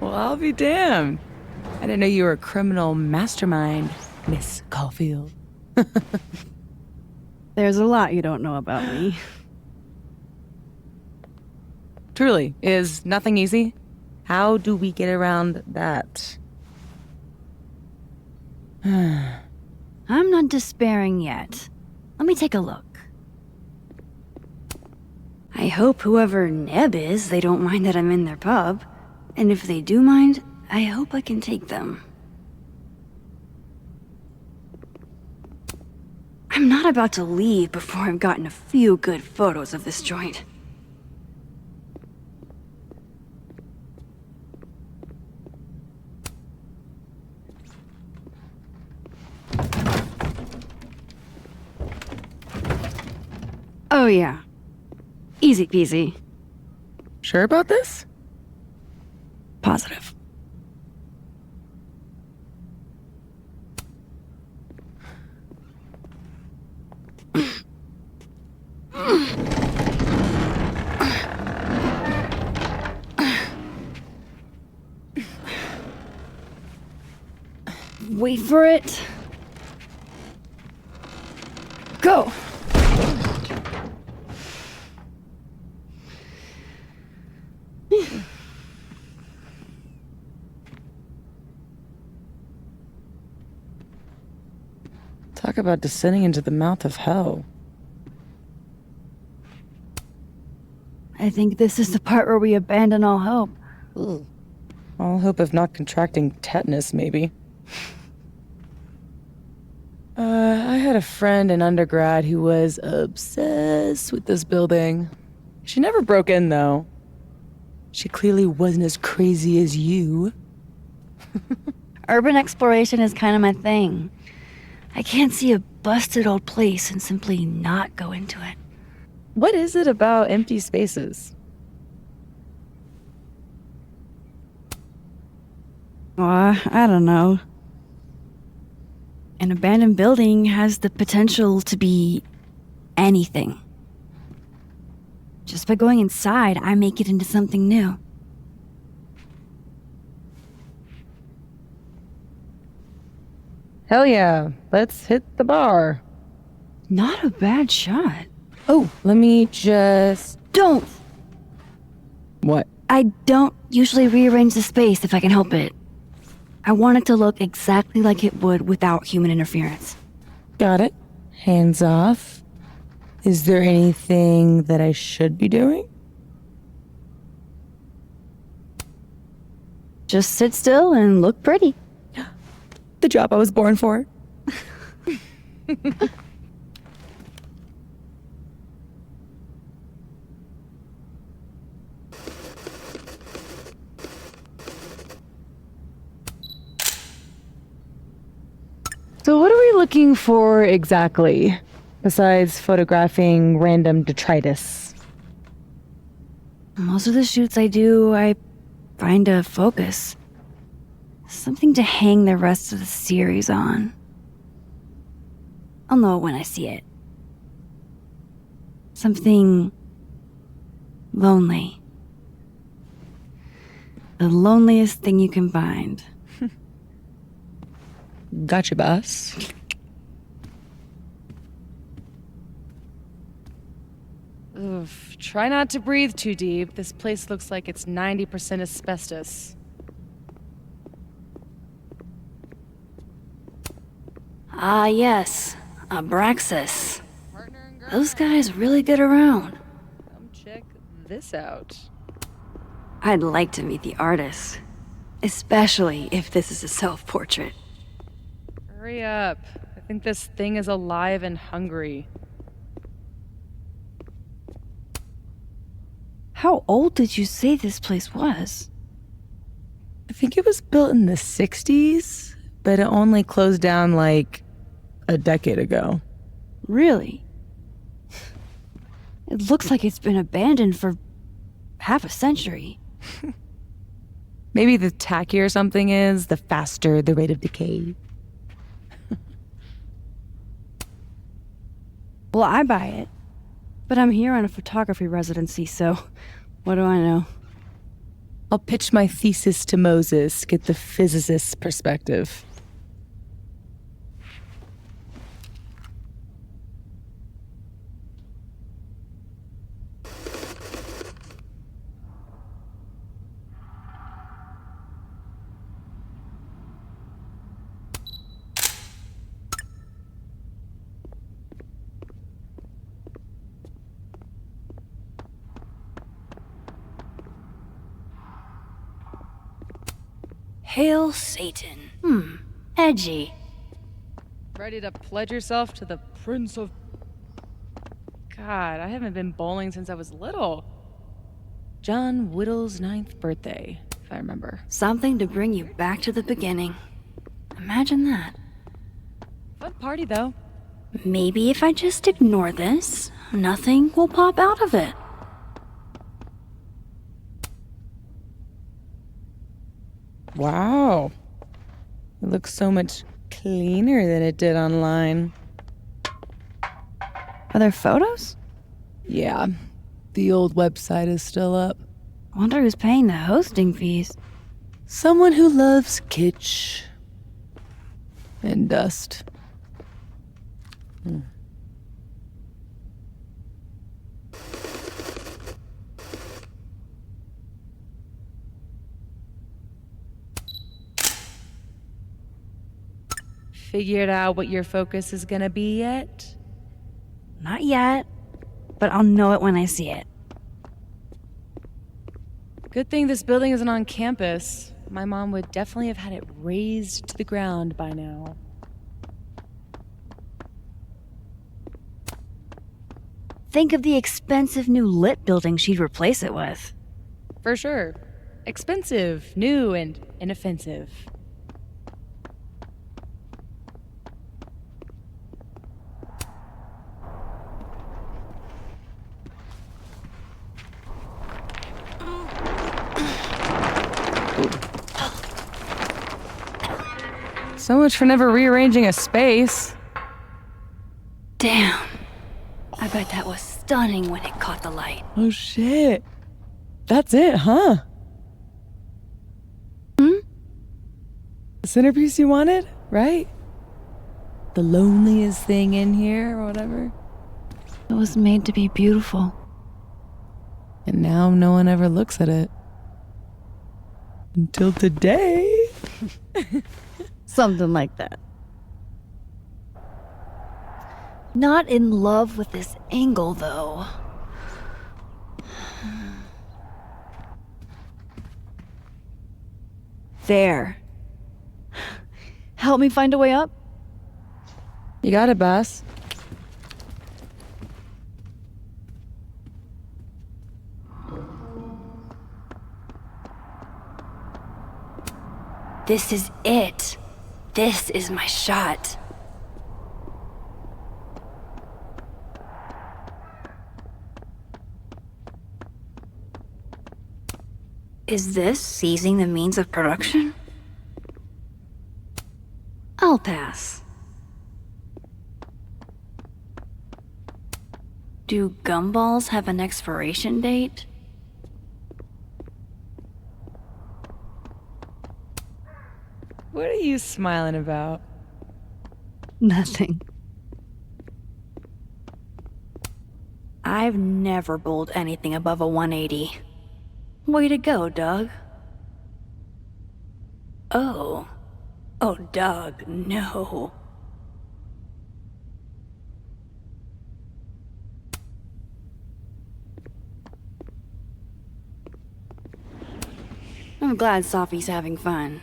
Well, I'll be damned. I didn't know you were a criminal mastermind, Miss Caulfield. There's a lot you don't know about me. Truly, is nothing easy? How do we get around that? I'm not despairing yet. Let me take a look. I hope whoever Neb is, they don't mind that I'm in their pub. And if they do mind, I hope I can take them. I'm not about to leave before I've gotten a few good photos of this joint. Oh yeah. Easy peasy. Sure about this? Positive. Wait for it. Go! Talk about descending into the mouth of hell. I think this is the part where we abandon all hope. All hope of not contracting tetanus, maybe. I had a friend in undergrad who was obsessed with this building. She never broke in, though. She clearly wasn't as crazy as you. Urban exploration is kind of my thing. I can't see a busted old place and simply not go into it. What is it about empty spaces? I don't know. An abandoned building has the potential to be anything. Just by going inside, I make it into something new. Hell yeah, let's hit the bar. Not a bad shot. Oh, let me just... Don't! What? I don't usually rearrange the space if I can help it. I want it to look exactly like it would without human interference. Got it. Hands off. Is there anything that I should be doing? Just sit still and look pretty. The job I was born for. So what are we looking for exactly, besides photographing random detritus? Most of the shoots I do, I find a focus. Something to hang the rest of the series on. I'll know it when I see it. Something lonely. The loneliest thing you can find. Gotcha, boss. Oof, try not to breathe too deep. This place looks like it's 90% asbestos. Ah, yes. Abraxas. Those guys really get around. Come check this out. I'd like to meet the artist. Especially if this is a self-portrait. Hurry up. I think this thing is alive and hungry. How old did you say this place was? I think it was built in the 60s, but it only closed down like a decade ago. Really? It looks like it's been abandoned for half a century. Maybe the tackier something is, the faster the rate of decay. Well, I buy it. But I'm here on a photography residency, so what do I know? I'll pitch my thesis to Moses, get the physicist's perspective. Hail Satan. Edgy. Ready to pledge yourself to the Prince of... God, I haven't been bowling since I was little. John Whittle's 9th birthday, if I remember. Something to bring you back to the beginning. Imagine that. Fun party, though. Maybe if I just ignore this, nothing will pop out of it. Wow. It looks so much cleaner than it did online. Are there photos? Yeah, the old website is still up. Wonder who's paying the hosting fees. Someone who loves kitsch and dust. Figured out what your focus is gonna be yet? Not yet, but I'll know it when I see it. Good thing this building isn't on campus. My mom would definitely have had it razed to the ground by now. Think of the expensive new lit building she'd replace it with. For sure. Expensive, new, and inoffensive. So much for never rearranging a space. Damn. I bet that was stunning when it caught the light. Oh shit. That's it, huh? The centerpiece you wanted, right? The loneliest thing in here, or whatever. It was made to be beautiful. And now no one ever looks at it. Until today. Something like that. Not in love with this angle, though. There. Help me find a way up? You got it, boss. This is it. This is my shot. Is this seizing the means of production? I'll pass. Do gumballs have an expiration date? What are you smiling about? Nothing. I've never bowled anything above a 180. Way to go, Doug. Oh. Oh, Doug, no. I'm glad Sophie's having fun.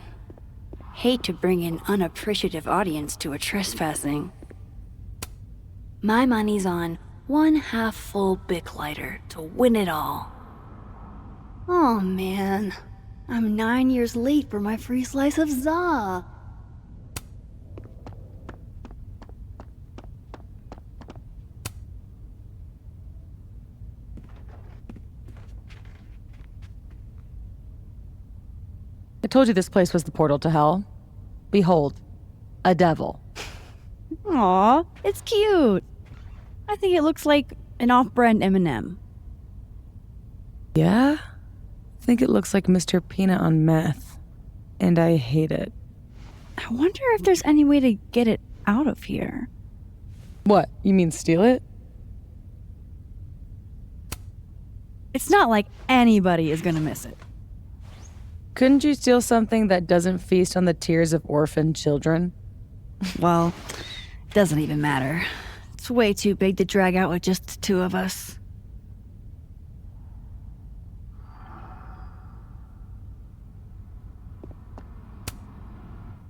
Hate to bring an unappreciative audience to a trespassing. My money's on one half-full Bic lighter to win it all. Oh man, I'm 9 years late for my free slice of za. I told you this place was the portal to hell. Behold, a devil. Aw, it's cute. I think it looks like an off-brand M&M. Yeah? think it looks like Mr. Peanut on meth, and I hate it. I wonder if there's any way to get it out of here. What, you mean steal it? It's not like anybody is gonna miss it. Couldn't you steal something that doesn't feast on the tears of orphaned children? Well, it doesn't even matter. It's way too big to drag out with just the two of us.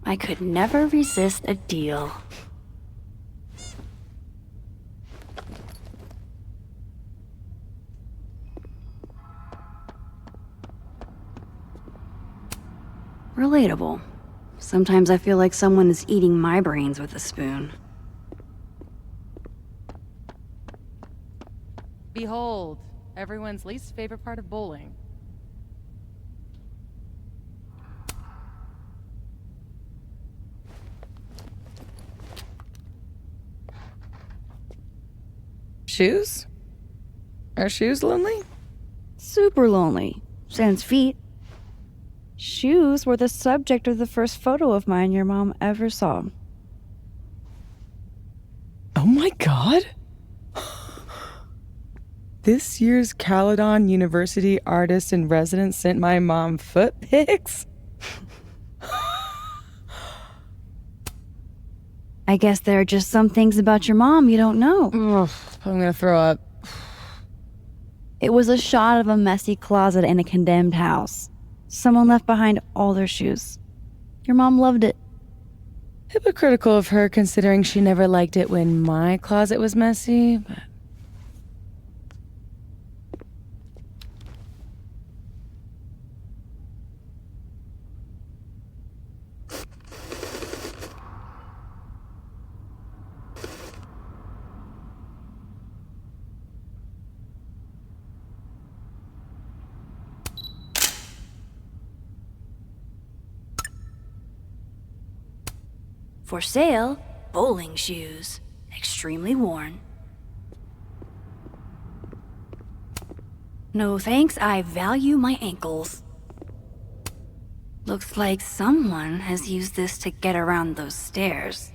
I could never resist a deal. Relatable. Sometimes I feel like someone is eating my brains with a spoon. Behold, everyone's least favorite part of bowling. Shoes? Are shoes lonely? Super lonely. Sans feet. Shoes were the subject of the first photo of mine your mom ever saw. Oh my god! This year's Caledon University artist in residence sent my mom foot pics? I guess there are just some things about your mom you don't know. Ugh, I'm gonna throw up. It was a shot of a messy closet in a condemned house. Someone left behind all their shoes. Your mom loved it. Hypocritical of her, considering she never liked it when my closet was messy, but... For sale, bowling shoes. Extremely worn. No thanks, I value my ankles. Looks like someone has used this to get around those stairs.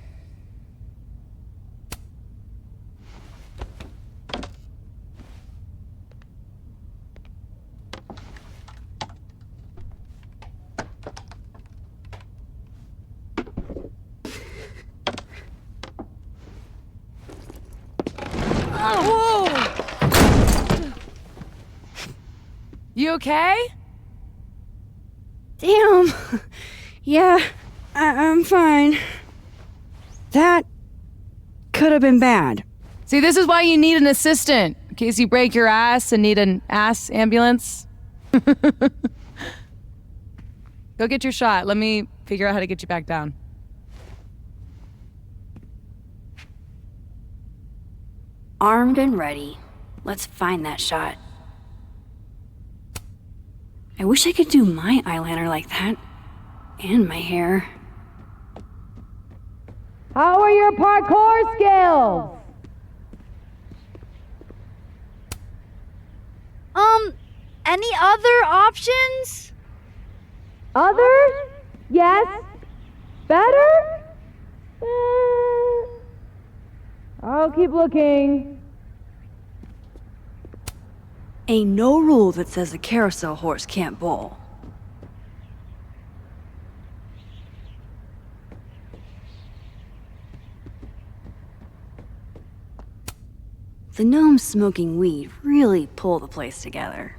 You okay? Damn. Yeah, I'm fine. That could have been bad. See, this is why you need an assistant, in case you break your ass and need an ass ambulance. Go get your shot. Let me figure out how to get you back down. Armed and ready. Let's find that shot. I wish I could do my eyeliner like that. And my hair. How are your parkour skills? Any other options? Others? Yes. Better? I'll keep looking. Ain't no rule that says a carousel horse can't bowl. The gnomes smoking weed really pull the place together.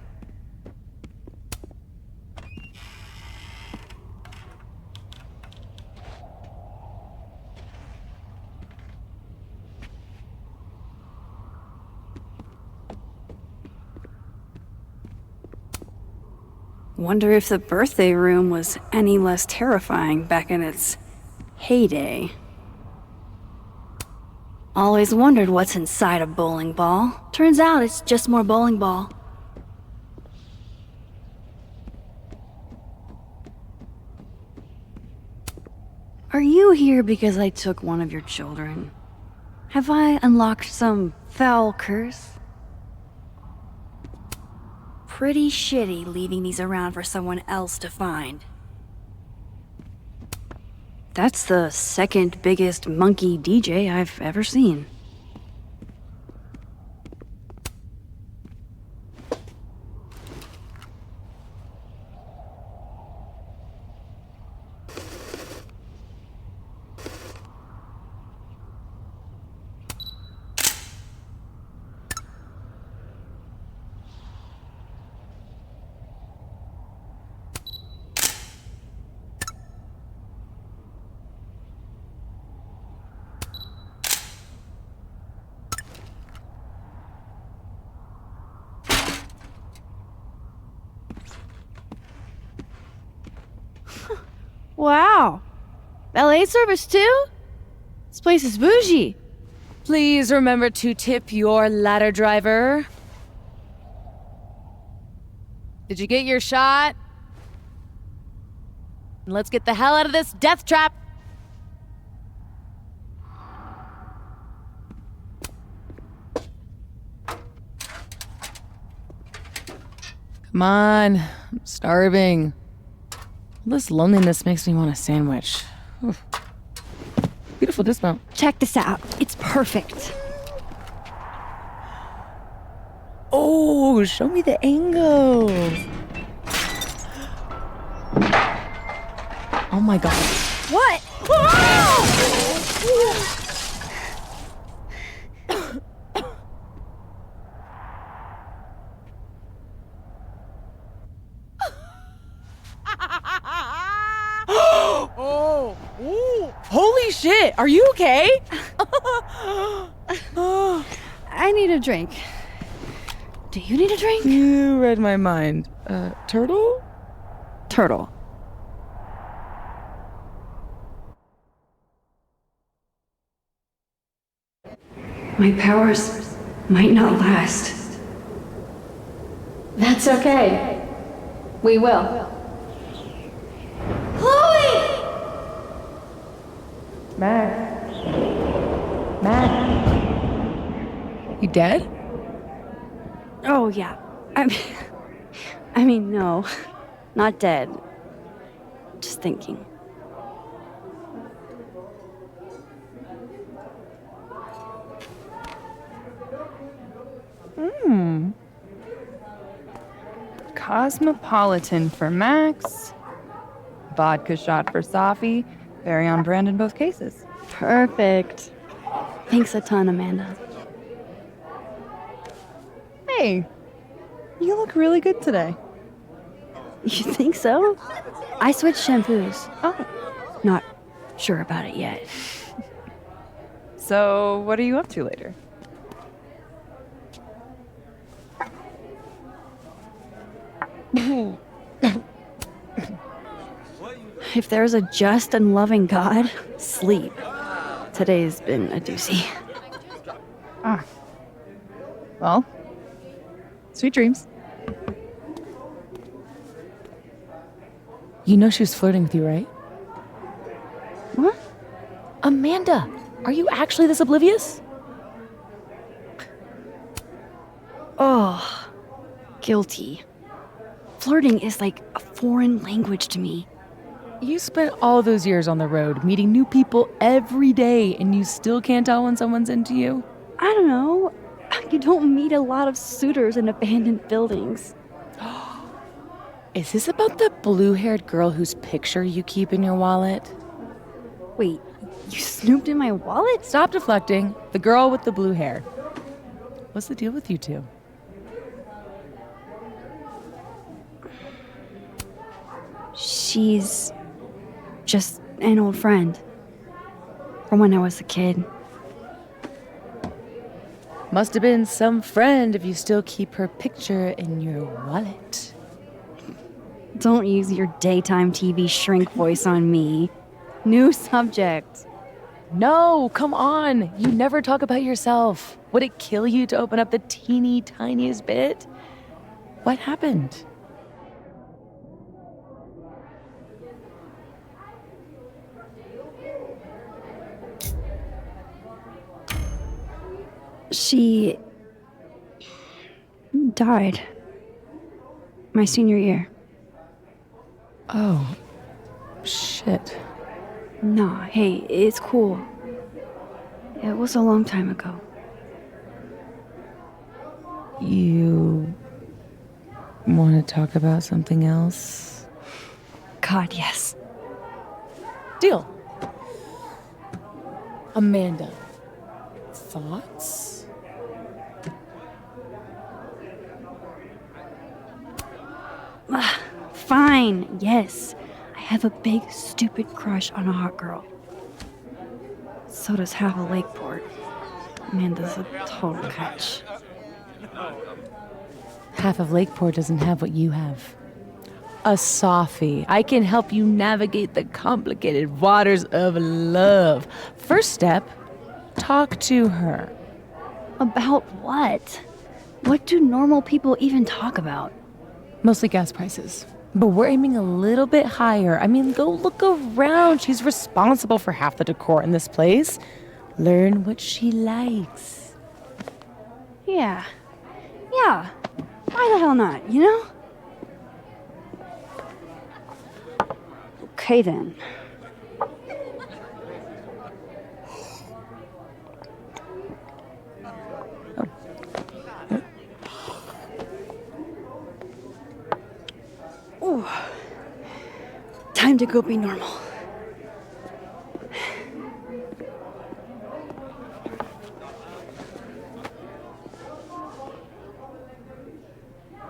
Wonder if the birthday room was any less terrifying back in its heyday. Always wondered what's inside a bowling ball. Turns out it's just more bowling ball. Are you here because I took one of your children? Have I unlocked some foul curse? pretty shitty leaving these around for someone else to find. That's the second biggest monkey DJ I've ever seen. Wow. Valet service too? This place is bougie. Please remember to tip your ladder driver. Did you get your shot? Let's get the hell out of this death trap. Come on, I'm starving. This loneliness makes me want a sandwich. Oof. Beautiful dismount. Check this out. It's perfect. Oh, show me the angles. Oh my god. What? Oh, ooh. Holy shit, are you okay? I need a drink. Do you need a drink? You read my mind. Turtle? Turtle. My powers might not last. That's okay. We will. Chloe! Max. Max. You dead? Oh, yeah. I mean, no. Not dead. Just thinking. Cosmopolitan for Max, vodka shot for Safi, very on brand in both cases. Perfect. Thanks a ton, Amanda. Hey, you look really good today. You think so? I switched shampoos. Oh, Not sure about it yet. so what are you up to later? If there's a just and loving God, sleep. Today's been a doozy. Ah, well, sweet dreams. You know she was flirting with you, right? What? Amanda, are you actually this oblivious? Oh, guilty. Flirting is like a foreign language to me. You spent all those years on the road, meeting new people every day, and you still can't tell when someone's into you? I don't know. You don't meet a lot of suitors in abandoned buildings. Is this about the blue-haired girl whose picture you keep in your wallet? Wait, you snooped in my wallet? Stop deflecting. The girl with the blue hair. What's the deal with you two? She's just an old friend. From when I was a kid. Must have been some friend if you still keep her picture in your wallet. Don't use your daytime TV shrink voice on me. New subject. No, come on. You never talk about yourself. Would it kill you to open up the teeny tiniest bit? What happened? She died. My senior year. Oh, shit. Nah, hey, it's cool. It was a long time ago. You want to talk about something else? God, yes. Deal. Amanda, thoughts? Fine, yes. I have a big, stupid crush on a hot girl. So does half of Lakeport. Amanda's a total catch. Half of Lakeport doesn't have what you have. A Sophy. I can help you navigate the complicated waters of love. First step, talk to her. About what? What do normal people even talk about? Mostly gas prices. But we're aiming a little bit higher. I mean, go look around. She's responsible for half the decor in this place. Learn what she likes. Yeah. Why the hell not, you know? Okay then. Ooh. Time to go be normal.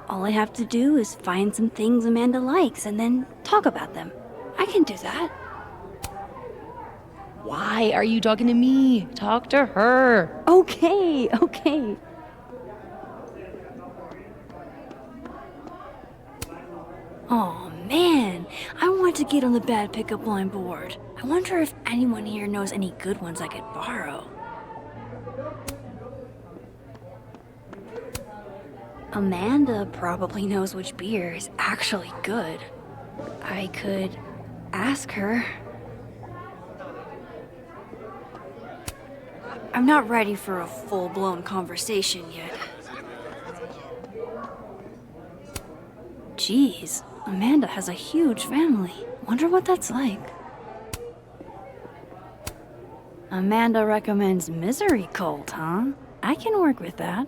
All I have to do is find some things Amanda likes and then talk about them. I can do that. Why are you talking to me? Talk to her. Okay. Oh man, I want to get on the bad pickup line board. I wonder if anyone here knows any good ones I could borrow. Amanda probably knows which beer is actually good. I could ask her. I'm not ready for a full-blown conversation yet. Jeez, Amanda has a huge family. Wonder what that's like. Amanda recommends Misery Cult, huh? I can work with that.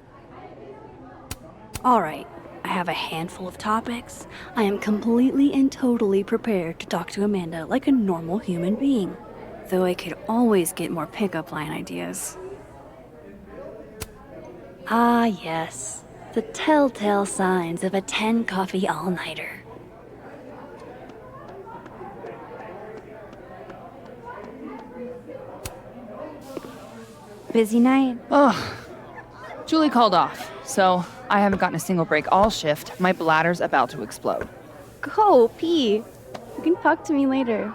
Alright, I have a handful of topics. I am completely and totally prepared to talk to Amanda like a normal human being. Though I could always get more pickup line ideas. Ah yes, the telltale signs of a 10 coffee all-nighter. Busy night? Ugh. Julie called off, so I haven't gotten a single break all shift. My bladder's about to explode. Go pee. You can talk to me later.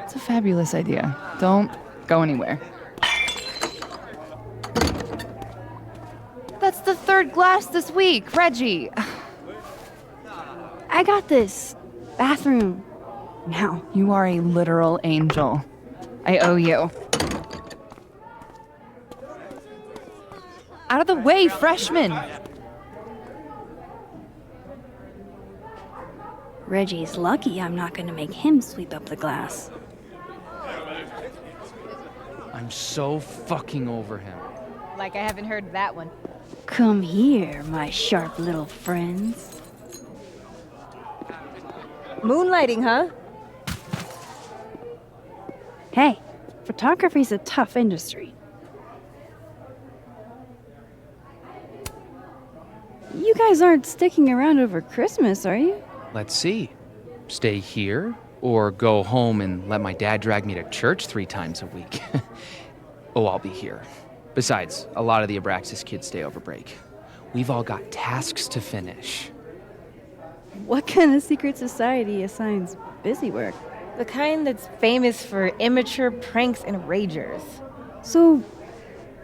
It's a fabulous idea. Don't go anywhere. That's the third glass this week, Reggie. I got this. Bathroom. Now. You are a literal angel. I owe you. Out of the way, freshman! Reggie's lucky I'm not gonna make him sweep up the glass. I'm so fucking over him. Like I haven't heard that one. Come here, my sharp little friends. Moonlighting, huh? Hey, photography's a tough industry. You guys aren't sticking around over Christmas, are you? Let's see. Stay here or go home and let my dad drag me to church 3 times a week. Oh, I'll be here. Besides, a lot of the Abraxas kids stay over break. We've all got tasks to finish. What kind of secret society assigns busy work? The kind that's famous for immature pranks and ragers. So,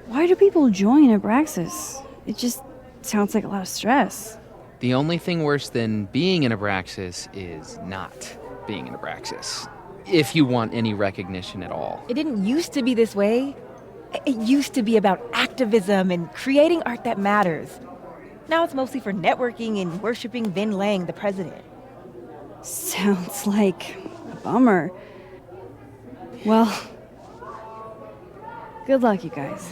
why do people join Abraxas? It just sounds like a lot of stress. The only thing worse than being in Abraxas is not being in Abraxas. If you want any recognition at all. It didn't used to be this way. It used to be about activism and creating art that matters. Now it's mostly for networking and worshiping Vin Lang, the president. Sounds like a bummer. Well, good luck, you guys.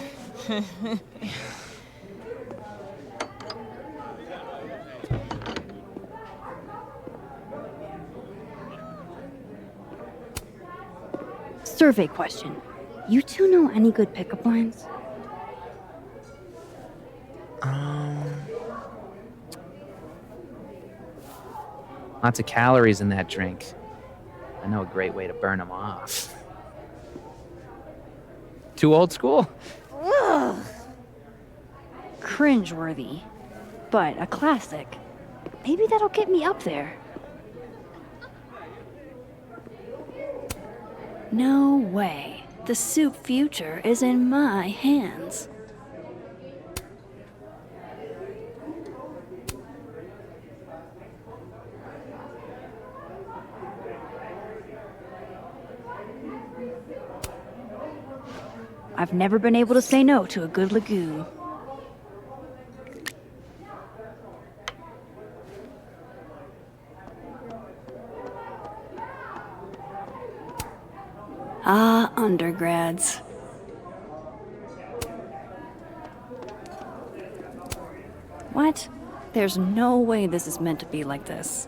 Survey question. You two know any good pickup lines? Lots of calories in that drink. I know a great way to burn them off. Too old school? Cringeworthy, but a classic. Maybe that'll get me up there. No way. The soup future is in my hands. I've never been able to say no to a good lagoon. Ah, undergrads. What? There's no way this is meant to be like this.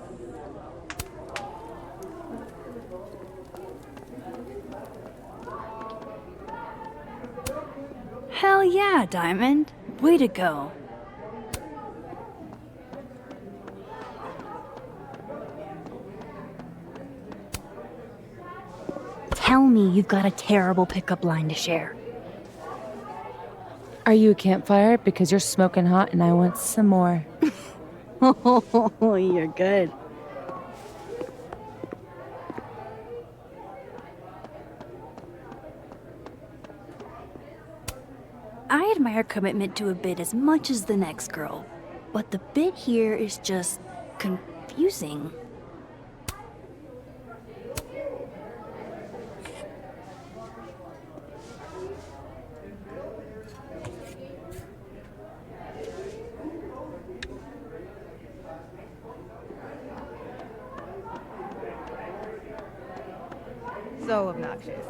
Hell yeah, Diamond. Way to go. Tell me you've got a terrible pickup line to share. Are you a campfire? Because you're smoking hot and I want some more. Oh, you're good. I admire commitment to a bit as much as the next girl, but the bit here is just confusing. So obnoxious.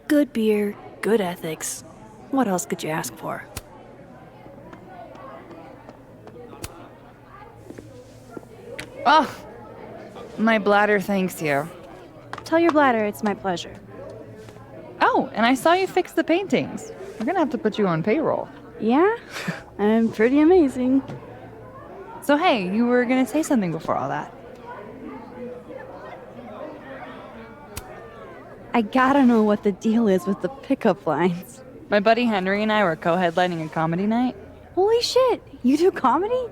Good beer, good ethics. What else could you ask for? Oh, my bladder thanks you. Tell your bladder it's my pleasure. Oh, and I saw you fix the paintings. We're gonna have to put you on payroll. Yeah? I'm pretty amazing. So hey, you were gonna say something before all that. I gotta know what the deal is with the pickup lines. My buddy Henry and I were co-headlining a comedy night. Holy shit, you do comedy?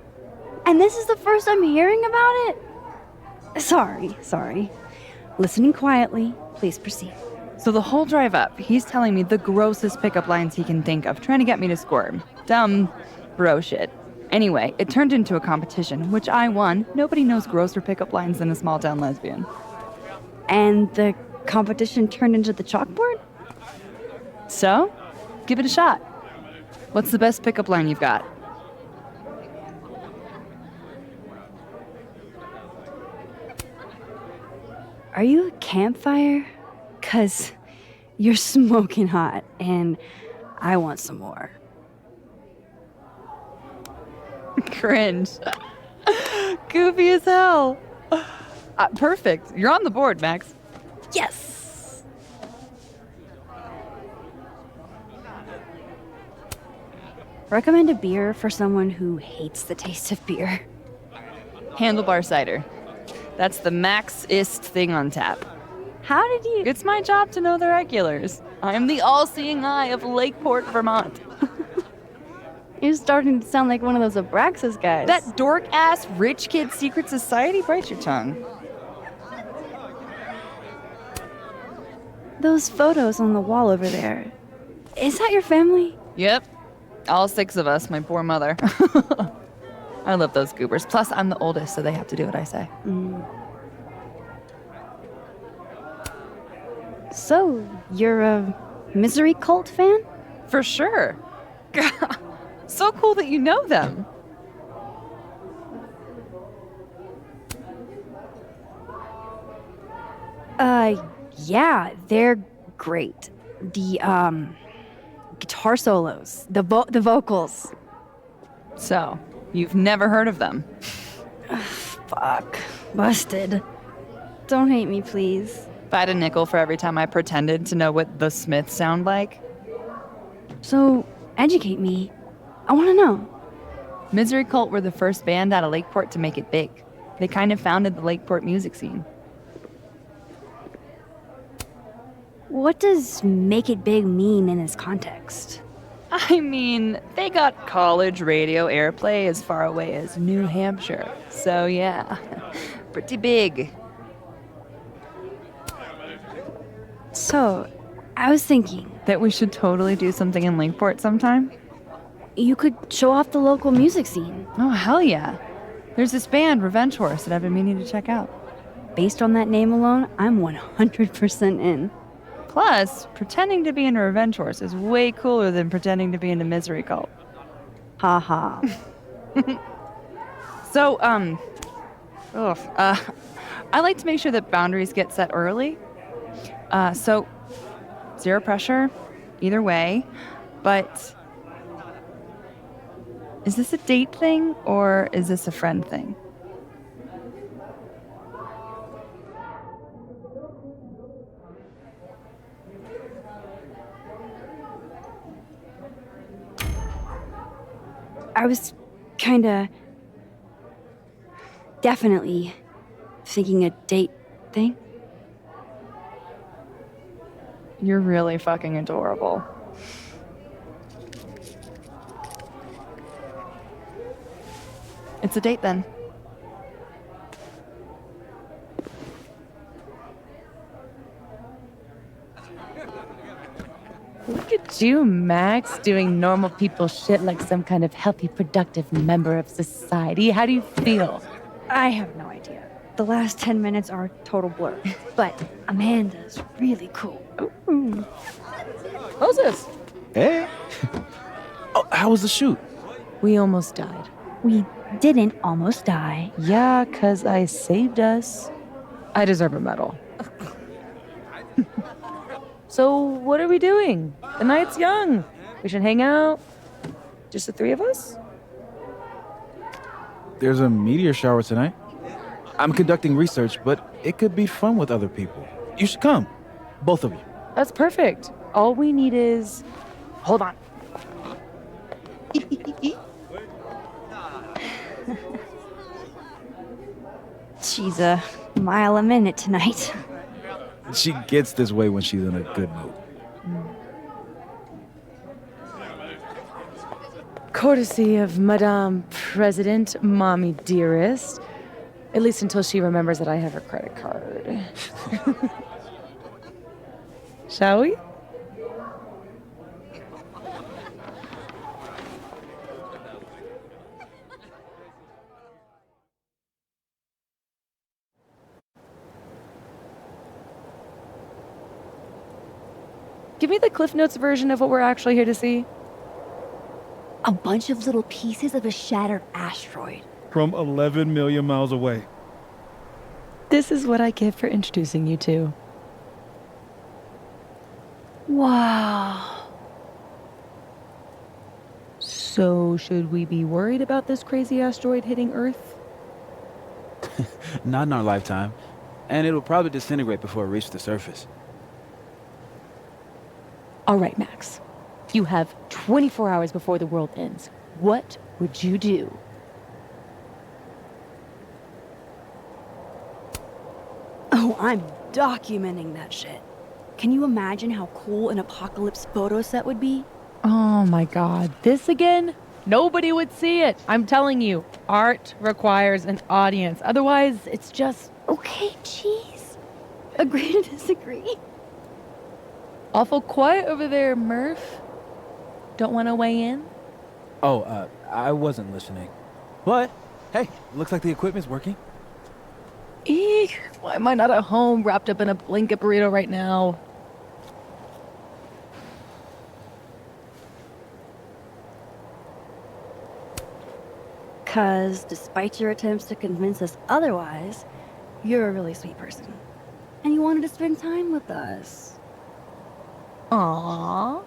And this is the first I'm hearing about it? Sorry. Listening quietly, please proceed. So the whole drive up, he's telling me the grossest pickup lines he can think of, trying to get me to squirm. Dumb bro shit. Anyway, it turned into a competition, which I won. Nobody knows grosser pickup lines than a small town lesbian. And the competition turned into the chalkboard? So, give it a shot. What's the best pickup line you've got? Are you a campfire? 'Cause you're smoking hot and I want some more. Cringe. Goofy as hell. Perfect. You're on the board, Max. Yes! Recommend a beer for someone who hates the taste of beer. Handlebar cider. That's the Max-ist thing on tap. How did you... It's my job to know the regulars. I'm the all-seeing eye of Lakeport, Vermont. You're starting to sound like one of those Abraxas guys. That dork-ass rich kid secret society? Bite your tongue. Those photos on the wall over there. Is that your family? Yep. All 6 of us, my poor mother. I love those goobers. Plus, I'm the oldest, so they have to do what I say. So, you're a Misery Cult fan? For sure. So cool that you know them. Yeah, they're great. The, guitar solos, the vocals. So, you've never heard of them? Fuck. Busted. Don't hate me, please. If I had a nickel for every time I pretended to know what the Smiths sound like. So, educate me. I want to know. Misery Cult were the first band out of Lakeport to make it big. They kind of founded the Lakeport music scene. What does make it big mean in this context? I mean, they got college radio airplay as far away as New Hampshire. So yeah, pretty big. So, I was thinking, That we should totally do something in Lakeport sometime? you could show off the local music scene. Oh, hell yeah. There's this band, Revenge Horse, that I've been meaning to check out. Based on that name alone, I'm 100% in. Plus, pretending to be in a Revenge Horse is way cooler than pretending to be in a Misery Cult. Haha. So, I like to make sure that boundaries get set early. So, zero pressure, either way. But, is this a date thing or is this a friend thing? I was kinda... definitely thinking a date thing. You're really fucking adorable. It's a date then. Look at you, Max, doing normal people shit like some kind of healthy, productive member of society. How do you feel? I have no idea. The last 10 minutes are total blur. But Amanda's really cool. Who's this? Hey. Oh, how was the shoot? We almost died. We didn't almost die. Yeah, 'cause I saved us. I deserve a medal. So, what are we doing? The night's young. We should hang out. Just the 3 of us? There's a meteor shower tonight. I'm conducting research, but it could be fun with other people. You should come. Both of you. That's perfect. All we need is... Hold on. She's a mile a minute tonight. She gets this way when she's in a good mood. Courtesy of Madame President, Mommy Dearest. At least until she remembers that I have her credit card. Shall we? Give me the Cliff Notes version of what we're actually here to see. A bunch of little pieces of a shattered asteroid. From 11 million miles away. This is what I get for introducing you to. Wow. So, should we be worried about this crazy asteroid hitting Earth? Not in our lifetime. And it'll probably disintegrate before it reaches the surface. All right, Max. You have 24 hours before the world ends. What would you do? Oh, I'm documenting that shit. Can you imagine how cool an apocalypse photo set would be? Oh my god, this again? Nobody would see it. I'm telling you, art requires an audience. Otherwise, it's just Okay, jeez. Agree to disagree. awful quiet over there, Murph. Don't want to weigh in? Oh, I wasn't listening. But, hey, looks like the equipment's working. Eek, why am I not at home wrapped up in a blanket burrito right now? Because despite your attempts to convince us otherwise, you're a really sweet person. And you wanted to spend time with us. Aww.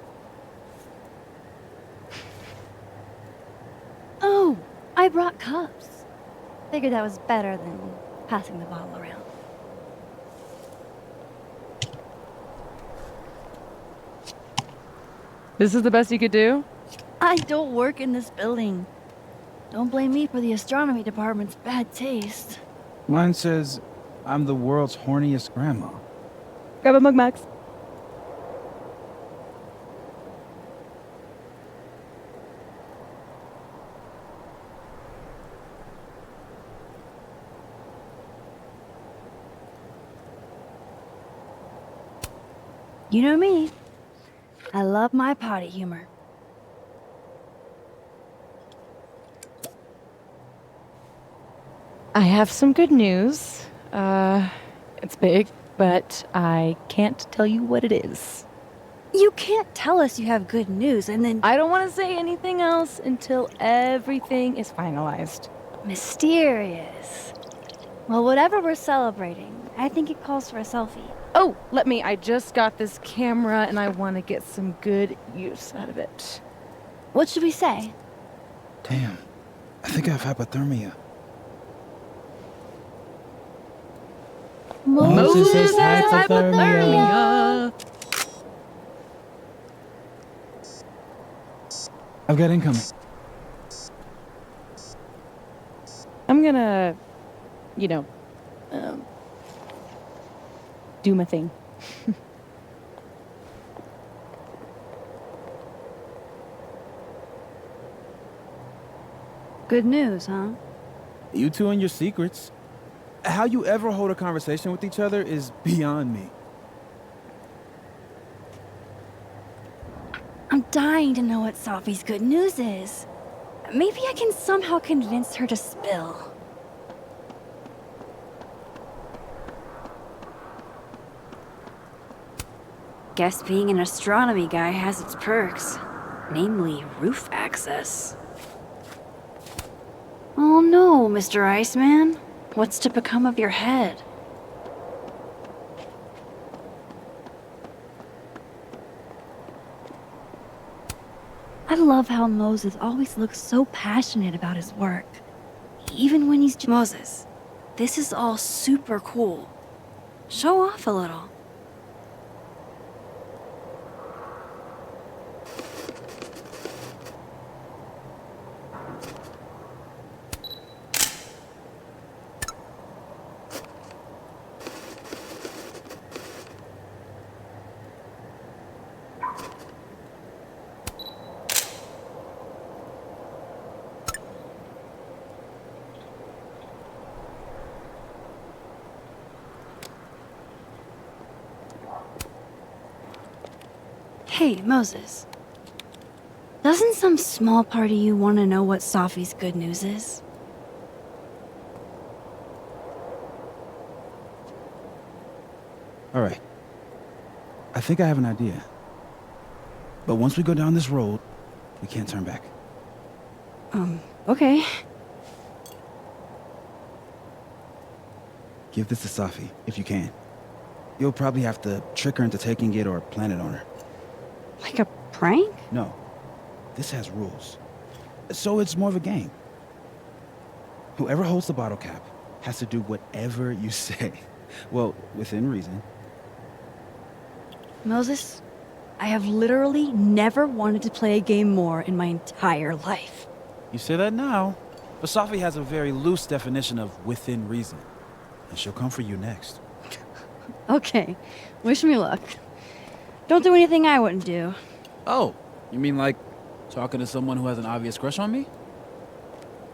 Oh, I brought cups. Figured that was better than passing the bottle around. This is the best you could do? I don't work in this building. Don't blame me for the astronomy department's bad taste. Mine says I'm the world's horniest grandma. Grab a mug, Max. You know me. I love my potty humor. I have some good news. It's big, but I can't tell you what it is. You can't tell us you have good news and then I don't want to say anything else until everything is finalized. mysterious. Well, whatever we're celebrating, I think it calls for a selfie. Oh, I just got this camera and I want to get some good use out of it. What should we say? Damn, I think I have hypothermia. Moses has hypothermia. I've got incoming. I'm gonna, do my thing. Good news, huh? You two and your secrets. How you ever hold a conversation with each other is beyond me. I'm dying to know what Sophie's good news is. Maybe I can somehow convince her to spill. Guess being an astronomy guy has its perks. Namely, roof access. Oh no, Mr. Iceman. What's to become of your head? I love how Moses always looks so passionate about his work. Even when he's Moses, this is all super cool. Show off a little. Hey, Moses. Doesn't some small part of you want to know what Sophie's good news is? All right. I think I have an idea. But once we go down this road, we can't turn back. Okay. Give this to Safi, if you can. You'll probably have to trick her into taking it or plant it on her. Like a prank? No. This has rules. So it's more of a game. Whoever holds the bottle cap has to do whatever you say. Well, within reason. Moses, I have literally never wanted to play a game more in my entire life. You say that now, but Sophie has a very loose definition of within reason. And she'll come for you next. Okay, wish me luck. Don't do anything I wouldn't do. Oh, you mean like talking to someone who has an obvious crush on me?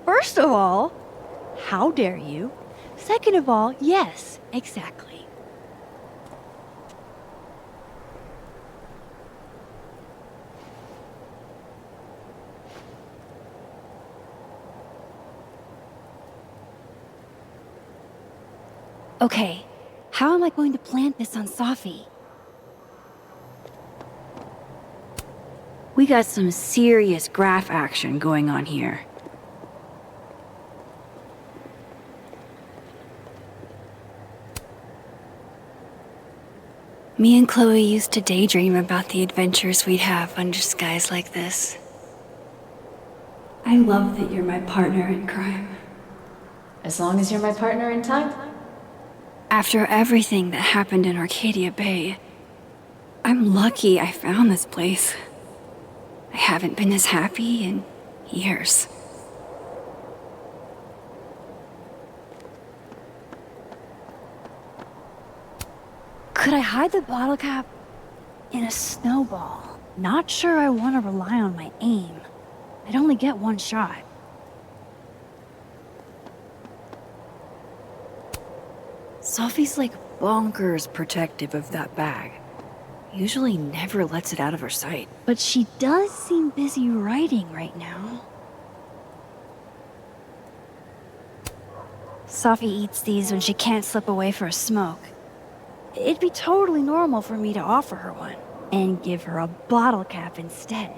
First of all, how dare you? Second of all, yes, exactly. Okay, how am I going to plant this on Safi? We got some serious graph action going on here. Me and Chloe used to daydream about the adventures we'd have under skies like this. I love that you're my partner in crime. As long as you're my partner in time. After everything that happened in Arcadia Bay, I'm lucky I found this place. I haven't been this happy in years. Could I hide the bottle cap in a snowball? Not sure I want to rely on my aim. I'd only get one shot. Sophie's like bonkers protective of that bag. Usually never lets it out of her sight. But she does seem busy writing right now. Sophie eats these when she can't slip away for a smoke. It'd be totally normal for me to offer her one and give her a bottle cap instead.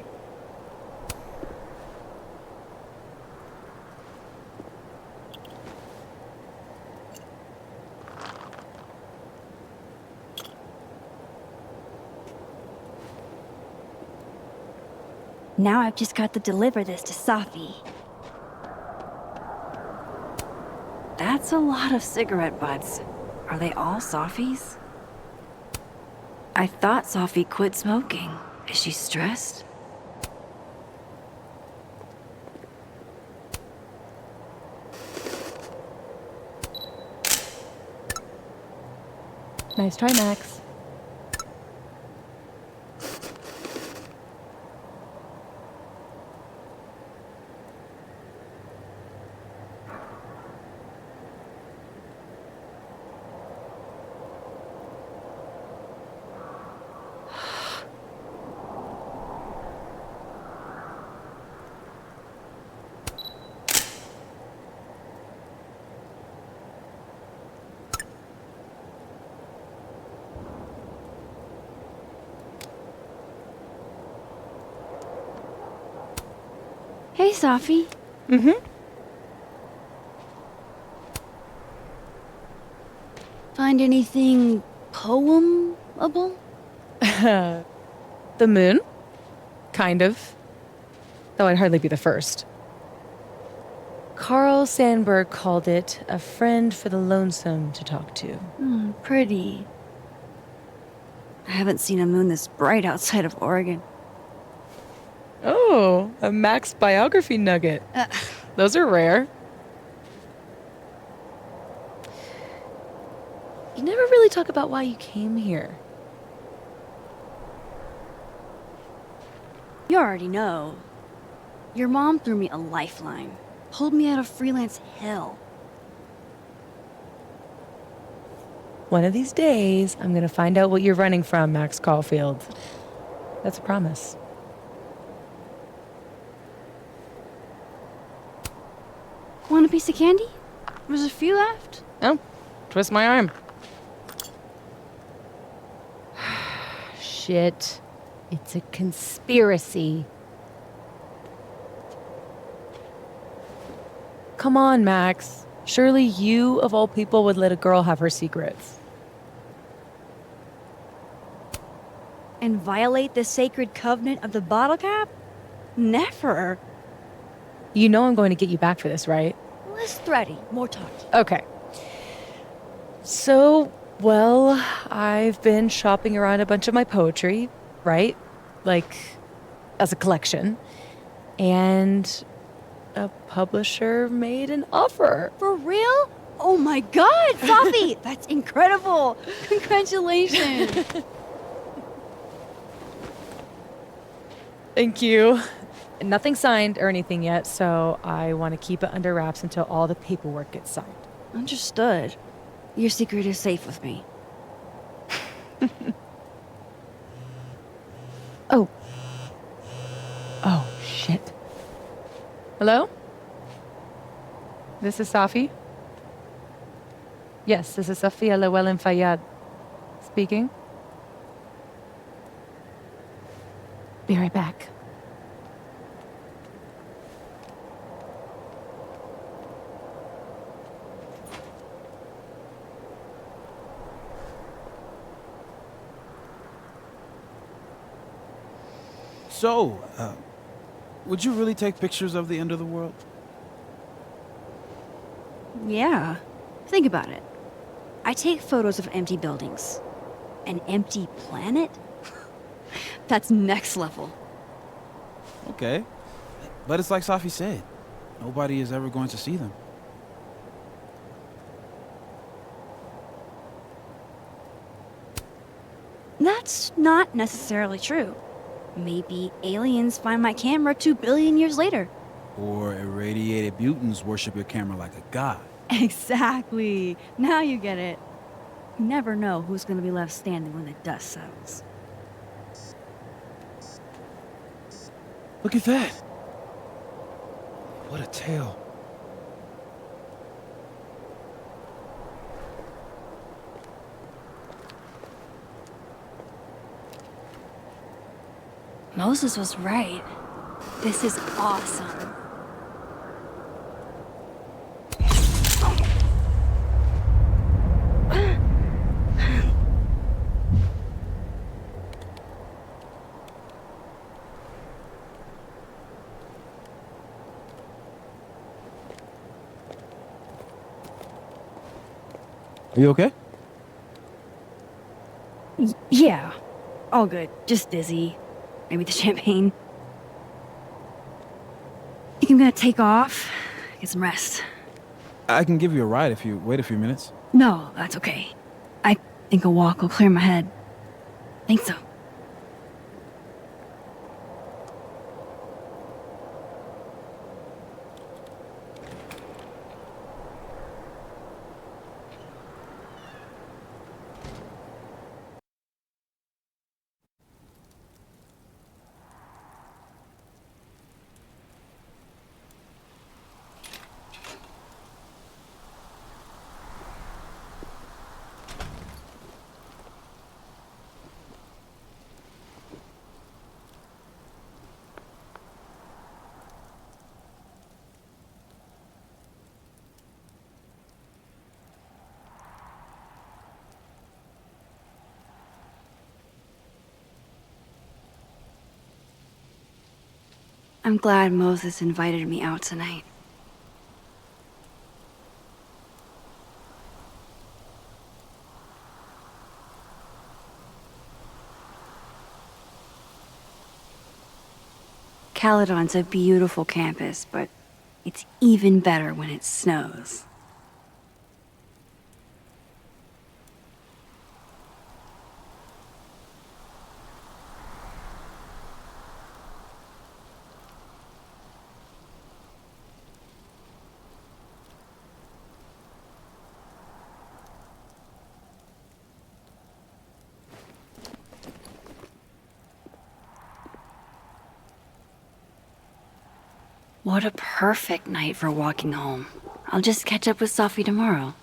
Now I've just got to deliver this to Safi. That's a lot of cigarette butts. Are they all Safi's? I thought Safi quit smoking. Is she stressed? Nice try, Max. Hey, Safi. Mm-hmm. Find anything poemable? The moon? Kind of. Though I'd hardly be the first. Carl Sandburg called it a friend for the lonesome to talk to. Pretty. I haven't seen a moon this bright outside of Oregon. Oh, a Max biography nugget. Those are rare. You never really talk about why you came here. You already know. Your mom threw me a lifeline. Pulled me out of freelance hell. One of these days, I'm gonna find out what you're running from, Max Caulfield. That's a promise. Want a piece of candy? There's a few left. Oh, twist my arm. Shit. It's a conspiracy. Come on, Max. Surely you, of all people, would let a girl have her secrets. And violate the sacred covenant of the bottle cap? Never. You know I'm going to get you back for this, right? Less thready, more talky. Okay. So, well, I've been shopping around a bunch of my poetry, right? Like, as a collection. And a publisher made an offer. For real? Oh my god, Sophie! That's incredible! Congratulations! Thank you. Nothing signed or anything yet, so I want to keep it under wraps until all the paperwork gets signed. Understood. Your secret is safe with me. Oh. Oh, shit. Hello? This is Safi? Yes, this is Safia Llewellyn Fayyad speaking. Be right back. So, would you really take pictures of the end of the world? Yeah. Think about it. I take photos of empty buildings. An empty planet? That's next level. Okay. But it's like Safi said. Nobody is ever going to see them. That's not necessarily true. Maybe aliens find my camera 2 billion years later. Or irradiated mutants worship your camera like a god. Exactly. Now you get it. You never know who's gonna be left standing when the dust settles. Look at that. What a tale. Moses was right. This is awesome. Are you okay? Yeah. All good. Just dizzy. Maybe the champagne. Think I'm gonna take off, get some rest. I can give you a ride if you wait a few minutes. No, that's okay. I think a walk will clear my head. Think so. I'm glad Moses invited me out tonight. Caledon's a beautiful campus, but it's even better when it snows. What a perfect night for walking home. I'll just catch up with Safi tomorrow.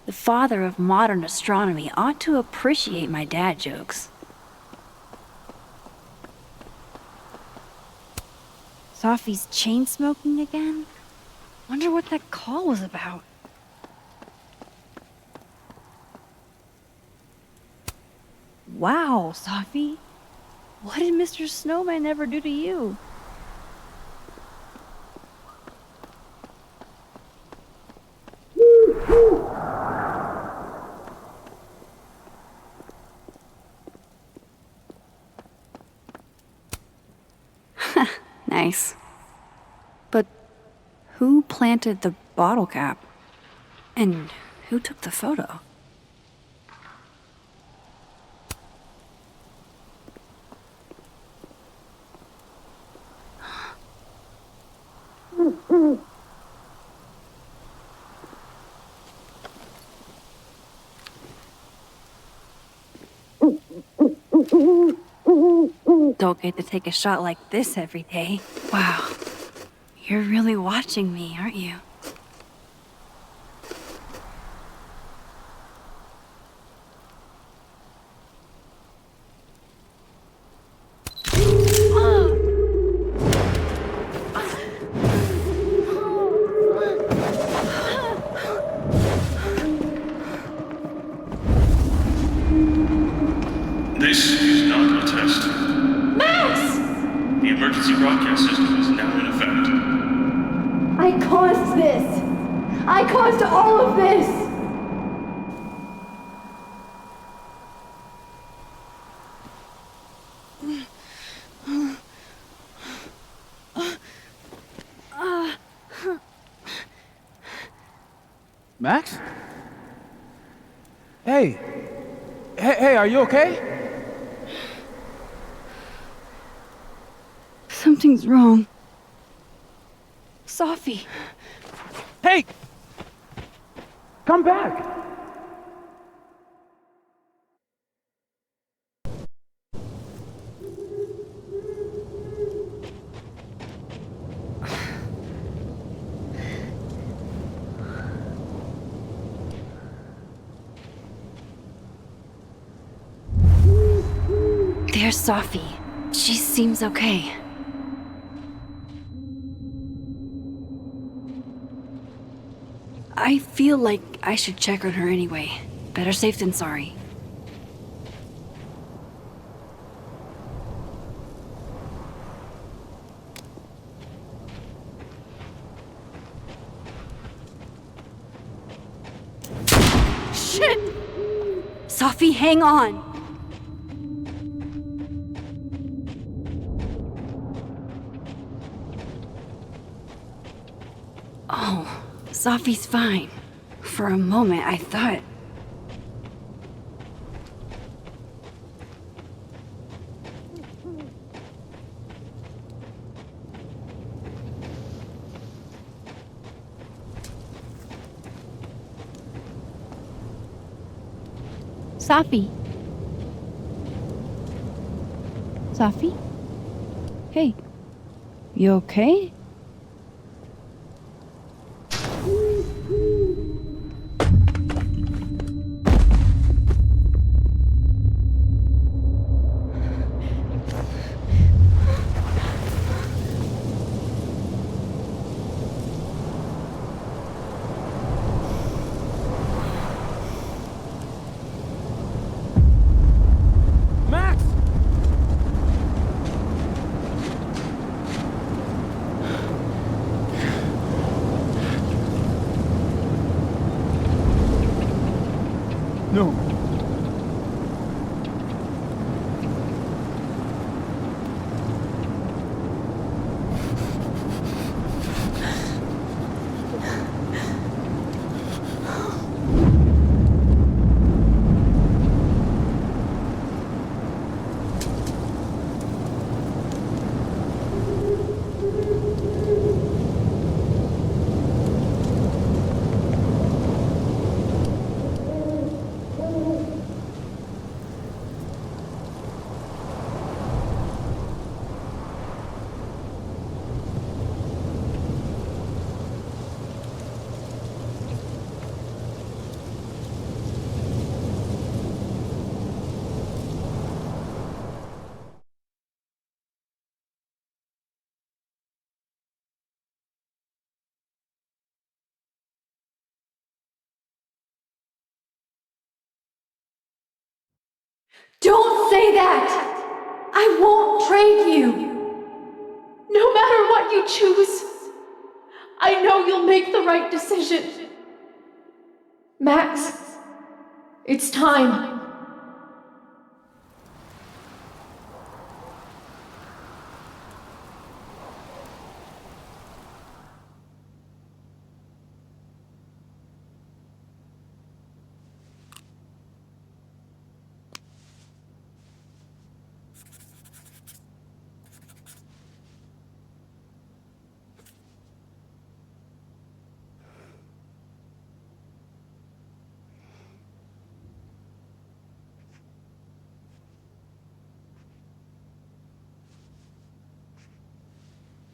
The father of modern astronomy ought to appreciate my dad jokes. Safi's chain smoking again? Wonder what that call was about. Wow, Safi. What did Mr. Snowman ever do to you? Nice. But who planted the bottle cap? And who took the photo? Don't get to take a shot like this every day. Wow. You're really watching me, aren't you? This is not a test. Max! The emergency broadcast system is now in effect. I caused this! I caused all of this! Max? Hey. Hey, are you okay? Something's wrong. Sophie. Hey! Come back! There's Sophie. She seems okay. I feel like I should check on her anyway. Better safe than sorry. Shit! Sophie, hang on! Oh, Sophie's fine. For a moment, I thought... Sophie. Sophie? Hey. You okay? Max! No. Don't say that! I won't trade you. No matter what you choose, I know you'll make the right decision. Max, it's time.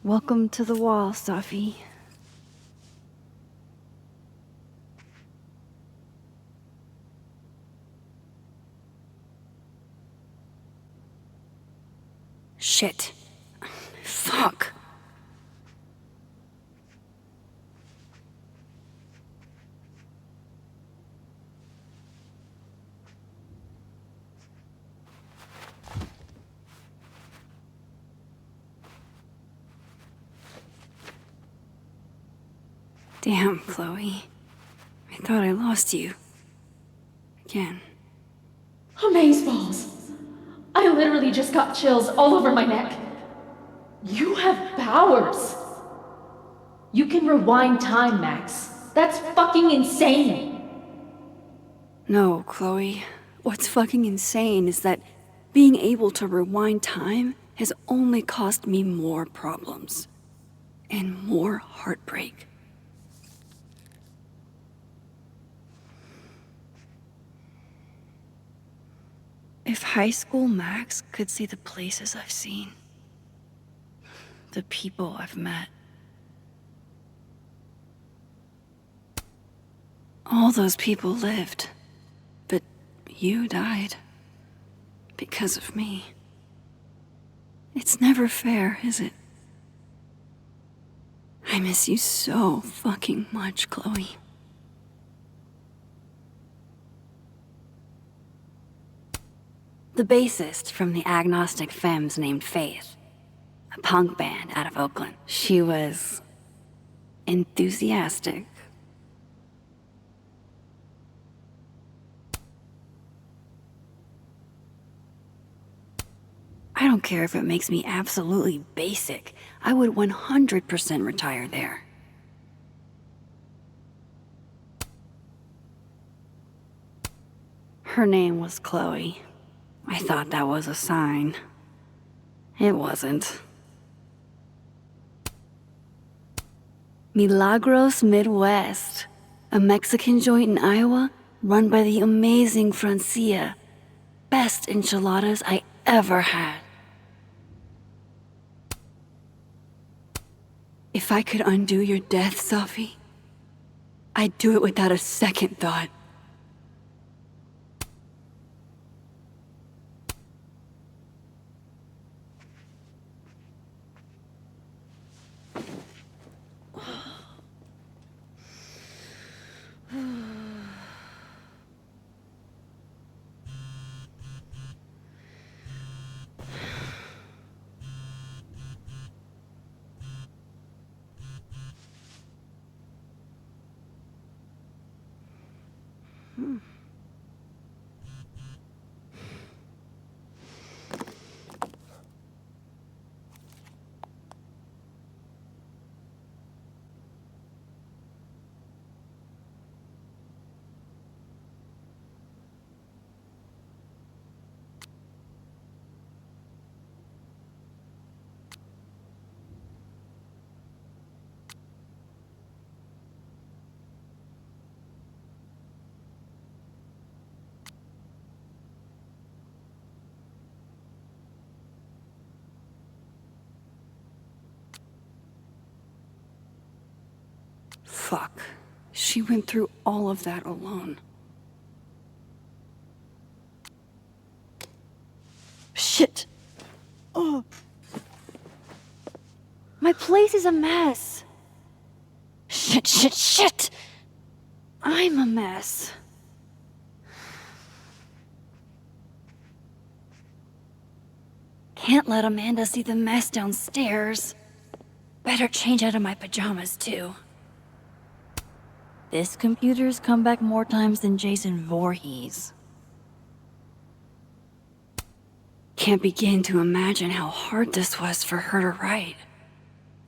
Welcome to the wall, Safi. Shit. Fuck. Damn, Chloe. I thought I lost you. Again. Amazeballs. I literally just got chills all over my neck. You have powers. You can rewind time, Max. That's fucking insane. No, Chloe. What's fucking insane is that being able to rewind time has only caused me more problems. And more heartbreak. If high school Max could see the places I've seen, the people I've met, all those people lived, but you died because of me. It's never fair, is it? I miss you so fucking much, Chloe. The bassist from the Agnostic Femmes named Faith, a punk band out of Oakland. She was enthusiastic. I don't care if it makes me absolutely basic. I would 100% retire there. Her name was Chloe. I thought that was a sign. It wasn't. Milagros Midwest, a Mexican joint in Iowa run by the amazing Francia. Best enchiladas I ever had. If I could undo your death, Safi, I'd do it without a second thought. Fuck. She went through all of that alone. Shit! Oh. My place is a mess. Shit! I'm a mess. Can't let Amanda see the mess downstairs. Better change out of my pajamas, too. This computer's come back more times than Jason Voorhees. Can't begin to imagine how hard this was for her to write,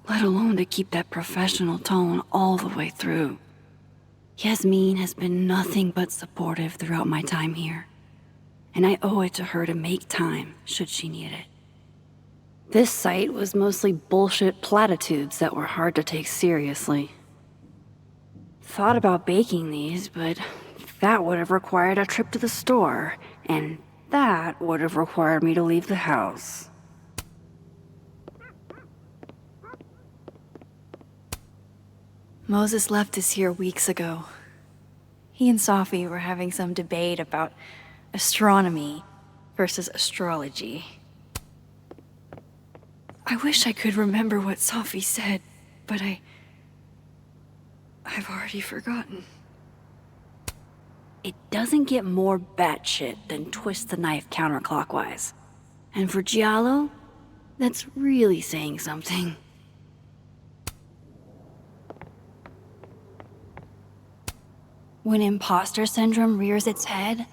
let alone to keep that professional tone all the way through. Yasmin has been nothing but supportive throughout my time here, and I owe it to her to make time should she need it. This site was mostly bullshit platitudes that were hard to take seriously. Thought about baking these, but that would have required a trip to the store, and that would have required me to leave the house. Moses left us here weeks ago. He and Sophie were having some debate about astronomy versus astrology. I wish I could remember what Sophie said, but I've already forgotten. It doesn't get more batshit than twist the knife counterclockwise. And for Giallo, that's really saying something. When imposter syndrome rears its head,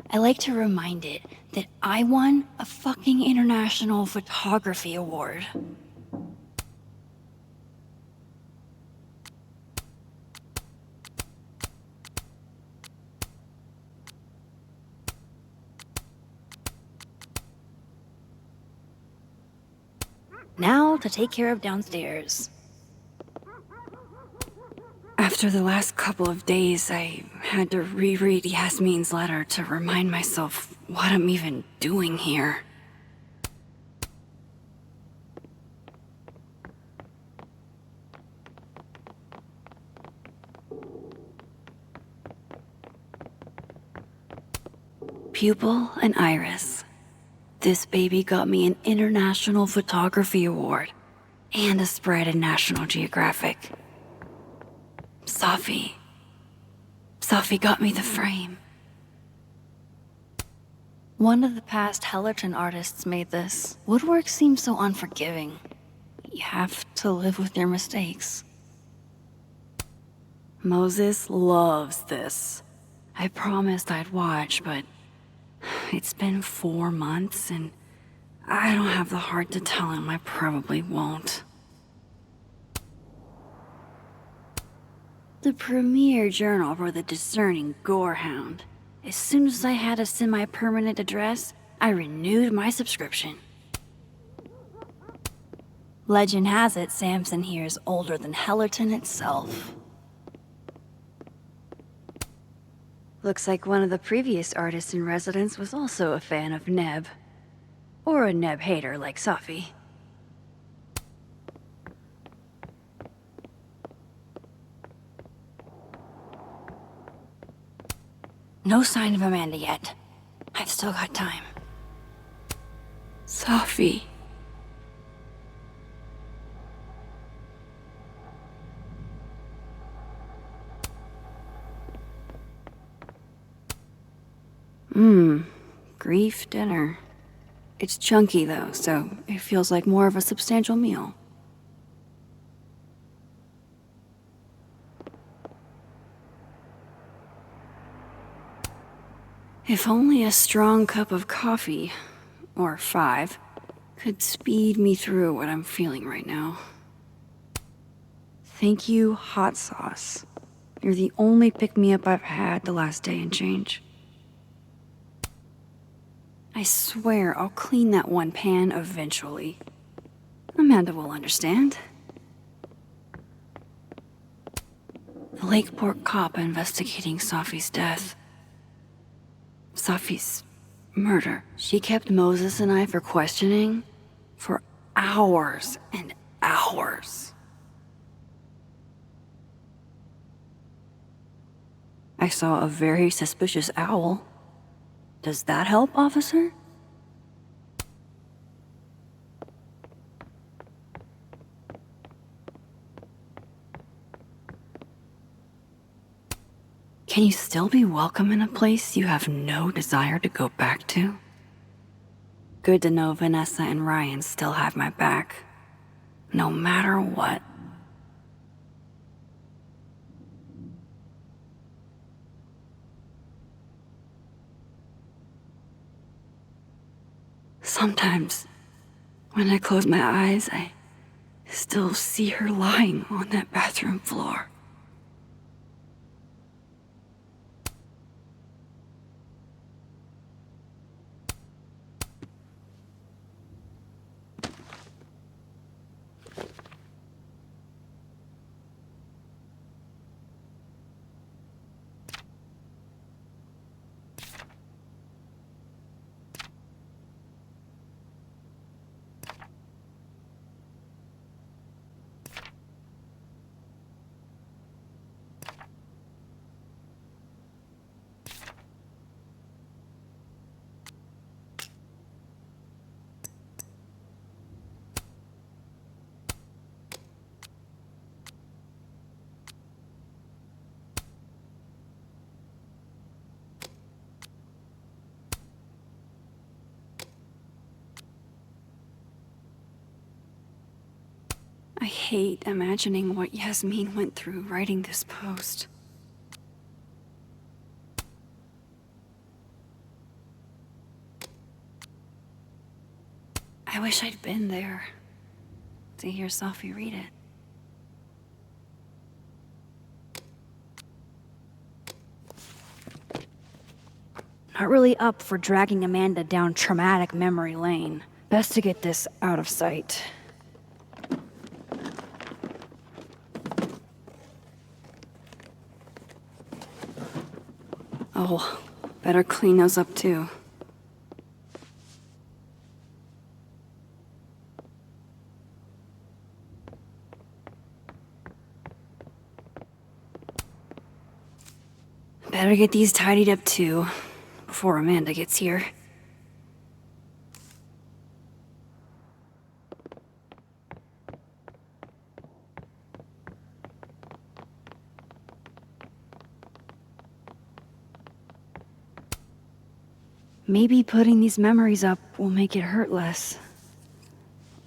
I like to remind it that I won a fucking international photography award. Now to take care of downstairs. After the last couple of days, I had to reread Yasmin's letter to remind myself what I'm even doing here. Pupil and Iris. This baby got me an International Photography Award and a spread in National Geographic. Sophie got me the frame. One of the past Hellerton artists made this. Woodwork seems so unforgiving. You have to live with your mistakes. Moses loves this. I promised I'd watch, but it's been 4 months, and I don't have the heart to tell him I probably won't. The premier journal for the discerning gorehound. As soon as I had a semi-permanent address, I renewed my subscription. Legend has it Samson here is older than Hellerton itself. Looks like one of the previous artists in residence was also a fan of Neb. Or a Neb hater like Sophie. No sign of Amanda yet. I've still got time. Sophie. Grief dinner. It's chunky though, so it feels like more of a substantial meal. If only a strong cup of coffee, or 5, could speed me through what I'm feeling right now. Thank you, hot sauce. You're the only pick-me-up I've had the last day and change. I swear I'll clean that one pan eventually. Amanda will understand. The Lakeport cop investigating Sophie's death. Sophie's murder. She kept Moses and I for questioning for hours and hours. I saw a very suspicious owl. Does that help, officer? Can you still be welcome in a place you have no desire to go back to? Good to know Vanessa and Ryan still have my back. No matter what. Sometimes, when I close my eyes, I still see her lying on that bathroom floor. I hate imagining what Yasmin went through writing this post. I wish I'd been there to hear Sophie read it. Not really up for dragging Amanda down traumatic memory lane. Best to get this out of sight. Oh, better clean those up too. Better get these tidied up too, before Amanda gets here. Maybe putting these memories up will make it hurt less.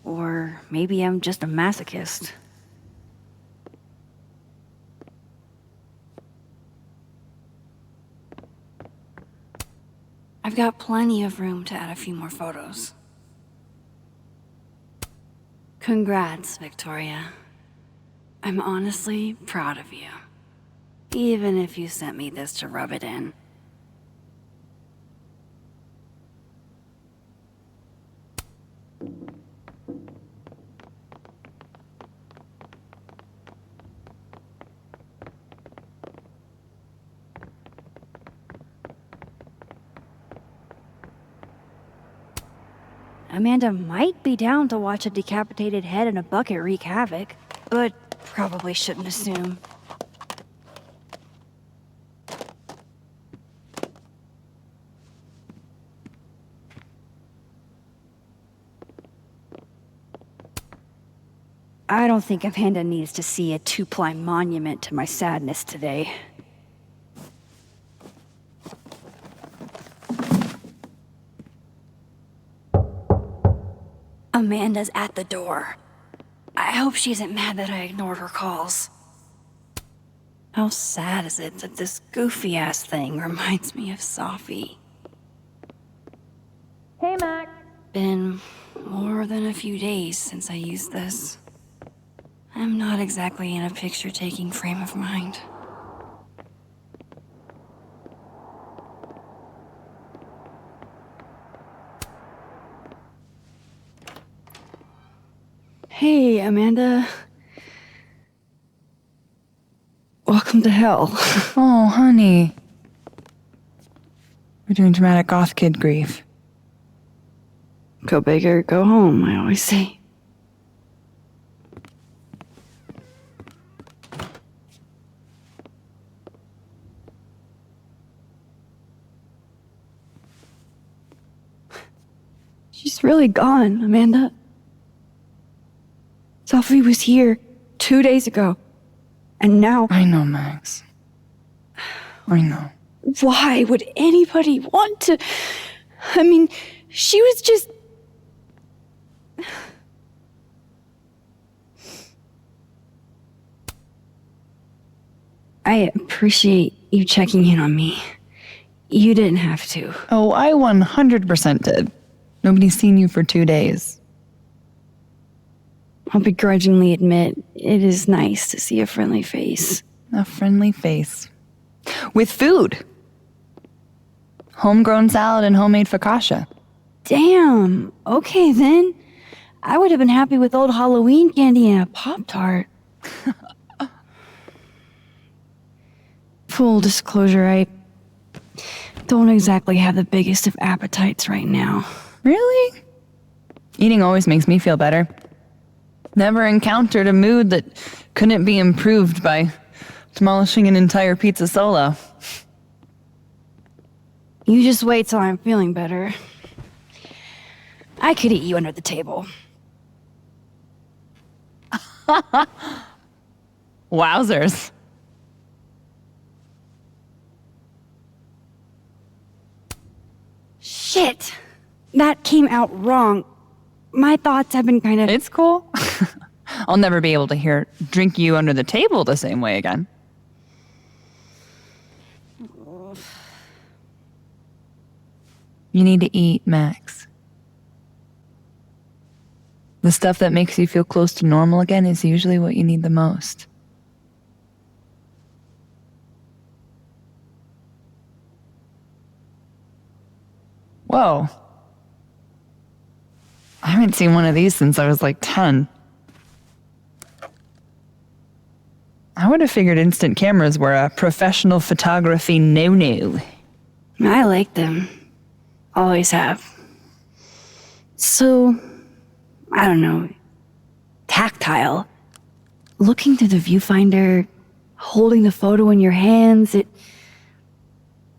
Or maybe I'm just a masochist. I've got plenty of room to add a few more photos. Congrats, Victoria. I'm honestly proud of you. Even if you sent me this to rub it in. Amanda might be down to watch a decapitated head in a bucket wreak havoc, but probably shouldn't assume. I don't think Amanda needs to see a 2-ply monument to my sadness today. Amanda's at the door. I hope she isn't mad that I ignored her calls. How sad is it that this goofy-ass thing reminds me of Sophie? Hey, Mac. Been more than a few days since I used this. I'm not exactly in a picture-taking frame of mind. Hey, Amanda. Welcome to hell. Oh, honey. We're doing dramatic goth kid grief. Go big or go home, I always say. She's really gone, Amanda. Sophie was here 2 days ago, and now... I know, Max. I know. Why would anybody want to... I mean, she was just I appreciate you checking in on me. You didn't have to. Oh, I 100% did. Nobody's seen you for 2 days. I'll begrudgingly admit, it is nice to see a friendly face. A friendly face. With food. Homegrown salad and homemade focaccia. Damn. Okay then. I would have been happy with old Halloween candy and a Pop-Tart. Full disclosure, I don't exactly have the biggest of appetites right now. Really? Eating always makes me feel better. Never encountered a mood that couldn't be improved by demolishing an entire pizza solo. You just wait till I'm feeling better. I could eat you under the table. Wowzers. Shit! That came out wrong. My thoughts have been kind of... It's cool. I'll never be able to drink you under the table the same way again. You need to eat, Max. The stuff that makes you feel close to normal again is usually what you need the most. Whoa. I haven't seen one of these since I was like 10. I would have figured instant cameras were a professional photography no-no. I like them. Always have. So, I don't know, tactile. Looking through the viewfinder, holding the photo in your hands, it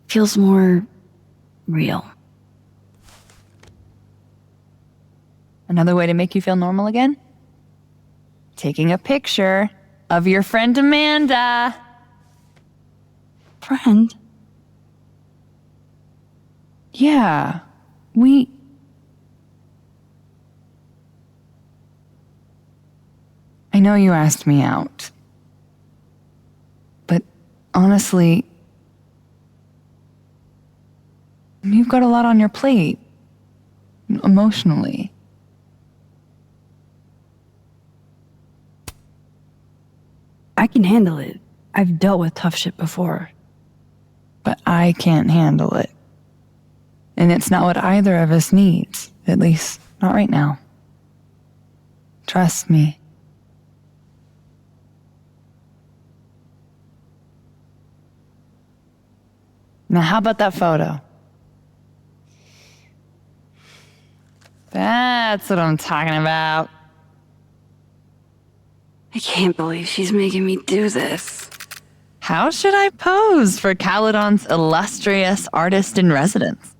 feels more real. Another way to make you feel normal again? Taking a picture of your friend Amanda. Friend? Yeah, I know you asked me out. But honestly, you've got a lot on your plate. Emotionally. I can handle it. I've dealt with tough shit before. But I can't handle it. And it's not what either of us needs. At least, not right now. Trust me. Now, how about that photo? That's what I'm talking about. I can't believe she's making me do this. How should I pose for Caledon's illustrious artist in residence?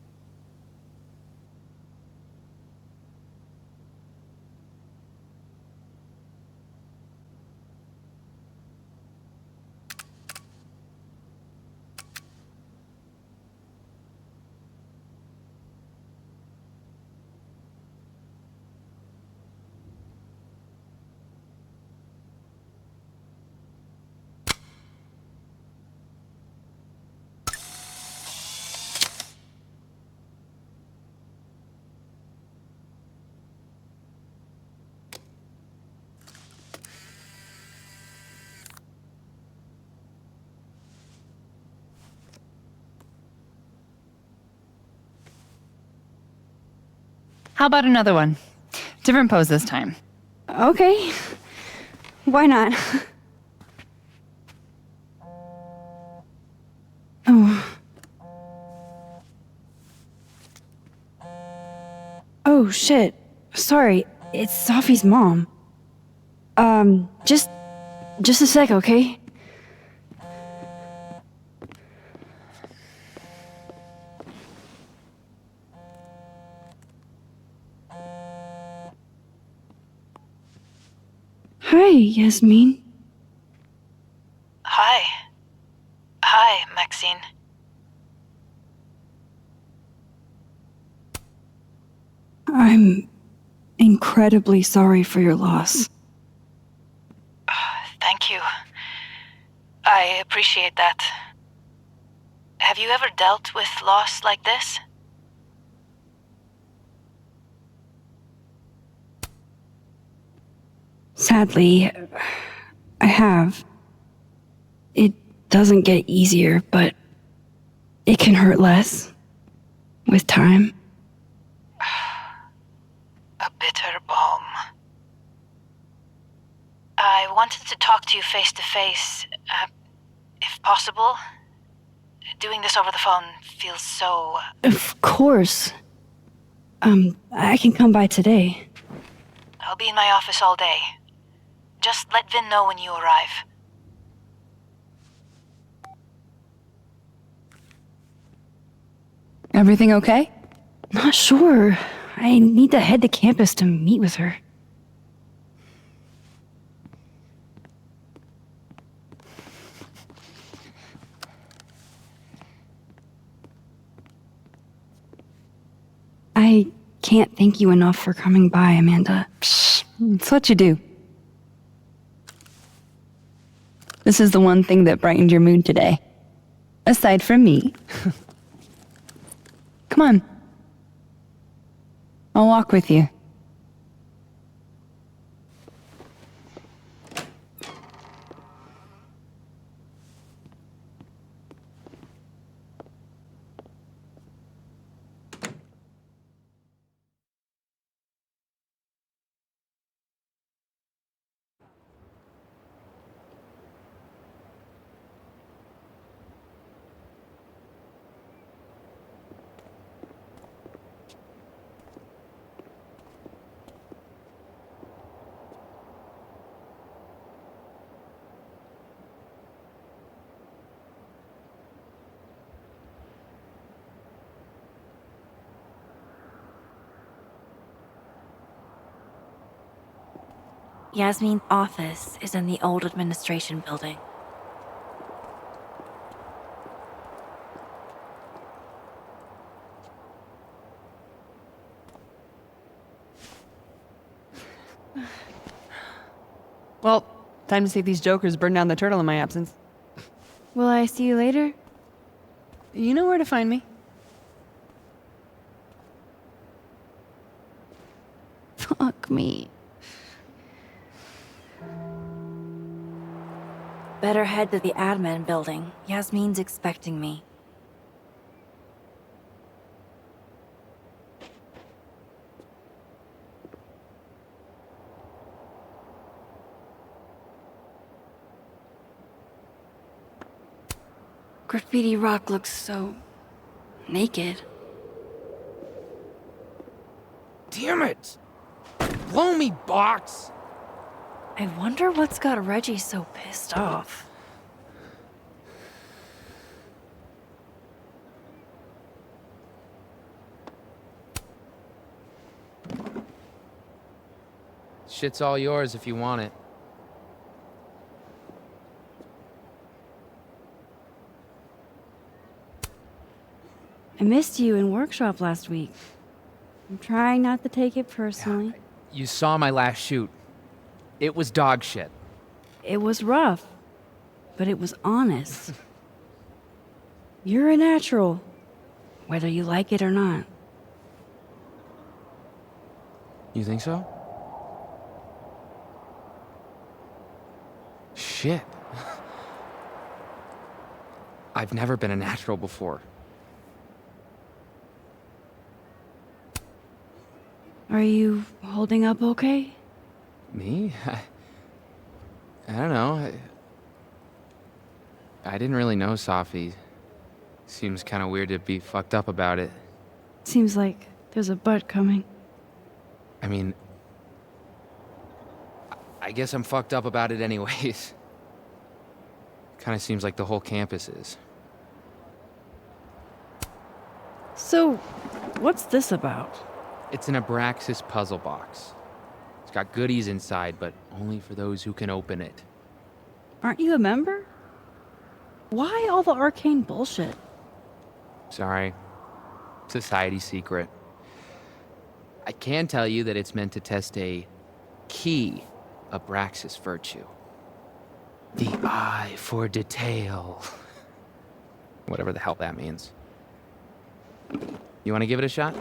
How about another one? Different pose this time. Okay. Why not? Oh. Oh, shit. Sorry. It's Sophie's mom. Just a sec, okay? Hi, Yasmin. Hi. Hi, Maxine. I'm incredibly sorry for your loss. Thank you. I appreciate that. Have you ever dealt with loss like this? Sadly, I have. It doesn't get easier, but it can hurt less with time. A bitter balm. I wanted to talk to you face to face, if possible. Doing this over the phone feels so... Of course. I can come by today. I'll be in my office all day. Just let Vin know when you arrive. Everything okay? Not sure. I need to head to campus to meet with her. I can't thank you enough for coming by, Amanda. It's what you do. This is the one thing that brightened your mood today. Aside from me. Come on. I'll walk with you. Yasmin's office is in the old administration building. Well, time to see if these jokers burn down the turtle in my absence. Will I see you later? You know where to find me. Fuck me. Better head to the admin building. Yasmin's expecting me. Graffiti Rock looks so... naked. Damn it! Blow me, box! I wonder what's got Reggie so pissed off. Shit's all yours if you want it. I missed you in workshop last week. I'm trying not to take it personally. You saw my last shoot. It was dog shit. It was rough, but it was honest. You're a natural, whether you like it or not. You think so? Shit. I've never been a natural before. Are you holding up okay? Me? I don't know. I didn't really know Safi. Seems kind of weird to be fucked up about it. Seems like there's a but coming. I mean, I guess I'm fucked up about it anyways. Kind of seems like the whole campus is. So, what's this about? It's an Abraxas puzzle box. It's got goodies inside, but only for those who can open it. Aren't you a member? Why all the arcane bullshit? Sorry. Society secret. I can tell you that it's meant to test a key Abraxas virtue. The eye for detail. Whatever the hell that means. You want to give it a shot?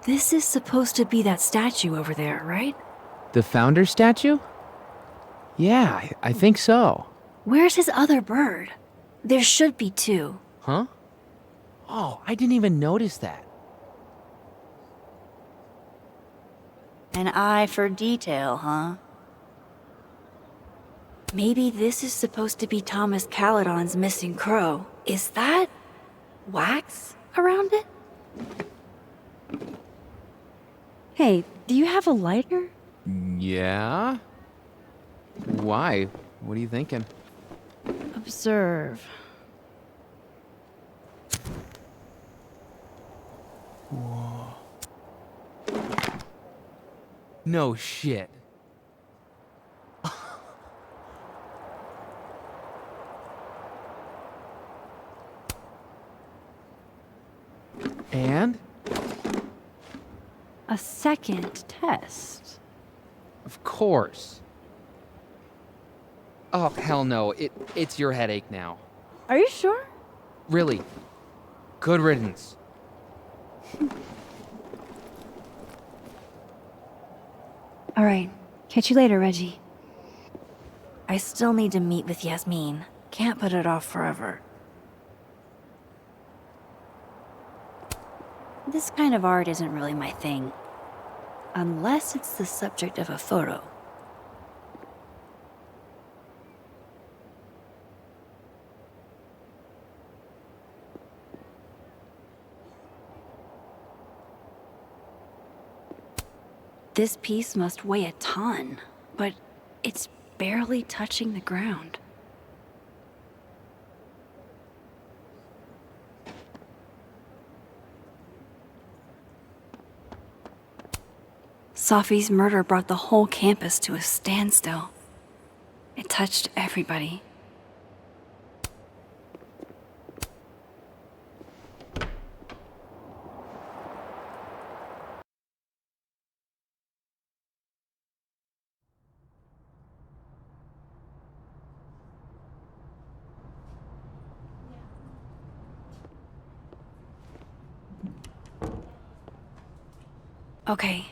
This is supposed to be that statue over there, right? The founder statue? Yeah, I think so. Where's his other bird? There should be two. Huh? Oh, I didn't even notice that. An eye for detail, huh? Maybe this is supposed to be Thomas Caledon's missing crow. Is that wax around it? Hey, do you have a lighter? Yeah? Why? What are you thinking? Observe. Whoa. No shit. And? A second test. Of course. Oh, hell no. It's your headache now. Are you sure? Really. Good riddance. All right. Catch you later, Reggie. I still need to meet with Yasmin. Can't put it off forever. This kind of art isn't really my thing. Unless it's the subject of a photo. This piece must weigh a ton, but it's barely touching the ground. Safi's murder brought the whole campus to a standstill. It touched everybody. Okay.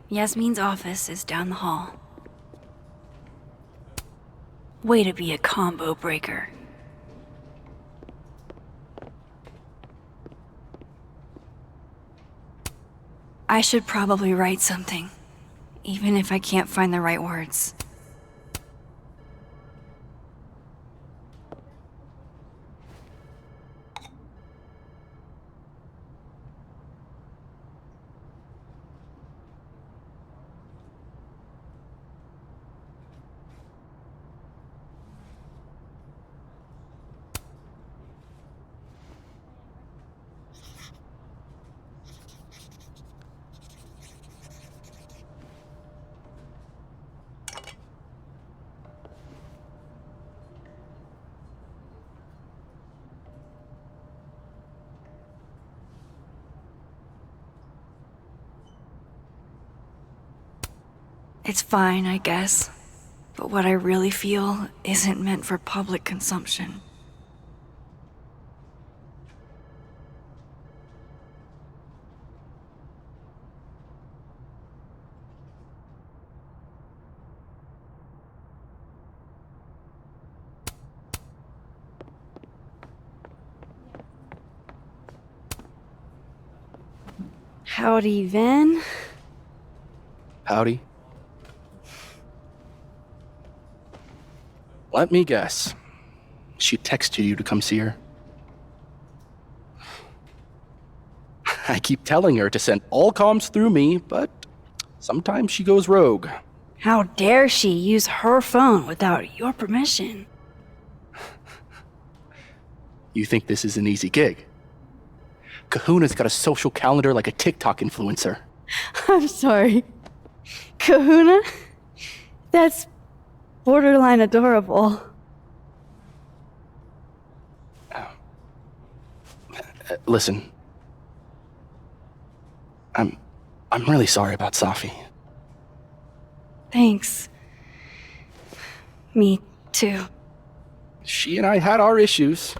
Yasmin's office is down the hall. Way to be a combo breaker. I should probably write something, even if I can't find the right words. It's fine, I guess. But what I really feel isn't meant for public consumption. Howdy, Vin. Howdy. Let me guess. She texted you to come see her? I keep telling her to send all comms through me, but sometimes she goes rogue. How dare she use her phone without your permission? You think this is an easy gig? Kahuna's got a social calendar like a TikTok influencer. I'm sorry. Kahuna? That's borderline adorable. Listen. I'm really sorry about Safi. Thanks. Me too. She and I had our issues,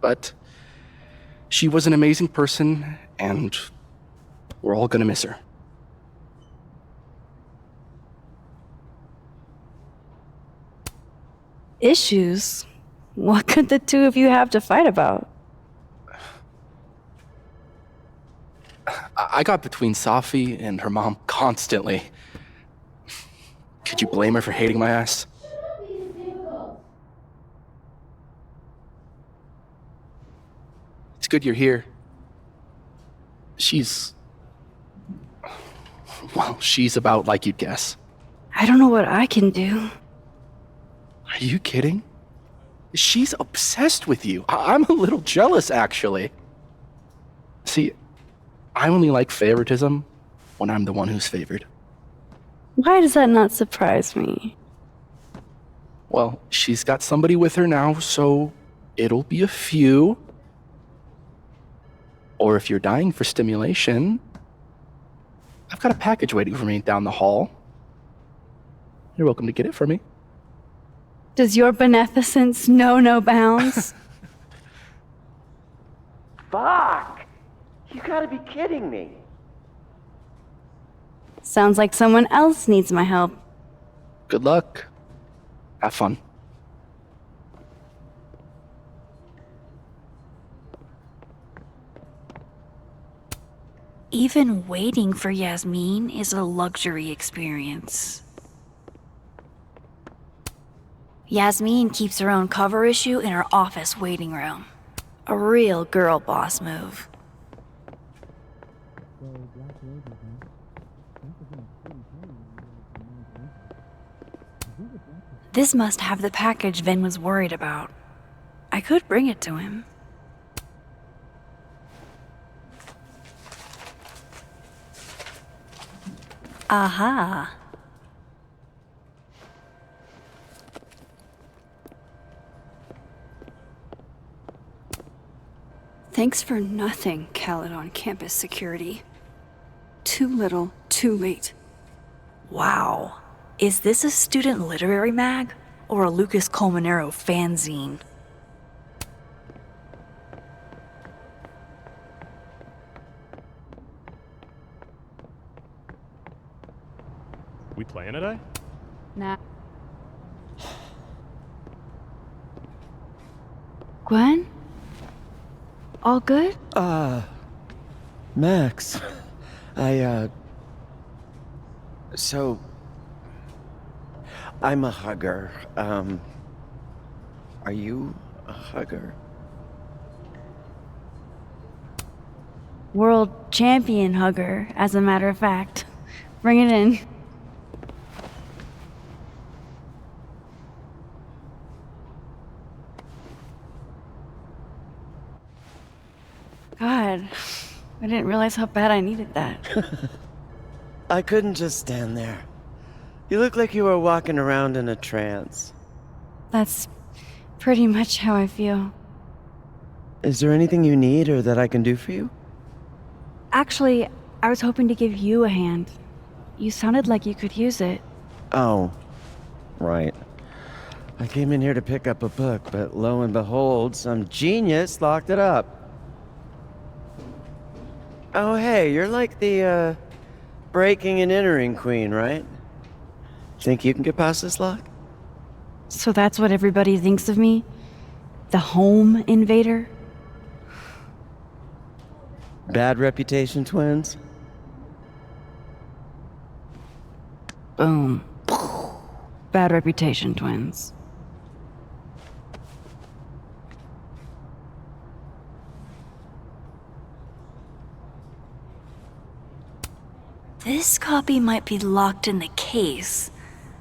but she was an amazing person, and we're all gonna miss her. Issues? What could the two of you have to fight about? I got between Safi and her mom constantly. Could you blame her for hating my ass? It's good you're here. She's about like you'd guess. I don't know what I can do. Are you kidding? She's obsessed with you. I'm a little jealous, actually. See, I only like favoritism when I'm the one who's favored. Why does that not surprise me? Well, she's got somebody with her now, so it'll be a few. Or if you're dying for stimulation, I've got a package waiting for me down the hall. You're welcome to get it for me. Does your beneficence know no bounds? Fuck! You gotta be kidding me. Sounds like someone else needs my help. Good luck. Have fun. Even waiting for Yasmin is a luxury experience. Yasmin keeps her own cover issue in her office waiting room. A real girl boss move. This must have the package Vin was worried about. I could bring it to him. Aha. Thanks for nothing, Caledon campus security. Too little, too late. Wow. Is this a student literary mag or a Lucas Colmenero fanzine? We playing today? Nah. Gwen? All good? Max. So... I'm a hugger. Are you a hugger? World champion hugger, as a matter of fact. Bring it in. God, I didn't realize how bad I needed that. I couldn't just stand there. You look like you were walking around in a trance. That's pretty much how I feel. Is there anything you need or that I can do for you? Actually, I was hoping to give you a hand. You sounded like you could use it. Oh, right. I came in here to pick up a book, but lo and behold, some genius locked it up. Oh, hey, you're like the, breaking and entering queen, right? Think you can get past this lock? So that's what everybody thinks of me? The home invader? Bad reputation, twins? Boom. Bad reputation, twins. This copy might be locked in the case,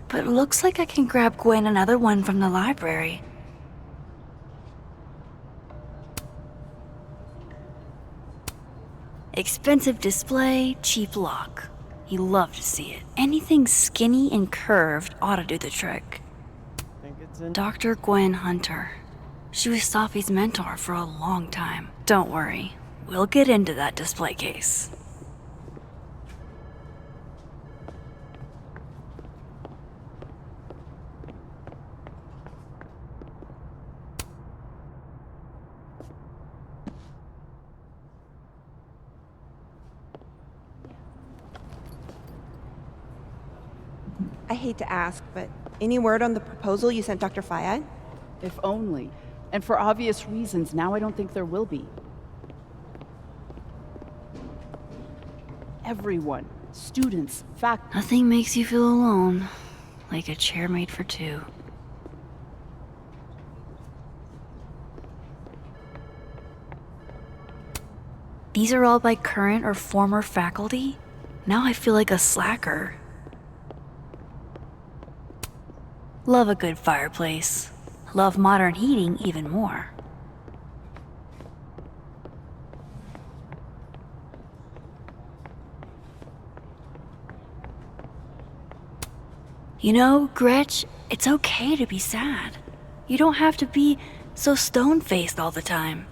but it looks like I can grab Gwen another one from the library. Expensive display, cheap lock. You love to see it. Anything skinny and curved ought to do the trick. Dr. Gwen Hunter. She was Safi's mentor for a long time. Don't worry, We'll get into that display case. I hate to ask, but any word on the proposal you sent Dr. Fayad? If only. And for obvious reasons, now I don't think there will be. Everyone, students, faculty. Nothing makes you feel alone like a chair made for two. These are all by current or former faculty? Now I feel like a slacker. Love a good fireplace. Love modern heating even more. You know, Gretch, it's okay to be sad. You don't have to be so stone-faced all the time.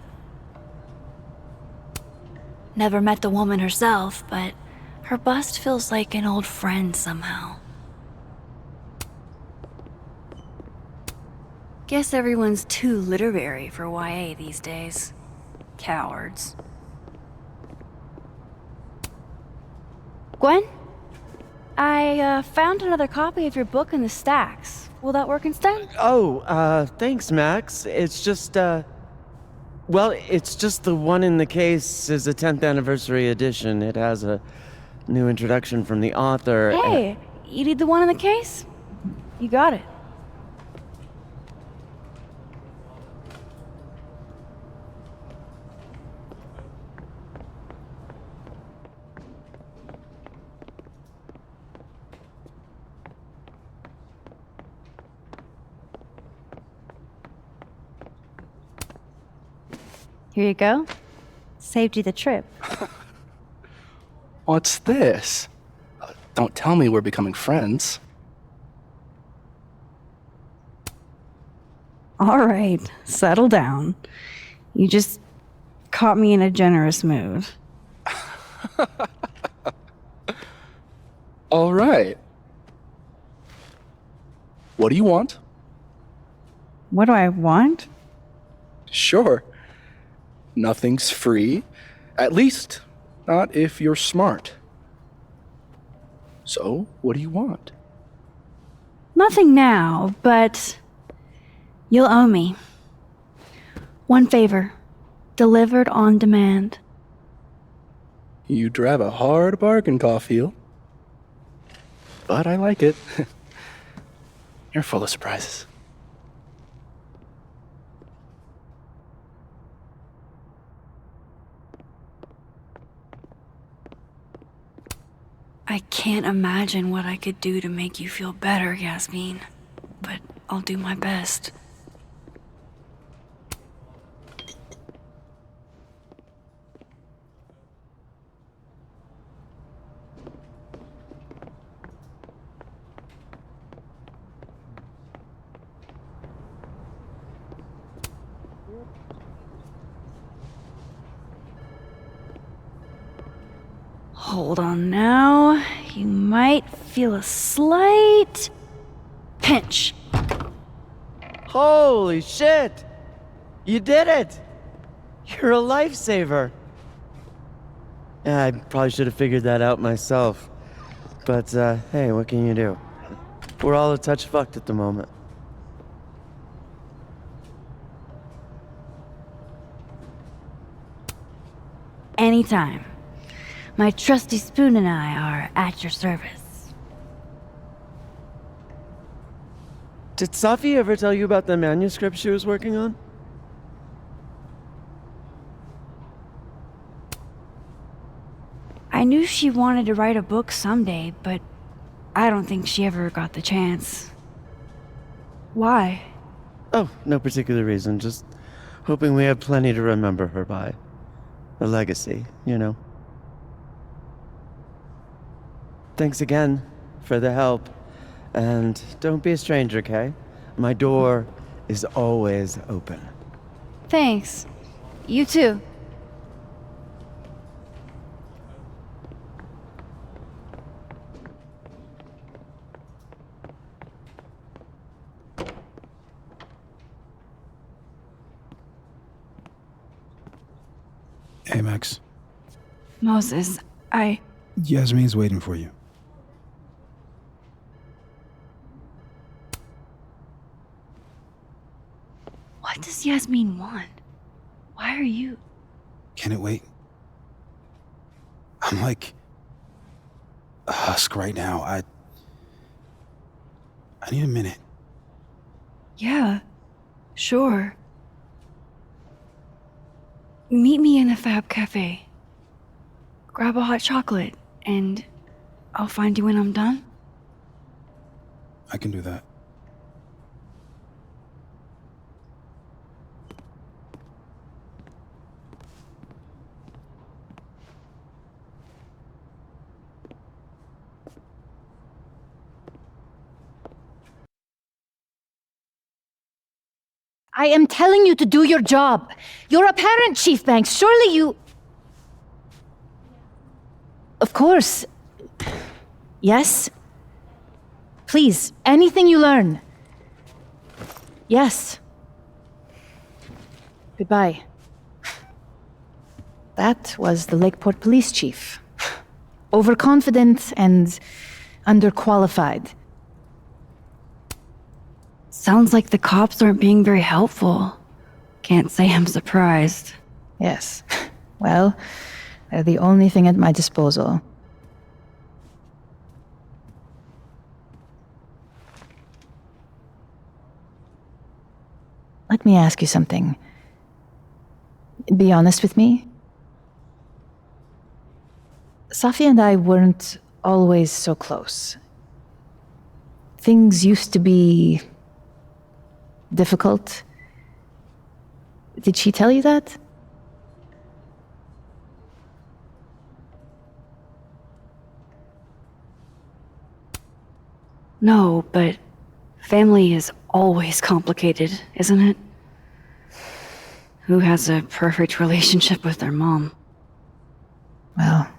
Never met the woman herself, but her bust feels like an old friend somehow. Guess everyone's too literary for YA these days. Cowards. Gwen? I found another copy of your book in the stacks. Will that work instead? Oh, thanks, Max. It's just, well, it's just the one in the case is a 10th anniversary edition. It has a new introduction from the author. Hey, you need the one in the case? You got it. Here you go. Saved you the trip. What's this? Don't tell me we're becoming friends. All right, settle down. You just caught me in a generous mood. All right. What do you want? What do I want? Sure. Nothing's free. At least, not if you're smart. So, what do you want? Nothing now, but you'll owe me. One favor, delivered on demand. You drive a hard bargain, Caulfield. But I like it. You're full of surprises. I can't imagine what I could do to make you feel better, Yasmin. But I'll do my best. Hold on now. You might feel a slight pinch. Holy shit! You did it! You're a lifesaver. Yeah, I probably should have figured that out myself. But, hey, what can you do? We're all a touch fucked at the moment. Anytime. My trusty spoon and I are at your service. Did Safi ever tell you about the manuscript she was working on? I knew she wanted to write a book someday, but I don't think she ever got the chance. Why? Oh, no particular reason. Just hoping we have plenty to remember her by. A legacy, you know. Thanks again for the help. And don't be a stranger, Kay? My door is always open. Thanks. You too. Hey, Max. Moses, Yasmin's waiting for you. What does Yasmin want? Why are you... Can it wait? I'm like a husk right now. I need a minute. Yeah, sure. Meet me in the Fab Cafe. Grab a hot chocolate, and I'll find you when I'm done. I can do that. I am telling you to do your job. You're a parent, Chief Banks. Surely you... Of course. Yes? Please, anything you learn. Yes. Goodbye. That was the Lakeport Police Chief. Overconfident and underqualified. Sounds like the cops aren't being very helpful. Can't say I'm surprised. Yes. Well, they're the only thing at my disposal. Let me ask you something. Be honest with me. Safi and I weren't always so close. Things used to be difficult. Did she tell you that? No, but family is always complicated, isn't it? Who has a perfect relationship with their mom? Well,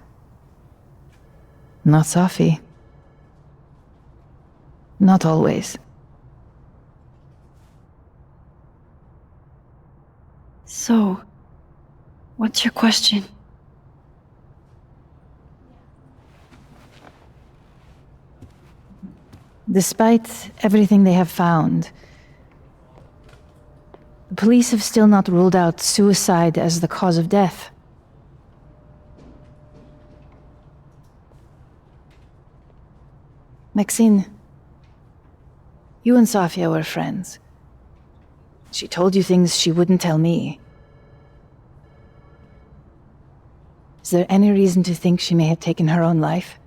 not Safi. Not always. So, what's your question? Despite everything they have found, the police have still not ruled out suicide as the cause of death. Maxine, you and Safia were friends. She told you things she wouldn't tell me. Is there any reason to think she may have taken her own life?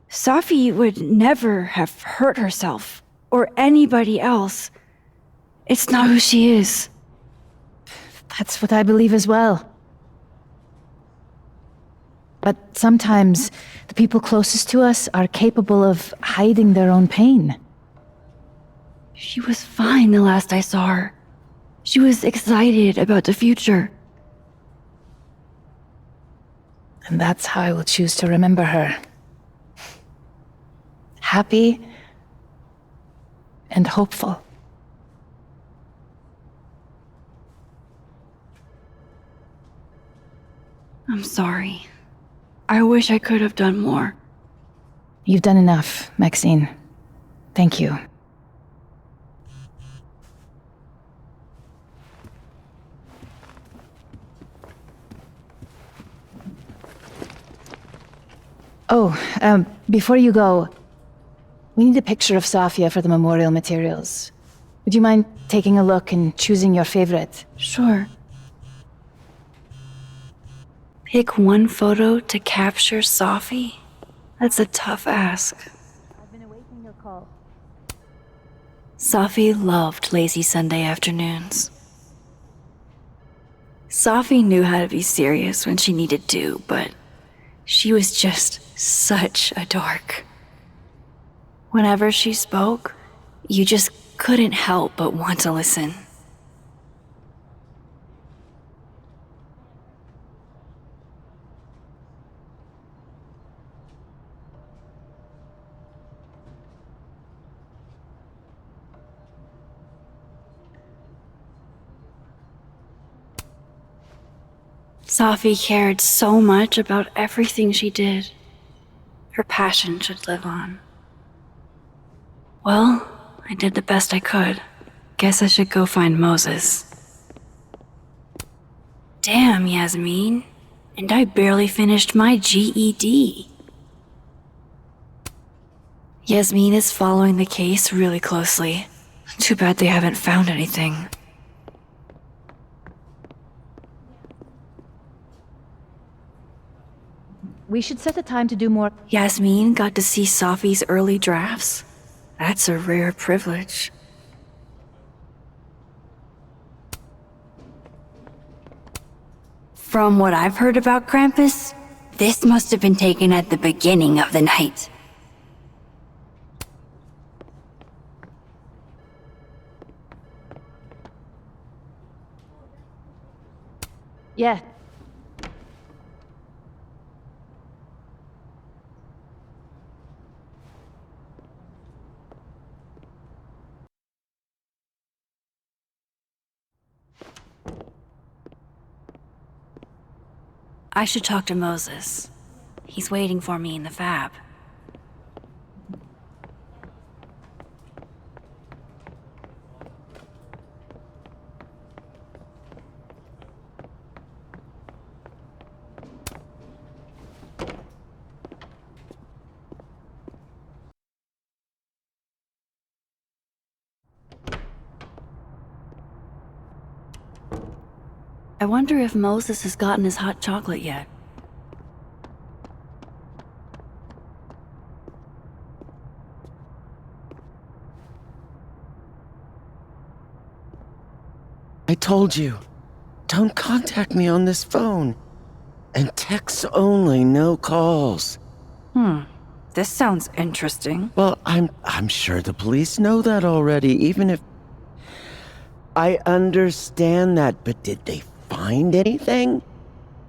Safi would never have hurt herself, or anybody else. It's not who she is. That's what I believe as well. But sometimes, the people closest to us are capable of hiding their own pain. She was fine the last I saw her. She was excited about the future. And that's how I will choose to remember her. Happy and hopeful. I'm sorry. I wish I could have done more. You've done enough, Maxine. Thank you. Oh, before you go, we need a picture of Safia for the memorial materials. Would you mind taking a look and choosing your favorite? Sure. Pick one photo to capture Safi? That's a tough ask. I've been awaiting your call. Safi loved lazy Sunday afternoons. Safi knew how to be serious when she needed to, but she was just such a dork. Whenever she spoke, you just couldn't help but want to listen. Safi cared so much about everything she did. Her passion should live on. Well, I did the best I could. Guess I should go find Moses. Damn, Yasmin. And I barely finished my GED. Yasmin is following the case really closely. Too bad they haven't found anything. We should set a time to do more. Yasmin got to see Safi's early drafts. That's a rare privilege. From what I've heard about Krampus, this must have been taken at the beginning of the night. Yeah. I should talk to Moses. He's waiting for me in the fab. I wonder if Moses has gotten his hot chocolate yet. I told you, don't contact me on this phone. And texts only, no calls. This sounds interesting. Well, I'm sure the police know that already, even if... I understand that, but did they find anything?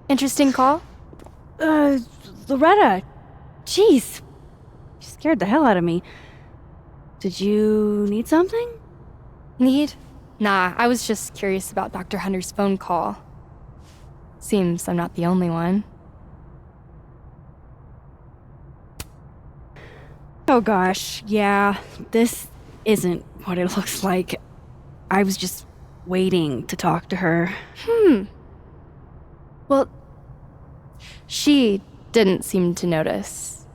Interesting call? Loretta. Jeez. You scared the hell out of me. Did you need something? Need? Nah, I was just curious about Dr. Hunter's phone call. Seems I'm not the only one. Oh gosh, yeah. This isn't what it looks like. I was just waiting to talk to her. Well, she didn't seem to notice.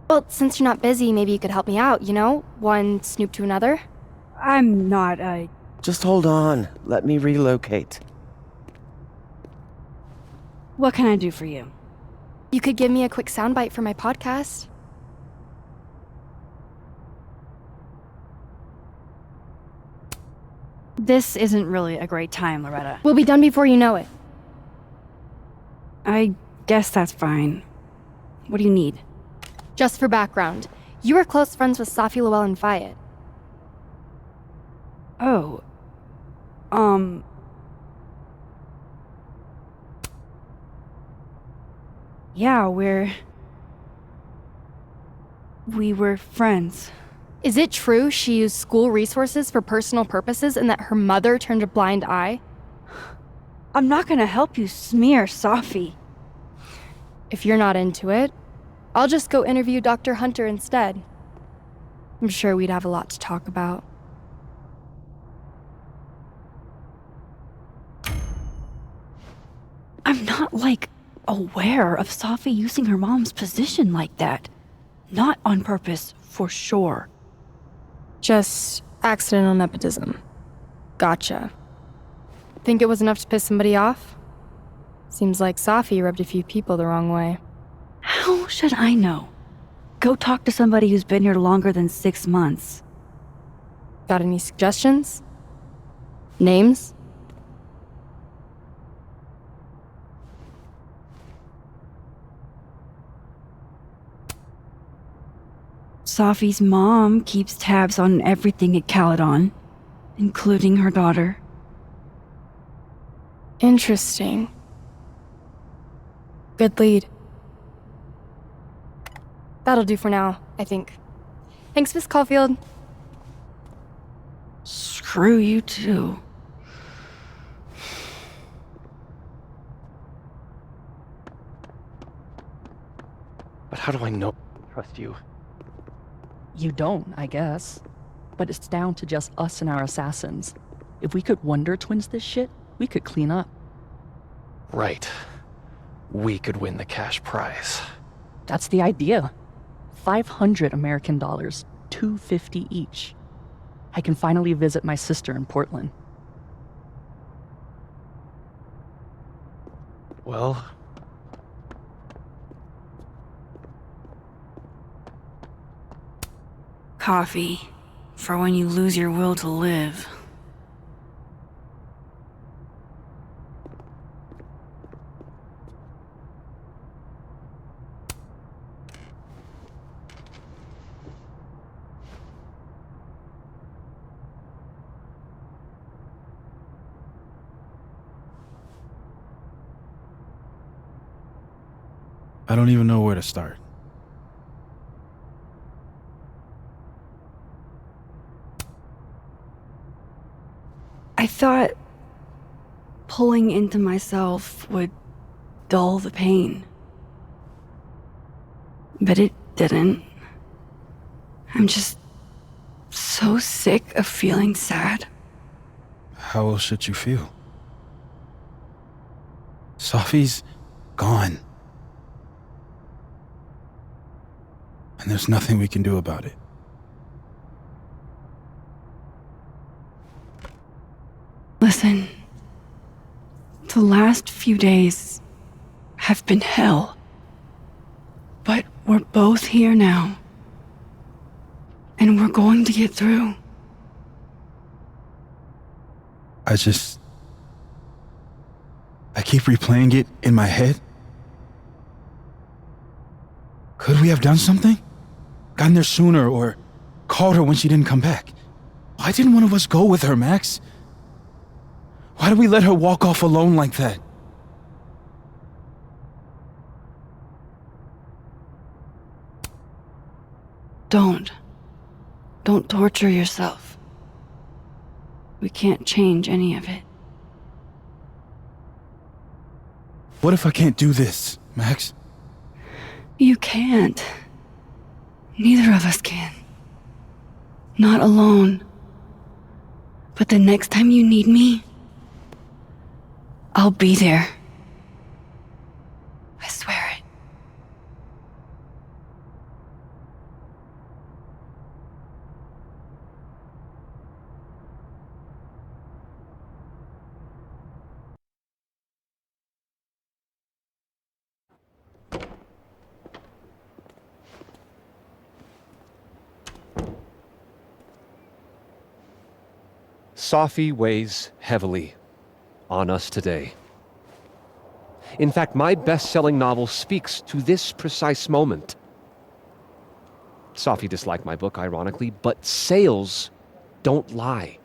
Well, since you're not busy, maybe you could help me out, you know? One snoop to another. I'm not, Just hold on. Let me relocate. What can I do for you? You could give me a quick soundbite for my podcast. This isn't really a great time, Loretta. We'll be done before you know it. I guess that's fine. What do you need? Just for background, you were close friends with Safi Lowell and Fayed. Oh. Yeah, we were friends. Is it true she used school resources for personal purposes and that her mother turned a blind eye? I'm not gonna help you smear Safi. If you're not into it, I'll just go interview Dr. Hunter instead. I'm sure we'd have a lot to talk about. I'm not, aware of Safi using her mom's position like that. Not on purpose, for sure. Just accidental nepotism. Gotcha. Think it was enough to piss somebody off? Seems like Safi rubbed a few people the wrong way. How should I know? Go talk to somebody who's been here longer than 6 months. Got any suggestions? Names? Safi's mom keeps tabs on everything at Caledon, including her daughter. Interesting. Good lead. That'll do for now, I think. Thanks, Miss Caulfield. Screw you too. How do I know I trust you? You don't, I guess. But it's down to just us and our assassins. If we could Wonder Twins this shit, we could clean up. Right. We could win the cash prize. That's the idea. 500 American dollars, $250 each. I can finally visit my sister in Portland. Well... Coffee. For when you lose your will to live. I don't even know where to start. I thought pulling into myself would dull the pain. But it didn't. I'm just so sick of feeling sad. How else should you feel? Safi's gone. And there's nothing we can do about it. Listen, the last few days have been hell. But we're both here now. And we're going to get through. I keep replaying it in my head. Could we have done something? Gotten there sooner or called her when she didn't come back? Why didn't one of us go with her, Max? Why did we let her walk off alone like that? Don't torture yourself. We can't change any of it. What if I can't do this, Max? You can't. Neither of us can. Not alone. But the next time you need me, I'll be there. I swear it. Safi weighs heavily on us today. In fact, my best-selling novel speaks to this precise moment. Safi disliked my book, ironically, but sales don't lie.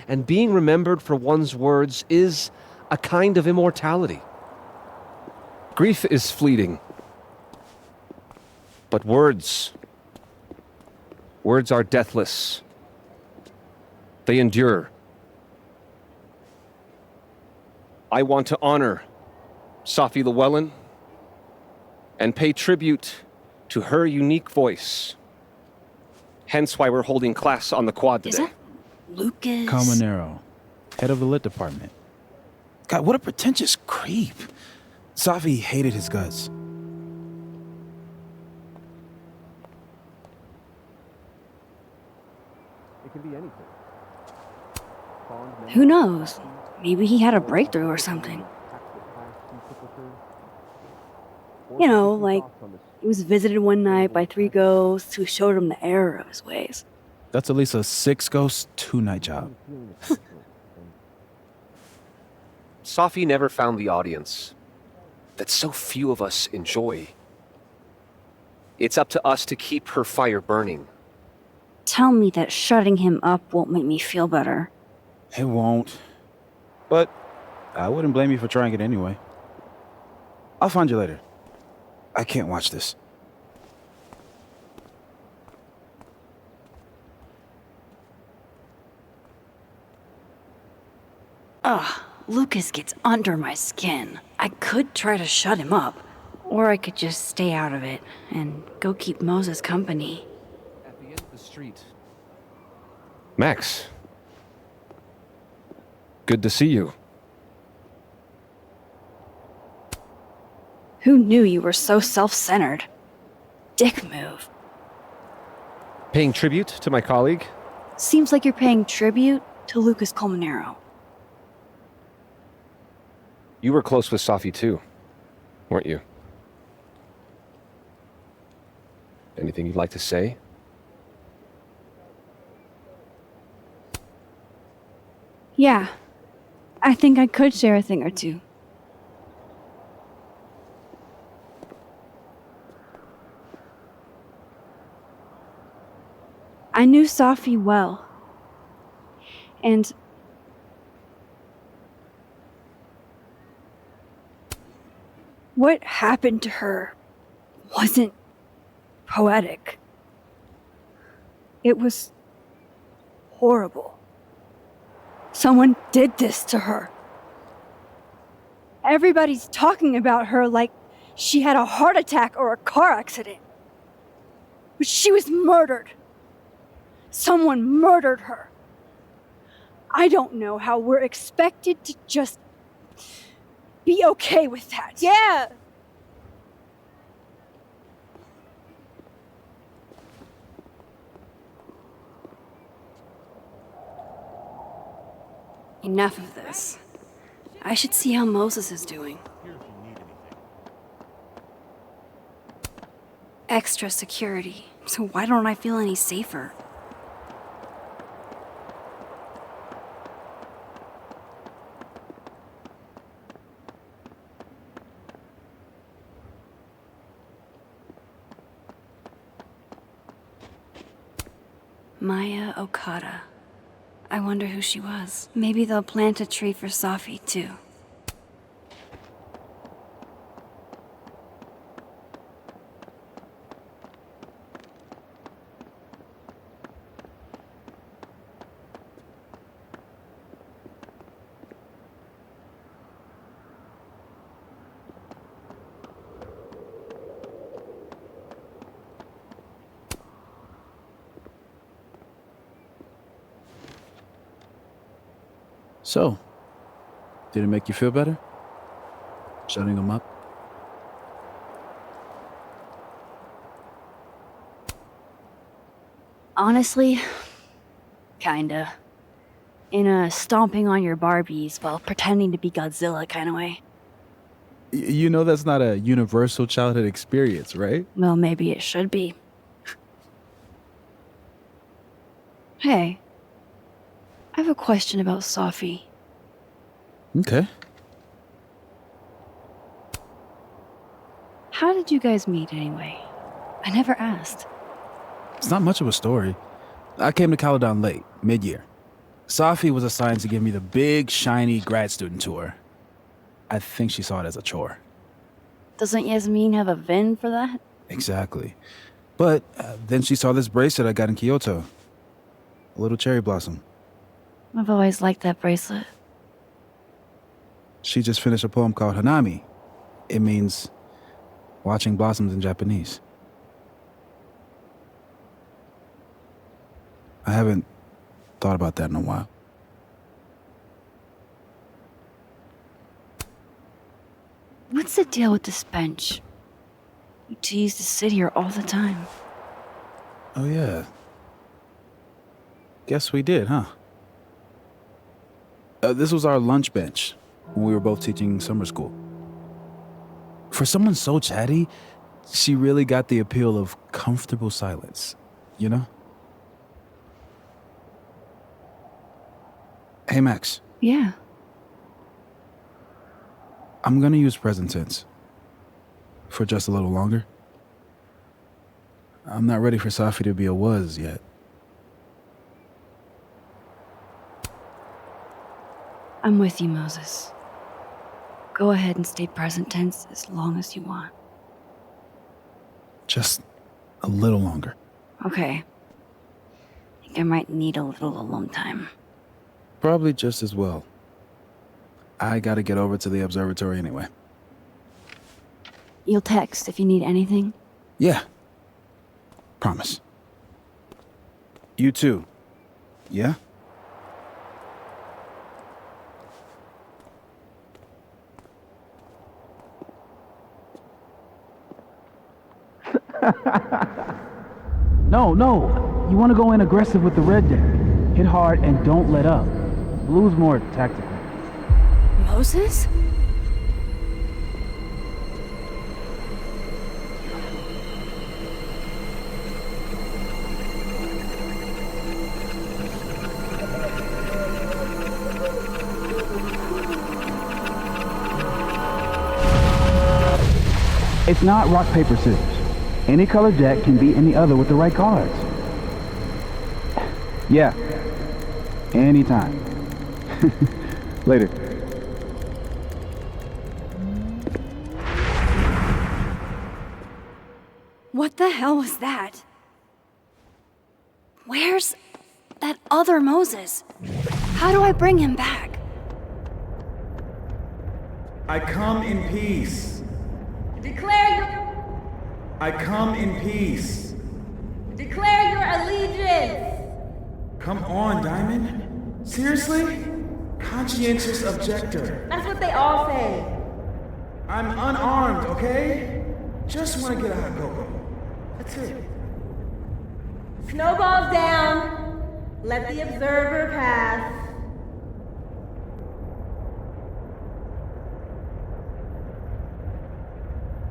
And being remembered for one's words is a kind of immortality. Grief is fleeting. But words are deathless. They endure. I want to honor Safi Llewellyn and pay tribute to her unique voice. Hence why we're holding class on the quad today. Is that Lucas? Calmanero, head of the lit department. God, what a pretentious creep. Safi hated his guts. It can be anything. Who knows? Maybe he had a breakthrough or something. You know, like, he was visited one night by 3 ghosts who showed him the error of his ways. That's at least a 6 ghost, 2-night job. Safi never found the audience that so few of us enjoy. It's up to us to keep her fire burning. Tell me that shutting him up won't make me feel better. It won't. But I wouldn't blame you for trying it anyway. I'll find you later. I can't watch this. Ugh, Lucas gets under my skin. I could try to shut him up. Or I could just stay out of it and go keep Moses company. At the end of the street. Max. Good to see you. Who knew you were so self-centered? Dick move. Paying tribute to my colleague? Seems like you're paying tribute to Lucas Colmenero. You were close with Safi too, weren't you? Anything you'd like to say? Yeah, I think I could share a thing or two. I knew Safi well. And what happened to her wasn't poetic. It was horrible. Someone did this to her. Everybody's talking about her like she had a heart attack or a car accident. But she was murdered. Someone murdered her. I don't know how we're expected to just be okay with that. Yeah! Enough of this. I should see how Moses is doing. Extra security, so why don't I feel any safer? Maya Okada. I wonder who she was. Maybe they'll plant a tree for Safi, too. So, did it make you feel better? Shutting them up? Honestly, kinda. In a stomping on your Barbies while pretending to be Godzilla kind of way. You know that's not a universal childhood experience, right? Well, maybe it should be. Hey, I have a question about Safi. Okay. How did you guys meet anyway? I never asked. It's not much of a story. I came to Caledon late, mid-year. Safi was assigned to give me the big, shiny grad student tour. I think she saw it as a chore. Doesn't Yasmin have a VIN for that? Exactly. But then she saw this bracelet I got in Kyoto. A little cherry blossom. I've always liked that bracelet. She just finished a poem called Hanami. It means watching blossoms in Japanese. I haven't thought about that in a while. What's the deal with this bench? You two used to sit here all the time. Oh, yeah. Guess we did, huh? This was our lunch bench when we were both teaching summer school. For someone so chatty, she really got the appeal of comfortable silence, you know? Hey, Max. Yeah. I'm gonna use present tense. For just a little longer. I'm not ready for Safi to be a was yet. I'm with you, Moses. Go ahead and stay present tense as long as you want. Just a little longer. Okay. Think I might need a little alone time. Probably just as well. I gotta get over to the observatory anyway. You'll text if you need anything? Yeah. Promise. You too. Yeah? No. You want to go in aggressive with the red deck. Hit hard and don't let up. Blue's more tactical. Moses? It's not rock, paper, scissors. Any colored deck can beat any other with the right cards. Yeah. Anytime. Later. What the hell was that? Where's that other Moses? How do I bring him back? I come in peace. Declare your... I come in peace. Declare your allegiance! Come on, Diamond. Seriously? Conscientious objector. That's what they all say. I'm unarmed, okay? Just want to get a hot cocoa. That's it. Snowballs down. Let the observer pass.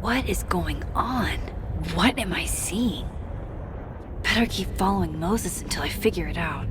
What is going on? What am I seeing? Better keep following Moses until I figure it out.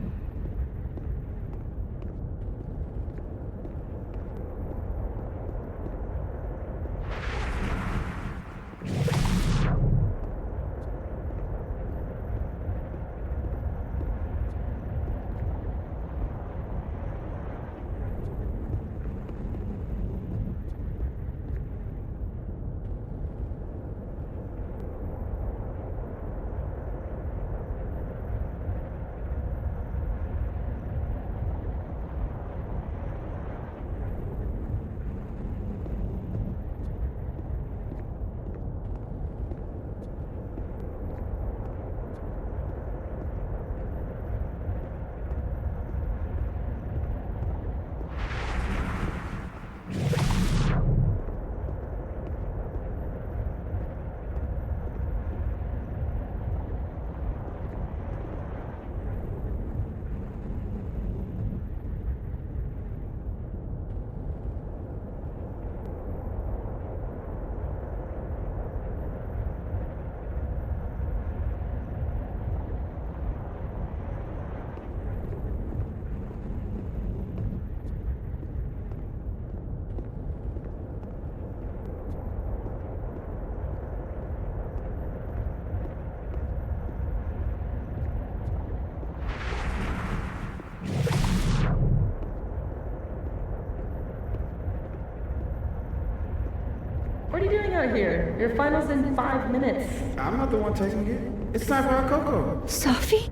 What are you doing out here? Your final's in 5 minutes. I'm not the one taking it. It's time for our cocoa. Sophie?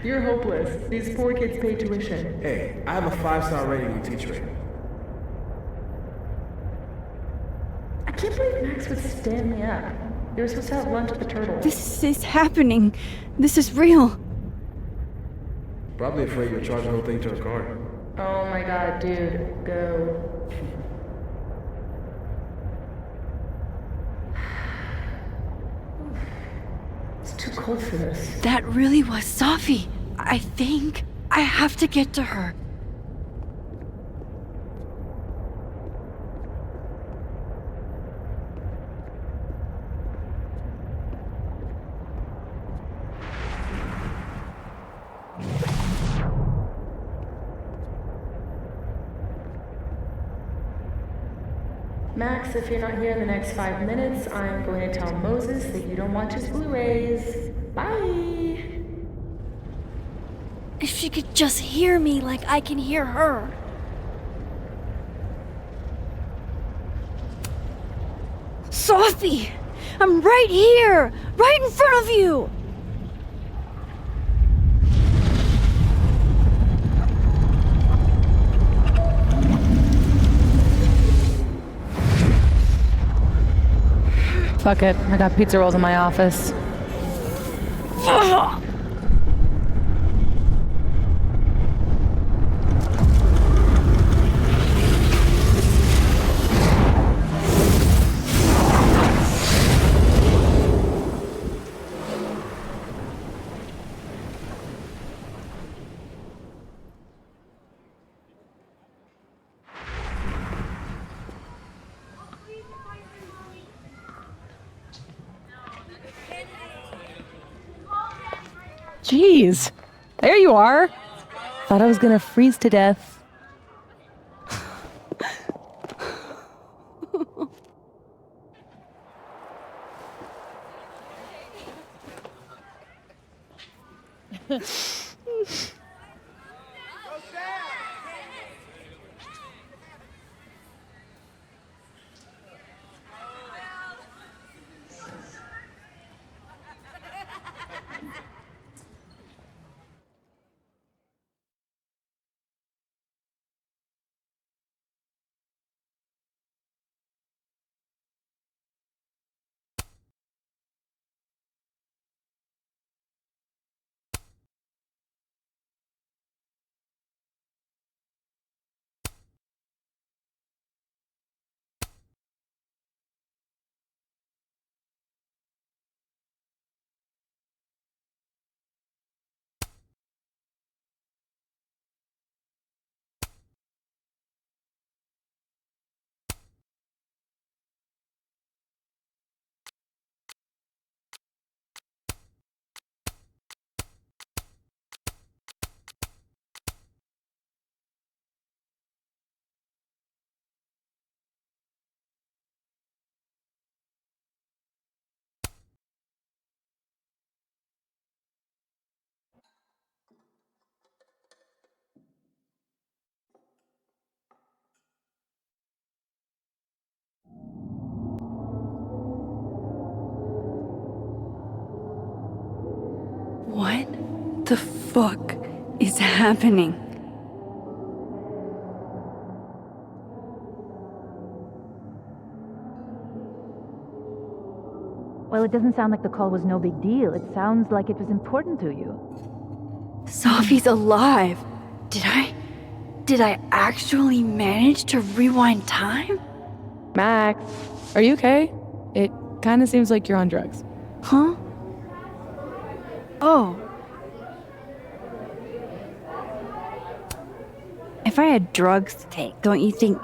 You're hopeless. These poor kids pay tuition. Hey, I have a 5-star rating on TeachRater. I can't believe Max would stand me up. You were supposed to have lunch at the Turtle. This is happening. This is real. Probably afraid you'll charge the whole thing to her card. Oh my god, dude. Go. It's too cold for this. That really was Sophie. I think I have to get to her. Max, if you're not here in the next 5 minutes, I'm going to tell Moses that you don't want his Blu-rays. Bye! If she could just hear me like I can hear her. Sophie! I'm right here! Right in front of you! Fuck it. I got pizza rolls in my office. Jeez, there you are. Thought I was gonna freeze to death. What the fuck is happening? Well, it doesn't sound like the call was no big deal. It sounds like it was important to you. Sophie's alive. Did I actually manage to rewind time? Max, are you okay? It kind of seems like you're on drugs. Huh? Oh. If I had drugs to take, don't you think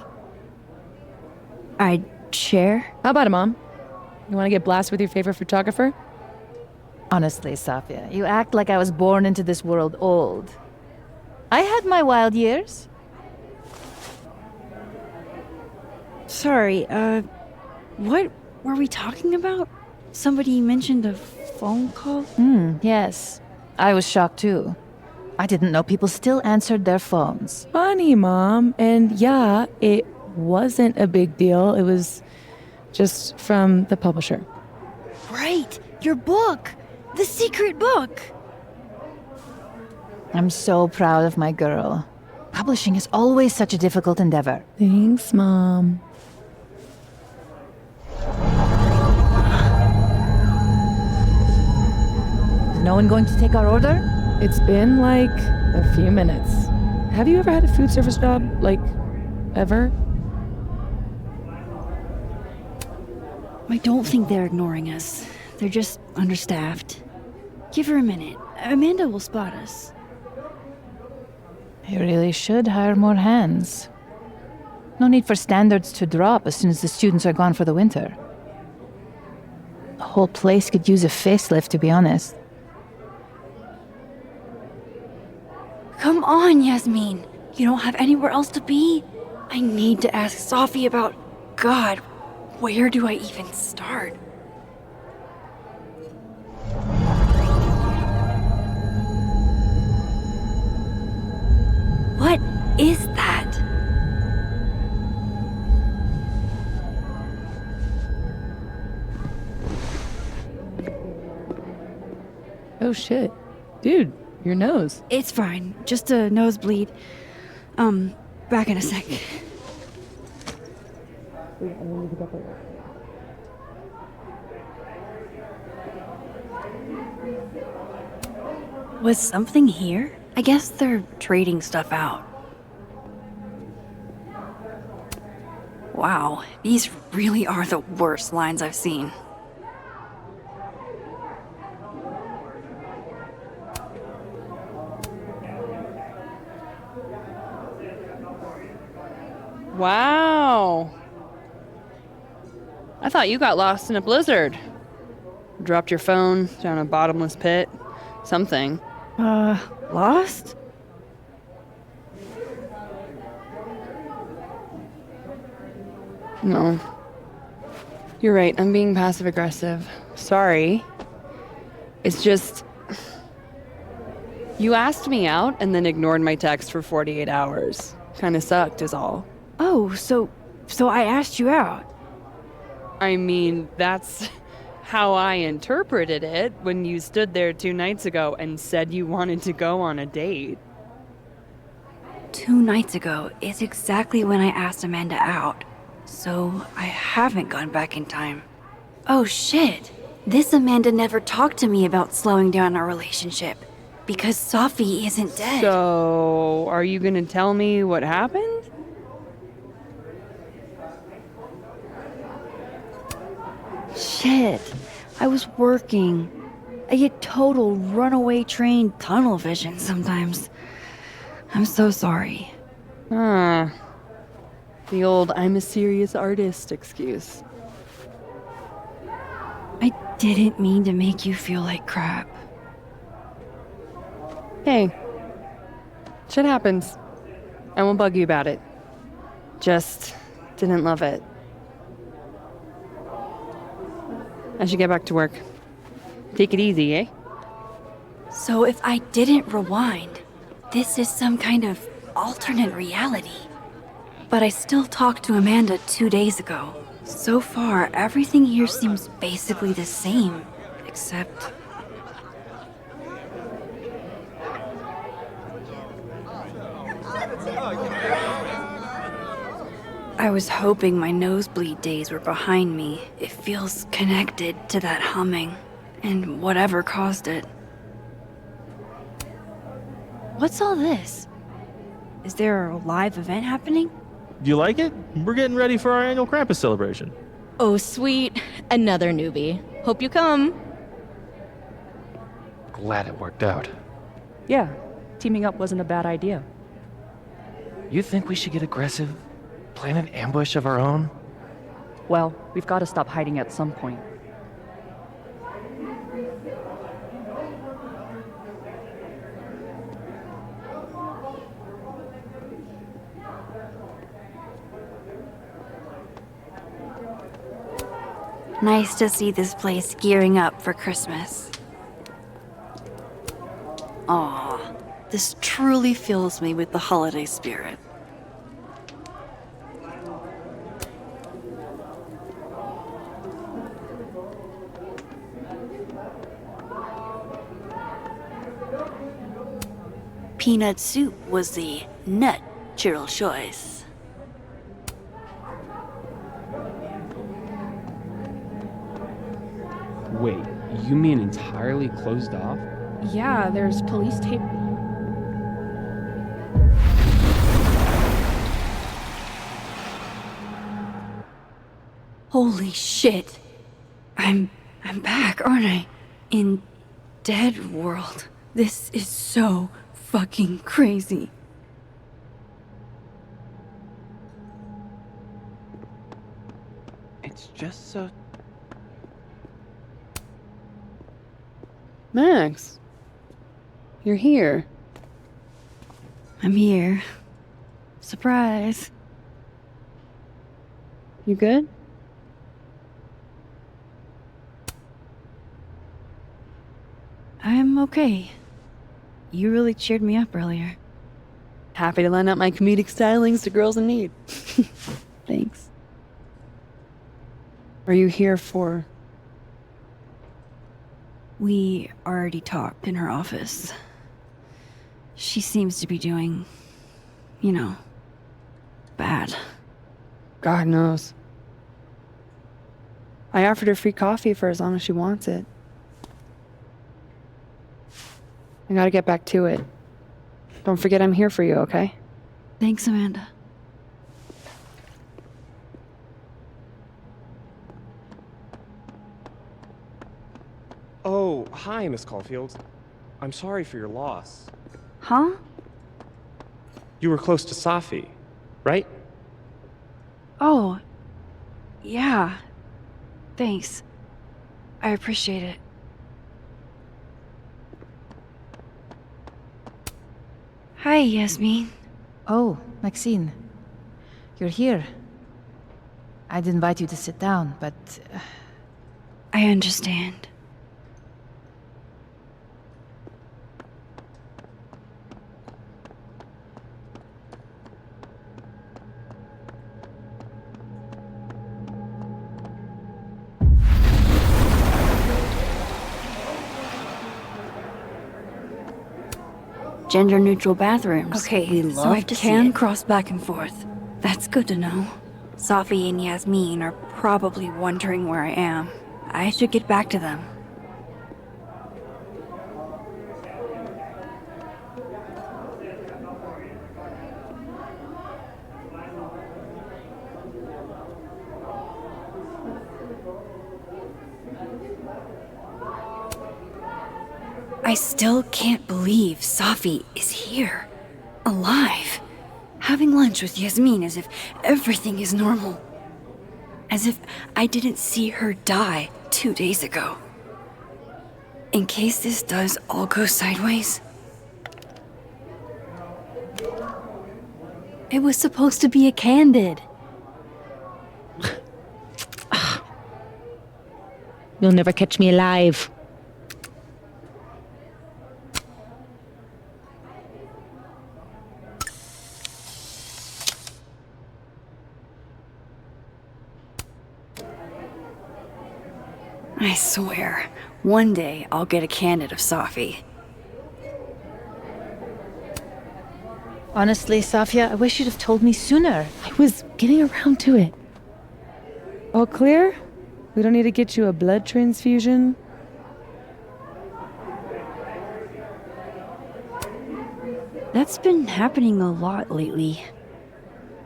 I'd share? How about it, Mom? You want to get blasted with your favorite photographer? Honestly, Safia, you act like I was born into this world old. I had my wild years. Sorry, what were we talking about? Somebody mentioned a phone call? Yes. I was shocked too. I didn't know people still answered their phones. Funny, Mom. And yeah, it wasn't a big deal. It was just from the publisher. Right! Your book! The secret book! I'm so proud of my girl. Publishing is always such a difficult endeavor. Thanks, Mom. Is no one going to take our order? It's been like a few minutes. Have you ever had a food service job? Like, ever? I don't think they're ignoring us. They're just understaffed. Give her a minute. Amanda will spot us. You really should hire more hands. No need for standards to drop as soon as the students are gone for the winter. The whole place could use a facelift, to be honest. Come on, Yasmin. You don't have anywhere else to be? I need to ask Sophie about... God, where do I even start? What is that? Oh shit. Dude, your nose. It's fine. Just a nosebleed. Back in a sec. Was something here? I guess they're trading stuff out. Wow, these really are the worst lines I've seen. Wow. I thought you got lost in a blizzard. Dropped your phone down a bottomless pit. Something. Lost? No. You're right, I'm being passive aggressive. Sorry. It's just. You asked me out and then ignored my text for 48 hours. Kinda sucked, is all. Oh, so I asked you out. I mean, that's how I interpreted it when you stood there 2 nights ago and said you wanted to go on a date. 2 nights ago is exactly when I asked Amanda out, so I haven't gone back in time. Oh shit! This Amanda never talked to me about slowing down our relationship, because Sophie isn't dead. So, are you gonna tell me what happened? Shit. I was working. I get total runaway train tunnel vision sometimes. I'm so sorry. The old I'm a serious artist excuse. I didn't mean to make you feel like crap. Hey. Shit happens. I won't bug you about it. Just didn't love it. I should get back to work. Take it easy, eh? So if I didn't rewind, this is some kind of alternate reality. But I still talked to Amanda 2 days ago. So far, everything here seems basically the same, except... I was hoping my nosebleed days were behind me. It feels connected to that humming, and whatever caused it. What's all this? Is there a live event happening? Do you like it? We're getting ready for our annual Krampus celebration. Oh, sweet. Another newbie. Hope you come. Glad it worked out. Yeah, teaming up wasn't a bad idea. You think we should get aggressive? Plan an ambush of our own? Well, we've got to stop hiding at some point. Nice to see this place gearing up for Christmas. Aw, this truly fills me with the holiday spirit. Peanut soup was the natural choice. Wait, you mean entirely closed off? Yeah, there's police tape. Holy shit. I'm back, aren't I? In Dead World. This is so fucking crazy. It's just so... Max. You're here. I'm here. Surprise. You good? I'm okay. You really cheered me up earlier. Happy to lend out my comedic stylings to girls in need. Thanks. Are you here for... We already talked in her office. She seems to be doing, bad. God knows. I offered her free coffee for as long as she wants it. I gotta get back to it. Don't forget I'm here for you, okay? Thanks, Amanda. Oh, hi, Miss Caulfield. I'm sorry for your loss. Huh? You were close to Safi, right? Oh. Yeah. Thanks. I appreciate it. Hi, Yasmin. Oh, Maxine. You're here. I'd invite you to sit down, but... I understand. Gender-neutral bathrooms. Okay, we so love I to can see it. cross back and forth. That's good to know. Safi and Yasmin are probably wondering where I am. I should get back to them. I still can't believe Safi is here. Alive. Having lunch with Yasmin as if everything is normal. As if I didn't see her die 2 days ago. In case this does all go sideways. It was supposed to be a candid. You'll never catch me alive. I swear, one day I'll get a candid of Safi. Honestly, Safia, I wish you'd have told me sooner. I was getting around to it. All clear? We don't need to get you a blood transfusion? That's been happening a lot lately.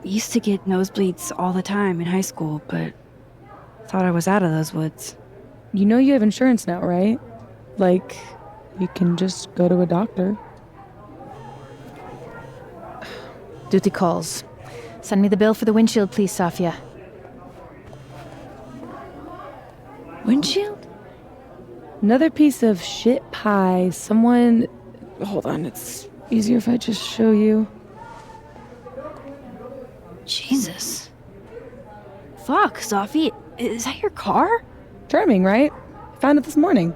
Used to get nosebleeds all the time in high school, but thought I was out of those woods. You know you have insurance now, right? Like, you can just go to a doctor. Duty calls. Send me the bill for the windshield, please, Safia. Windshield? Another piece of shit pie. Someone... Hold on, it's easier if I just show you. Jesus. Fuck, Safi. Is that your car? Charming, right? Found it this morning.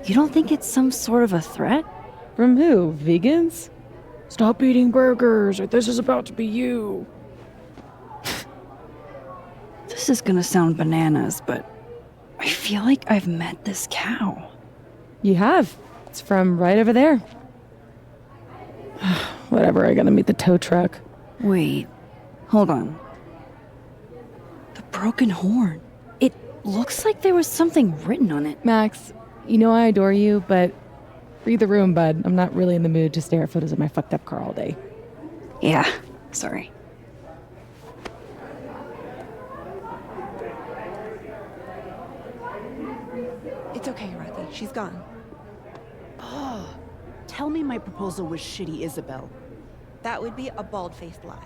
You don't think it's some sort of a threat? From who? Vegans? Stop eating burgers, or this is about to be you. This is gonna sound bananas, but I feel like I've met this cow. You have. It's from right over there. Whatever, I gotta meet the tow truck. Wait. Hold on. The broken horn. It looks like there was something written on it. Max, you know I adore you, but read the room, bud. I'm not really in the mood to stare at photos of my fucked up car all day. Yeah, sorry. It's okay, Rathi. She's gone. Oh, tell me my proposal was shitty, Isabel. That would be a bald-faced lie.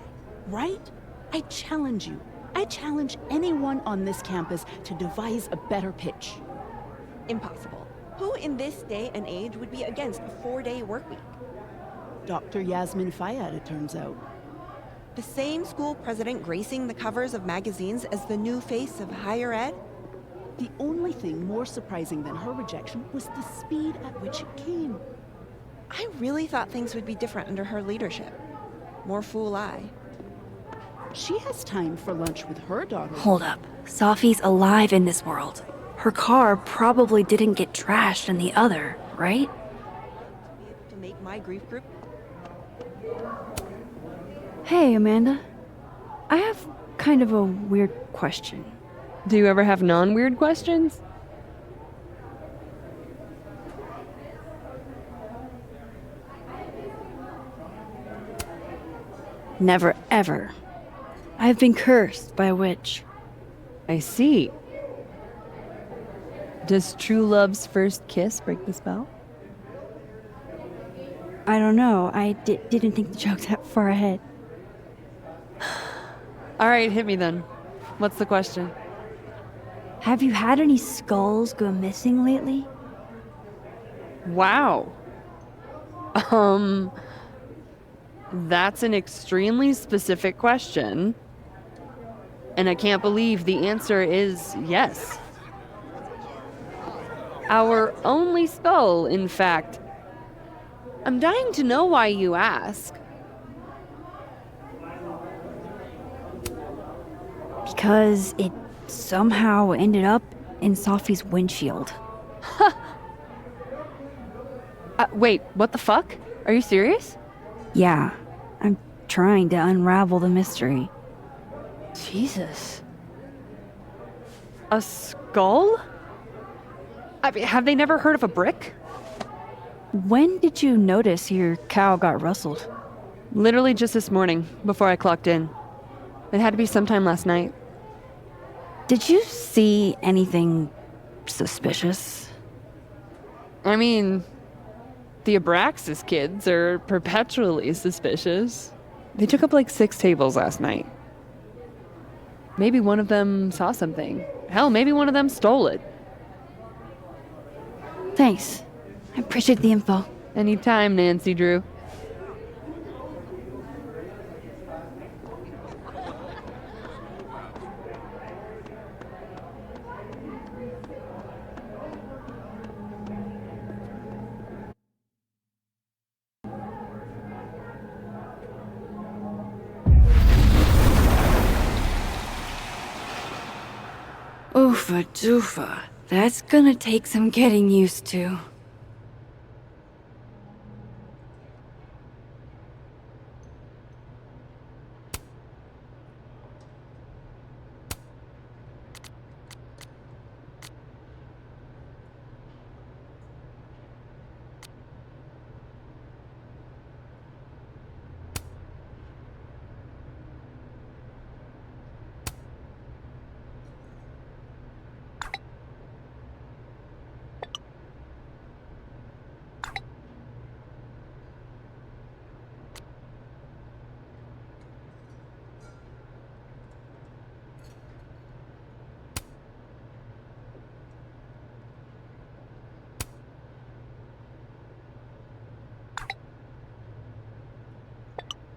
Right? I challenge you. I challenge anyone on this campus to devise a better pitch. Impossible. Who in this day and age would be against a 4-day workweek? Dr. Yasmin Fayyad, it turns out. The same school president gracing the covers of magazines as the new face of higher ed? The only thing more surprising than her rejection was the speed at which it came. I really thought things would be different under her leadership. More fool I. She has time for lunch with her daughter. Hold up. Safi's alive in this world. Her car probably didn't get trashed in the other, right? To make my grief group? Hey, Amanda. I have kind of a weird question. Do you ever have non-weird questions? Never ever. I've been cursed by a witch. I see. Does true love's first kiss break the spell? I don't know. I didn't think the joke that far ahead. All right, hit me then. What's the question? Have you had any skulls go missing lately? Wow. That's an extremely specific question. And I can't believe the answer is yes. Our only skull, in fact. I'm dying to know why you ask. Because it somehow ended up in Sophie's windshield. Wait, what the fuck? Are you serious? Yeah, I'm trying to unravel the mystery. Jesus. A skull? I mean, have they never heard of a brick? When did you notice your cow got rustled? Literally just this morning, before I clocked in. It had to be sometime last night. Did you see anything suspicious? I mean, the Abraxas kids are perpetually suspicious. They took up like 6 tables last night. Maybe one of them saw something. Hell, maybe one of them stole it. Thanks. I appreciate the info. Anytime, Nancy Drew. Oofa doofa. That's gonna take some getting used to.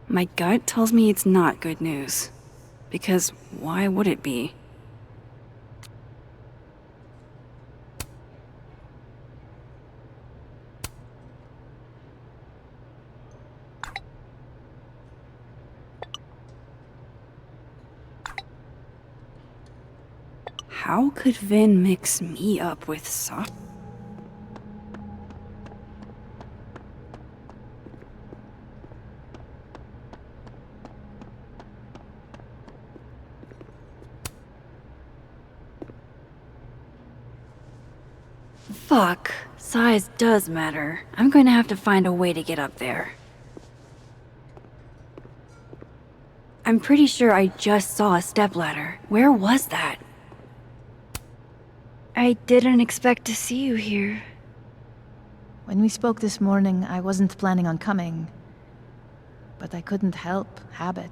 My gut tells me it's not good news. Because why would it be? How could Vin mix me up with Sophie? Fuck. Size does matter. I'm going to have to find a way to get up there. I'm pretty sure I just saw a stepladder. Where was that? I didn't expect to see you here. When we spoke this morning, I wasn't planning on coming. But I couldn't help habit.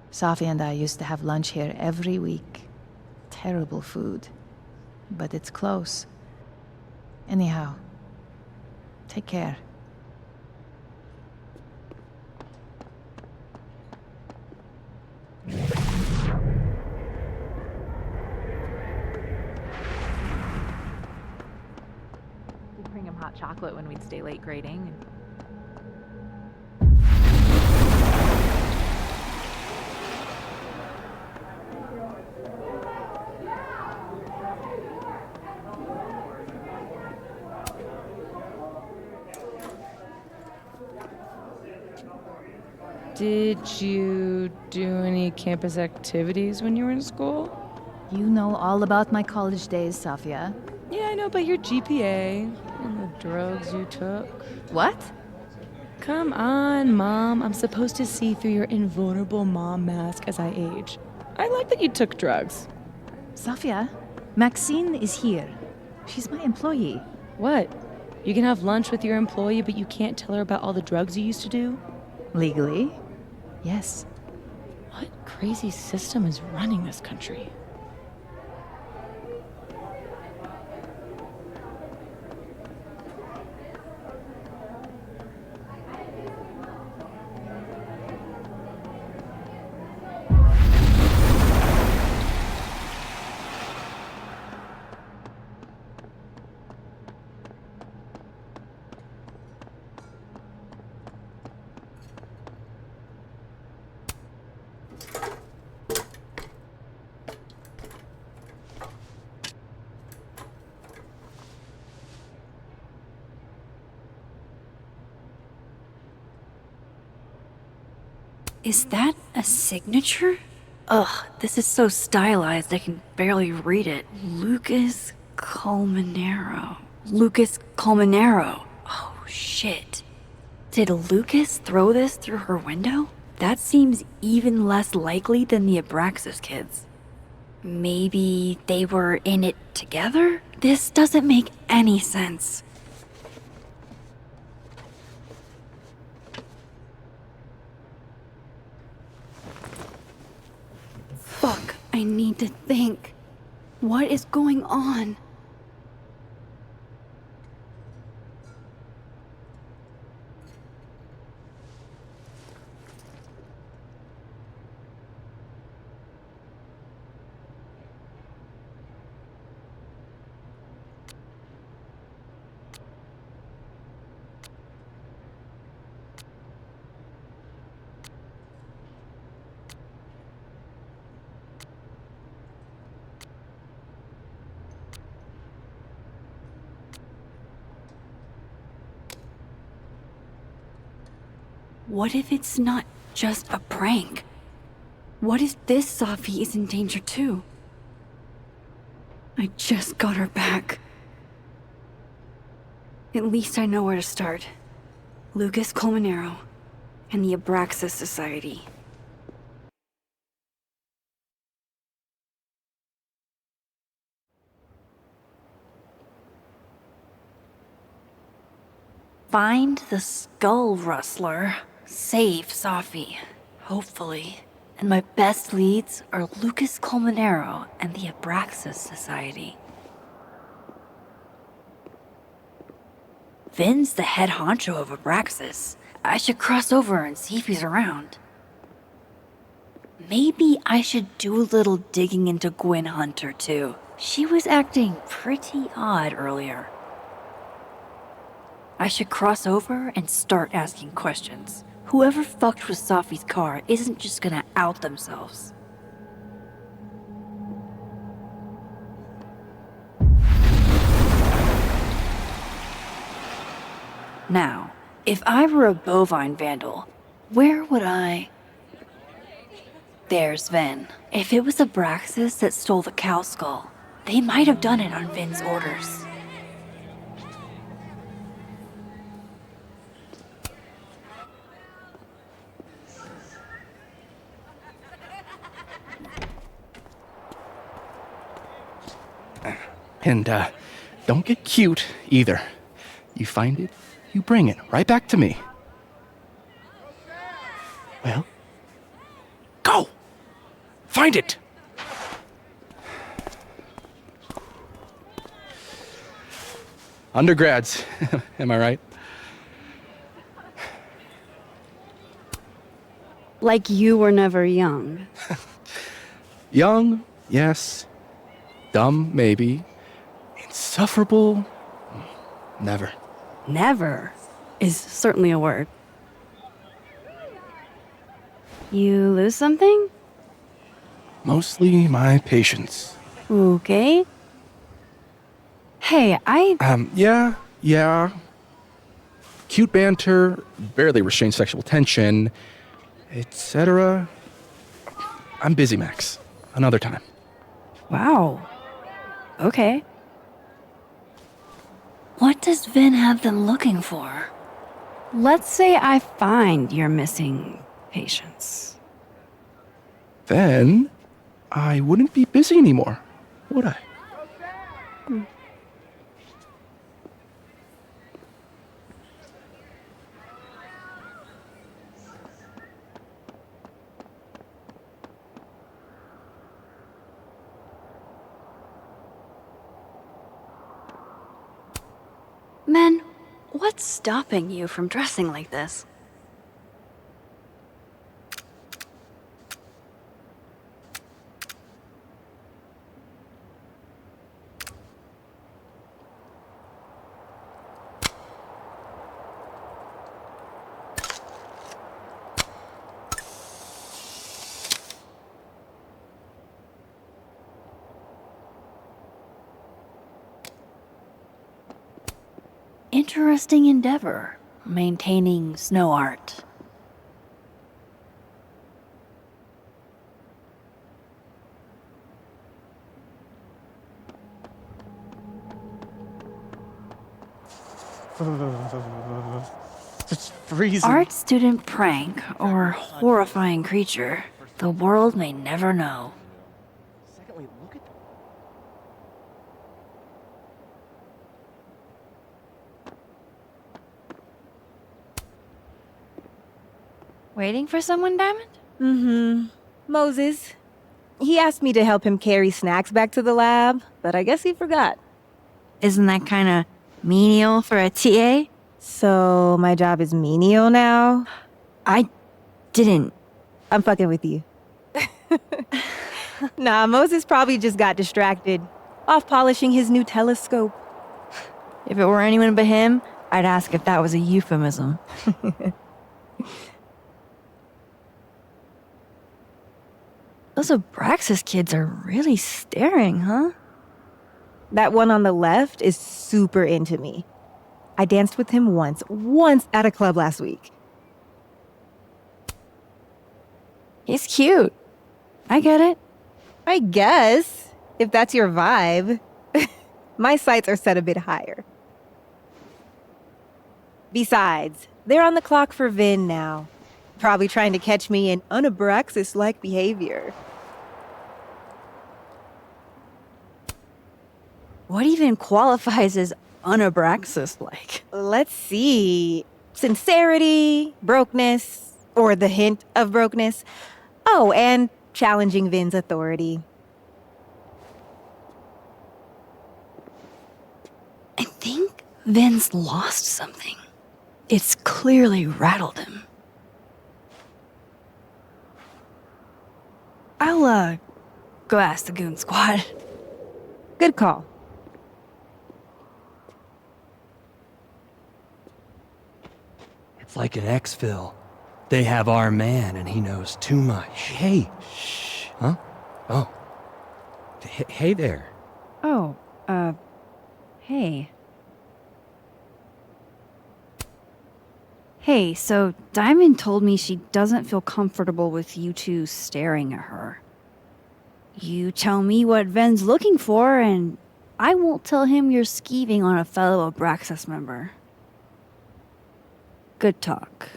Safi and I used to have lunch here every week. Terrible food. But it's close. Anyhow, take care. We'd bring him hot chocolate when we'd stay late grading. Did you do any campus activities when you were in school? You know all about my college days, Safia. Yeah, I know about your GPA and the drugs you took. What? Come on, Mom. I'm supposed to see through your invulnerable mom mask as I age. I like that you took drugs. Safia, Maxine is here. She's my employee. What? You can have lunch with your employee, but you can't tell her about all the drugs you used to do? Legally? Yes. What crazy system is running this country? Is that a signature? Ugh, this is so stylized I can barely read it. Lucas Colmenero. Lucas Colmenero. Oh, shit. Did Lucas throw this through her window? That seems even less likely than the Abraxas kids. Maybe they were in it together? This doesn't make any sense. Fuck, I need to think. What is going on? What if it's not just a prank? What if this Safi is in danger too? I just got her back. At least I know where to start. Lucas Colmenero and the Abraxas Society. Find the Skull Rustler. Save Safi, hopefully. And my best leads are Lucas Colmenero and the Abraxas Society. Vin's the head honcho of Abraxas. I should cross over and see if he's around. Maybe I should do a little digging into Gwen Hunter too. She was acting pretty odd earlier. I should cross over and start asking questions. Whoever fucked with Safi's car isn't just gonna out themselves. Now, if I were a bovine vandal, where would I... There's Vin. If it was Abraxas that stole the cow skull, they might have done it on Vin's orders. And, don't get cute, either. You find it, you bring it right back to me. Well, go! Find it! Undergrads, am I right? Like you were never young. Young, yes. Dumb, maybe. Insufferable? Never. Never is certainly a word. You lose something? Mostly my patience. Okay. Hey, Yeah. Cute banter, barely restrained sexual tension, etc. I'm busy, Max. Another time. Wow. Okay. What does Vin have them looking for? Let's say I find your missing patients. Then I wouldn't be busy anymore, would I? Men, what's stopping you from dressing like this? Interesting endeavor, maintaining snow art. It's freezing. Art student prank or horrifying creature. The world may never know. Secondly, look at Waiting for someone, Diamond? Mm-hmm. Moses. He asked me to help him carry snacks back to the lab, but I guess he forgot. Isn't that kind of menial for a TA? So my job is menial now? I didn't. I'm fucking with you. Nah, Moses probably just got distracted. Off polishing his new telescope. If it were anyone but him, I'd ask if that was a euphemism. Those Abraxas kids are really staring, huh? That one on the left is super into me. I danced with him once at a club last week. He's cute. I get it. I guess, if that's your vibe. My sights are set a bit higher. Besides, they're on the clock for Vin now. Probably trying to catch me in unabraxas-like behavior. What even qualifies as unabraxas-like? Let's see. Sincerity, brokenness, or the hint of brokenness. Oh, and challenging Vin's authority. I think Vin's lost something. It's clearly rattled him. I'll, go ask the goon squad. Good call. It's like an exfil. They have our man, and he knows too much. Hey, shh. Huh? Oh. Hey there. Oh, hey. Hey, so Diamond told me she doesn't feel comfortable with you two staring at her. You tell me what Ven's looking for, and I won't tell him you're skeeving on a fellow Abraxas member. Good talk.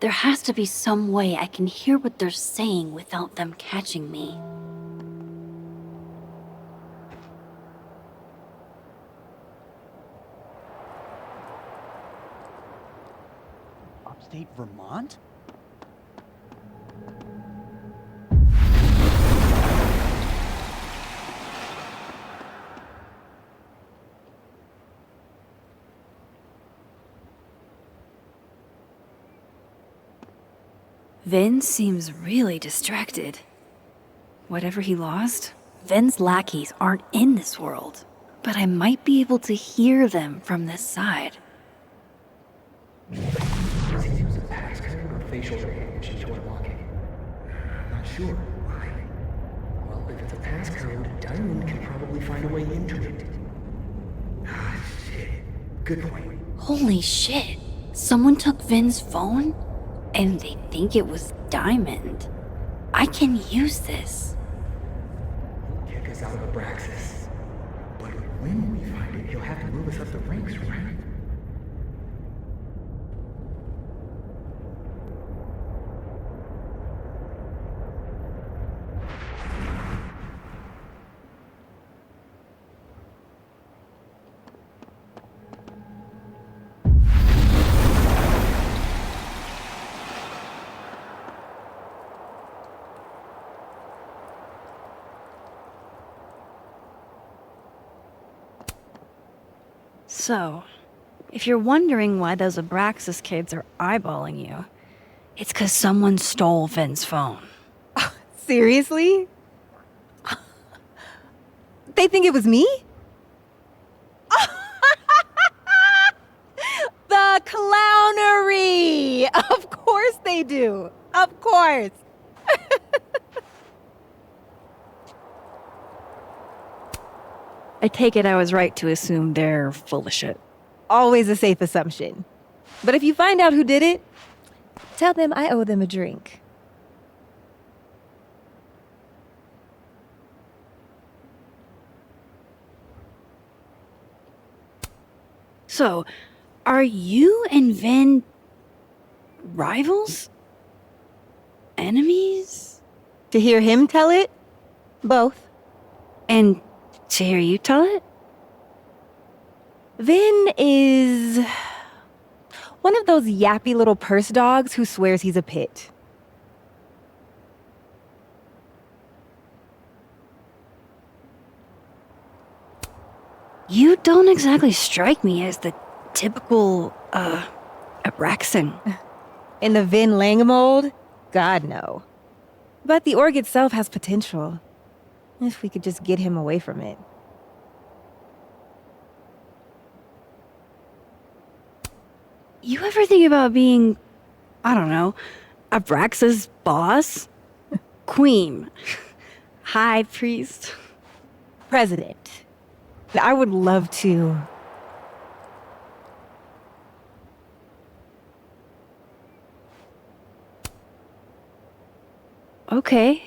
There has to be some way I can hear what they're saying without them catching me. Upstate Vermont? Vin seems really distracted. Whatever he lost, Vin's lackeys aren't in this world, but I might be able to hear them from this side. Does he use a passcode or facial recognition to unlock it? I'm not sure. Why? Well, if it's a passcode, Diamond can probably find a way into it. Ah, shit. Good point. Holy shit! Someone took Vin's phone? And they think it was Diamond. I can use this. Check us out of Abraxas. But when we find it, he'll have to move us up the ranks, right? So, if you're wondering why those Abraxas kids are eyeballing you, it's 'cause someone stole Vin's phone. Seriously? They think it was me? The clownery! Of course they do. Of course. I take it I was right to assume they're full of shit. Always a safe assumption. But if you find out who did it, tell them I owe them a drink. So, are you and Vin rivals? Enemies? To hear him tell it? Both. And to hear you tell it? Vin is one of those yappy little purse dogs who swears he's a pit. You don't exactly strike me as the typical, Abraxan. In the Vin Lang mold? God, no. But the org itself has potential. If we could just get him away from it. You ever think about being, I don't know, Abraxa's boss? Queen? High priest? President. I would love to. Okay.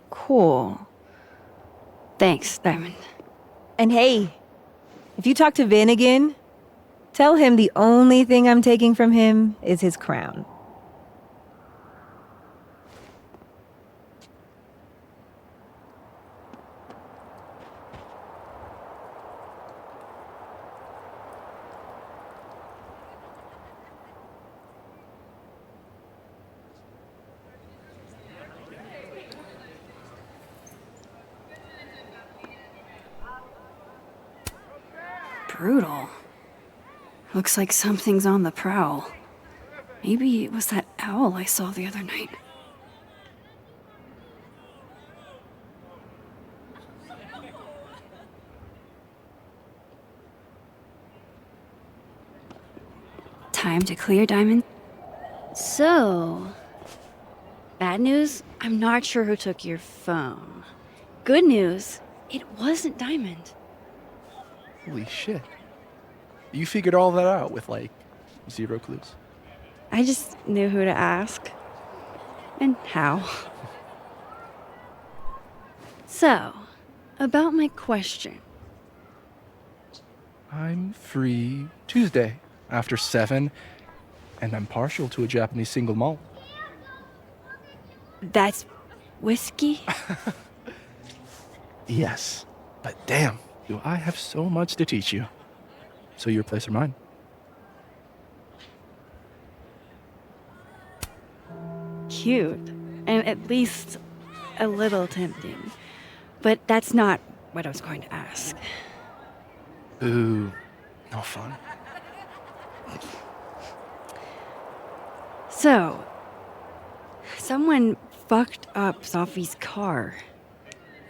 Cool. Thanks, Diamond. And hey, if you talk to Vin again, tell him the only thing I'm taking from him is his crown. Brutal. Looks like something's on the prowl. Maybe it was that owl I saw the other night. Time to clear, Diamond. So, bad news, I'm not sure who took your phone. Good news, it wasn't Diamond. Holy shit. You figured all that out with, like, 0 clues. I just knew who to ask. And how. So, about my question. I'm free Tuesday after 7, and I'm partial to a Japanese single malt. That's whiskey? Yes, but damn, do I have so much to teach you. So your place or mine? Cute. And at least a little tempting. But that's not what I was going to ask. Ooh, no fun. So, someone fucked up Sophie's car.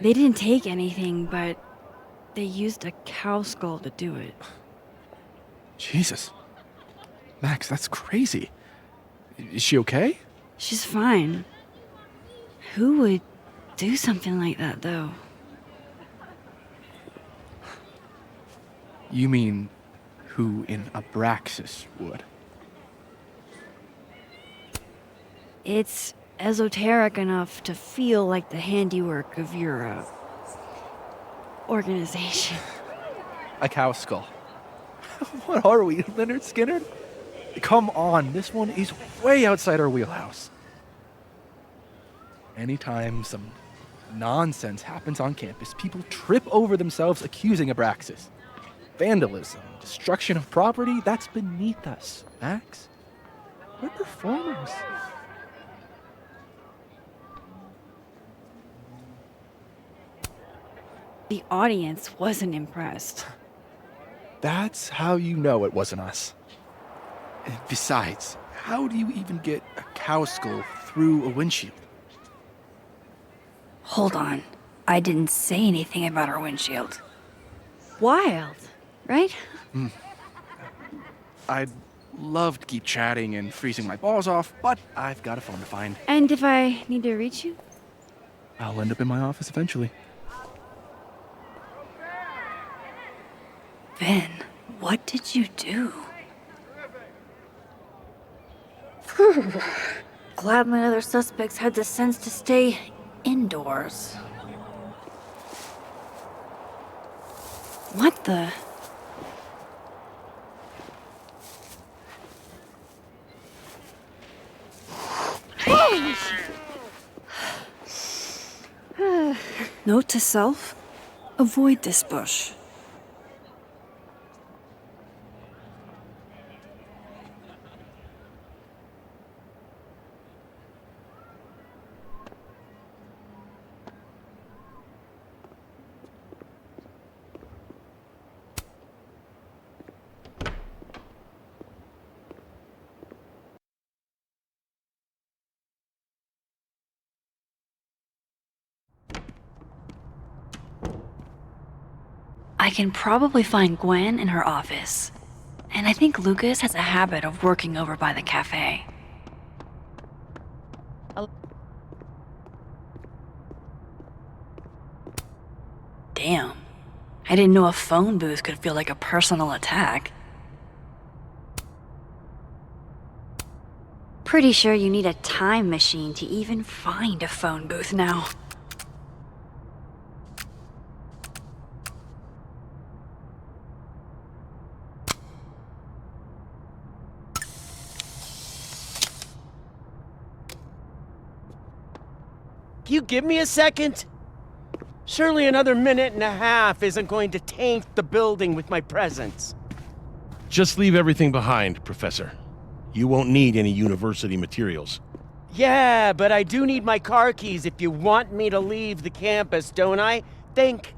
They didn't take anything, but they used a cow skull to do it. Jesus. Max, that's crazy. Is she okay? She's fine. Who would do something like that, though? You mean who in Abraxas would? It's esoteric enough to feel like the handiwork of your, organization. A cow skull. What are we, Leonard Skinner? Come on, this one is way outside our wheelhouse. Anytime some nonsense happens on campus, people trip over themselves accusing Abraxas. Vandalism, destruction of property, that's beneath us, Max. We're performers. The audience wasn't impressed. That's how you know it wasn't us. Besides, how do you even get a cow skull through a windshield? Hold on. I didn't say anything about our windshield. Wild, right? I'd love to keep chatting and freezing my balls off, but I've got a phone to find. And if I need to reach you? I'll end up in my office eventually. Ben, what did you do? Glad my other suspects had the sense to stay indoors. What the? Note to self, avoid this bush. I can probably find Gwen in her office. And I think Lucas has a habit of working over by the cafe. Damn. I didn't know a phone booth could feel like a personal attack. Pretty sure you need a time machine to even find a phone booth now. Can you give me a second? Surely another minute and a half isn't going to taint the building with my presence. Just leave everything behind, Professor. You won't need any university materials. Yeah, but I do need my car keys if you want me to leave the campus, don't I? Think.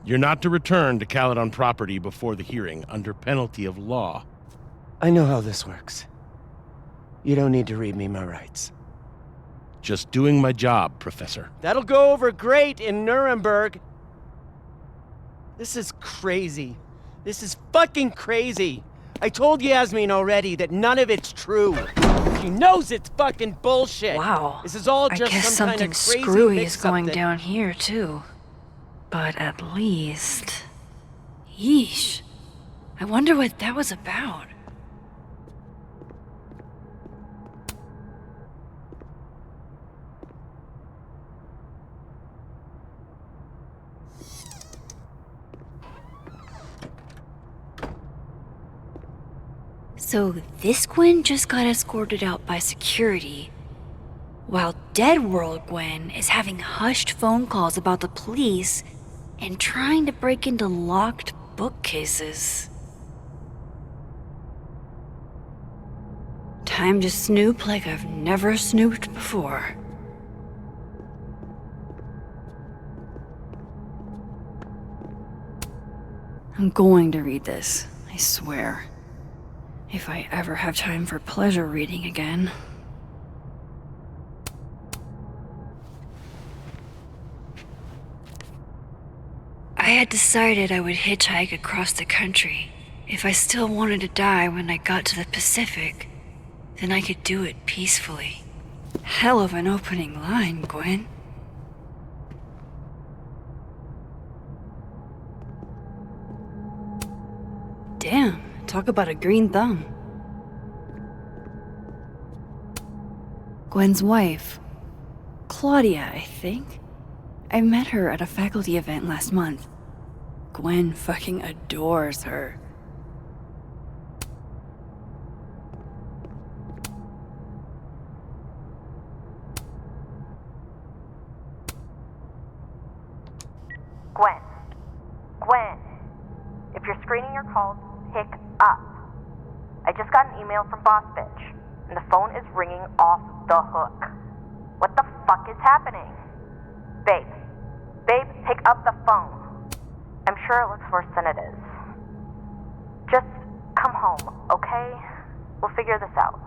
You're not to return to Caledon property before the hearing, under penalty of law. I know how this works. You don't need to read me my rights. Just doing my job, Professor. That'll go over great in Nuremberg. This is crazy. This is fucking crazy. I told Yasmin already that none of it's true. She knows it's fucking bullshit. Wow. This is all I just guess some kind something of crazy screwy is mix-up going that- down here, too. But at least... Yeesh. I wonder what that was about. So this Gwen just got escorted out by security, while Dead World Gwen is having hushed phone calls about the police and trying to break into locked bookcases. Time to snoop like I've never snooped before. I'm going to read this, I swear. If I ever have time for pleasure reading again. I had decided I would hitchhike across the country. If I still wanted to die when I got to the Pacific, then I could do it peacefully. Hell of an opening line, Gwen. Damn, talk about a green thumb. Gwen's wife, Claudia, I think. I met her at a faculty event last month. Gwen fucking adores her. Gwen. Gwen. If you're screening your calls, pick up. I just got an email from Boss Bitch, and the phone is ringing off the hook. What the fuck is happening? Babe. Babe, pick up the phone. I'm sure it looks worse than it is. Just come home, okay? We'll figure this out.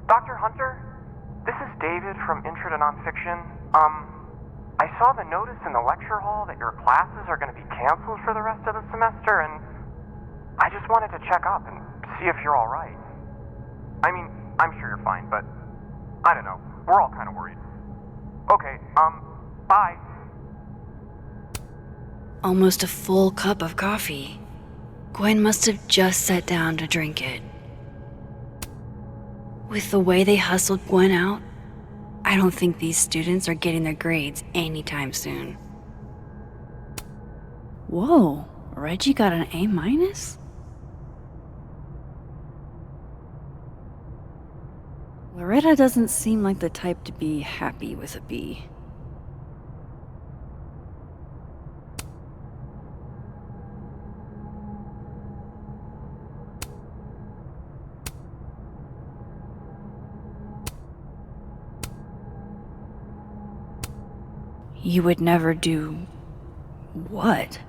Dr. Hunter? This is David from Intro to Nonfiction. I saw the notice in the lecture hall that your classes are going to be canceled for the rest of the semester, and I just wanted to check up and see if you're all right. I mean, I'm sure you're fine, but I don't know. We're all kind of worried. Okay, bye. Almost a full cup of coffee. Gwen must have just sat down to drink it. With the way they hustled Gwen out, I don't think these students are getting their grades anytime soon. Whoa, Reggie got an A-? Loretta doesn't seem like the type to be happy with a B. You would never do what,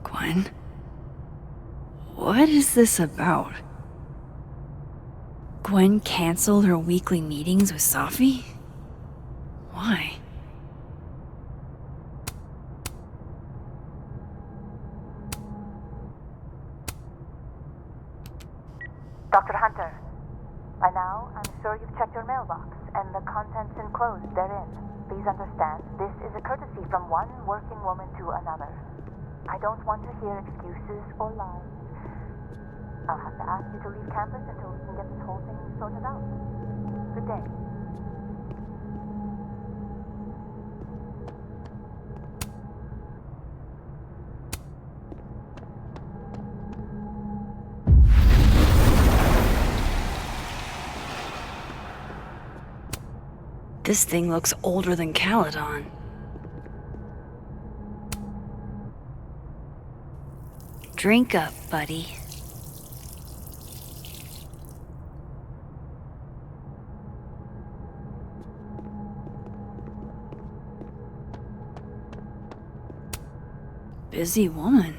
Gwen? What is this about? Gwen canceled her weekly meetings with Safi? Why? Dr. Hunter, by now, I'm sure you've checked your mailbox and the contents enclosed therein. Please understand, this is a courtesy from one working woman to another. I don't want to hear excuses or lies. I'll have to ask you to leave campus until we can get this whole thing sorted out. Good day. This thing looks older than Caledon. Drink up, buddy. Busy woman.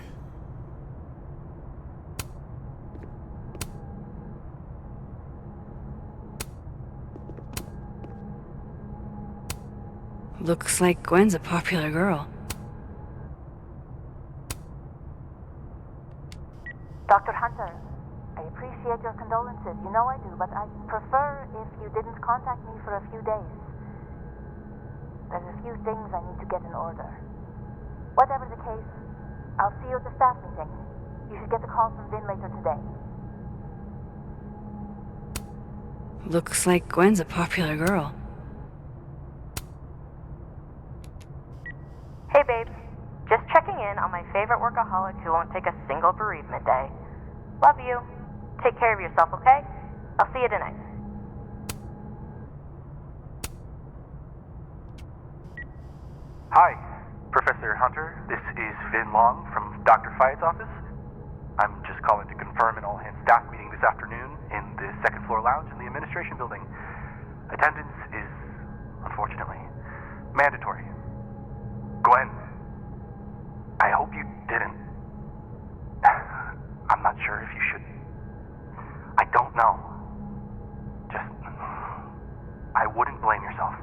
Looks like Gwen's a popular girl. Dr. Hunter, I appreciate your condolences. You know I do, but I'd prefer if you didn't contact me for a few days. There's a few things I need to get in order. Whatever the case, I'll see you at the staff meeting. You should get the call from Vin later today. Looks like Gwen's a popular girl. Hey babes, just checking in on my favorite workaholic who won't take a single bereavement day. Love you. Take care of yourself, okay? I'll see you tonight. Hi, Professor Hunter. This is Vin Long from Dr. Fayed's office. I'm just calling to confirm an all-hands staff meeting this afternoon in the second floor lounge in the administration building. Attendance is, unfortunately, mandatory. Gwen, I hope you didn't. I'm not sure if you should. I don't know. Just, I wouldn't blame yourself.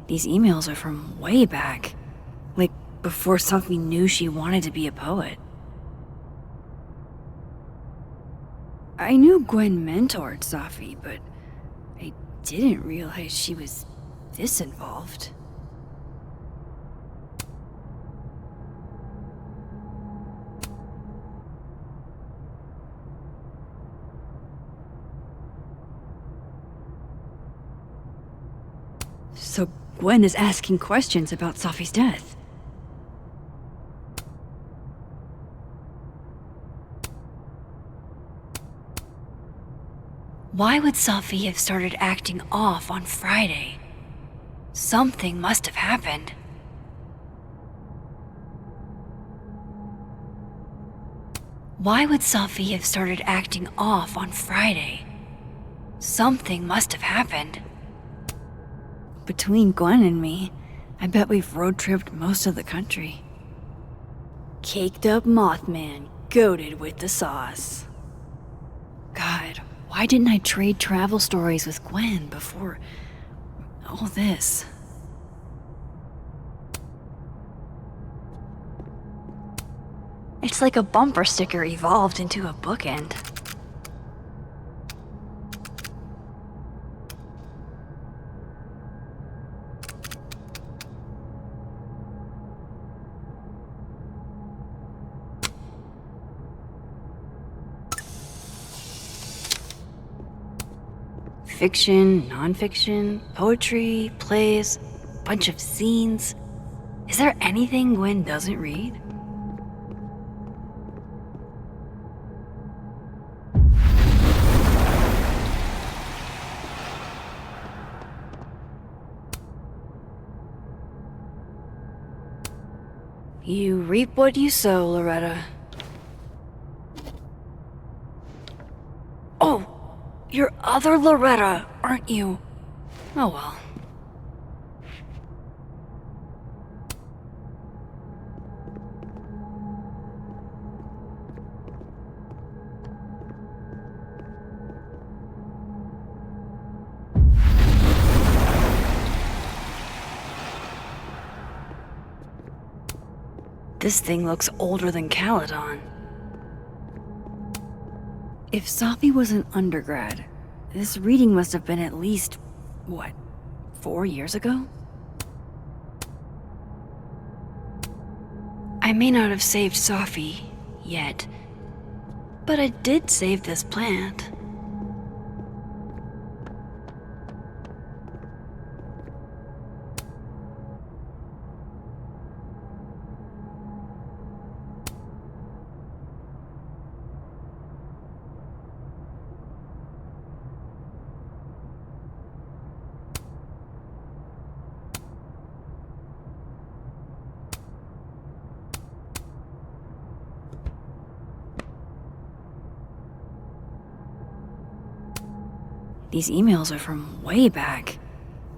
These emails are from way back. Like, before Safi knew she wanted to be a poet. I knew Gwen mentored Safi, but I didn't realize she was this involved. So Gwen is asking questions about Safi's death. Why would Safi have started acting off on Friday? Something must have happened. Why would Safi have started acting off on Friday? Something must have happened. Between Gwen and me, I bet we've road-tripped most of the country. Caked up Mothman, goated with the sauce. God, why didn't I trade travel stories with Gwen before all this? It's like a bumper sticker evolved into a bookend. Fiction, nonfiction, poetry, plays, bunch of scenes. Is there anything Gwen doesn't read? You reap what you sow, Loretta. Oh! You're other Loretta, aren't you? Oh well. This thing looks older than Caledon. If Safi was an undergrad, this reading must have been at least, what, 4 years ago? I may not have saved Safi yet, but I did save this plant. These emails are from way back.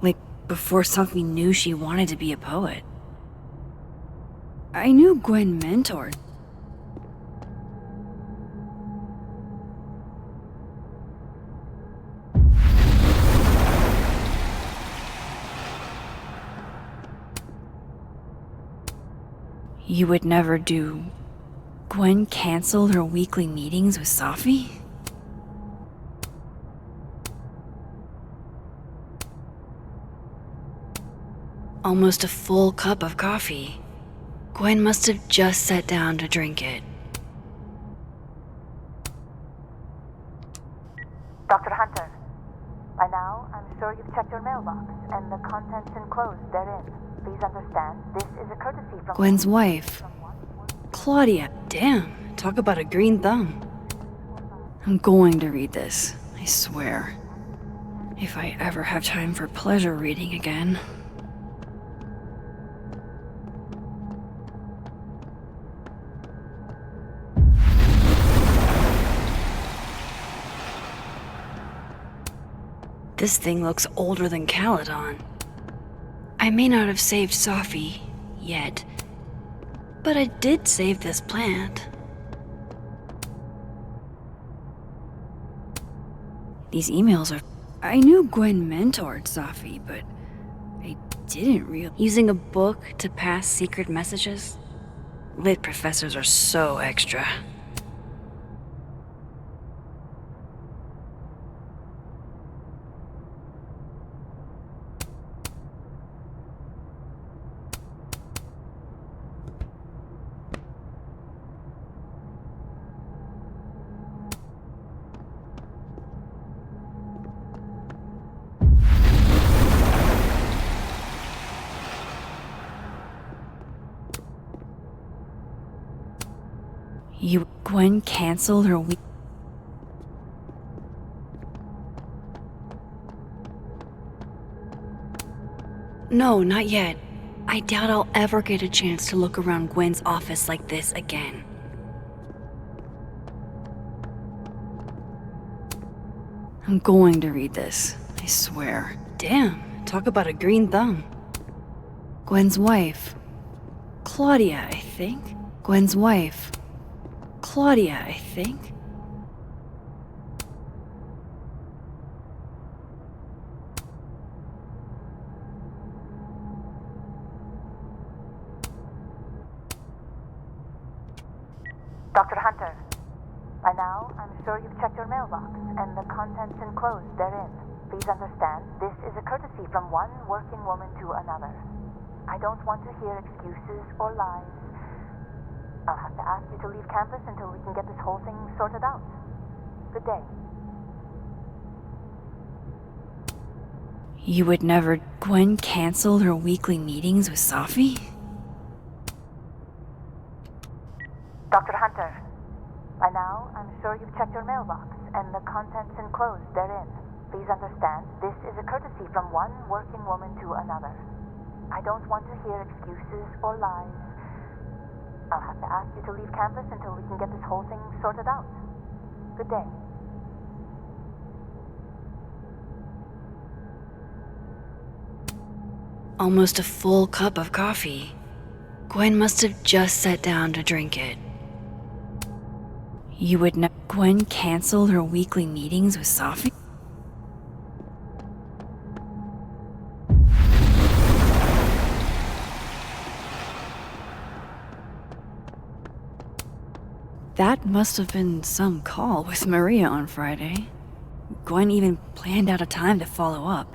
Like, before Safi knew she wanted to be a poet. I knew Gwen mentored. You would never do... Gwen canceled her weekly meetings with Safi? Almost a full cup of coffee. Gwen must have just sat down to drink it. Dr. Hunter, by now I'm sure you've checked your mailbox and the contents enclosed therein. Please understand, this is a courtesy from Gwen's wife. Claudia. Damn, talk about a green thumb. I'm going to read this, I swear. If I ever have time for pleasure reading again. This thing looks older than Caledon. I may not have saved Safi yet, but I did save this plant. These emails are... I knew Gwen mentored Safi, but I didn't really... Using a book to pass secret messages? Lit professors are so extra. Gwen canceled her week. No, not yet. I doubt I'll ever get a chance to look around Gwen's office like this again. I'm going to read this, I swear. Damn, talk about a green thumb. Gwen's wife. Claudia, I think. Gwen's wife. Claudia, I think. Dr. Hunter, by now, I'm sure you've checked your mailbox and the contents enclosed therein. Please understand, this is a courtesy from one working woman to another. I don't want to hear excuses or lies. I'll have to ask you to leave campus until we can get this whole thing sorted out. Good day. You would never. Gwen canceled her weekly meetings with Safi? Dr. Hunter, by now, I'm sure you've checked your mailbox and the contents enclosed therein. Please understand, this is a courtesy from one working woman to another. I don't want to hear excuses or lies. I'll have to ask you to leave campus until we can get this whole thing sorted out. Good day. Almost a full cup of coffee. Gwen must have just sat down to drink it. You would know. Gwen canceled her weekly meetings with Safi? That must have been some call with Maria on Friday. Gwen even planned out a time to follow up.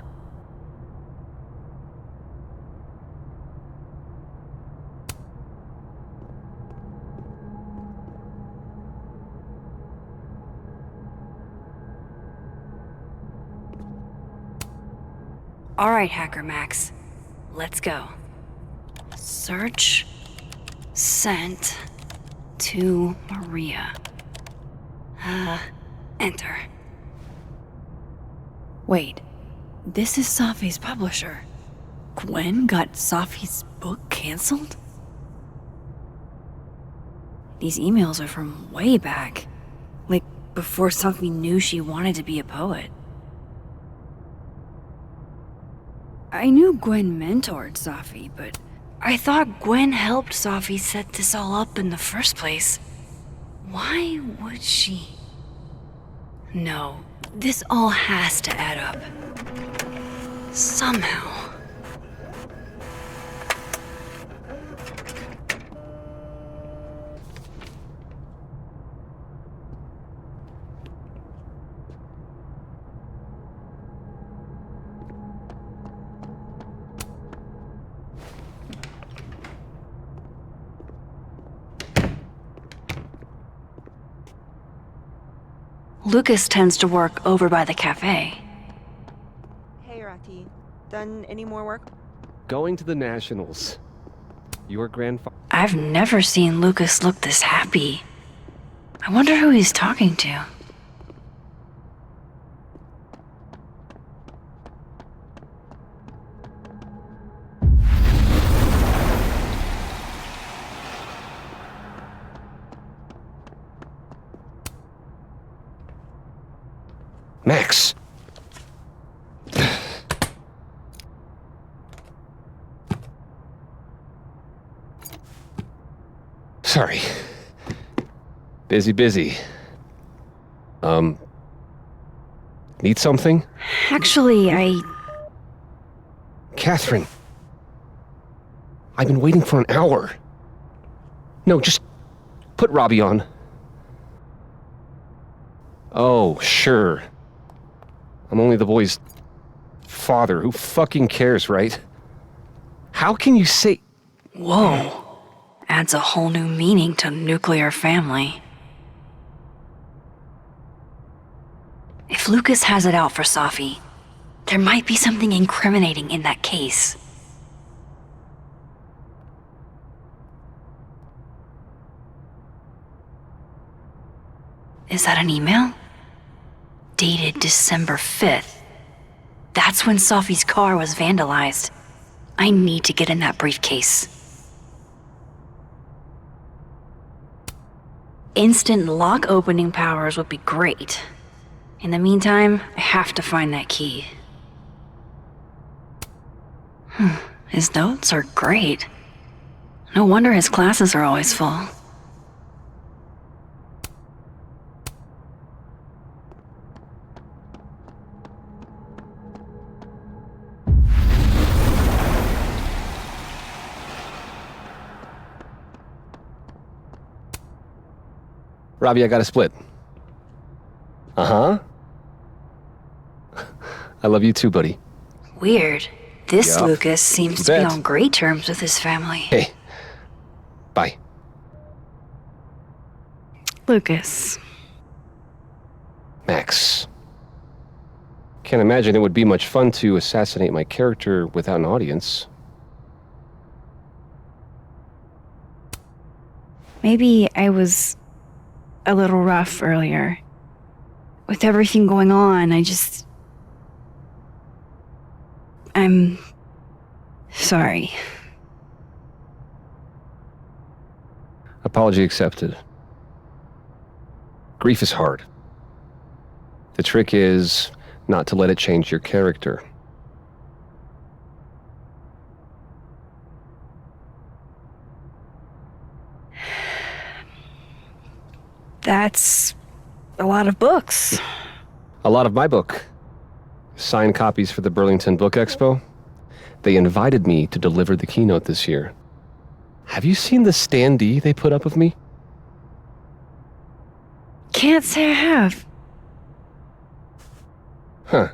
Alright, Hacker Max. Let's go. Search. Sent. To Maria. Enter. Wait. This is Safi's publisher. Gwen got Safi's book canceled? These emails are from way back. Like, before Safi knew she wanted to be a poet. I knew Gwen mentored Safi, but I thought Gwen helped Safi set this all up in the first place. Why would she? No, this all has to add up. Somehow. Lucas tends to work over by the cafe. Hey, Rati. Done any more work? Going to the Nationals. Your grandfather. I've never seen Lucas look this happy. I wonder who he's talking to. Max! Sorry. Busy. Need something? Actually, Catherine. I've been waiting for an hour. No, just put Robbie on. Oh, sure. I'm only the boy's father. Who fucking cares, right? How can you say... Whoa. Adds a whole new meaning to nuclear family. If Lucas has it out for Safi, there might be something incriminating in that case. Is that an email? Dated December 5th. That's when Sophie's car was vandalized. I need to get in that briefcase. Instant lock opening powers would be great. In the meantime, I have to find that key. His notes are great. No wonder his classes are always full. Robbie, I got a split. Uh-huh. I love you too, buddy. Weird. This Yup. Lucas seems You to be bet. on great terms with his family. Hey. Bye. Lucas. Max. Can't imagine it would be much fun to assassinate my character without an audience. Maybe I was a little rough earlier. With everything going on, I'm sorry. Apology accepted. Grief is hard. The trick is not to let it change your character. That's a lot of books. A lot of my book. Signed copies for the Burlington Book Expo. They invited me to deliver the keynote this year. Have you seen the standee they put up of me? Can't say I have. Huh.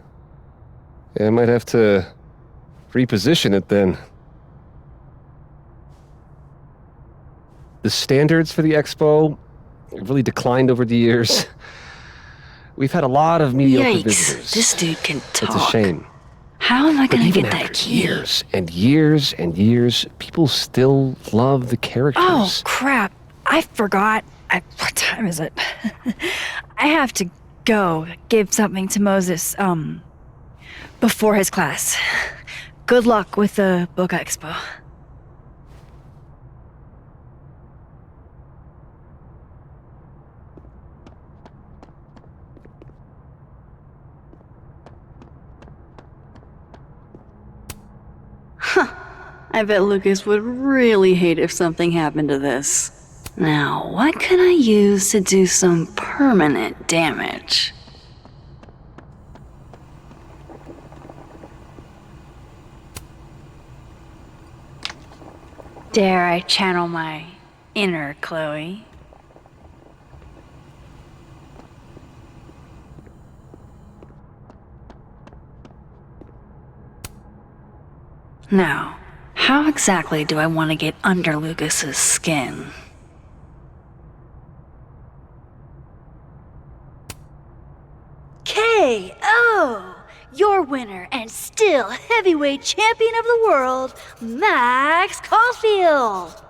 Yeah, I might have to reposition it then. The standards for the expo really declined over the years. We've had a lot of mediocre Yikes, visitors. this dude can talk. It's a shame. How am I But gonna even get that after key? years and years and years, people still love the characters. Oh, crap. I forgot. What time is it? I have to go give something to Moses, before his class. Good luck with the book expo. I bet Lucas would really hate if something happened to this. Now, what can I use to do some permanent damage? Dare I channel my inner Chloe? Now, how exactly do I want to get under Lucas's skin? KO! Your winner and still heavyweight champion of the world, Max Caulfield!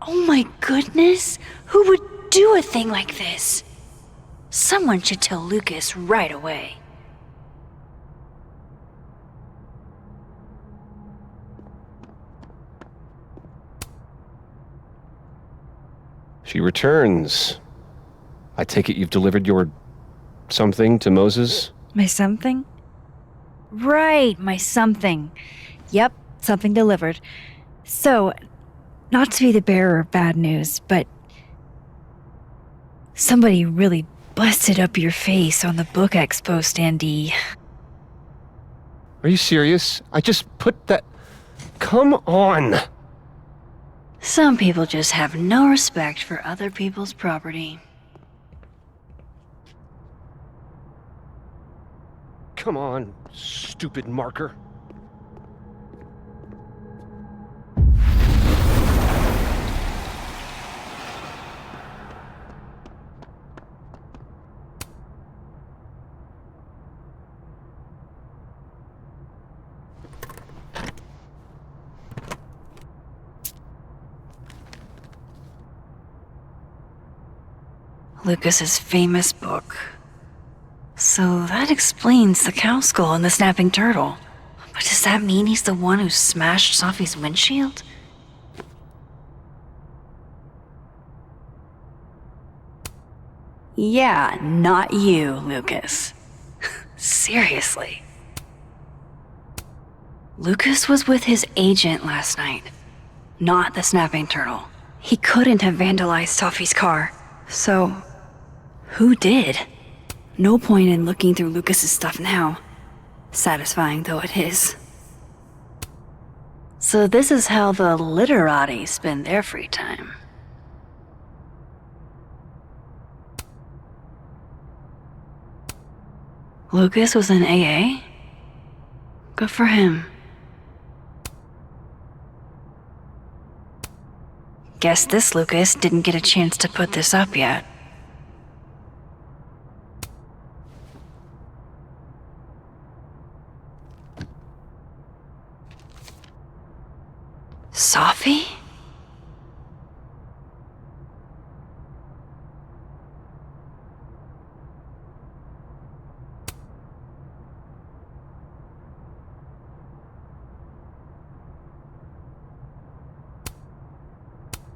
Oh my goodness, who would do a thing like this? Someone should tell Lucas right away. She returns. I take it you've delivered your something to Moses? My something? Right, my something. Yep, something delivered. So, not to be the bearer of bad news, but somebody really busted up your face on the book expo standee. Are you serious? I just put that... Come on! Some people just have no respect for other people's property. Come on, stupid marker. Lucas's famous book. So that explains the cow skull and the snapping turtle. But does that mean he's the one who smashed Sophie's windshield? Yeah, not you, Lucas. Seriously. Lucas was with his agent last night, not the snapping turtle. He couldn't have vandalized Sophie's car. So, who did? No point in looking through Lucas's stuff now, satisfying though it is. So this is how the literati spend their free time. Lucas was in AA? Good for him. Guess this Lucas didn't get a chance to put this up yet. Sophie?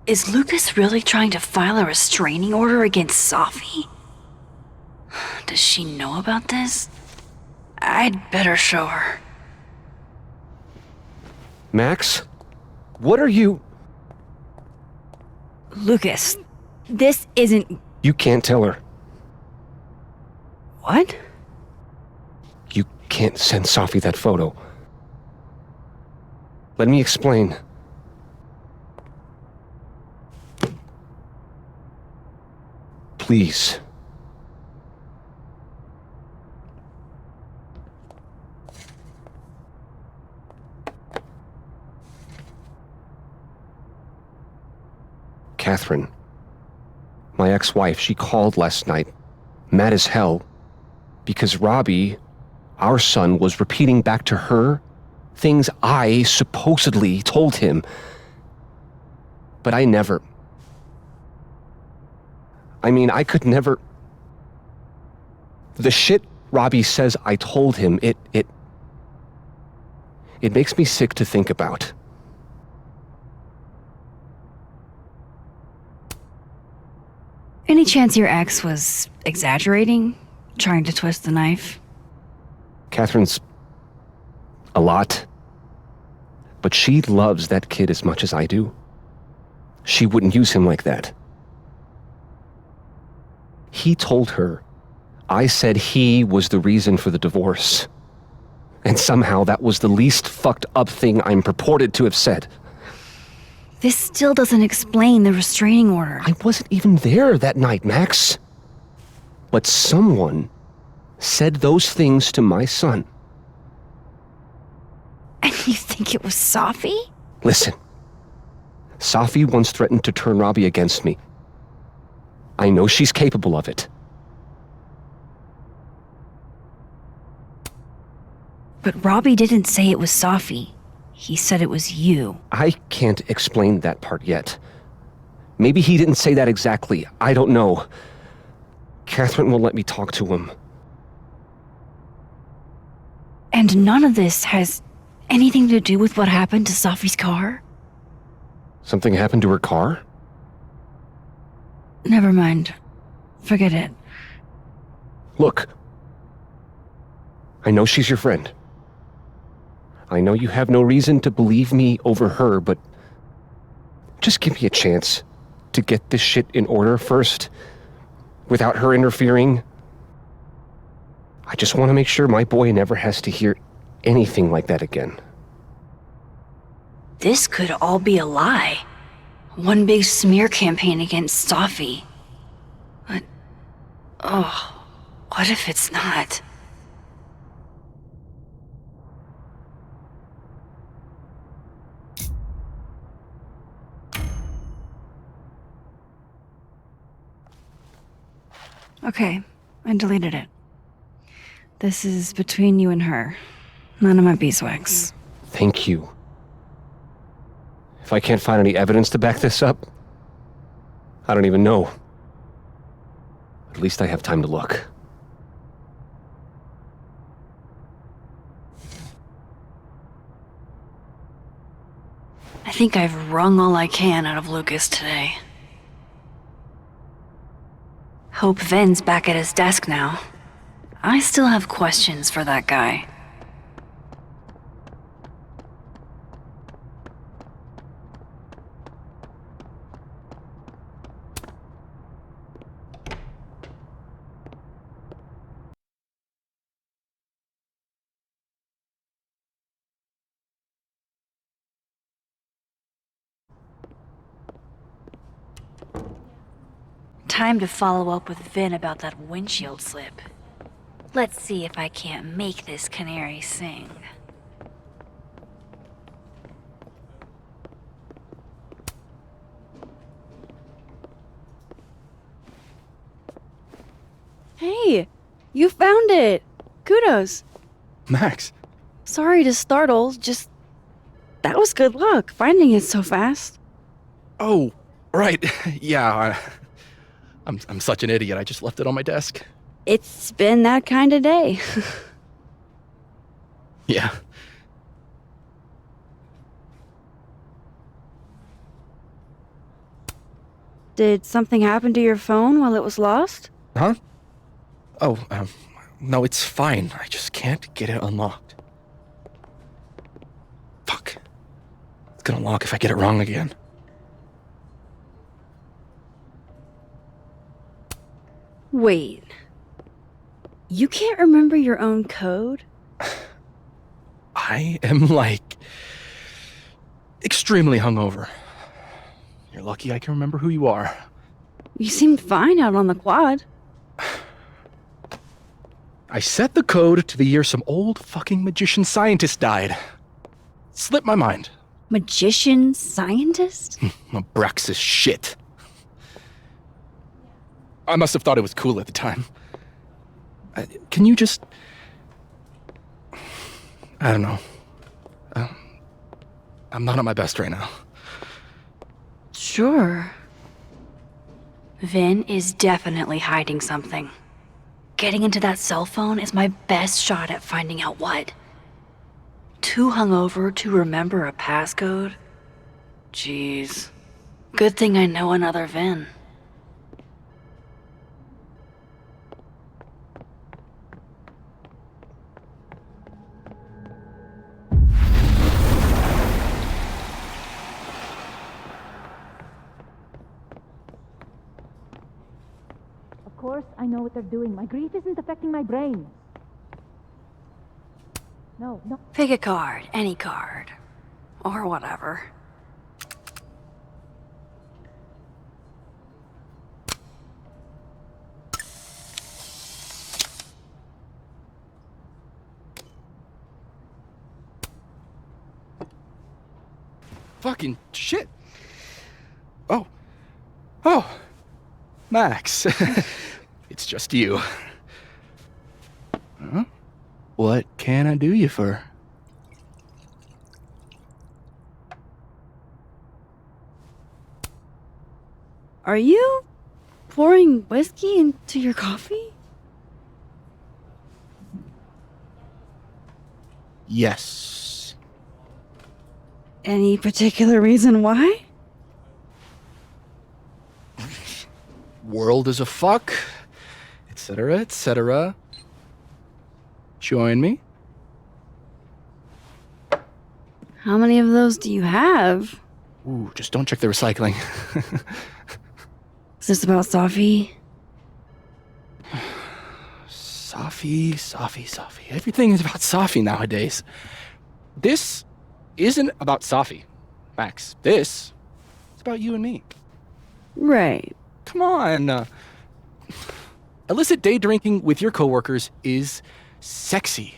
Is Lucas really trying to file a restraining order against Sophie? Does she know about this? I'd better show her. Max? What are you... Lucas, this isn't... You can't tell her. What? You can't send Sophie that photo. Let me explain. Please. Catherine, my ex-wife, she called last night, mad as hell, because Robbie, our son, was repeating back to her things I supposedly told him. But I never... I could never... The shit Robbie says I told him, it makes me sick to think about. Any chance your ex was exaggerating? Trying to twist the knife? Catherine's a lot. But she loves that kid as much as I do. She wouldn't use him like that. He told her I said he was the reason for the divorce. And somehow that was the least fucked up thing I'm purported to have said. This still doesn't explain the restraining order. I wasn't even there that night, Max. But someone said those things to my son. And you think it was Sophie? Listen. Sophie once threatened to turn Robbie against me. I know she's capable of it. But Robbie didn't say it was Sophie. He said it was you. I can't explain that part yet. Maybe he didn't say that exactly. I don't know. Catherine won't let me talk to him. And none of this has anything to do with what happened to Sophie's car? Something happened to her car? Never mind. Forget it. Look. I know she's your friend. I know you have no reason to believe me over her, but just give me a chance to get this shit in order first, without her interfering. I just want to make sure my boy never has to hear anything like that again. This could all be a lie. One big smear campaign against Sophie. But... oh, what if it's not? Okay, I deleted it. This is between you and her. None of my beeswax. Thank you. If I can't find any evidence to back this up, I don't even know. At least I have time to look. I think I've wrung all I can out of Lucas today. Hope Ven's back at his desk now. I still have questions for that guy. Time to follow up with Vin about that windshield slip. Let's see if I can't make this canary sing. Hey, you found it! Kudos! Max. Sorry to startle, just... That was good luck, finding it so fast. Oh, right. Yeah, I'm such an idiot. I just left it on my desk. It's been that kind of day. Yeah. Did something happen to your phone while it was lost? Huh? Oh, no, it's fine. I just can't get it unlocked. Fuck. It's gonna lock if I get it wrong again. Wait. You can't remember your own code? I am, like, extremely hungover. You're lucky I can remember who you are. You seemed fine out on the quad. I set the code to the year some old fucking magician scientist died. Slipped my mind. Magician scientist? Abraxas shit. I must have thought it was cool at the time. Can you just... I don't know. I'm not at my best right now. Sure. Vin is definitely hiding something. Getting into that cell phone is my best shot at finding out what. Too hungover to remember a passcode? Jeez. Good thing I know another Vin. Of course, I know what they're doing. My grief isn't affecting my brain. No. Pick a card, any card. Or whatever. Fucking shit. Oh. Max. It's just you. Huh? What can I do you for? Are you pouring whiskey into your coffee? Yes. Any particular reason why? World is a fuck, etc., etc. Join me. How many of those do you have? Ooh, just don't check the recycling. Is this about Safi? Safi. Everything is about Safi nowadays. This isn't about Safi, Max. This is about you and me. Right. Come on. Illicit day drinking with your coworkers is sexy.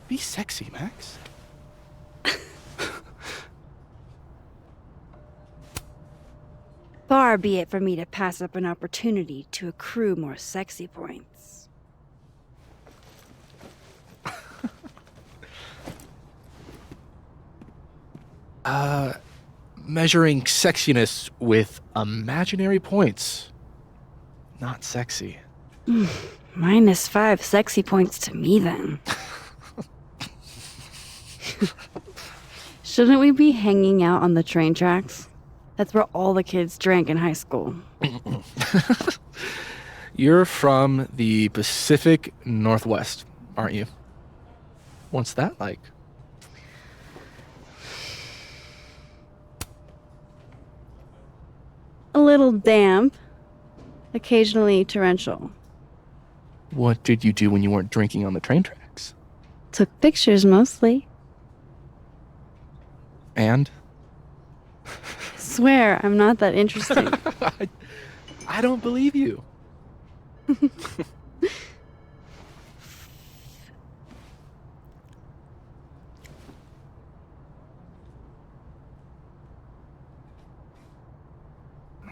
Be sexy, Max. Far be it for me to pass up an opportunity to accrue more sexy points. Measuring sexiness with imaginary points. not sexy. -5 sexy points to me then. Shouldn't we be hanging out on the train tracks? That's where all the kids drank in high school. You're from the Pacific Northwest, aren't you? What's that like? A little damp, occasionally torrential. What did you do when you weren't drinking on the train tracks? Took pictures mostly. And? Swear, I'm not that interesting. I don't believe you.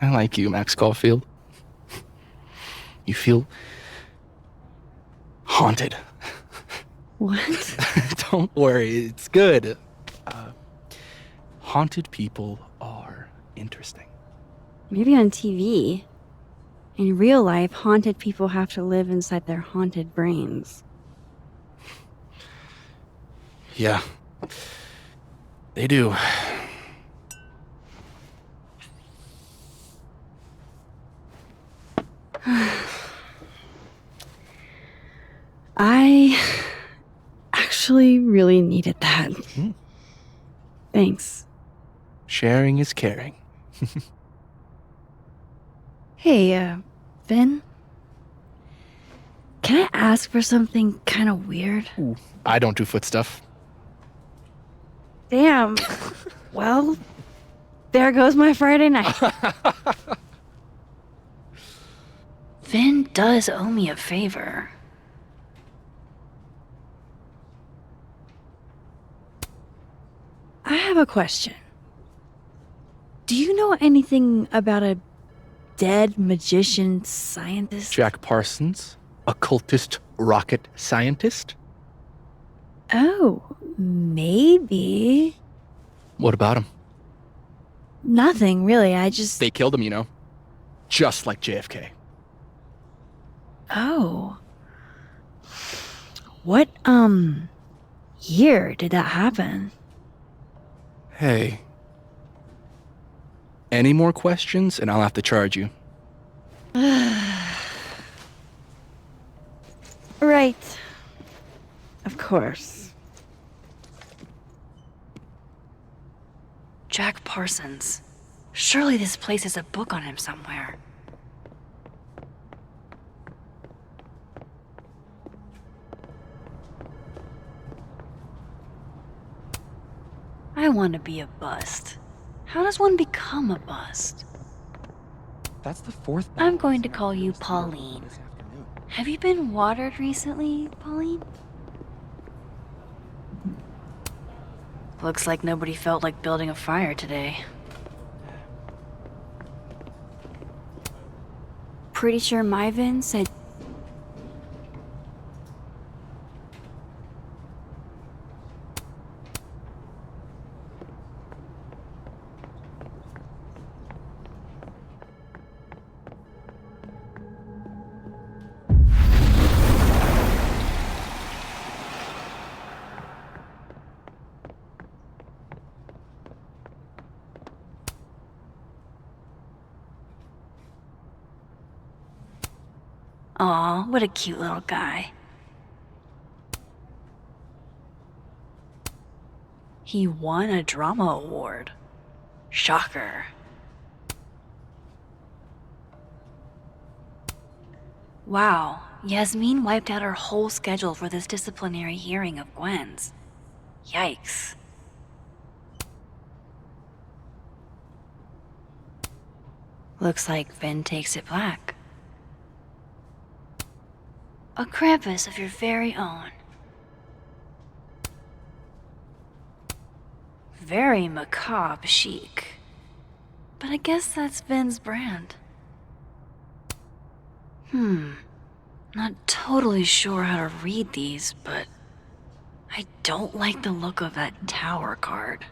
I like you, Max Caulfield. You feel haunted. What? Don't worry, it's good. Haunted people are interesting. Maybe on TV. In real life, haunted people have to live inside their haunted brains. Yeah, they do. I actually really needed that. Thanks. Sharing is caring. Hey, Vin? Can I ask for something kind of weird? Ooh, I don't do foot stuff. Damn. Well, there goes my Friday night. Vin does owe me a favor. I have a question. Do you know anything about a dead magician scientist? Jack Parsons, occultist rocket scientist? Oh, maybe. What about him? Nothing, really. I just... They killed him, you know. Just like JFK. Oh. What, year did that happen? Hey. Any more questions and I'll have to charge you. Right. Of course. Jack Parsons. Surely this place has a book on him somewhere. I want to be a bust. How does one become a bust? That's the fourth. I'm going to call you Pauline. Have you been watered recently, Pauline? Looks like nobody felt like building a fire today. Pretty sure Myvin said... Aw, what a cute little guy. He won a drama award. Shocker. Wow, Yasmin wiped out her whole schedule for this disciplinary hearing of Gwen's. Yikes. Looks like Vin takes it black. A Krampus of your very own. Very macabre chic. But I guess that's Vin's brand. Not totally sure how to read these, but I don't like the look of that tower card.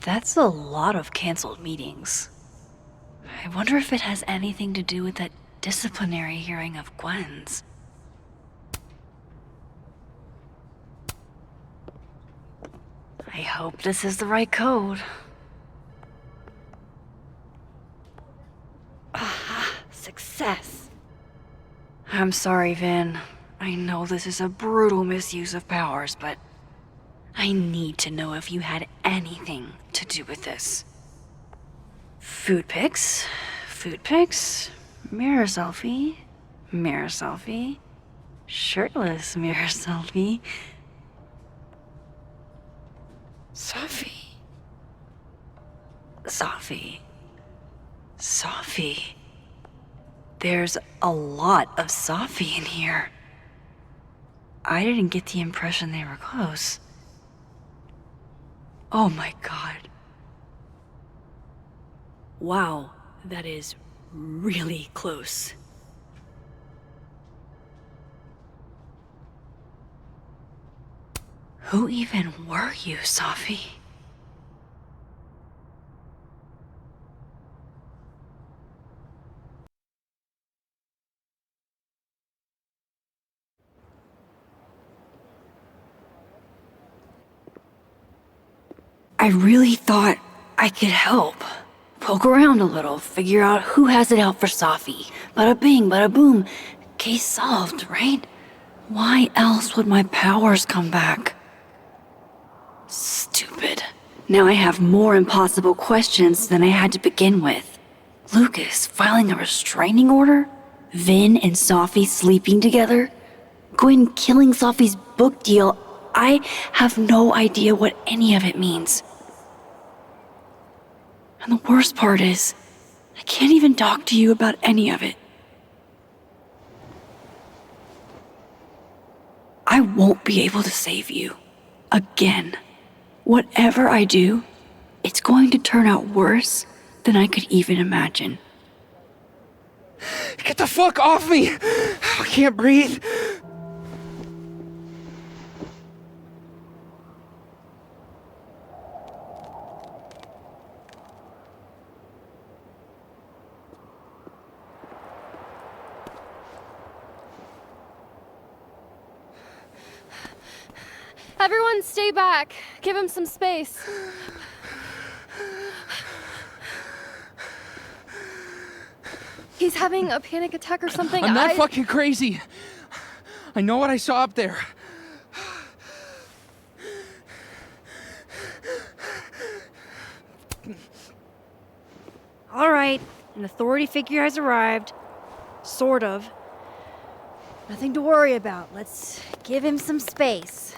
That's a lot of canceled meetings. I wonder if it has anything to do with that disciplinary hearing of Gwen's. I hope this is the right code. Aha, success. I'm sorry, Vin. I know this is a brutal misuse of powers, but I need to know if you had anything to do with this. Food pics, mirror selfie, shirtless mirror selfie. Safi. There's a lot of Safi in here. I didn't get the impression they were close. Oh my god. Wow, that is really close. Who even were you, Safi? I really thought I could help. Poke around a little, figure out who has it out for Safi. Bada bing, bada boom. Case solved, right? Why else would my powers come back? Stupid. Now I have more impossible questions than I had to begin with. Lucas filing a restraining order? Vin and Safi sleeping together? Gwen killing Safi's book deal? I have no idea what any of it means. And the worst part is, I can't even talk to you about any of it. I won't be able to save you. Again. Whatever I do, it's going to turn out worse than I could even imagine. Get the fuck off me! I can't breathe. Everyone stay back. Give him some space. He's having a panic attack or something. I'm not fucking crazy. I know what I saw up there. All right, an authority figure has arrived. Sort of. Nothing to worry about. Let's give him some space.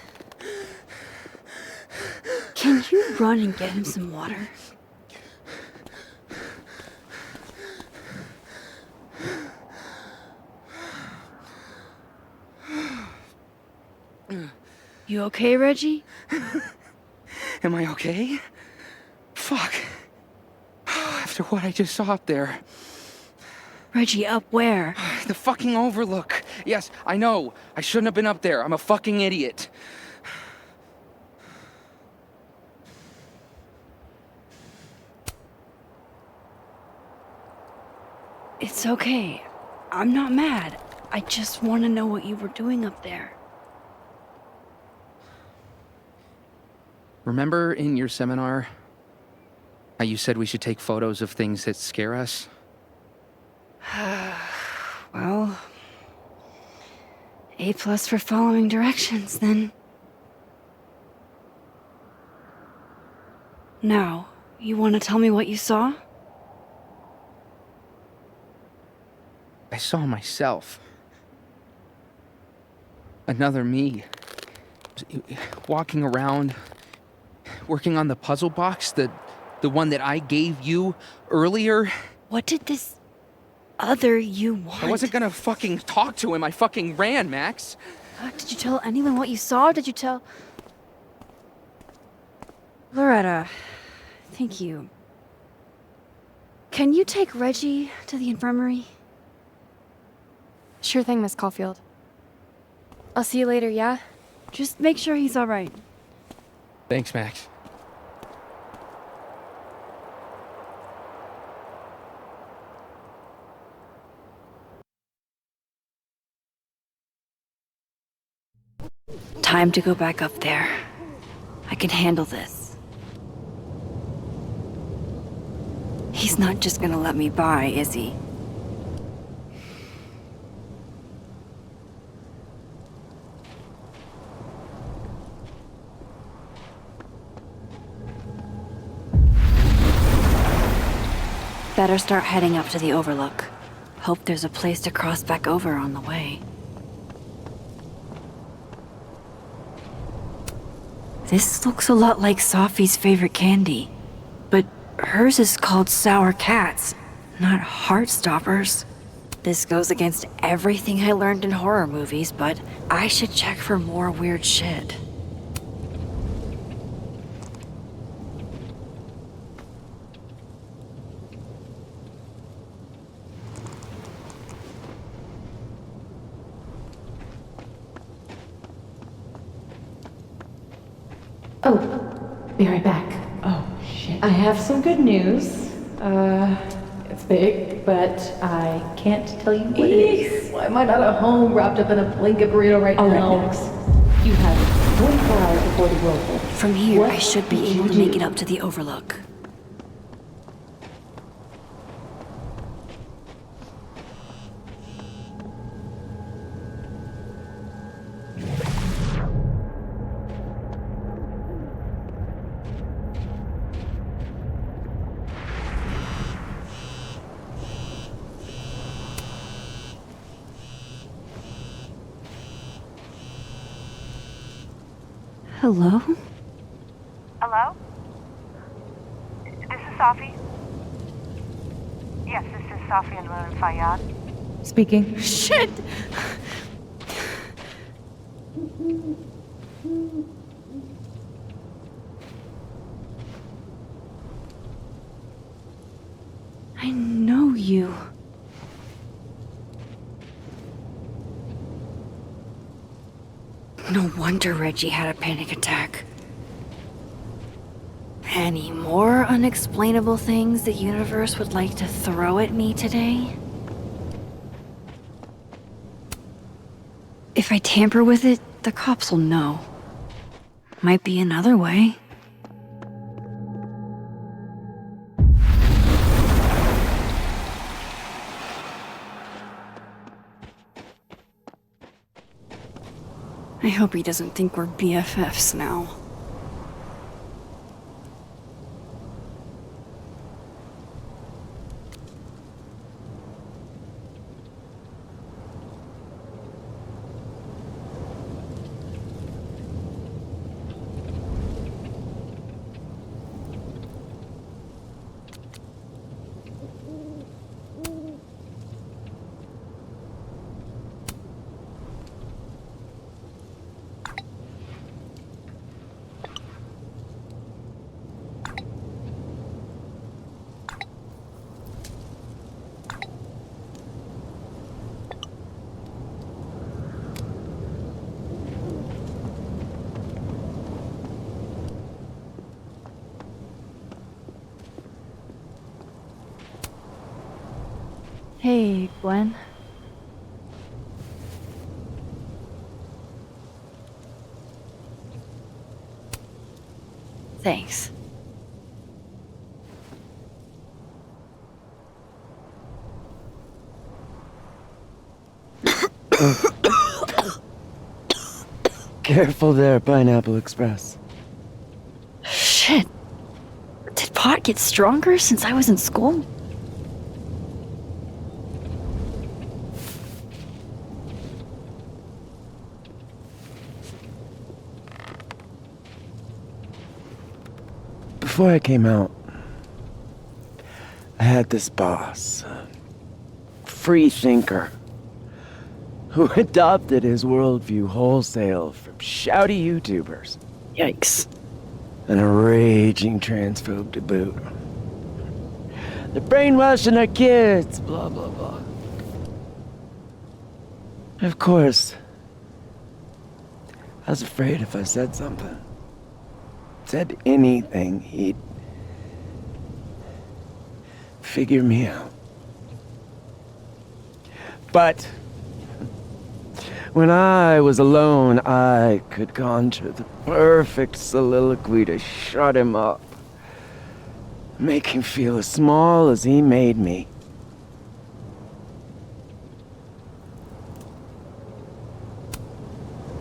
Can you run and get him some water? You okay, Reggie? Am I okay? Fuck. After what I just saw up there. Reggie, up where? The fucking overlook. Yes, I know. I shouldn't have been up there. I'm a fucking idiot. It's okay. I'm not mad. I just want to know what you were doing up there. Remember in your seminar how you said we should take photos of things that scare us? Well, A+ for following directions, then. Now, you want to tell me what you saw? I saw myself. Another me. Walking around, working on the puzzle box, the one that I gave you earlier. What did this other you want? I wasn't gonna fucking talk to him. I fucking ran, Max. Did you tell anyone what you saw? Did you tell... Loretta, thank you. Can you take Reggie to the infirmary? Sure thing, Miss Caulfield. I'll see you later, yeah? Just make sure he's all right. Thanks, Max. Time to go back up there. I can handle this. He's not just gonna let me by, is he? Better start heading up to the Overlook. Hope there's a place to cross back over on the way. This looks a lot like Sophie's favorite candy, but hers is called Sour Cats, not Heartstoppers. This goes against everything I learned in horror movies, but I should check for more weird shit. Oh, be right back. Oh, shit. I have some good news. It's big, but I can't tell you what it is. Why am I not at home wrapped up in a blanket burrito right now? Max. You have 24 hours before the whirlpool. From here, I should be able to make it up to the Overlook. Hello? Hello? This is Safi. Yes, this is Safi and Ronan Fayyad. Speaking. Shit! I know you. No wonder Reggie had a panic attack. Any more unexplainable things the universe would like to throw at me today? If I tamper with it, the cops will know. Might be another way. I hope he doesn't think we're BFFs now. Hey, Gwen. Thanks. Careful there, Pineapple Express. Shit. Did pot get stronger since I was in school? Before I came out, I had this boss, a free thinker, who adopted his worldview wholesale from shouty YouTubers. Yikes. And a raging transphobe to boot. They're brainwashing our kids, blah, blah, blah. Of course, I was afraid if I said something, said anything, he'd figure me out. But When I was alone, I could conjure the perfect soliloquy to shut him up. Make him feel as small as he made me.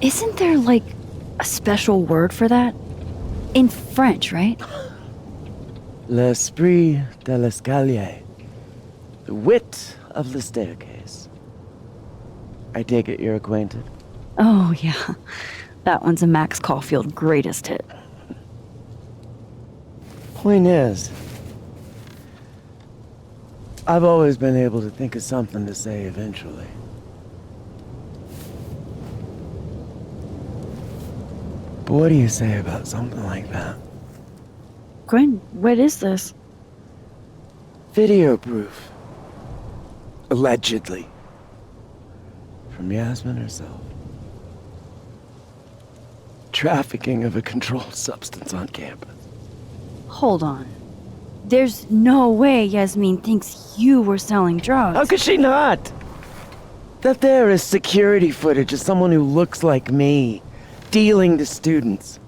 Isn't there, like, a special word for that? In French, right? L'esprit de l'escalier. The wit of the staircase. I take it you're acquainted? Oh, yeah. That one's a Max Caulfield greatest hit. Point is, I've always been able to think of something to say eventually. But what do you say about something like that? Gwen, what is this? Video proof. Allegedly. From Yasmin herself. Trafficking of a controlled substance on campus. Hold on. There's no way Yasmin thinks you were selling drugs. How could she not? That there is security footage of someone who looks like me, dealing to students.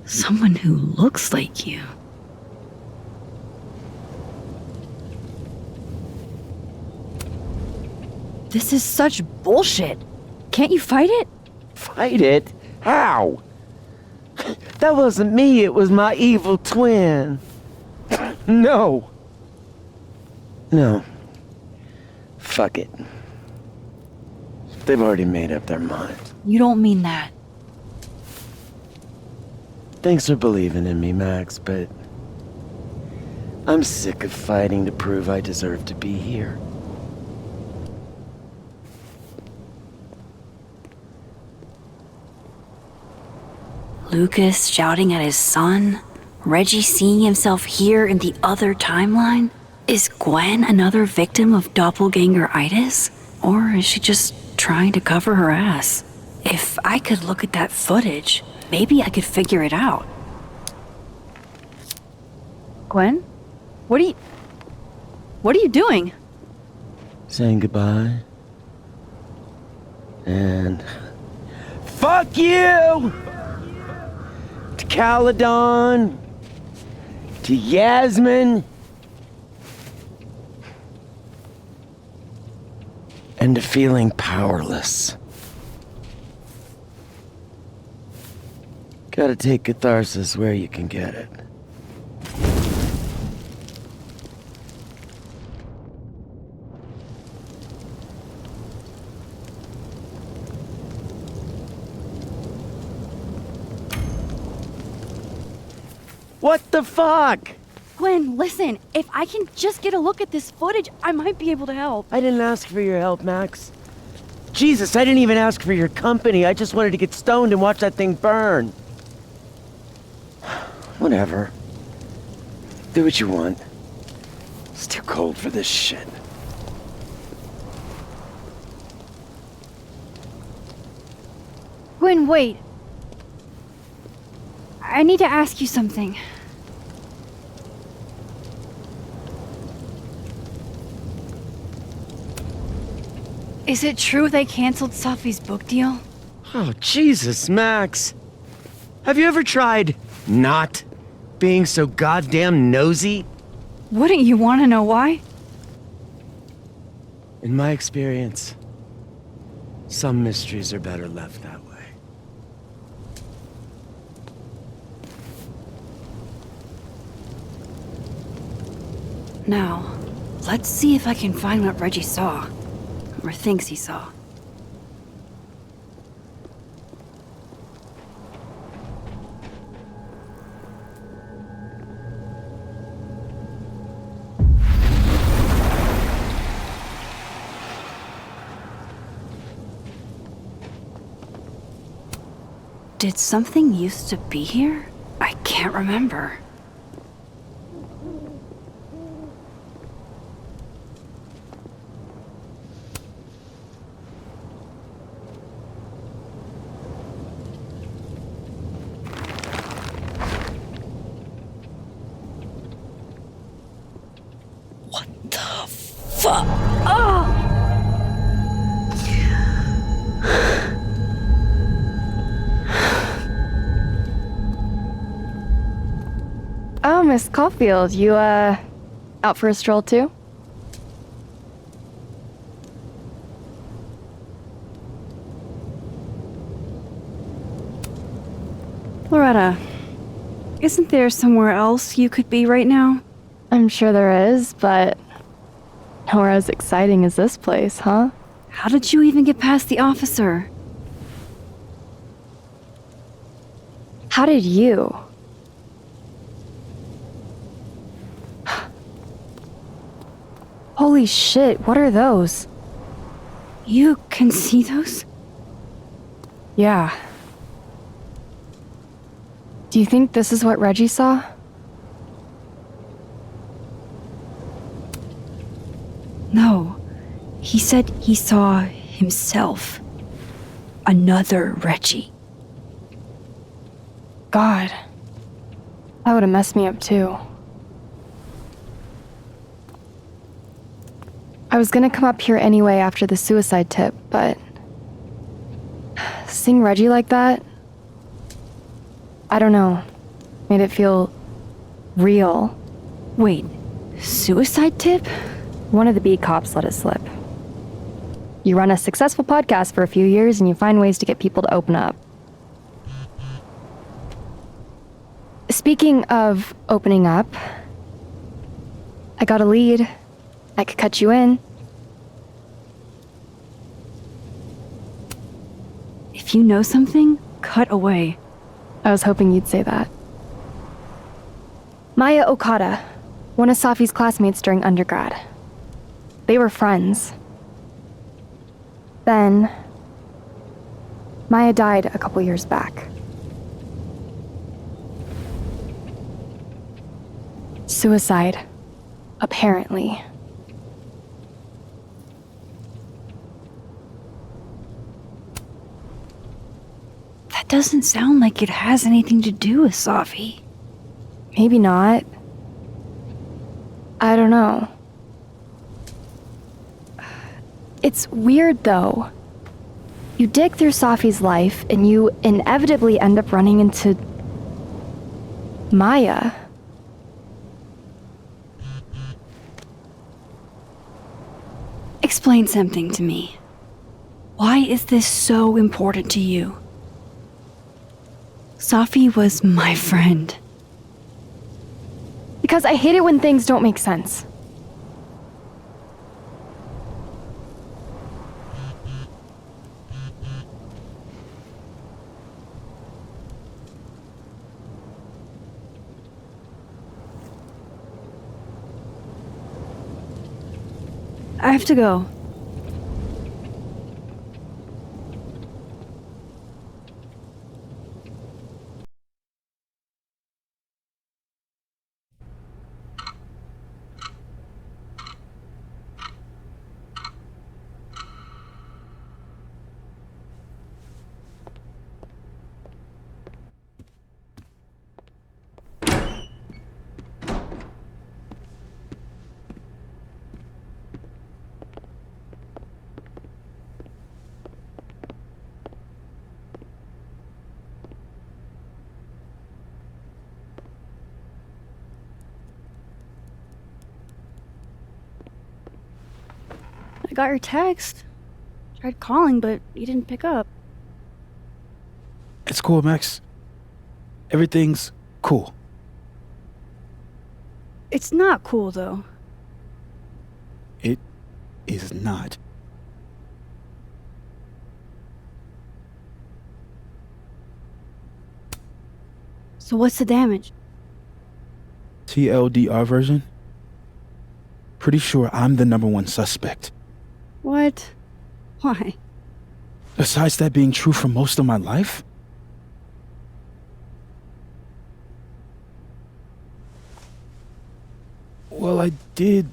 Someone who looks like you. This is such bullshit. Can't you fight it? Fight it? How? That wasn't me, it was my evil twin. No. No. Fuck it. They've already made up their minds. You don't mean that. Thanks for believing in me, Max, but I'm sick of fighting to prove I deserve to be here. Lucas shouting at his son? Reggie seeing himself here in the other timeline? Is Gwen another victim of doppelganger-itis? Or is she just trying to cover her ass? If I could look at that footage, maybe I could figure it out. Gwen? What are you doing? Saying goodbye. And fuck you! To Caledon, to Yasmin, and to feeling powerless. Gotta take catharsis where you can get it. What the fuck? Gwen, listen. If I can just get a look at this footage, I might be able to help. I didn't ask for your help, Max. Jesus, I didn't even ask for your company. I just wanted to get stoned and watch that thing burn. Whatever. Do what you want. It's too cold for this shit. Gwen, wait. I need to ask you something. Is it true they canceled Safi's book deal? Oh, Jesus, Max. Have you ever tried not being so goddamn nosy? Wouldn't you want to know why? In my experience, some mysteries are better left that way. Now, let's see if I can find what Reggie saw. Or thinks he saw. Did something used to be here? I can't remember. Fuck. Oh! Miss Caulfield, you, out for a stroll too? Loretta, isn't there somewhere else you could be right now? I'm sure there is, but nowhere as exciting as this place, huh? How did you even get past the officer? How did you? Holy shit, what are those? You can see those? Yeah. Do you think this is what Reggie saw? No. He said he saw himself. Another Reggie. God. That would have messed me up too. I was gonna come up here anyway after the suicide tip, but seeing Reggie like that, I don't know, made it feel real. Wait, suicide tip? One of the beat cops let it slip. You run a successful podcast for a few years and you find ways to get people to open up. Speaking of opening up, I got a lead. I could cut you in. If you know something, cut away. I was hoping you'd say that. Maya Okada, one of Safi's classmates during undergrad. They were friends. Then, Maya died a couple years back. Suicide, apparently. That doesn't sound like it has anything to do with Safi. Maybe not. I don't know. It's weird, though. You dig through Safi's life, and you inevitably end up running into Maya. Explain something to me. Why is this so important to you? Safi was my friend. Because I hate it when things don't make sense. I have to go. I got your text. Tried calling, but you didn't pick up. It's cool, Max. Everything's cool. It's not cool, though. It is not. So what's the damage? TLDR version? Pretty sure I'm the #1 suspect. What? Why? Besides that being true for most of my life? Well, I did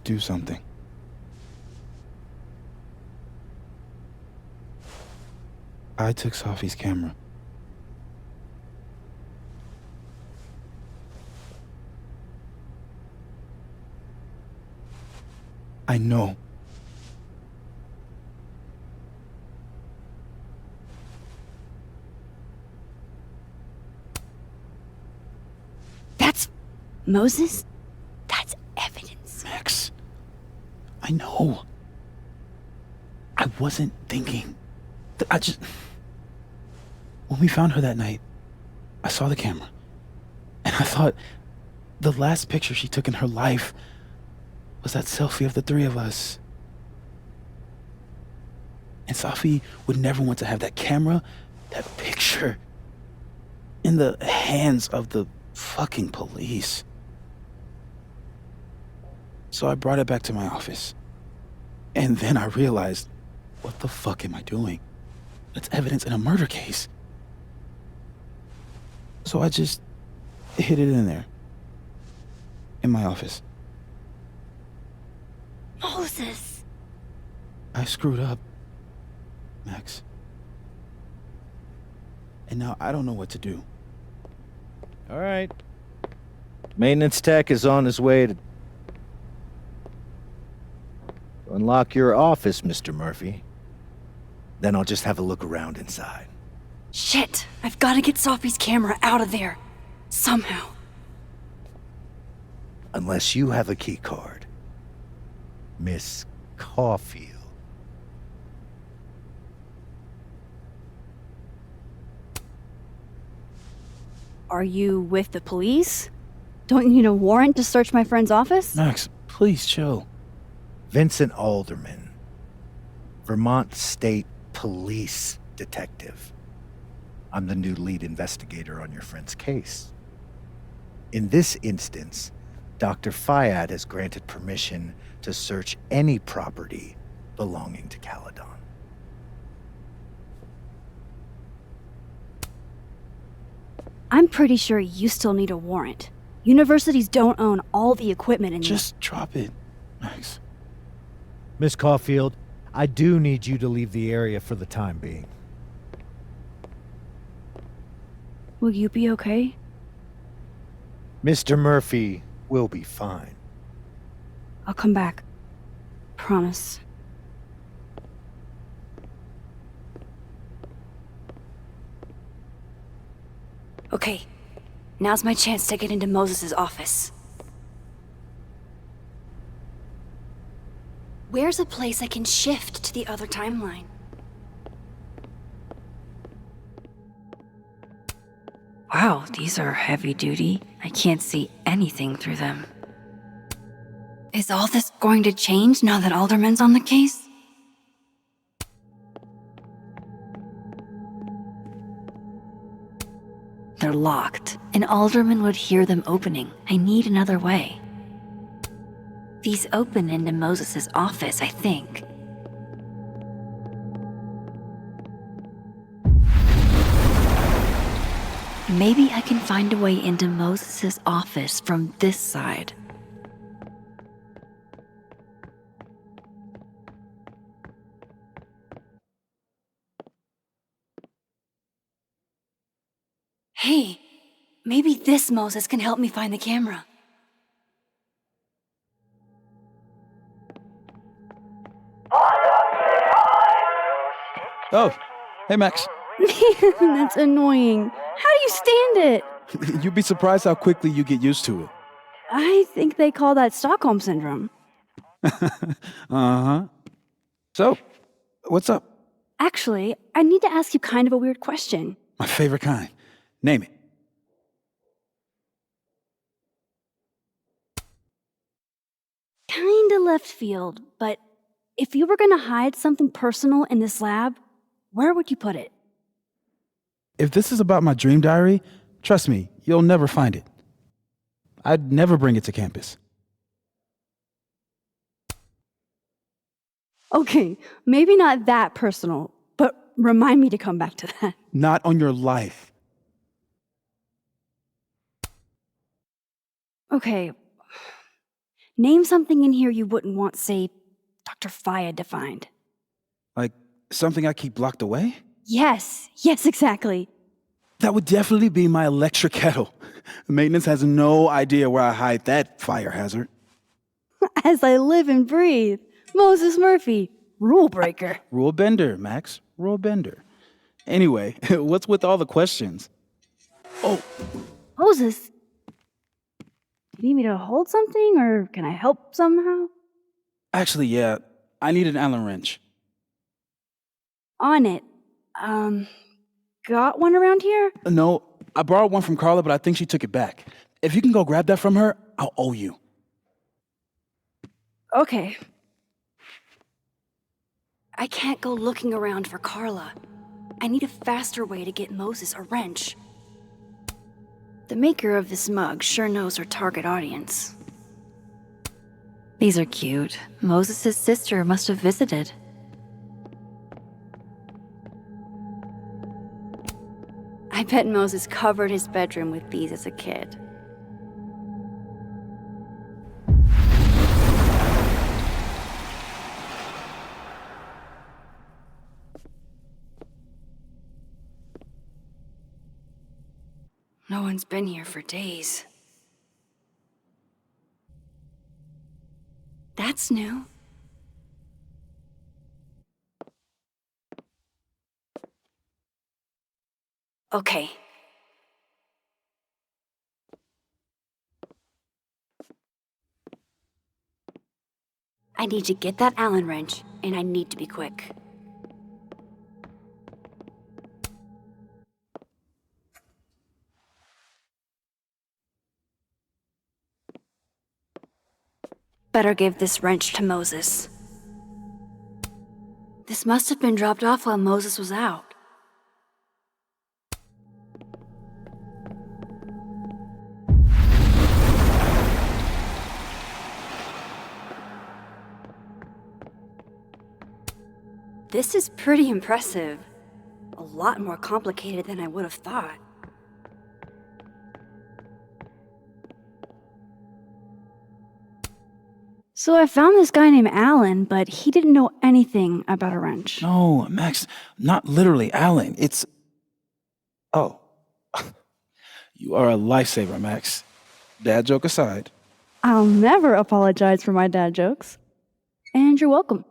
do something. I took Safi's camera. I know. Moses? That's evidence. Max, I know. I wasn't thinking. When we found her that night, I saw the camera. And I thought the last picture she took in her life was that selfie of the three of us. And Safi would never want to have that camera, that picture, in the hands of the fucking police. So I brought it back to my office. And then I realized, what the fuck am I doing? That's evidence in a murder case. So I just hid it in there. In my office. Moses! I screwed up, Max. And now I don't know what to do. All right. Maintenance tech is on his way to unlock your office, Mr. Murphy. Then I'll just have a look around inside. Shit! I've got to get Sophie's camera out of there. Somehow. Unless you have a key card. Miss Caulfield. Are you with the police? Don't you need a warrant to search my friend's office? Max, please chill. Vincent Alderman. Vermont State Police Detective. I'm the new lead investigator on your friend's case. In this instance, Dr. Fayad has granted permission to search any property belonging to Caledon. I'm pretty sure you still need a warrant. Universities don't own all the equipment in Just drop it, Max. Miss Caulfield, I do need you to leave the area for the time being. Will you be okay? Mr. Murphy will be fine. I'll come back. Promise. Okay, now's my chance to get into Moses' office. Where's a place I can shift to the other timeline? Wow, these are heavy duty. I can't see anything through them. Is all this going to change now that Alderman's on the case? They're locked, and Alderman would hear them opening. I need another way. These open into Moses' office, I think. Maybe I can find a way into Moses' office from this side. Hey, maybe this Moses can help me find the camera. Oh, hey Max. Man, that's annoying. How do you stand it? You'd be surprised how quickly you get used to it. I think they call that Stockholm Syndrome. Uh-huh. So, what's up? Actually, I need to ask you kind of a weird question. My favorite kind. Name it. Kinda left field, but if you were gonna hide something personal in this lab, where would you put it? If this is about my dream diary, trust me, you'll never find it. I'd never bring it to campus. Okay, maybe not that personal, but remind me to come back to that. Not on your life. Okay. Name something in here you wouldn't want, say, Dr. Fayad to find. Like something I keep locked away? Yes, exactly. That would definitely be my electric kettle. Maintenance has no idea where I hide that fire hazard. As I live and breathe. Moses Murphy, rule breaker. Rule bender, Max. Rule bender. Anyway, what's with all the questions? Oh. Moses. you need me to hold something, or can I help somehow? Actually, yeah, I need an Allen wrench. On it. Got one around here? No, I borrowed one from Carla, but I think she took it back. If you can go grab that from her, I'll owe you. Okay. I can't go looking around for Carla. I need a faster way to get Moses a wrench. The maker of this mug sure knows her target audience. These are cute. Moses' sister must have visited. I bet Moses covered his bedroom with these as a kid. No one's been here for days. That's new. Okay. I need to get that Allen wrench, and I need to be quick. Better give this wrench to Moses. This must have been dropped off while Moses was out. This is pretty impressive. A lot more complicated than I would have thought. So I found this guy named Alan, but he didn't know anything about a wrench. No, Max, not literally Allen. It's... Oh. You are a lifesaver, Max. Dad joke aside. I'll never apologize for my dad jokes. And you're welcome.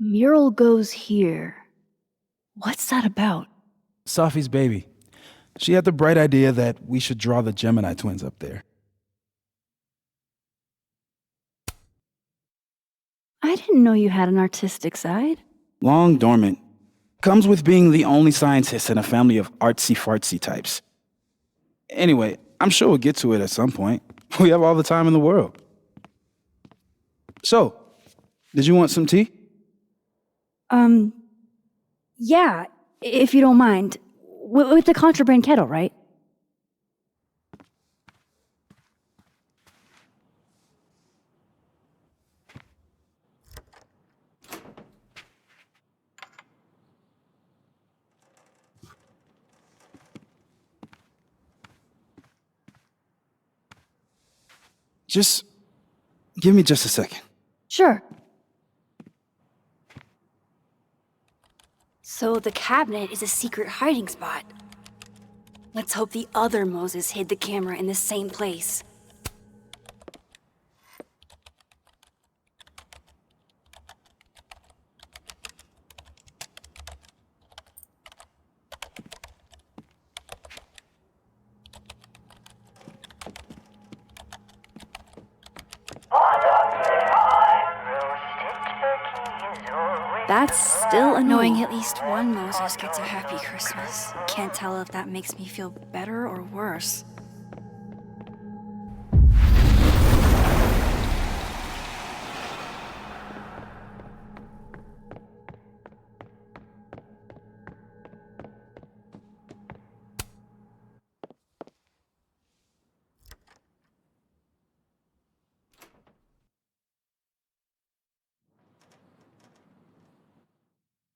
Mural goes here. What's that about? Safi's baby. She had the bright idea that we should draw the Gemini twins up there. I didn't know you had an artistic side. Long dormant. Comes with being the only scientist in a family of artsy-fartsy types. Anyway, I'm sure we'll get to it at some point. We have all the time in the world. So, did you want some tea? Yeah, if you don't mind. With the contraband kettle, right? Just give me just a second. Sure. So the cabinet is a secret hiding spot. Let's hope the other Moses hid the camera in the same place. That's still annoying. At least one Moses gets a happy Christmas. Can't tell if that makes me feel better or worse.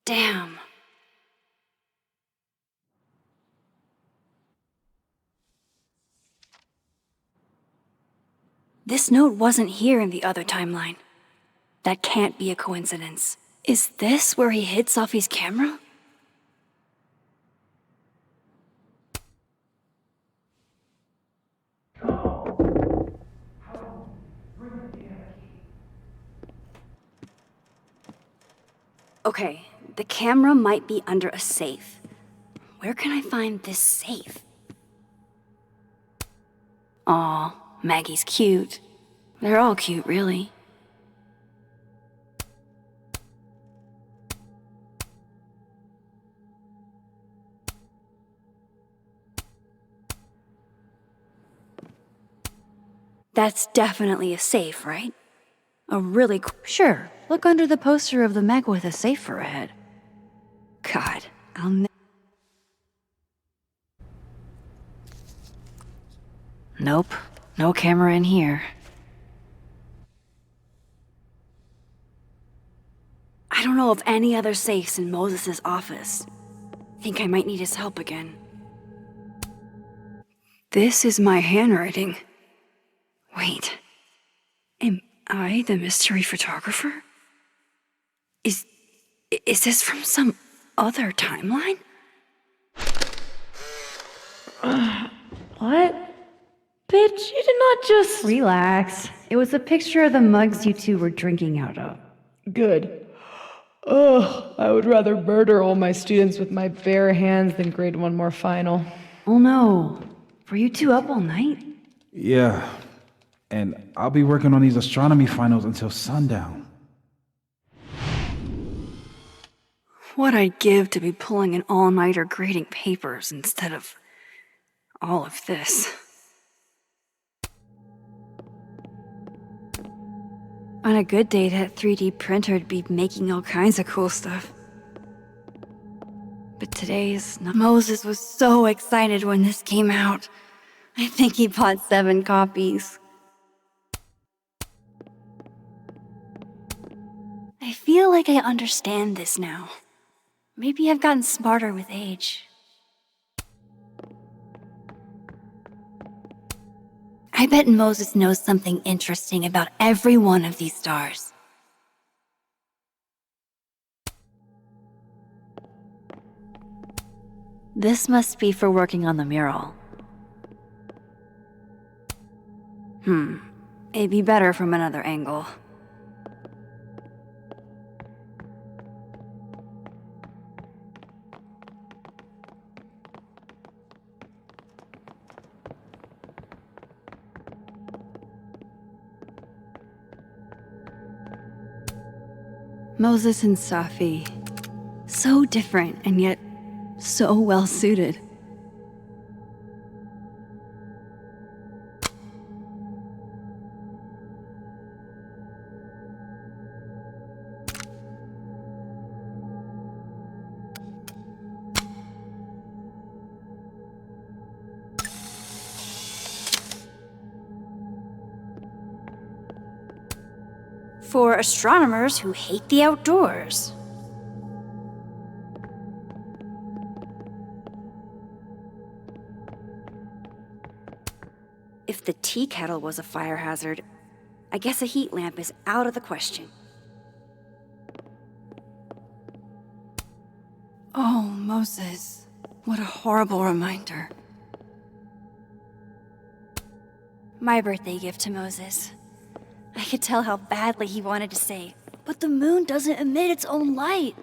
Damn. This note wasn't here in the other timeline. That can't be a coincidence. Is this where he hid Safi's camera? Okay, the camera might be under a safe. Where can I find this safe? Aw, Maggie's cute. They're all cute, really. That's definitely a safe, right? A really Sure, look under the poster of the Meg with a safe for a head. God, Nope, no camera in here. I don't know of any other safes in Moses' office. Think I might need his help again. This is my handwriting. Wait, am I the mystery photographer? Is this from some other timeline? What? Bitch, you did not just... Relax. It was a picture of the mugs you two were drinking out of. Good. Ugh, I would rather murder all my students with my bare hands than grade one more final. Oh no. Were you two up all night? Yeah. And I'll be working on these astronomy finals until sundown. What I'd give to be pulling an all-nighter grading papers instead of all of this. On a good day, that 3D printer'd be making all kinds of cool stuff. But today's not. Moses was so excited when this came out. I think he bought 7 copies. I feel like I understand this now. Maybe I've gotten smarter with age. I bet Moses knows something interesting about every one of these stars. This must be for working on the mural. It'd be better from another angle. Moses and Safi. So different and yet so well suited. For astronomers who hate the outdoors. If the tea kettle was a fire hazard, I guess a heat lamp is out of the question. Oh, Moses. What a horrible reminder. My birthday gift to Moses. I could tell how badly he wanted to say, but the moon doesn't emit its own light.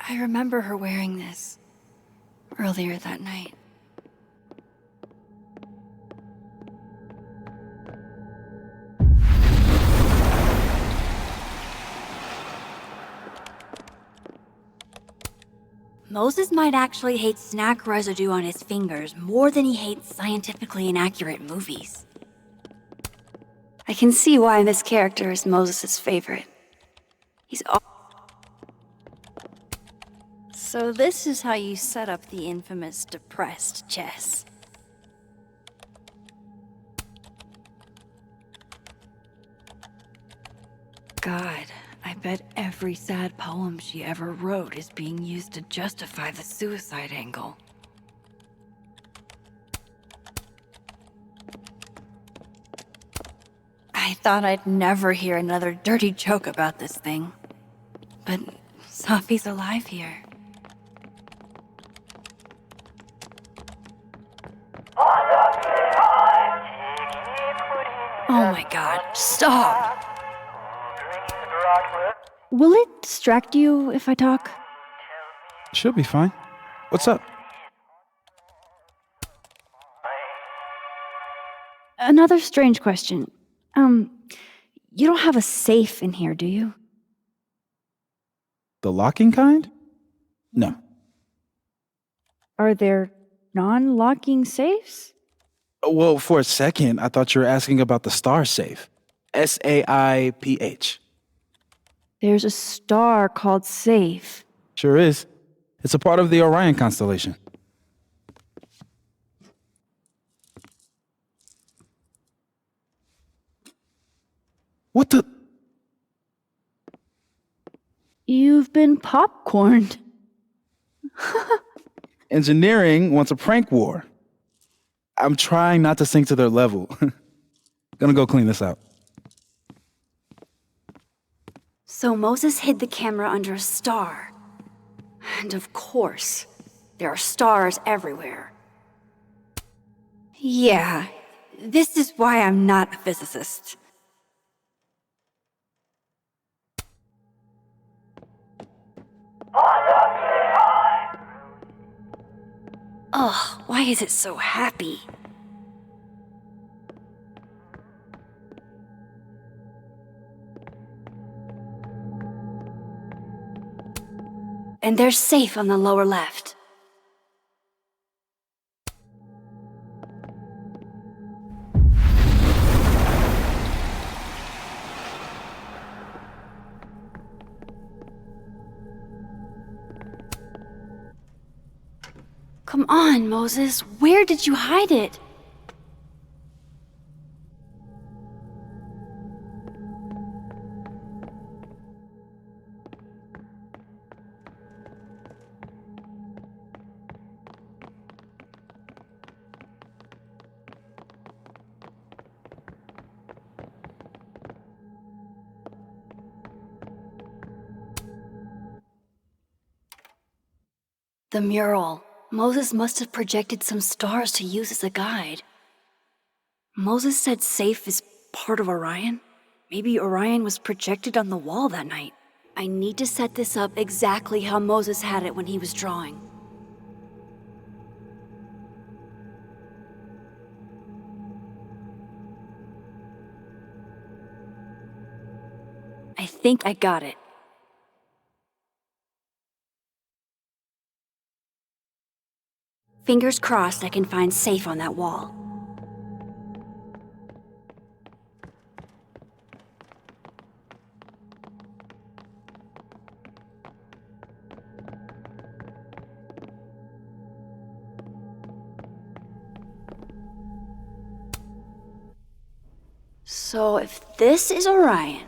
I remember her wearing this earlier that night. Moses might actually hate snack residue on his fingers more than he hates scientifically inaccurate movies. I can see why this character is Moses' favorite. So this is how you set up the infamous depressed Jess. God, I bet every sad poem she ever wrote is being used to justify the suicide angle. I thought I'd never hear another dirty joke about this thing. But Safi's alive here. Oh my god, stop! Will it distract you if I talk? She'll be fine. What's up? Another strange question. You don't have a safe in here, do you? The locking kind? No. Are there non-locking safes? Well, for a second, I thought you were asking about the star safe. SAIPH. There's a star called Safe. Sure is. It's a part of the Orion constellation. What the? You've been popcorned. Engineering wants a prank war. I'm trying not to sink to their level. Gonna go clean this out. So Moses hid the camera under a star. And of course, there are stars everywhere. Yeah, this is why I'm not a physicist. Ugh, why is it so happy? And they're safe on the lower left. Come on, Moses. Where did you hide it? The mural. Moses must have projected some stars to use as a guide. Moses said Safe is part of Orion? Maybe Orion was projected on the wall that night. I need to set this up exactly how Moses had it when he was drawing. I think I got it. Fingers crossed I can find Safe on that wall. So if this is Orion,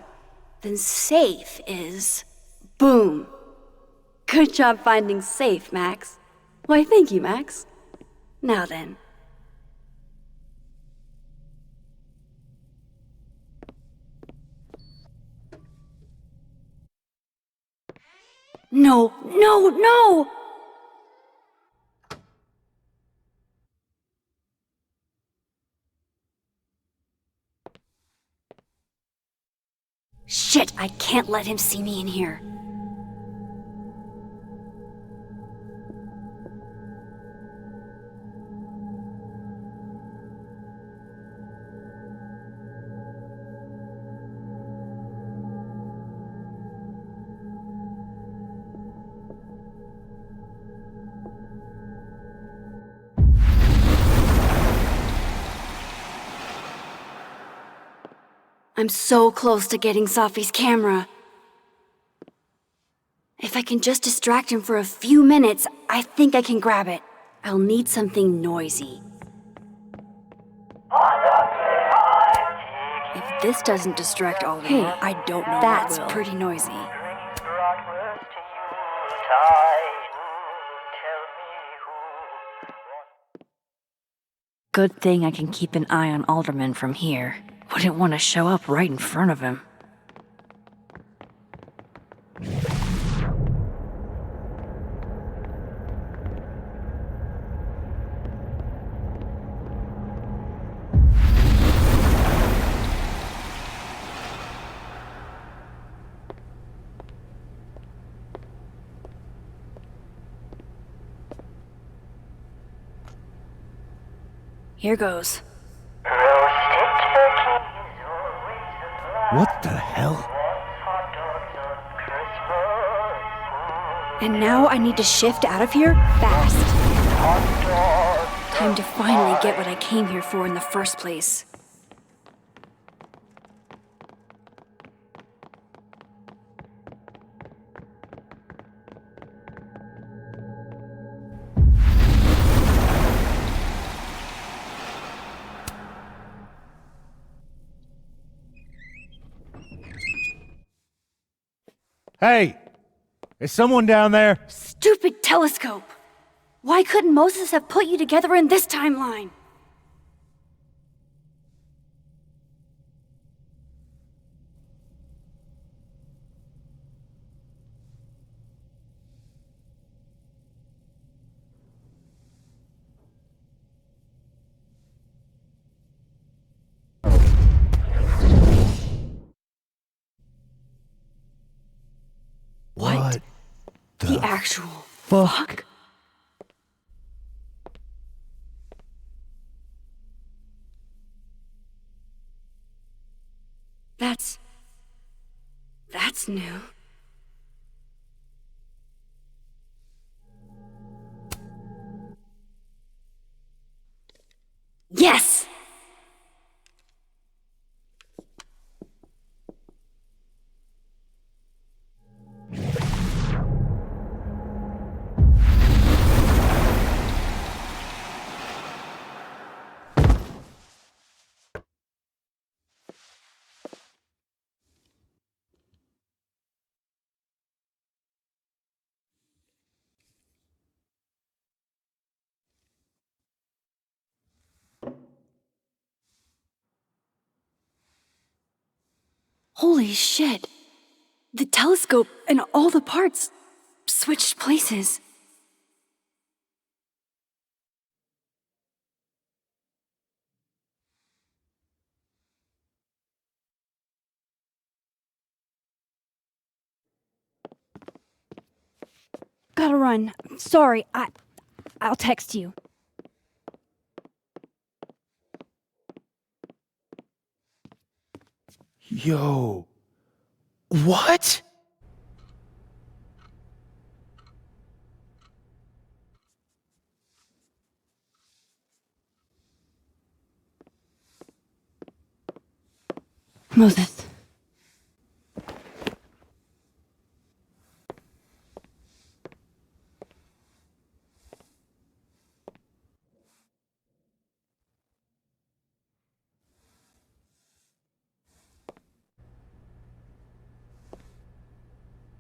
then Safe is... Boom! Good job finding Safe, Max. Why, thank you, Max. Now then. No, no, no! Shit, I can't let him see me in here. I'm so close to getting Safi's camera. If I can just distract him for a few minutes, I think I can grab it. I'll need something noisy. If this doesn't distract Alden, I don't know that's what will. Pretty noisy. Good thing I can keep an eye on Alderman from here. Wouldn't want to show up right in front of him. Here goes. Roasted What the hell? And now I need to shift out of here fast. Time to finally get what I came here for in the first place. Hey! Is someone down there? Stupid telescope! Why couldn't Moses have put you together in this timeline? What The actual fuck? That's new. Yes! Holy shit. The telescope and all the parts switched places. Gotta run. Sorry, I'll text you. Yo. What? Moses.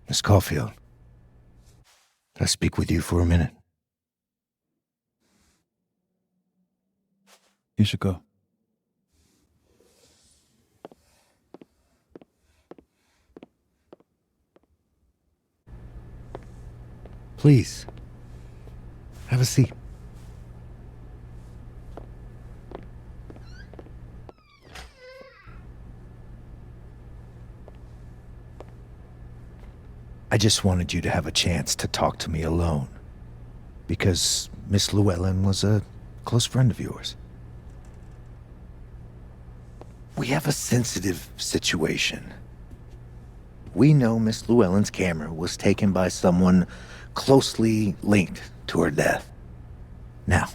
Miss Caulfield, can I speak with you for a minute? You should go. Please, have a seat. I just wanted you to have a chance to talk to me alone, because Miss Llewellyn was a close friend of yours. We have a sensitive situation. We know Miss Llewellyn's camera was taken by someone closely linked to her death. Now,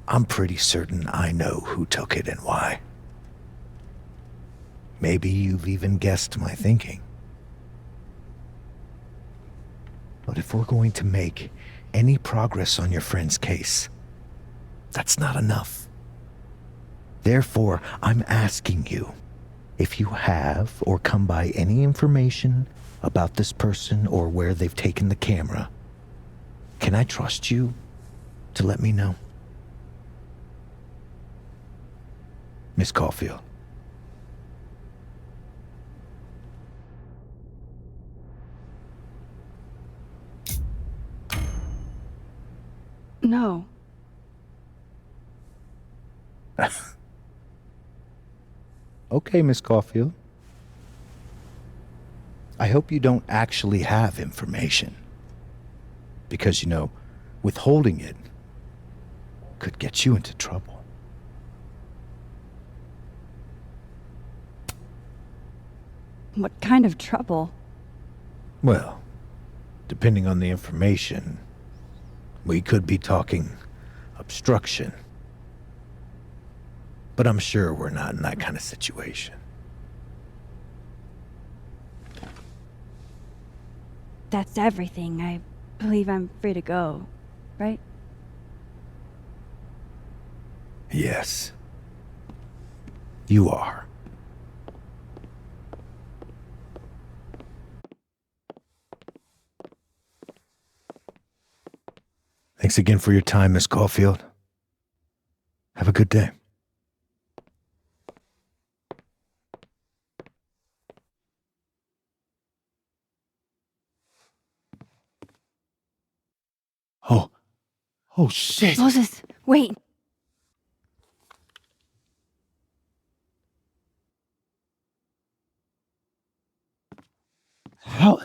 I'm pretty certain I know who took it and why. Maybe you've even guessed my thinking. But if we're going to make any progress on your friend's case, that's not enough. Therefore, I'm asking you, if you have or come by any information about this person or where they've taken the camera, can I trust you to let me know? Miss Caulfield. No. Okay, Miss Caulfield. I hope you don't actually have information. Because, you know, withholding it could get you into trouble. What kind of trouble? Well, depending on the information, we could be talking obstruction. But I'm sure we're not in that kind of situation. That's everything. I believe I'm free to go, right? Yes. You are. Thanks again for your time, Miss Caulfield. Have a good day. Oh shit! Moses, wait! How?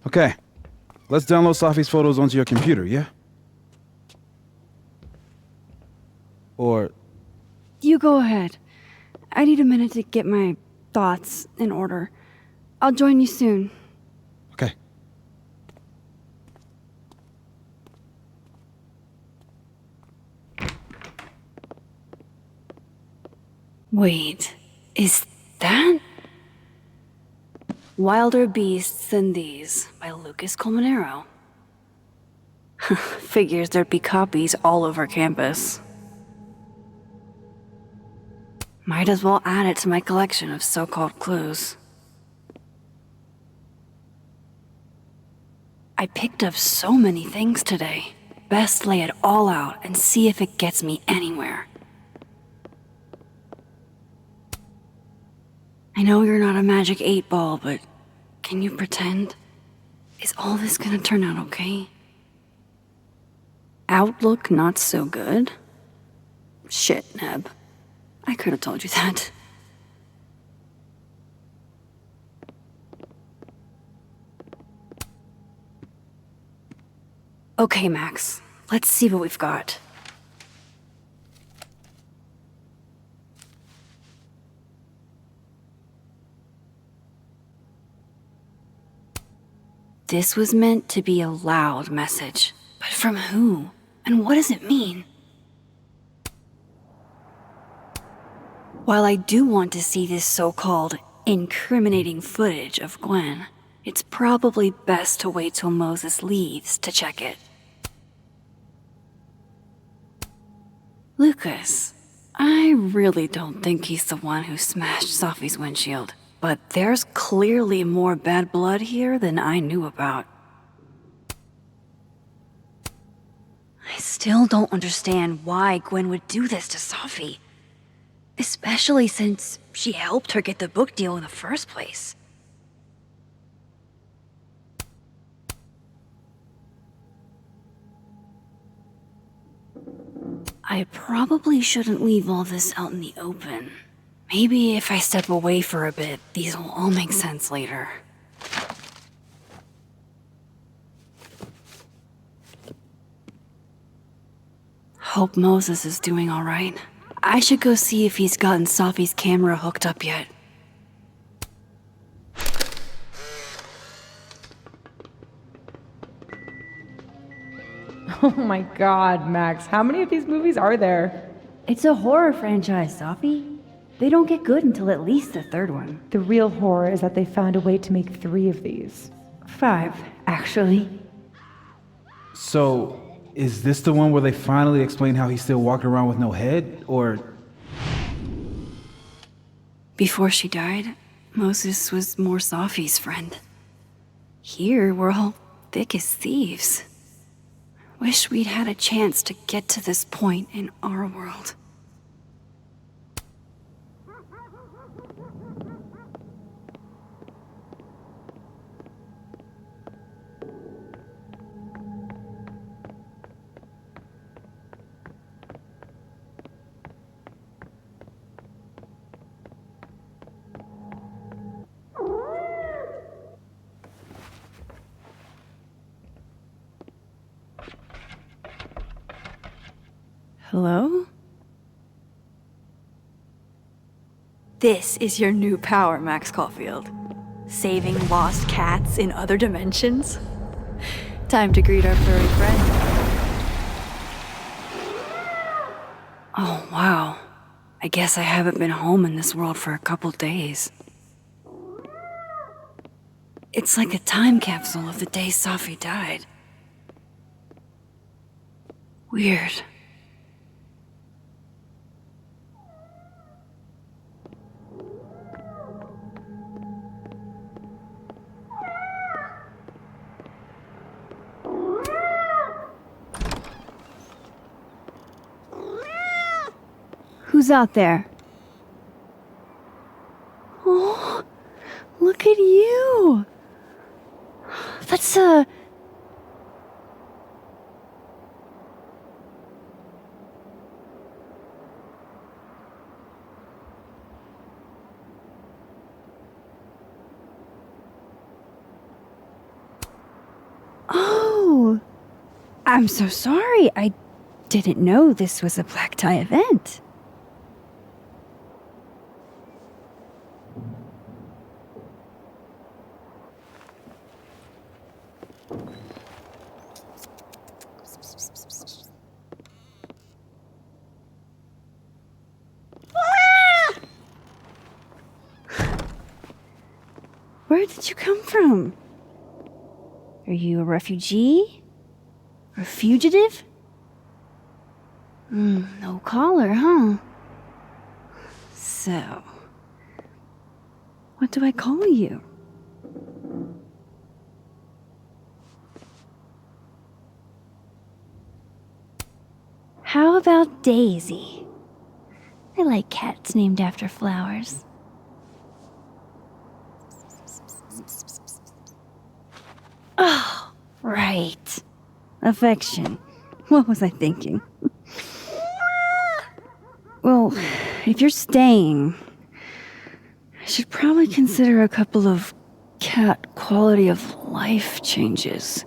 Okay, let's download Safi's photos onto your computer, yeah? Or... You go ahead. I need a minute to get my thoughts in order. I'll join you soon. Okay. Wait, is that? Wilder Beasts Than These by Lucas Colmenero. Figures there'd be copies all over campus. Might as well add it to my collection of so-called clues. I picked up so many things today. Best lay it all out and see if it gets me anywhere. I know you're not a magic 8-ball, but can you pretend? Is all this gonna turn out okay? Outlook not so good? Shit, Neb. I could have told you that. Okay, Max. Let's see what we've got. This was meant to be a loud message. But from who? And what does it mean? While I do want to see this so-called incriminating footage of Gwen, it's probably best to wait till Moses leaves to check it. Lucas, I really don't think he's the one who smashed Safi's windshield. But there's clearly more bad blood here than I knew about. I still don't understand why Gwen would do this to Safi. Especially since she helped her get the book deal in the first place. I probably shouldn't leave all this out in the open. Maybe if I step away for a bit, these will all make sense later. Hope Moses is doing all right. I should go see if he's gotten Safi's camera hooked up yet. Oh my god, Max, how many of these movies are there? It's a horror franchise, Safi. They don't get good until at least the third one. The real horror is that they found a way to make 3 of these. 5, actually. So, is this the one where they finally explain how he's still walking around with no head, or... Before she died, Moses was more Safi's friend. Here, we're all thick as thieves. Wish we'd had a chance to get to this point in our world. Hello? This is your new power, Max Caulfield. Saving lost cats in other dimensions? Time to greet our furry friend. Oh, wow. I guess I haven't been home in this world for a couple days. It's like a time capsule of the day Safi died. Weird. Who's out there? Oh, look at you! That's Oh! I'm so sorry. I didn't know this was a black tie event. Where did you come from? Are you a refugee? A fugitive? No collar, huh? So, what do I call you? How about Daisy? I like cats named after flowers. Oh, right. Affection. What was I thinking? Well, if you're staying, I should probably consider a couple of cat quality of life changes.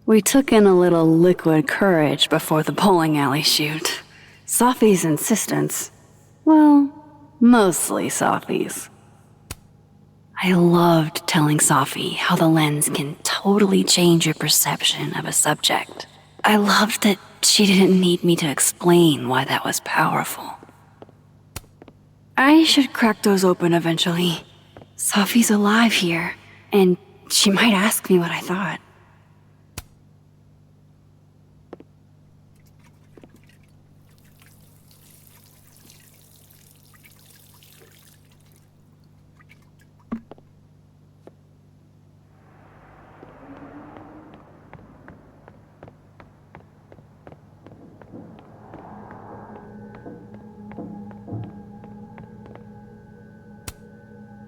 We took in a little liquid courage before the bowling alley shoot. Safi's insistence. Well, mostly Safi's. I loved telling Safi how the lens can totally change your perception of a subject. I loved that she didn't need me to explain why that was powerful. I should crack those open eventually. Safi's alive here, and she might ask me what I thought.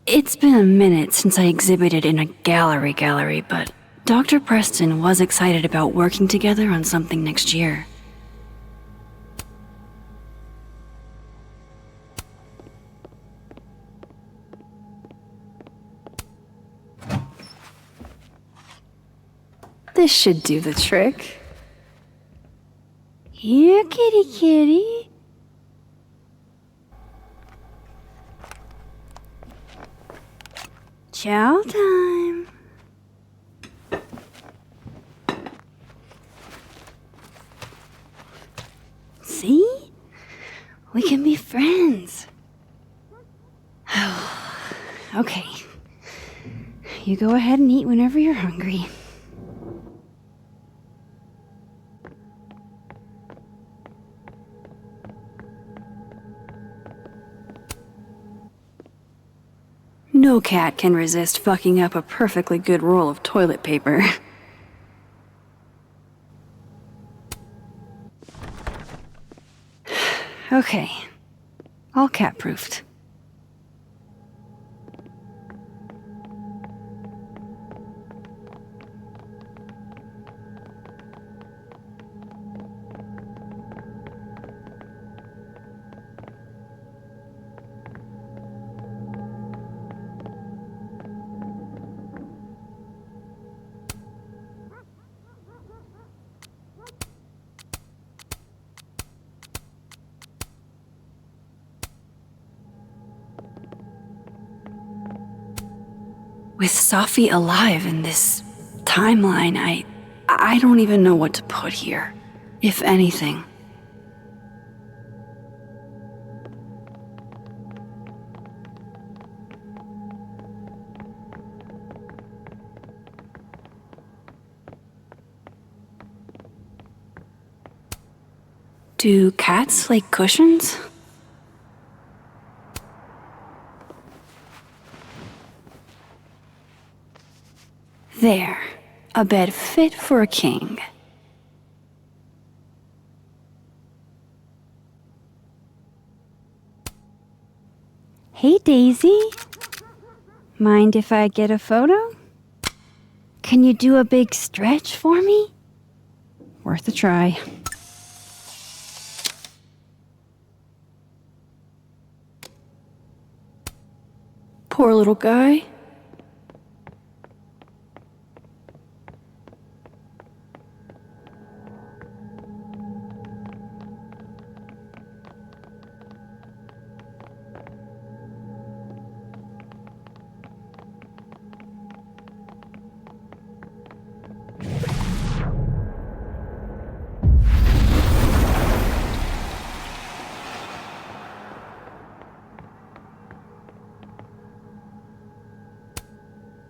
It's been a minute since I exhibited in a gallery, but Dr. Preston was excited about working together on something next year. This should do the trick. Here, kitty kitty. Chow time. See? We can be friends. Okay. You go ahead and eat whenever you're hungry. No cat can resist fucking up a perfectly good roll of toilet paper. Okay. All cat-proofed. With Safi alive in this timeline, I don't even know what to put here, if anything. Do cats like cushions? There, a bed fit for a king. Hey, Daisy. Mind if I get a photo? Can you do a big stretch for me? Worth a try. Poor little guy.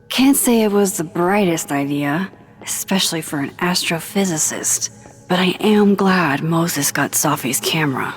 Can't say it was the brightest idea, especially for an astrophysicist, but I am glad Moses got Safi's camera.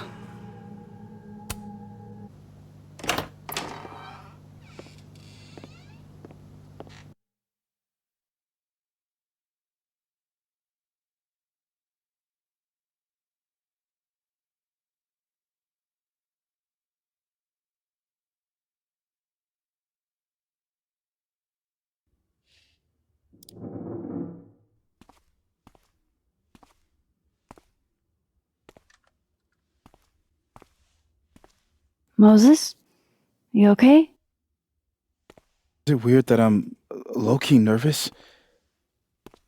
Moses? You okay? Is it weird that I'm low-key nervous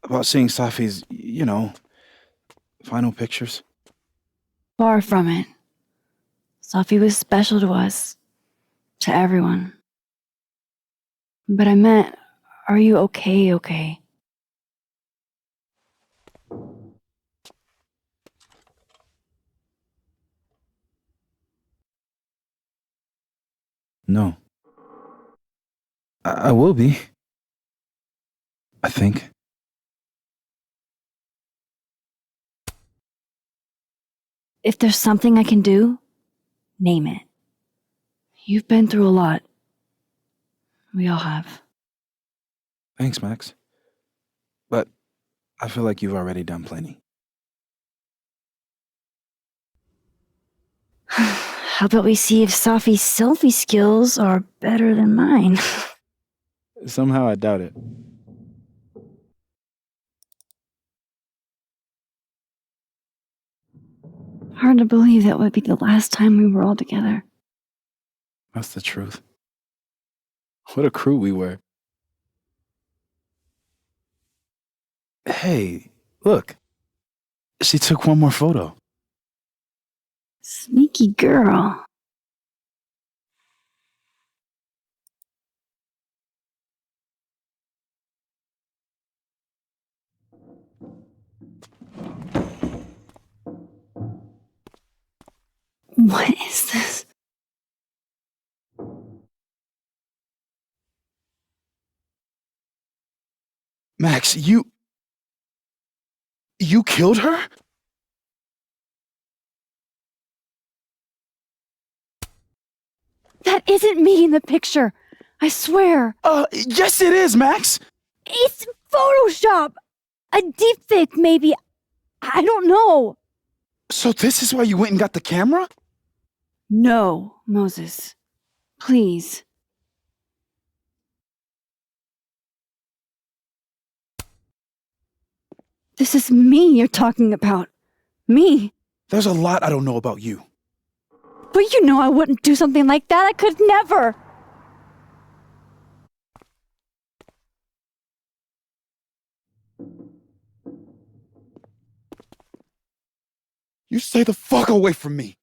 about seeing Safi's, final pictures? Far from it. Safi was special to us. To everyone. But I meant, are you okay? No. I will be. I think. If there's something I can do, name it. You've been through a lot. We all have. Thanks, Max. But I feel like you've already done plenty. How about we see if Safi's selfie skills are better than mine? Somehow I doubt it. Hard to believe that would be the last time we were all together. That's the truth. What a crew we were. Hey, look. She took one more photo. Sneaky girl. What is this? Max, you killed her? That isn't me in the picture. I swear. Yes it is, Max. It's Photoshop. A deepfake, maybe. I don't know. So this is why you went and got the camera? No, Moses. Please. This is me you're talking about. Me. There's a lot I don't know about you. But you know I wouldn't do something like that. I could never. You stay the fuck away from me.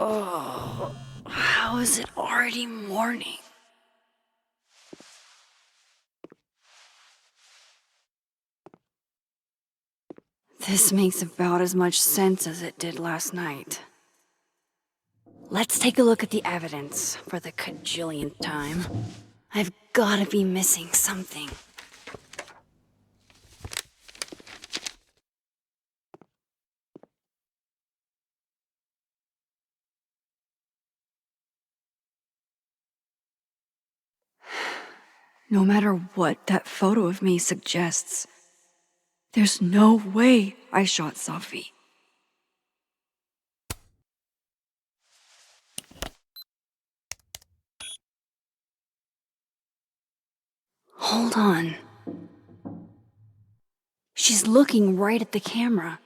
Oh, how is it already morning? This makes about as much sense as it did last night. Let's take a look at the evidence for the cajillionth time. I've gotta be missing something. No matter what that photo of me suggests, there's no way I shot Safi. Hold on. She's looking right at the camera,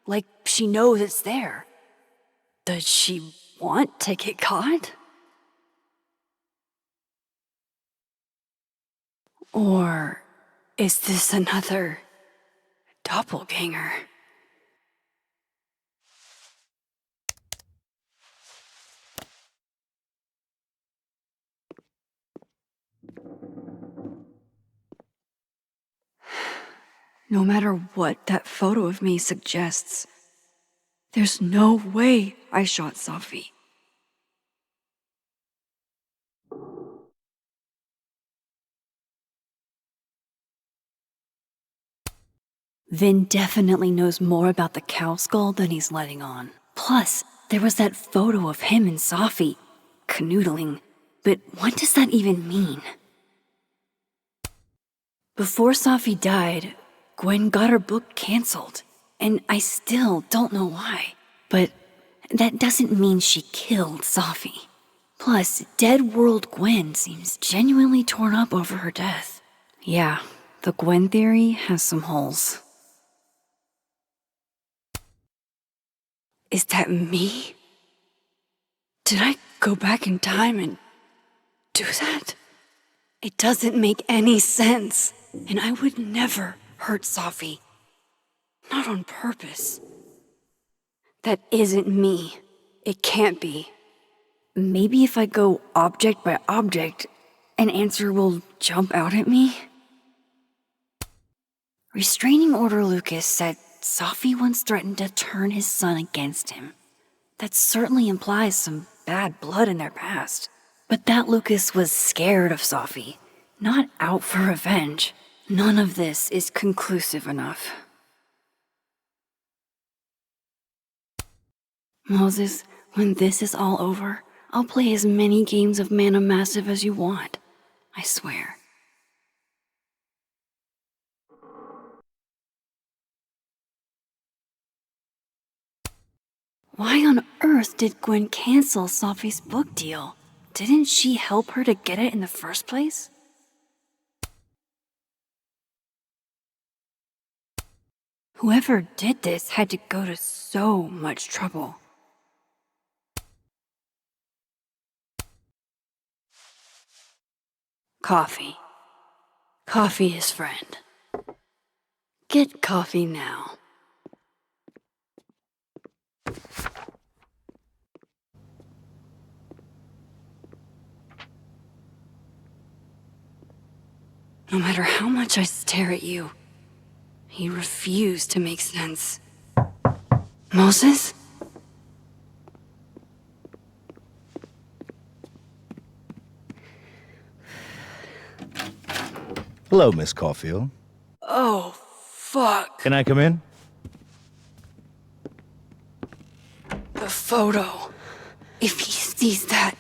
like she knows it's there. Does she want to get caught? Or is this another doppelganger? No matter what that photo of me suggests, there's no way I shot Safi. Vin definitely knows more about the cow skull than he's letting on. Plus, there was that photo of him and Safi canoodling. But what does that even mean? Before Safi died, Gwen got her book canceled, and I still don't know why. But that doesn't mean she killed Safi. Plus, Dead World Gwen seems genuinely torn up over her death. Yeah, the Gwen theory has some holes. Is that me? Did I go back in time and do that? It doesn't make any sense, and I would never hurt Safi. Not on purpose. That isn't me. It can't be. Maybe if I go object by object, an answer will jump out at me? Restraining Order Lucas said Safi once threatened to turn his son against him. That certainly implies some bad blood in their past. But that Lucas was scared of Safi, not out for revenge. None of this is conclusive enough. Moses, when this is all over, I'll play as many games of Mana Massive as you want. I swear. Why on earth did Gwen cancel Safi's book deal? Didn't she help her to get it in the first place? Whoever did this had to go to so much trouble. Coffee. Coffee his friend. Get coffee now. No matter how much I stare at you, he refused to make sense. Moses? Hello, Miss Caulfield. Oh, fuck. Can I come in? The photo. If he sees that.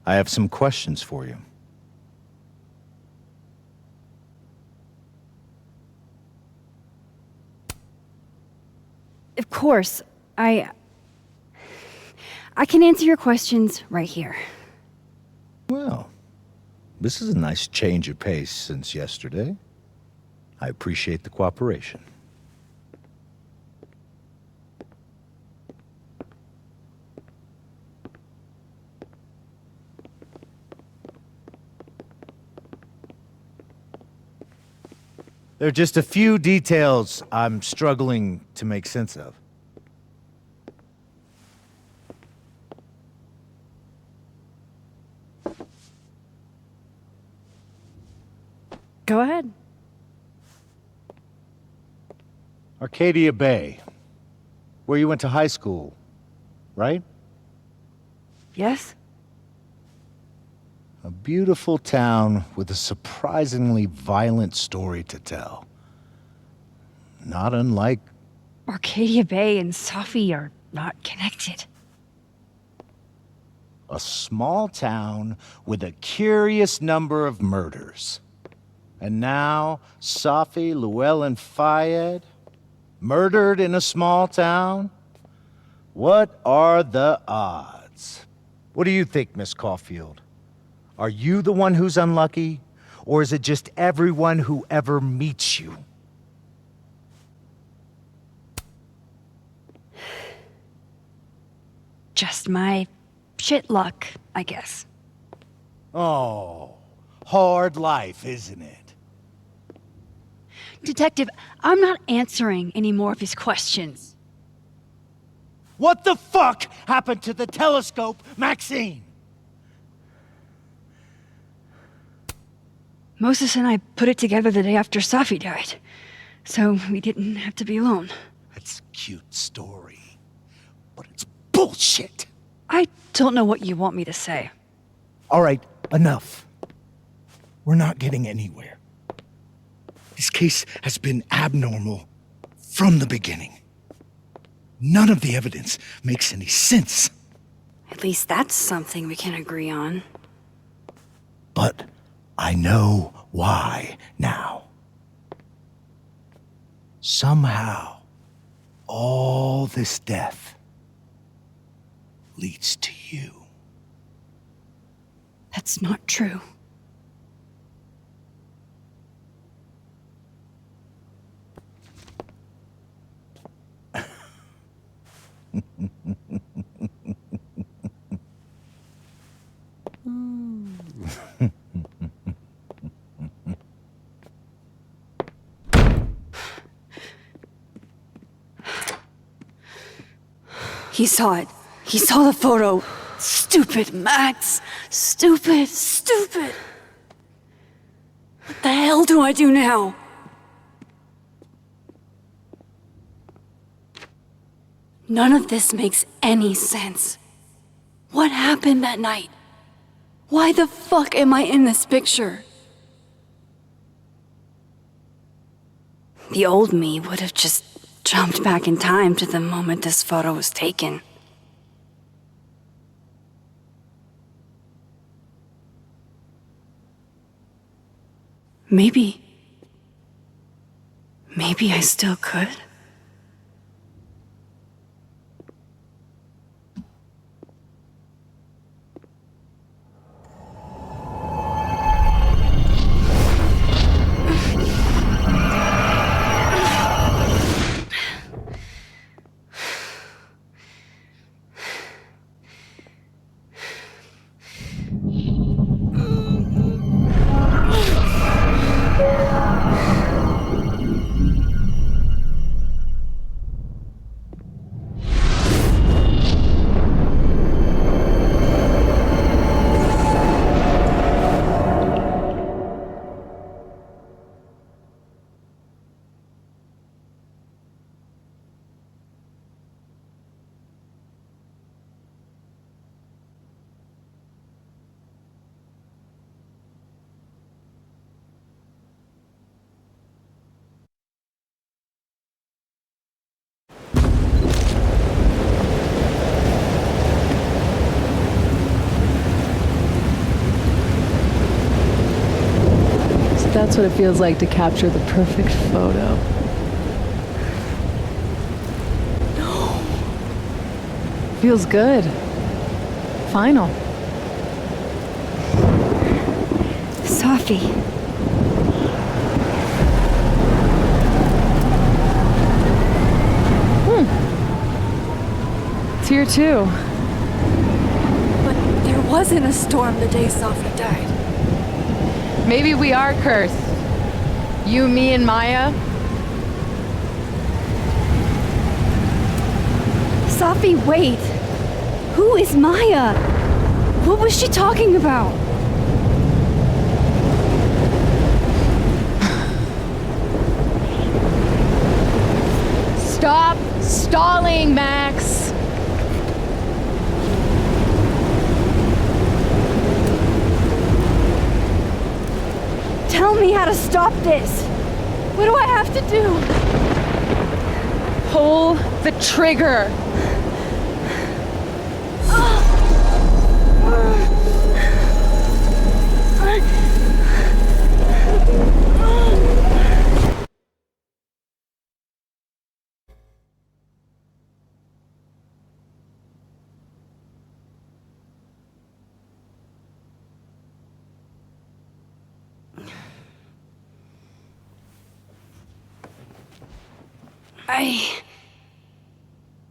I have some questions for you. Of course. I can answer your questions right here. Well, this is a nice change of pace since yesterday. I appreciate the cooperation. There are just a few details I'm struggling to make sense of. Go ahead. Arcadia Bay, where you went to high school, right? Yes? A beautiful town with a surprisingly violent story to tell. Not unlike... Arcadia Bay and Safi are not connected. A small town with a curious number of murders. And now, Safi, Llewellyn Fayed, murdered in a small town? What are the odds? What do you think, Miss Caulfield? Are you the one who's unlucky? Or is it just everyone who ever meets you? Just my shit luck, I guess. Oh, hard life, isn't it? Detective, I'm not answering any more of his questions. What the fuck happened to the telescope, Maxine? Moses and I put it together the day after Safi died, so we didn't have to be alone. That's a cute story, but it's bullshit. I don't know what you want me to say. All right, enough. We're not getting anywhere. This case has been abnormal from the beginning. None of the evidence makes any sense. At least that's something we can agree on. But I know why now. Somehow, all this death leads to you. That's not true. He saw it. He saw the photo. Stupid Max. Stupid, stupid. What the hell do I do now? None of this makes any sense. What happened that night? Why the fuck am I in this picture? The old me would have just jumped back in time to the moment this photo was taken. Maybe I still could. That's what it feels like to capture the perfect photo. No. Feels good. Final. Safi. It's here too. But there wasn't a storm the day Safi died. Maybe we are cursed. You, me, and Maya? Safi, wait! Who is Maya? What was she talking about? Stop stalling, Max! Tell me how to stop this! What do I have to do? Pull the trigger!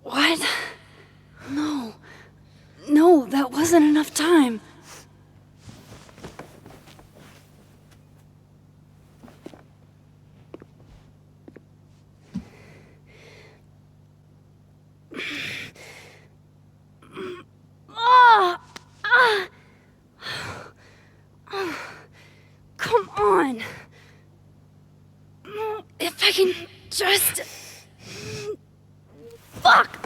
What? No. No, that wasn't enough time. Come on. If I can just... Fuck!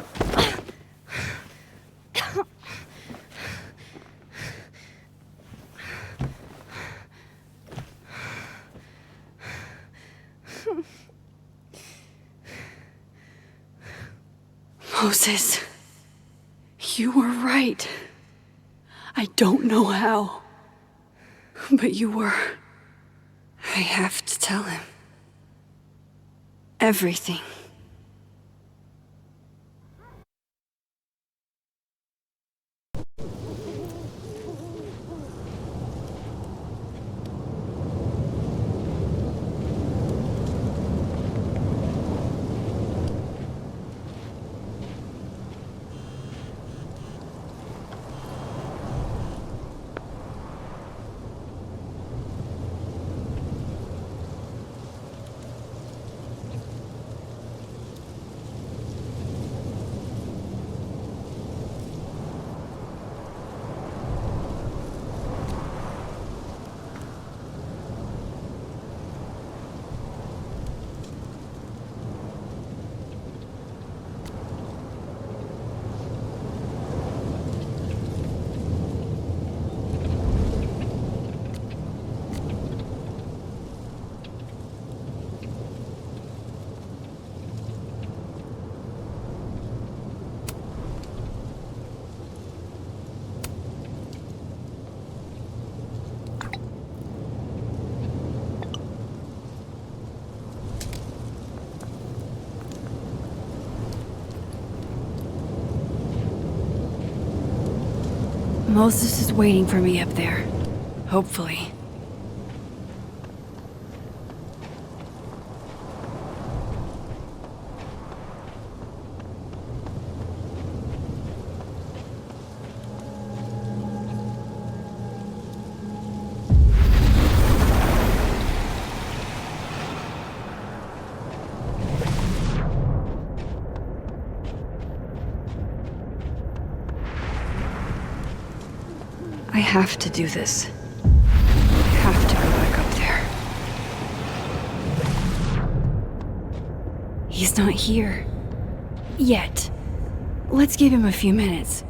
Moses, you were right. I don't know how, but you were. I have to tell him. Everything. Moses is waiting for me up there. Hopefully. I have to do this. I have to go back up there. He's not here. Yet. Let's give him a few minutes.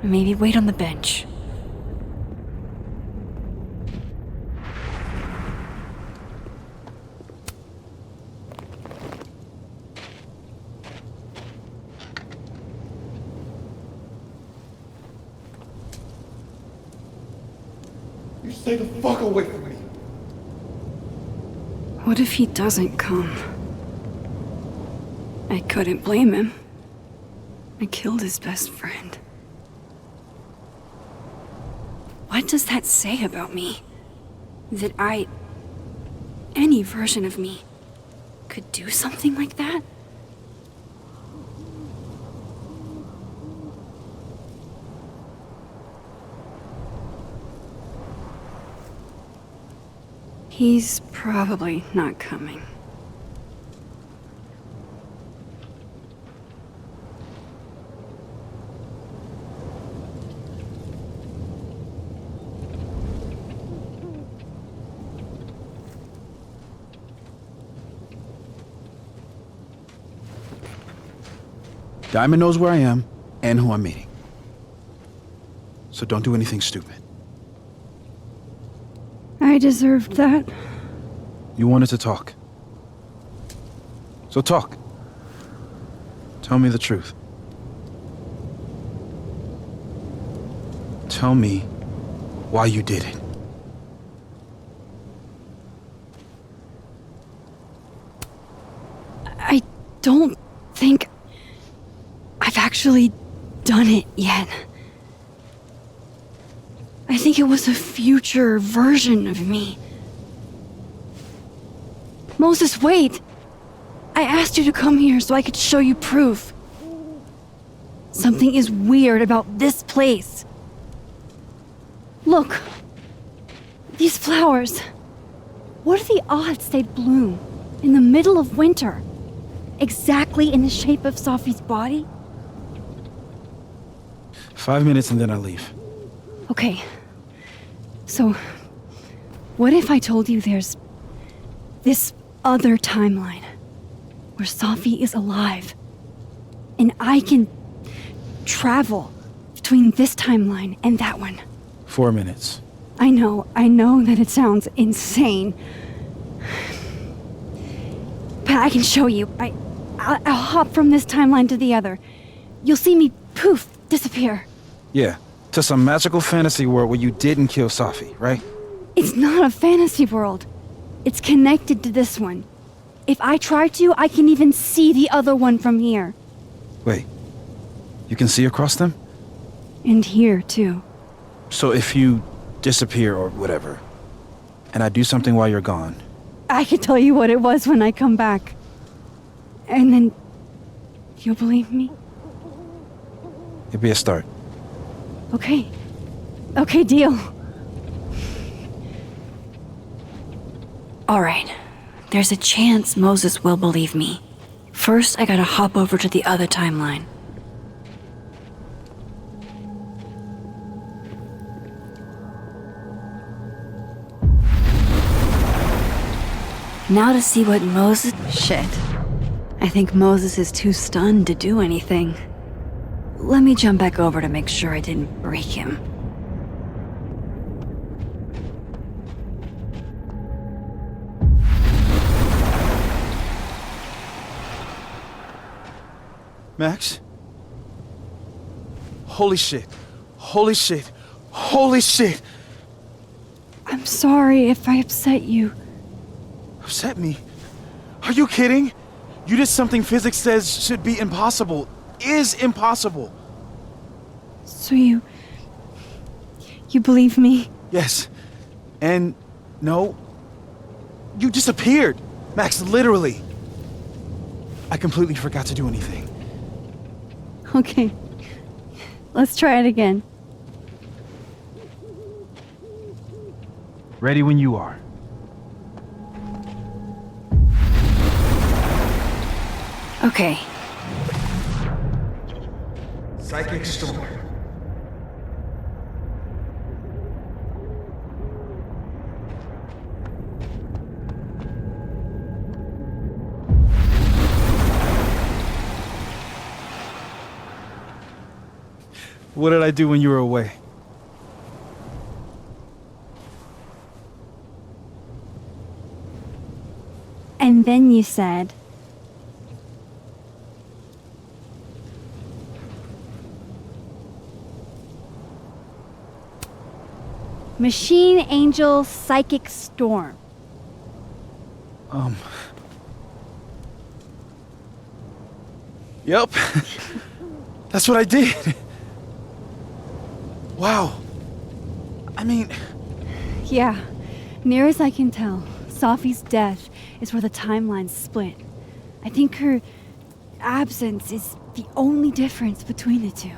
Maybe wait on the bench. Stay the fuck away from me. What if he doesn't come? I couldn't blame him. I killed his best friend. What does that say about me? That any version of me, could do something like that? He's probably not coming. Diamond knows where I am and who I'm meeting. So don't do anything stupid. I deserved that. You wanted to talk. So talk. Tell me the truth. Tell me why you did it. I don't think I've actually done it yet. I think it was a future version of me. Moses, wait! I asked you to come here so I could show you proof. Something is weird about this place. Look. These flowers. What are the odds they'd bloom in the middle of winter? Exactly in the shape of Sophie's body? 5 minutes and then I leave. Okay. So, what if I told you there's this other timeline where Sophie is alive and I can travel between this timeline and that one? 4 minutes. I know that it sounds insane. But I can show you. I'll hop from this timeline to the other. You'll see me, poof, disappear. Yeah, to some magical fantasy world where you didn't kill Safi, right? It's not a fantasy world. It's connected to this one. If I try to, I can even see the other one from here. Wait, you can see across them? And here, too. So if you disappear or whatever, and I do something while you're gone... I can tell you what it was when I come back. And then... you'll believe me? It'd be a start. Okay. Okay, deal. Alright. There's a chance Moses will believe me. First, I gotta hop over to the other timeline. Now to see what Moses... Shit. I think Moses is too stunned to do anything. Let me jump back over to make sure I didn't break him. Max? Holy shit. Holy shit. Holy shit! I'm sorry if I upset you. Upset me? Are you kidding? You did something physics says should be impossible. Is impossible. So you believe me? Yes. And no. You disappeared. Max, literally. I completely forgot to do anything. Okay. Let's try it again. Ready when you are. Okay. Psychic storm. What did I do when you were away? And then you said... Machine Angel Psychic Storm. Yep. That's what I did. Wow. I mean... Yeah. Near as I can tell, Sophie's death is where the timelines split. I think her absence is the only difference between the two.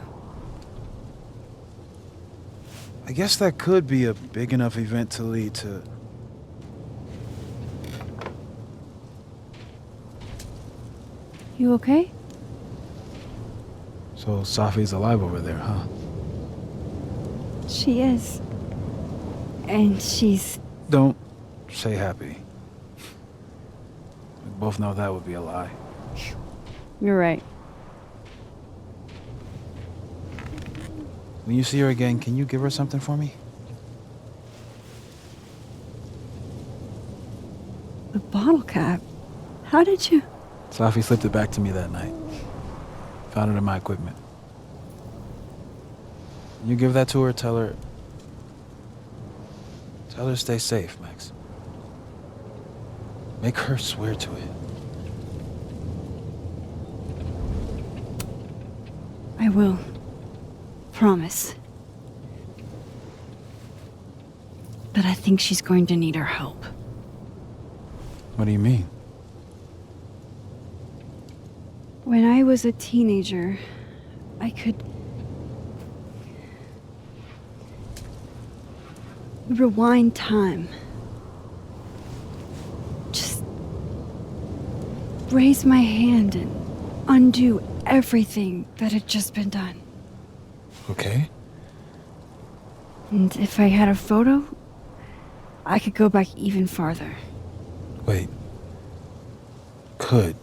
I guess that could be a big enough event to lead to... You okay? So Safi's alive over there, huh? She is. And she's... Don't say happy. We both know that would be a lie. You're right. When you see her again, can you give her something for me? The bottle cap. How did you... Safi slipped it back to me that night. Found it in my equipment. You give that to her, tell her to stay safe, Max. Make her swear to it. I will. Promise. But I think she's going to need our help. What do you mean? When I was a teenager, I could rewind time. Just raise my hand and undo everything that had just been done. Okay. And if I had a photo, I could go back even farther. Wait. Could.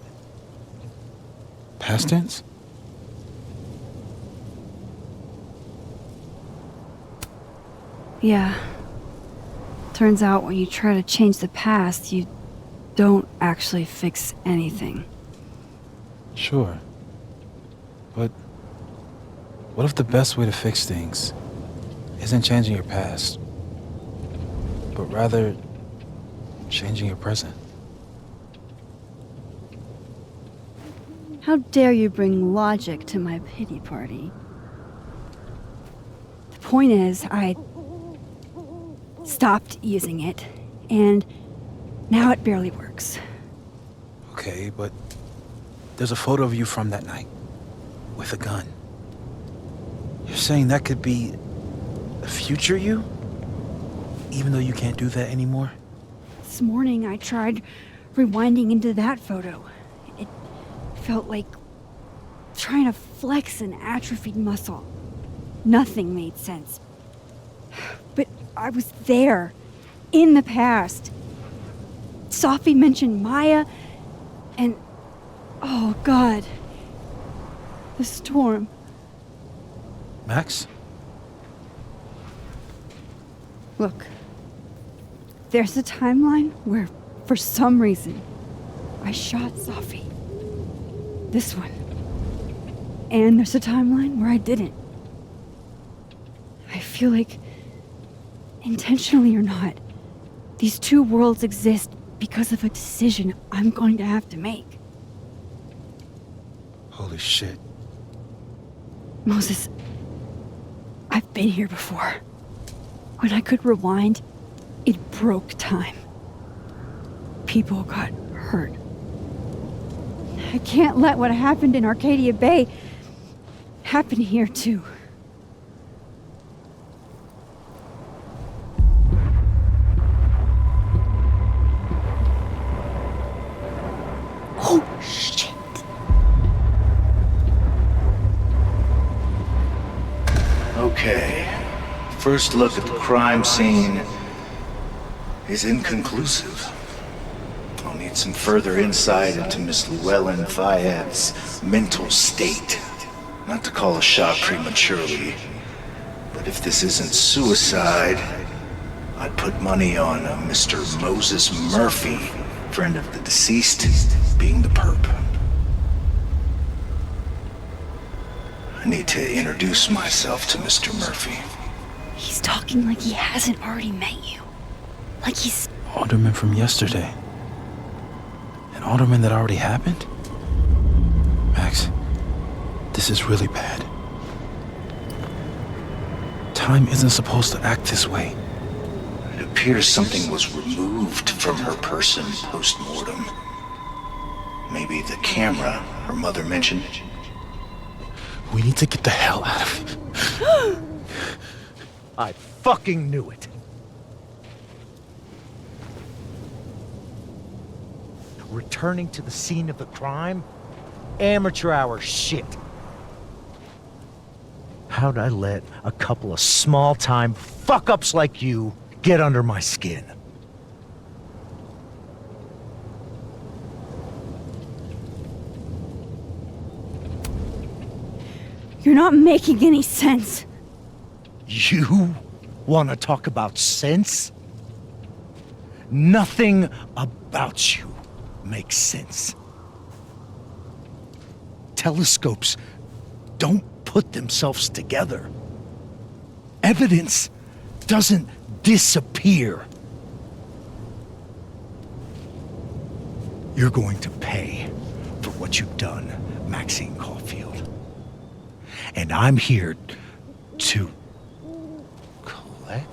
Past tense? Yeah. Turns out when you try to change the past, you don't actually fix anything. Sure. But what if the best way to fix things isn't changing your past, but rather changing your present? How dare you bring logic to my pity party? The point is, I stopped using it, and now it barely works. Okay, but there's a photo of you from that night with a gun. You're saying that could be a future you? Even though you can't do that anymore? This morning I tried rewinding into that photo. It felt like trying to flex an atrophied muscle. Nothing made sense. But I was there, in the past. Safi mentioned Maya, and oh God, the storm. Max? Look, there's a timeline where, for some reason, I shot Safi. This one. And there's a timeline where I didn't. I feel like, intentionally or not, these two worlds exist because of a decision I'm going to have to make. Holy shit. Moses, I've been here before. When I could rewind, it broke time. People got hurt. I can't let what happened in Arcadia Bay happen here too. Oh, shit. Okay. First look at the crime scene is inconclusive. I'll need some further insight into Miss Llewellyn Fayad's mental state. Not to call a shot prematurely, but if this isn't suicide, I'd put money on a Mr. Moses Murphy, friend of the deceased, being the perp. I need to introduce myself to Mr. Murphy. He's talking like he hasn't already met you. Like he's... Alderman from yesterday. An alderman that already happened? Max, this is really bad. Time isn't supposed to act this way. It appears something was removed from her person post-mortem. Maybe the camera her mother mentioned. We need to get the hell out of here. I fucking knew it. Returning to the scene of the crime? amateur hour shit. How'd I let a couple of small-time fuck-ups like you get under my skin? You're not making any sense. You want to talk about sense? Nothing about you makes sense. Telescopes don't put themselves together. Evidence doesn't disappear. You're going to pay for what you've done, Maxine Caulfield. And I'm here to collect.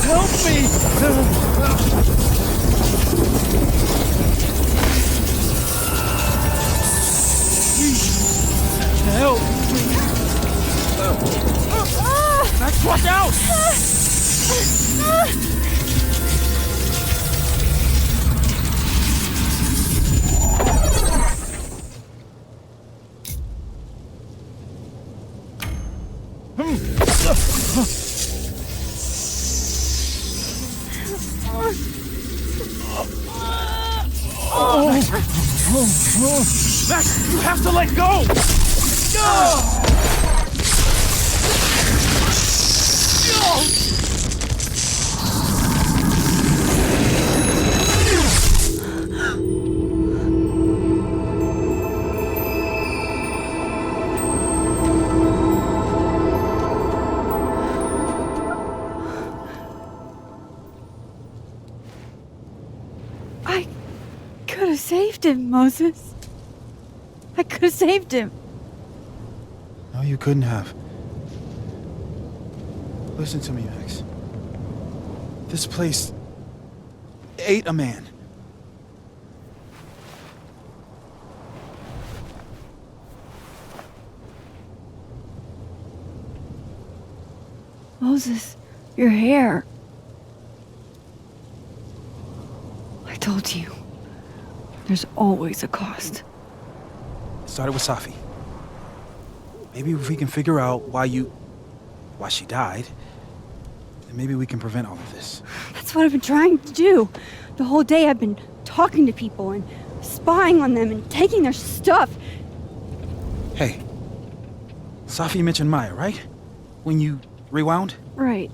Help me! Help! Max, watch out! Max, you have to let go! I could have saved him, Moses. I could have saved him. No, you couldn't have. Listen to me, Max. This place ate a man. Moses, your hair. I told you. There's always a cost. It started with Safi. Maybe if we can figure out why she died, then maybe we can prevent all of this. That's what I've been trying to do. The whole day I've been talking to people and spying on them and taking their stuff. Hey, Safi mentioned Maya, right? When you rewound? Right.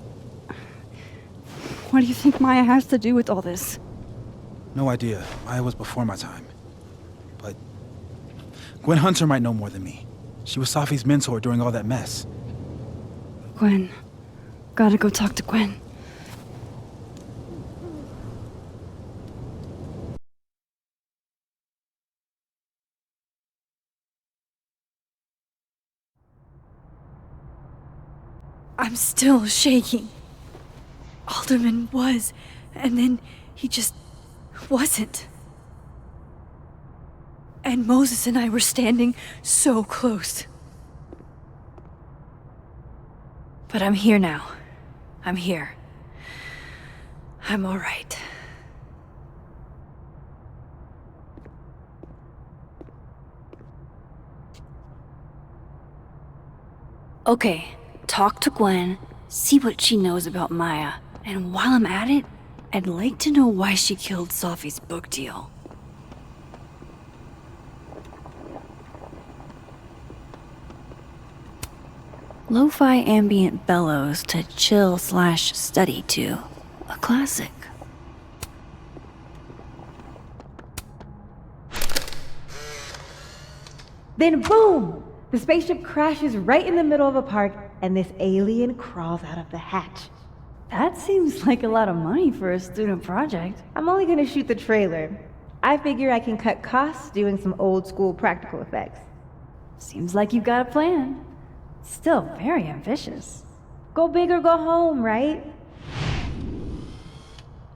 What do you think Maya has to do with all this? No idea. Maya was before my time. But Gwen Hunter might know more than me. She was Safi's mentor during all that mess. Gwen. Gotta go talk to Gwen. I'm still shaking. Alderman was, and then he just wasn't. And Moses and I were standing so close. But I'm here now. I'm here. I'm all right. Okay, talk to Gwen, see what she knows about Maya, and while I'm at it, I'd like to know why she killed Safi's book deal. Lo-fi ambient bellows to chill/study to. A classic. Then boom! The spaceship crashes right in the middle of a park, and this alien crawls out of the hatch. That seems like a lot of money for a student project. I'm only gonna shoot the trailer. I figure I can cut costs doing some old school practical effects. Seems like you've got a plan. Still very ambitious. Go big or go home, right?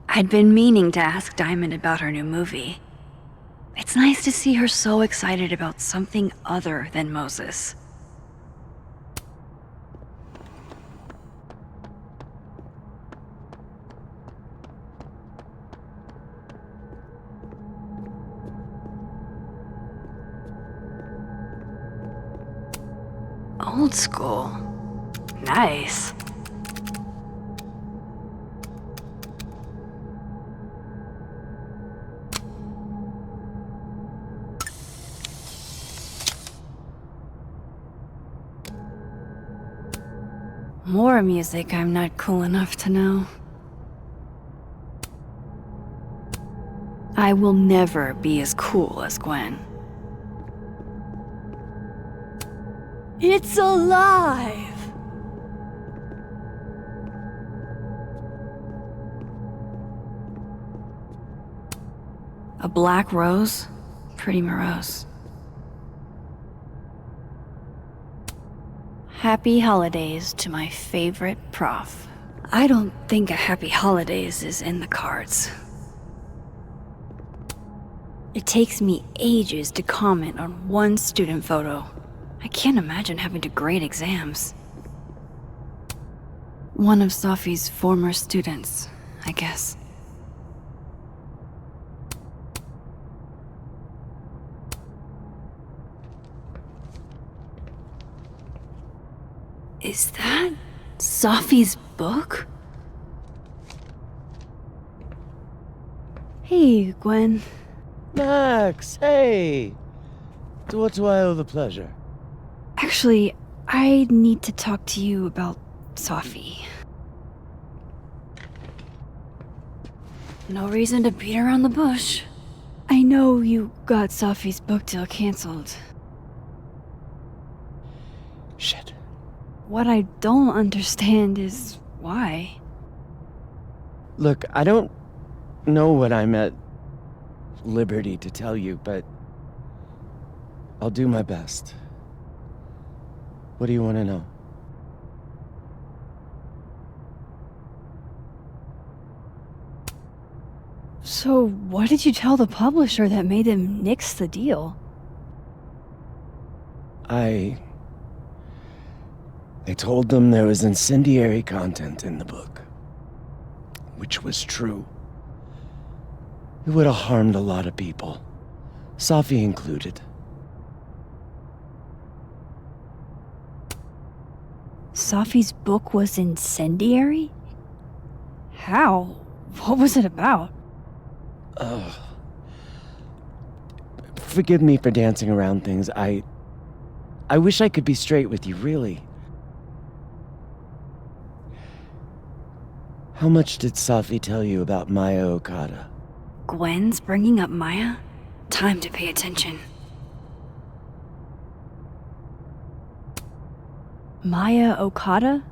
I'd been meaning to ask Diamond about her new movie. It's nice to see her so excited about something other than Moses. Old school. Nice. More music I'm not cool enough to know. I will never be as cool as Gwen. It's alive! A black rose? Pretty morose. Happy holidays to my favorite prof. I don't think a happy holidays is in the cards. It takes me ages to comment on one student photo. I can't imagine having to grade exams. One of Safi's former students, I guess. Is that Safi's book? Hey, Gwen. Max, hey! To what do I owe the pleasure? Actually, I need to talk to you about Safi. No reason to beat around the bush. I know you got Safi's book deal canceled. Shit. What I don't understand is why. Look, I don't know what I'm at liberty to tell you, but I'll do my best. What do you want to know? So, what did you tell the publisher that made them nix the deal? I told them there was incendiary content in the book, which was true. It would have harmed a lot of people, Safi included. Safi's book was incendiary? How? What was it about? Forgive me for dancing around things. I wish I could be straight with you, really. How much did Safi tell you about Maya Okada? Gwen's bringing up Maya? Time to pay attention. Maya Okada?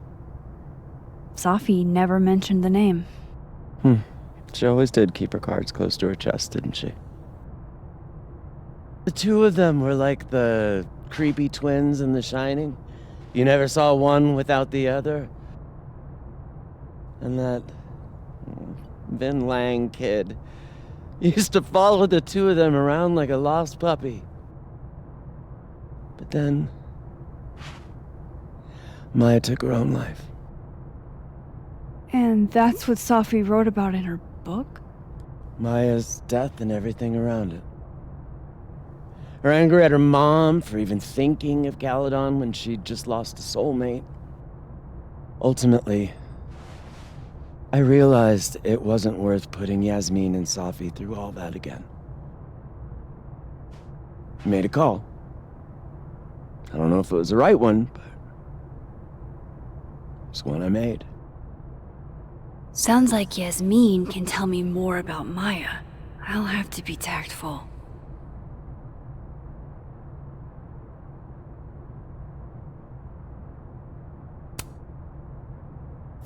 Safi never mentioned the name. She always did keep her cards close to her chest, didn't she? The two of them were like the creepy twins in The Shining. You never saw one without the other. And that Vin Lang kid used to follow the two of them around like a lost puppy. But then Maya took her own life. And that's what Safi wrote about in her book? Maya's death and everything around it. Her anger at her mom for even thinking of Caledon when she'd just lost a soulmate. Ultimately, I realized it wasn't worth putting Yasmin and Safi through all that again. I made a call. I don't know if it was the right one, but It's one I made. Sounds like Yasmin can tell me more about Maya. I'll have to be tactful.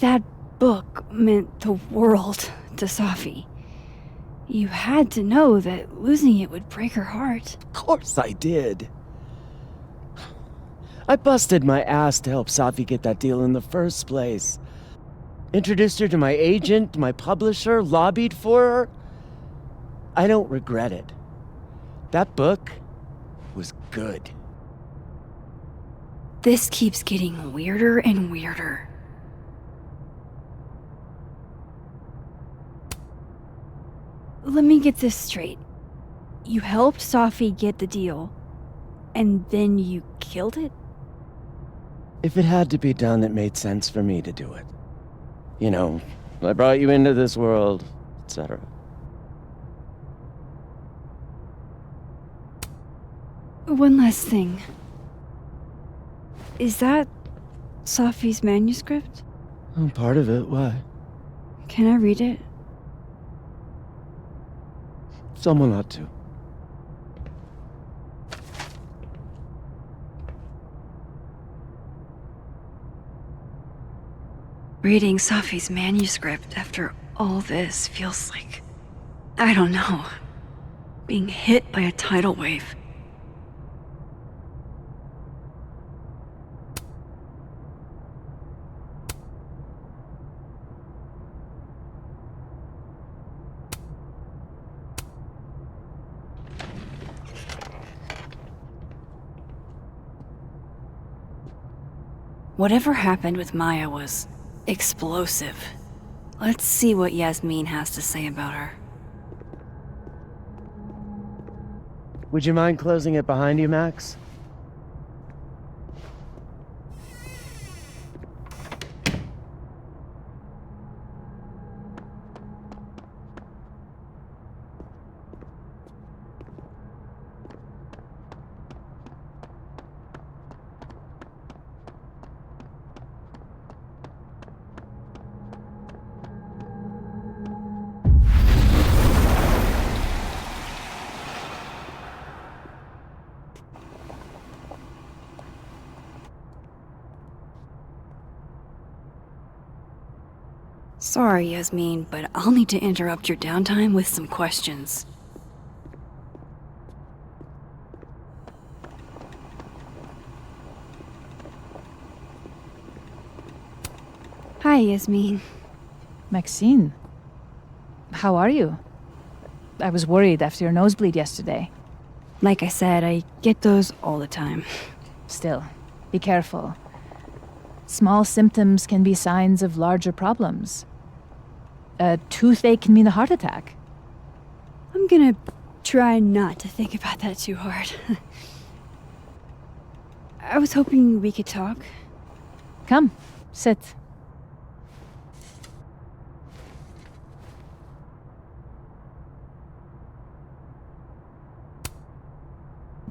That book meant the world to Safi. You had to know that losing it would break her heart. Of course I did. I busted my ass to help Safi get that deal in the first place. Introduced her to my agent, my publisher, lobbied for her. I don't regret it. That book was good. This keeps getting weirder and weirder. Let me get this straight. You helped Safi get the deal, and then you killed it? If it had to be done, it made sense for me to do it. You know, I brought you into this world, etc. One last thing. Is that Safi's manuscript? Part of it, why? Can I read it? Someone ought to. Reading Safi's manuscript after all this feels like, I don't know, being hit by a tidal wave. Whatever happened with Maya was explosive. Let's see what Yasmin has to say about her. Would you mind closing it behind you, Max? Sorry, Yasmin, but I'll need to interrupt your downtime with some questions. Hi, Yasmin. Maxine, how are you? I was worried after your nosebleed yesterday. Like I said, I get those all the time. Still, be careful. Small symptoms can be signs of larger problems. A toothache can mean a heart attack. I'm gonna try not to think about that too hard. I was hoping we could talk. Come, sit.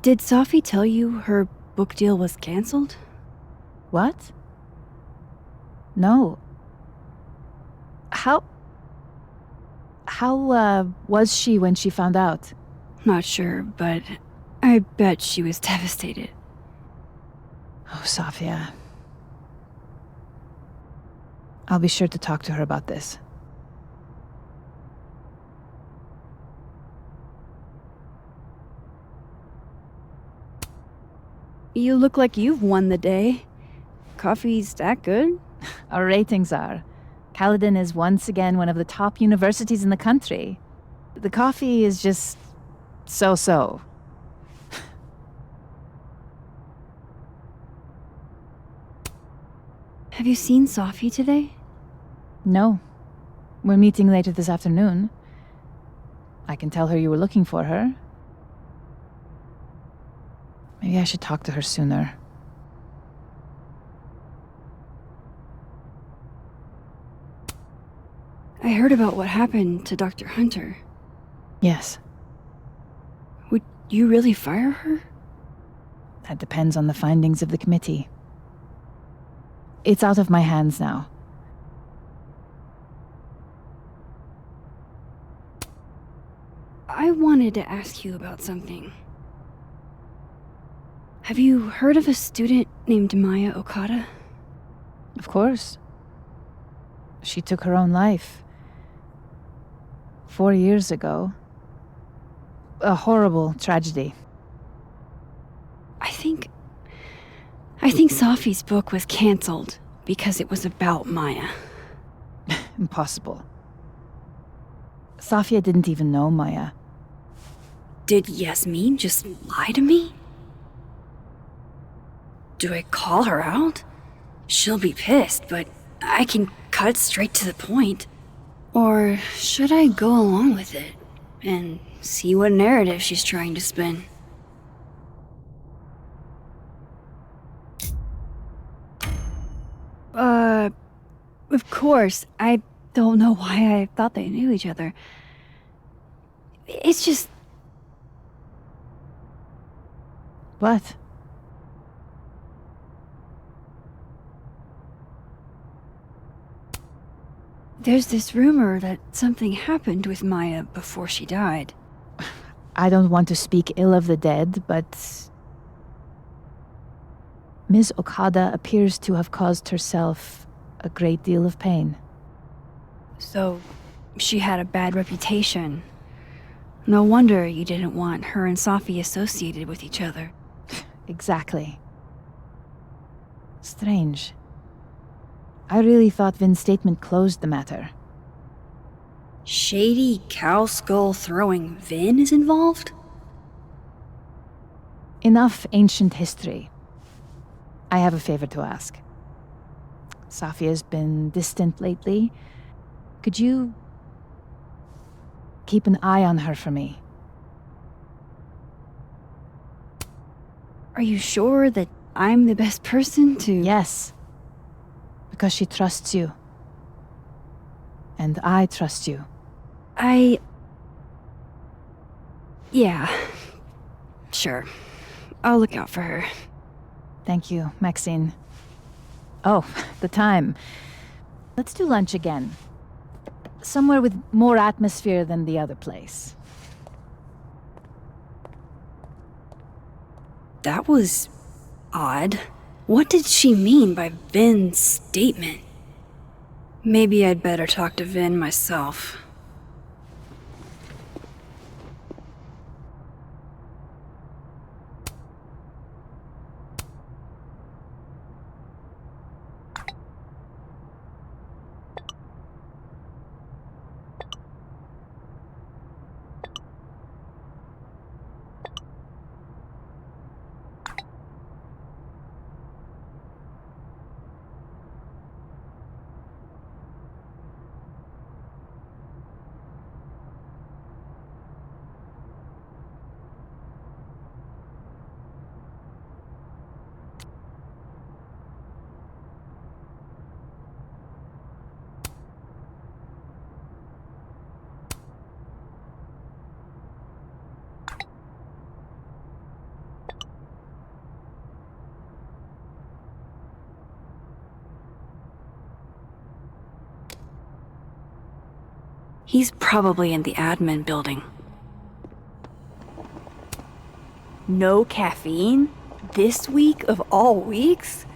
Did Safi tell you her book deal was canceled? What? No. How was she when she found out? Not sure, but I bet she was devastated. Oh, Safia. I'll be sure to talk to her about this. You look like you've won the day. Coffee's that good? Our ratings are. Caledon is once again one of the top universities in the country. The coffee is just so-so. Have you seen Safi today? No. We're meeting later this afternoon. I can tell her you were looking for her. Maybe I should talk to her sooner. I heard about what happened to Dr. Hunter. Yes. Would you really fire her? That depends on the findings of the committee. It's out of my hands now. I wanted to ask you about something. Have you heard of a student named Maya Okada? Of course. She took her own life. 4 years ago. A horrible tragedy. I think Safi's book was cancelled because it was about Maya. Impossible. Safia didn't even know Maya. Did Yasmin just lie to me? Do I call her out? She'll be pissed, but I can cut straight to the point. Or should I go along with it and see what narrative she's trying to spin? Of course. I don't know why I thought they knew each other. It's just... What? There's this rumor that something happened with Maya before she died. I don't want to speak ill of the dead, but... Ms. Okada appears to have caused herself a great deal of pain. So, she had a bad reputation. No wonder you didn't want her and Safi associated with each other. Exactly. Strange. I really thought Vin's statement closed the matter. Shady cow skull throwing Vin is involved? Enough ancient history. I have a favor to ask. Safia's been distant lately. Could you keep an eye on her for me? Are you sure that I'm the best person to... Yes. Because she trusts you. And I trust you. Yeah. Sure. I'll look out for her. Thank you, Maxine. Oh, the time. Let's do lunch again. Somewhere with more atmosphere than the other place. That was... odd. What did she mean by Vin's statement? Maybe I'd better talk to Vin myself. He's probably in the admin building. No caffeine? This week of all weeks?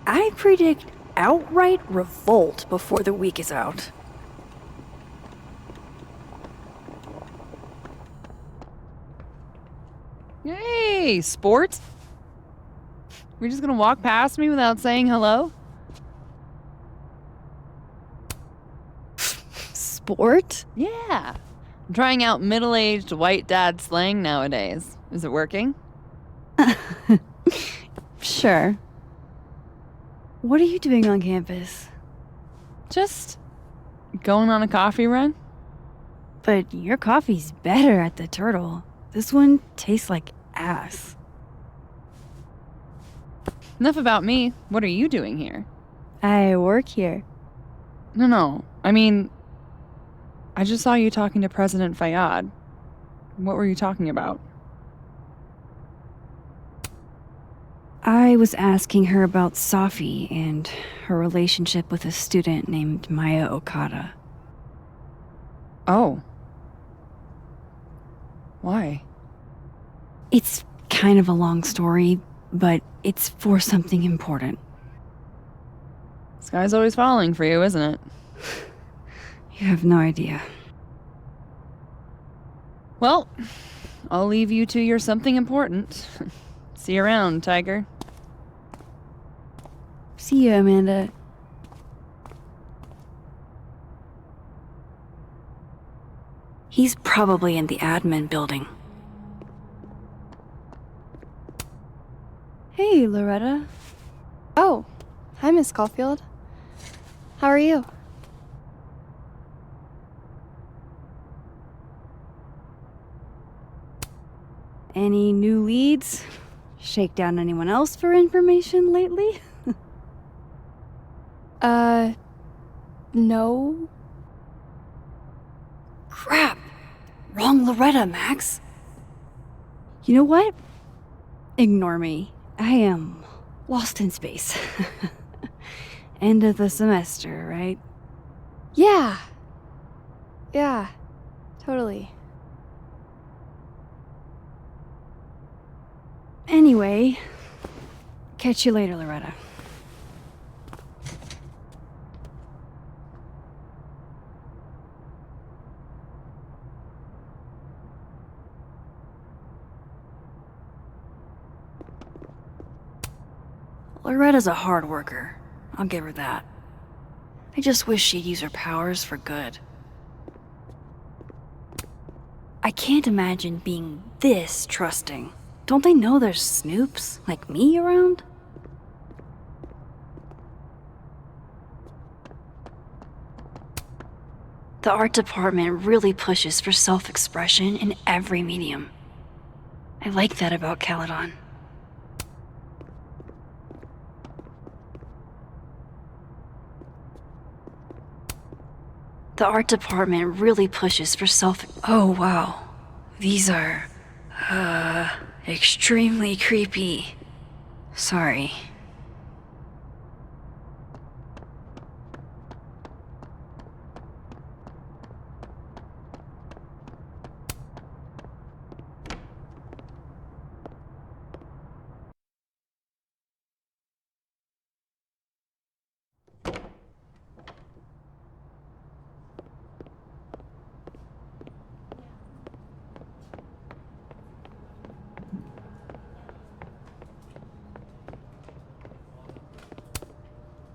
I predict outright revolt before the week is out. Hey, sport! We're just gonna walk past me without saying hello? Sport? Yeah. I'm trying out middle-aged white dad slang nowadays. Is it working? Sure. What are you doing on campus? Just going on a coffee run. But your coffee's better at the Turtle. This one tastes like ass. Enough about me. What are you doing here? I work here. No. I mean, I just saw you talking to President Fayyad. What were you talking about? I was asking her about Safi and her relationship with a student named Maya Okada. Oh. Why? It's kind of a long story, but it's for something important. This guy's always falling for you, isn't it? You have no idea. Well, I'll leave you to your something important. See you around, Tiger. See you, Amanda. He's probably in the admin building. Hey, Loretta. Oh, hi, Miss Caulfield. How are you? Any new leads? Shake down anyone else for information lately? No. Crap! Wrong Loretta, Max. You know what? Ignore me. I am lost in space. End of the semester, right? Yeah. Yeah, totally. Anyway, catch you later, Loretta. Loretta's a hard worker. I'll give her that. I just wish she'd use her powers for good. I can't imagine being this trusting. Don't they know there's snoops like me around? The art department really pushes for self-expression in every medium. I like that about Caledon. The art department really pushes for Oh, wow. These are, extremely creepy. Sorry.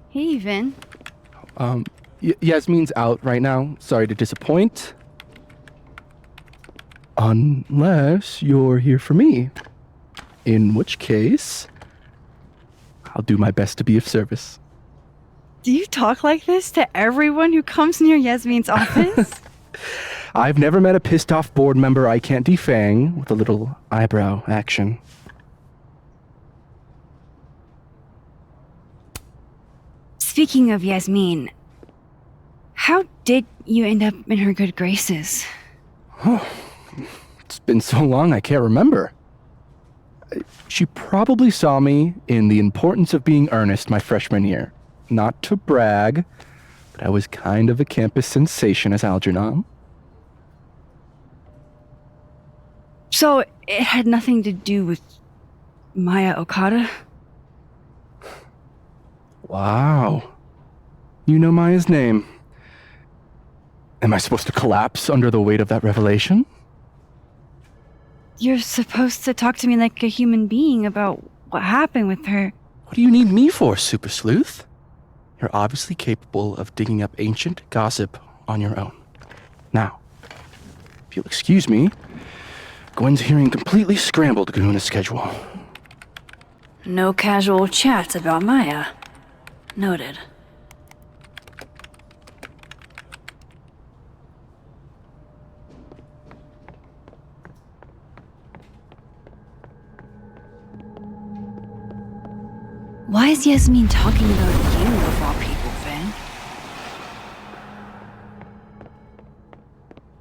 Hey, Vin. Yasmin's out right now. Sorry to disappoint. Unless you're here for me. In which case, I'll do my best to be of service. Do you talk like this to everyone who comes near Yasmin's office? I've never met a pissed off board member I can't defang with a little eyebrow action. Speaking of Yasmin, how did you end up in her good graces? Oh, it's been so long I can't remember. She probably saw me in The Importance of Being Earnest my freshman year. Not to brag, but I was kind of a campus sensation as Algernon. So it had nothing to do with Maya Okada? Wow. You know Maya's name. Am I supposed to collapse under the weight of that revelation? You're supposed to talk to me like a human being about what happened with her. What do you need me for, Super Sleuth? You're obviously capable of digging up ancient gossip on your own. Now, if you'll excuse me, Gwen's hearing completely scrambled Kahuna schedule. No casual chats about Maya. Noted. Why is Yasmin talking about you of all people, Vin?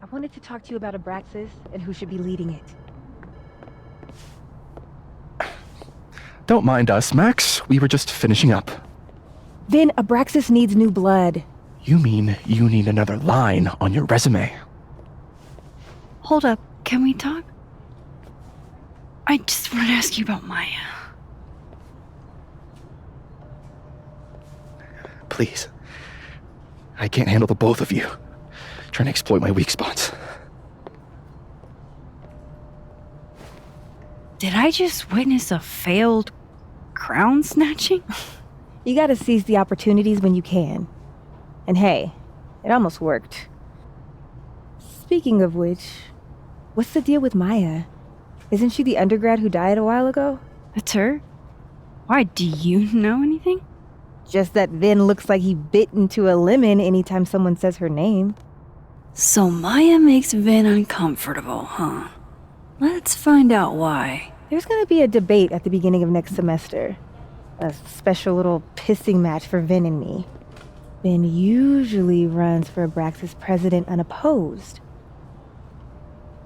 I wanted to talk to you about Abraxas and who should be leading it. Don't mind us, Max. We were just finishing up. Vin, Abraxas needs new blood. You mean you need another line on your resume? Hold up, can we talk? I just want to ask you about Maya. Please. I can't handle the both of you. Trying to exploit my weak spots. Did I just witness a failed crown snatching? You gotta seize the opportunities when you can. And hey, it almost worked. Speaking of which, what's the deal with Maya? Isn't she the undergrad who died a while ago? That's her? Why, do you know anything? Just that Vin looks like he bit into a lemon anytime someone says her name. So Maya makes Vin uncomfortable, huh? Let's find out why. There's gonna be a debate at the beginning of next semester. A special little pissing match for Vin and me. Vin usually runs for Abraxas president unopposed.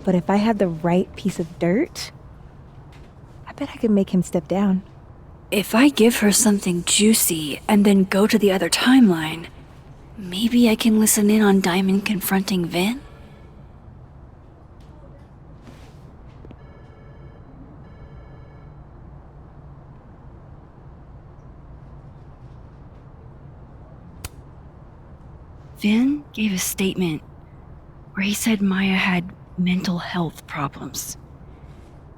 But if I had the right piece of dirt, I bet I could make him step down. If I give her something juicy and then go to the other timeline, maybe I can listen in on Diamond confronting Vin? Vin gave a statement where he said Maya had mental health problems,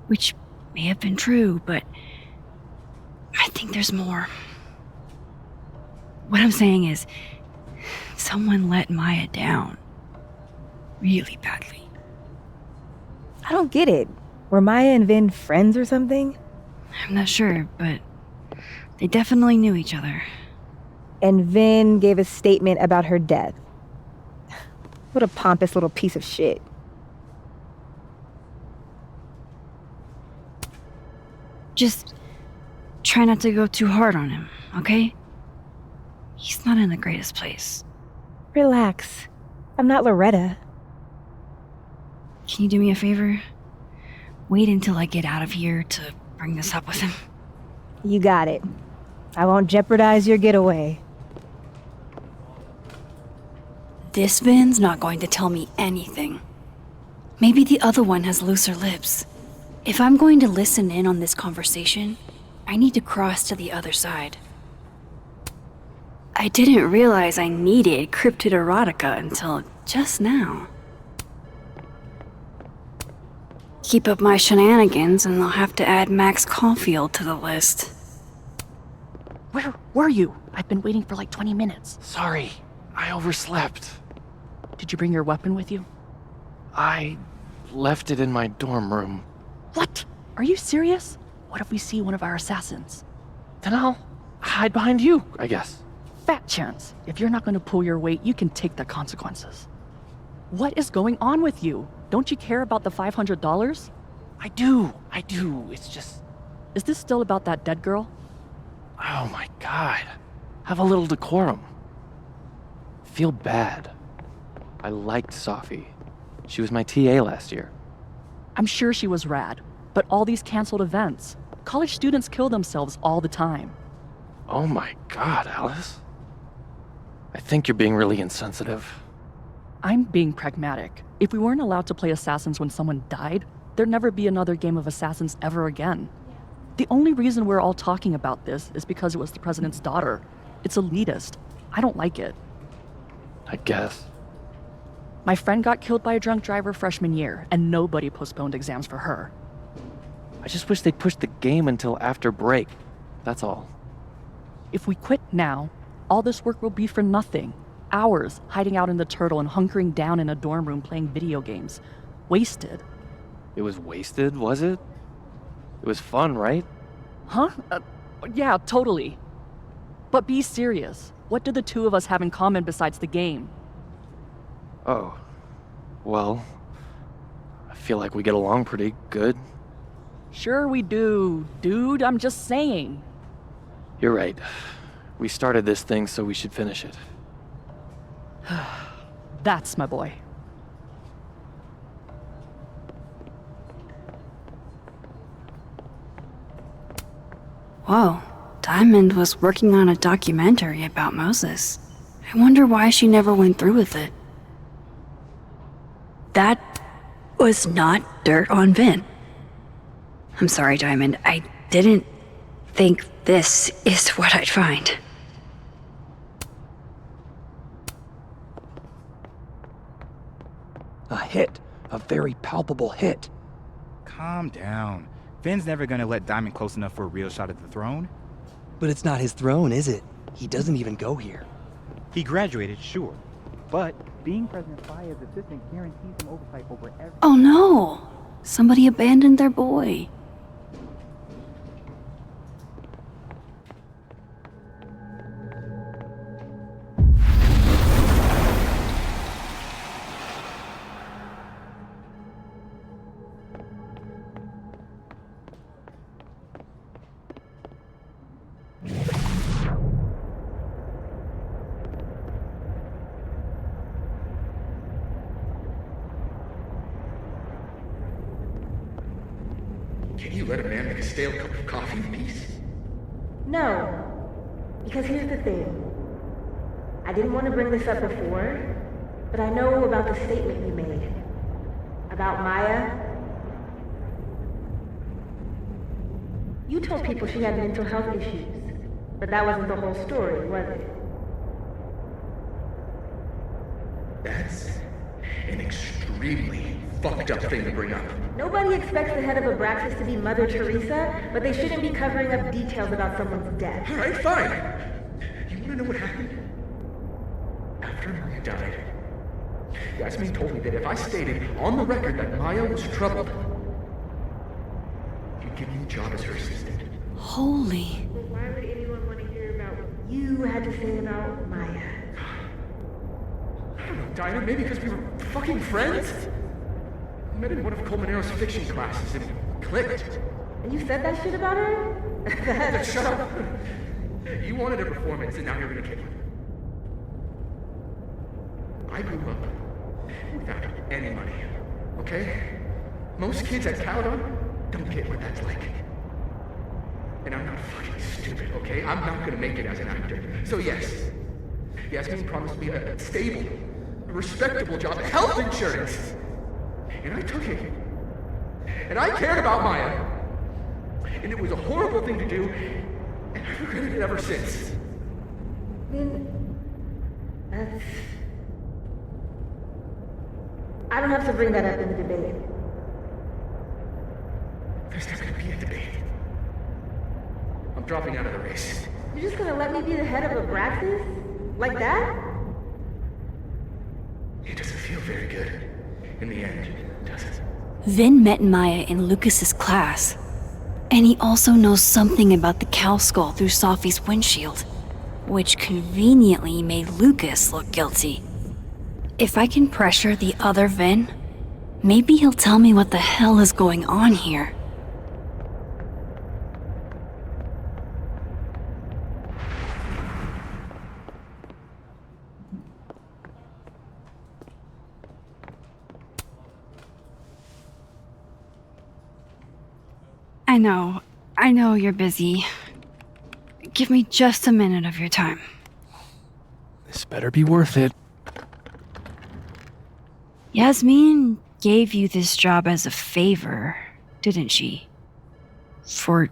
which may have been true, but I think there's more. What I'm saying is, someone let Maya down really badly. I don't get it. Were Maya and Vin friends or something? I'm not sure, but they definitely knew each other. And Vin gave a statement about her death. What a pompous little piece of shit. Just try not to go too hard on him, okay? He's not in the greatest place. Relax. I'm not Loretta. Can you do me a favor? Wait until I get out of here to bring this up with him. You got it. I won't jeopardize your getaway. This Vin's not going to tell me anything. Maybe the other one has looser lips. If I'm going to listen in on this conversation, I need to cross to the other side. I didn't realize I needed cryptid erotica until just now. Keep up my shenanigans and I'll have to add Max Caulfield to the list. Where were you? I've been waiting for like 20 minutes. Sorry, I overslept. Did you bring your weapon with you? I left it in my dorm room. What? Are you serious? What if we see one of our assassins? Then I'll hide behind you, I guess. Fat chance. If you're not going to pull your weight, you can take the consequences. What is going on with you? Don't you care about the $500? I do. It's just... Is this still about that dead girl? Oh my god. Have a little decorum. Feel bad. I liked Sophie. She was my TA last year. I'm sure she was rad, but all these canceled events. College students kill themselves all the time. Oh my god, Alice. I think you're being really insensitive. I'm being pragmatic. If we weren't allowed to play Assassins when someone died, there'd never be another game of Assassins ever again. The only reason we're all talking about this is because it was the president's daughter. It's elitist. I don't like it. I guess. My friend got killed by a drunk driver freshman year, and nobody postponed exams for her. I just wish they'd push the game until after break. That's all. If we quit now, all this work will be for nothing. Hours hiding out in the turtle and hunkering down in a dorm room playing video games. Wasted. It was wasted, was it? It was fun, right? Huh? Yeah, totally. But be serious. What do the two of us have in common besides the game? Oh. Well, I feel like we get along pretty good. Sure we do, dude. I'm just saying. You're right. We started this thing, so we should finish it. That's my boy. Whoa, Diamond was working on a documentary about Moses. I wonder why she never went through with it. That was not dirt on Vin. I'm sorry, Diamond. I didn't think this is what I'd find. A hit. A very palpable hit. Calm down. Finn's never gonna let Diamond close enough for a real shot at the throne. But it's not his throne, is it? He doesn't even go here. He graduated, sure. But being President Fayyad's assistant guarantees him oversight over everything. Oh no! Somebody abandoned their boy. Can you let a man make a stale cup of coffee in peace? No. Because here's the thing. I didn't want to bring this up before, but I know about the statement you made. About Maya. You told people she had mental health issues, but that wasn't the whole story, was it? That's an extremely fucked up thing to bring up. Nobody expects the head of Abraxas to be Mother Teresa, but they shouldn't be covering up details about someone's death. Alright, fine. You wanna know what happened? After Maya died, Yasmin told me that if I stated on the record that Maya was troubled, he'd give me a job as her assistant. Holy. But why would anyone want to hear about what you had to say about Maya? I don't know, Dinah, maybe because we were fucking friends? We met in one of Colmenaro's fiction classes and clicked. And you said that shit about her? Shut up! You wanted a performance and now you're gonna get one. I grew up without any money, okay? Most kids at Caledon don't get what that's like. And I'm not fucking stupid, okay? I'm not gonna make it as an actor. So yes, Yasmin promised me a stable, a respectable job, health insurance. And I took it. And I cared about Maya. And it was a horrible thing to do, and I've regretted it ever since. That's... I don't have to bring that up in the debate. There's not gonna be a debate. I'm dropping out of the race. You're just gonna let me be the head of Abraxas? Like that? It doesn't feel very good. In the end, does it? Vin met Maya in Lucas's class. And he also knows something about the cow skull through Sophie's windshield, which conveniently made Lucas look guilty. If I can pressure the other Vin, maybe he'll tell me what the hell is going on here. I know you're busy. Give me just a minute of your time. This better be worth it. Yasmin gave you this job as a favor, didn't she? For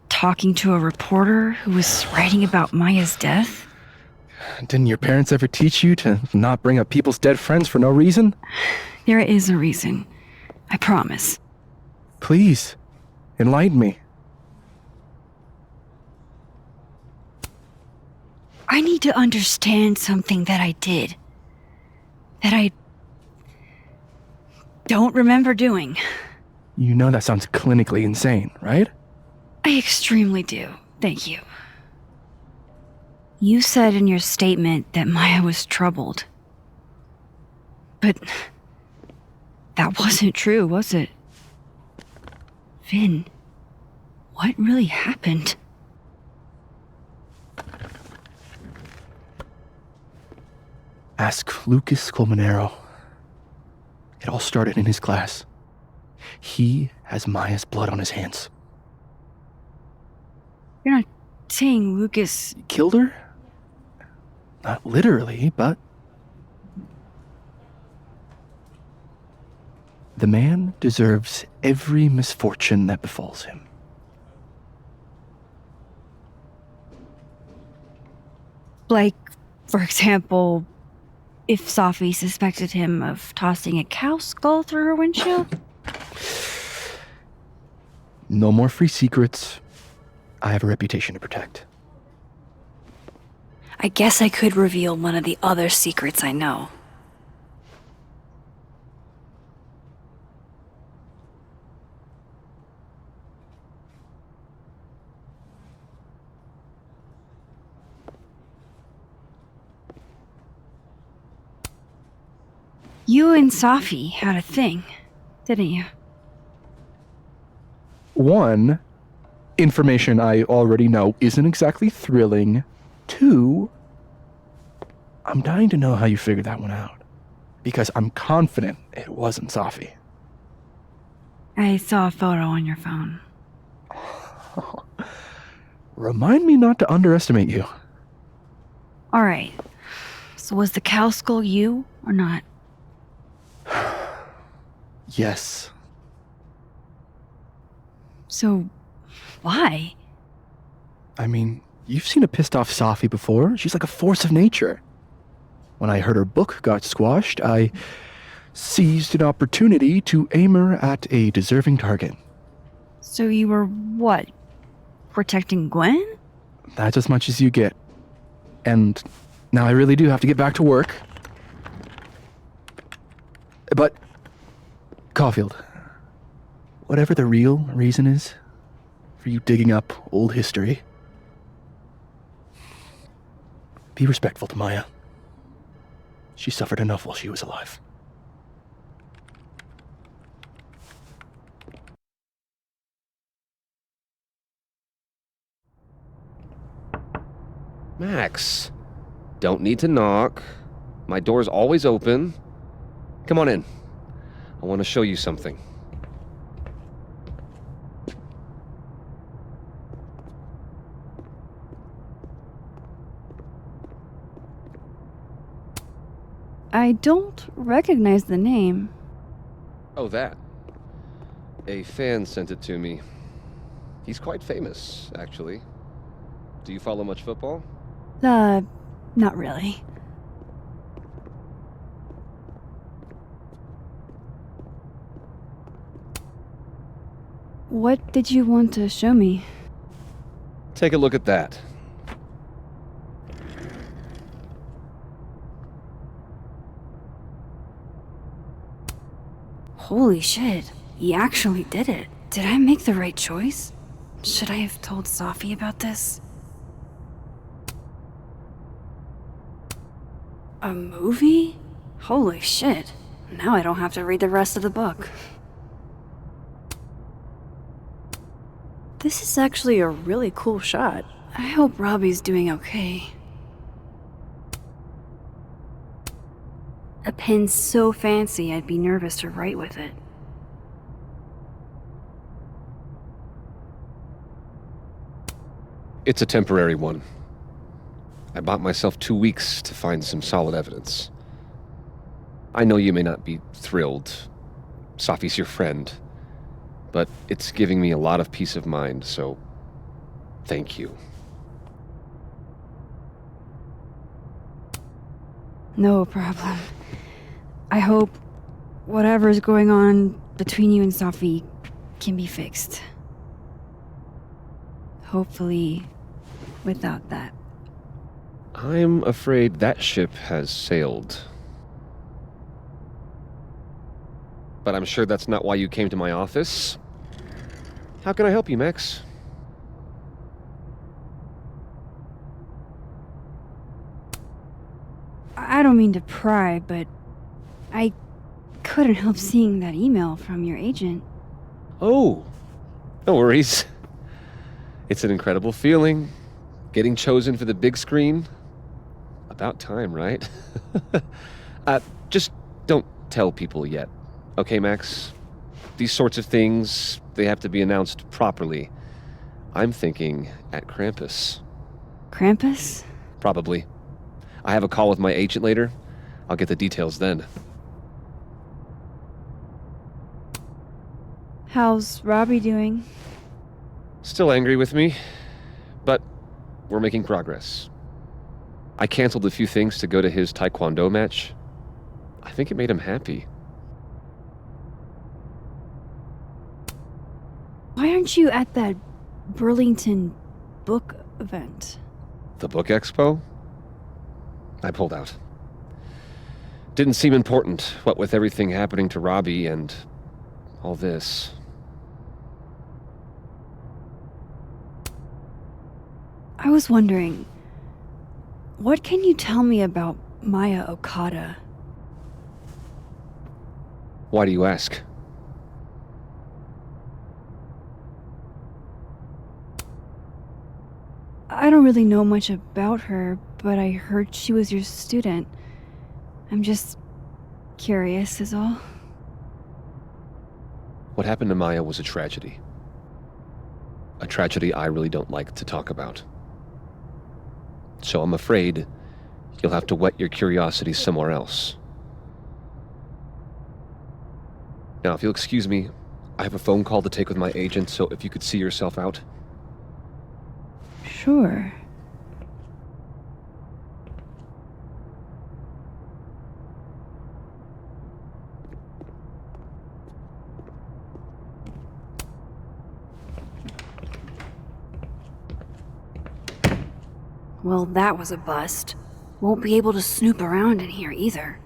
talking to a reporter who was writing about Maya's death? Didn't your parents ever teach you to not bring up people's dead friends for no reason? There is a reason. I promise. Please, enlighten me. I need to understand something that I did. That I don't remember doing. You know that sounds clinically insane, right? I extremely do. Thank you. You said in your statement that Maya was troubled. But that wasn't true, was it? Vin, what really happened? Ask Lucas Colmenero. It all started in his class. He has Maya's blood on his hands. You're not saying Lucas... Killed her? Not literally, but... The man deserves every misfortune that befalls him. Like, for example, if Sophie suspected him of tossing a cow skull through her windshield? No more free secrets. I have a reputation to protect. I guess I could reveal one of the other secrets I know. You and Sophie had a thing, didn't you? One, information I already know isn't exactly thrilling. Two, I'm dying to know how you figured that one out. Because I'm confident it wasn't Sophie. I saw a photo on your phone. Remind me not to underestimate you. Alright. So was the cow skull you, or not? Yes. So, why? I mean, you've seen a pissed off Sophie before. She's like a force of nature. When I heard her book got squashed, I seized an opportunity to aim her at a deserving target. So you were, what, protecting Gwen? That's as much as you get. And now I really do have to get back to work. But, Caulfield, whatever the real reason is for you digging up old history, be respectful to Maya. She suffered enough while she was alive. Max, don't need to knock. My door's always open. Come on in. I want to show you something. I don't recognize the name. Oh, that. A fan sent it to me. He's quite famous, actually. Do you follow much football? Not really. What did you want to show me? Take a look at that. Holy shit, he actually did it. Did I make the right choice? Should I have told Sophie about this? A movie? Holy shit. Now I don't have to read the rest of the book. This is actually a really cool shot. I hope Robbie's doing okay. A pen so fancy I'd be nervous to write with it. It's a temporary one. I bought myself 2 weeks to find some solid evidence. I know you may not be thrilled. Sophie's your friend. But it's giving me a lot of peace of mind, so thank you. No problem. I hope whatever's going on between you and Sophie can be fixed. Hopefully, without that. I'm afraid that ship has sailed. But I'm sure that's not why you came to my office. How can I help you, Max? I don't mean to pry, but I couldn't help seeing that email from your agent. Oh, no worries. It's an incredible feeling. Getting chosen for the big screen. About time, right? Just don't tell people yet. Okay, Max? These sorts of things, they have to be announced properly. I'm thinking at Krampus. Krampus? Probably. I have a call with my agent later. I'll get the details then. How's Robbie doing? Still angry with me, but we're making progress. I canceled a few things to go to his taekwondo match. I think it made him happy. Why aren't you at that Burlington book event? The book expo? I pulled out. Didn't seem important, what with everything happening to Robbie and all this. I was wondering, what can you tell me about Maya Okada? Why do you ask? I don't really know much about her, but I heard she was your student. I'm just curious is all. What happened to Maya was a tragedy. A tragedy I really don't like to talk about. So I'm afraid you'll have to whet your curiosity somewhere else. Now, if you'll excuse me, I have a phone call to take with my agent, so if you could see yourself out. Sure. Well, that was a bust. Won't be able to snoop around in here either.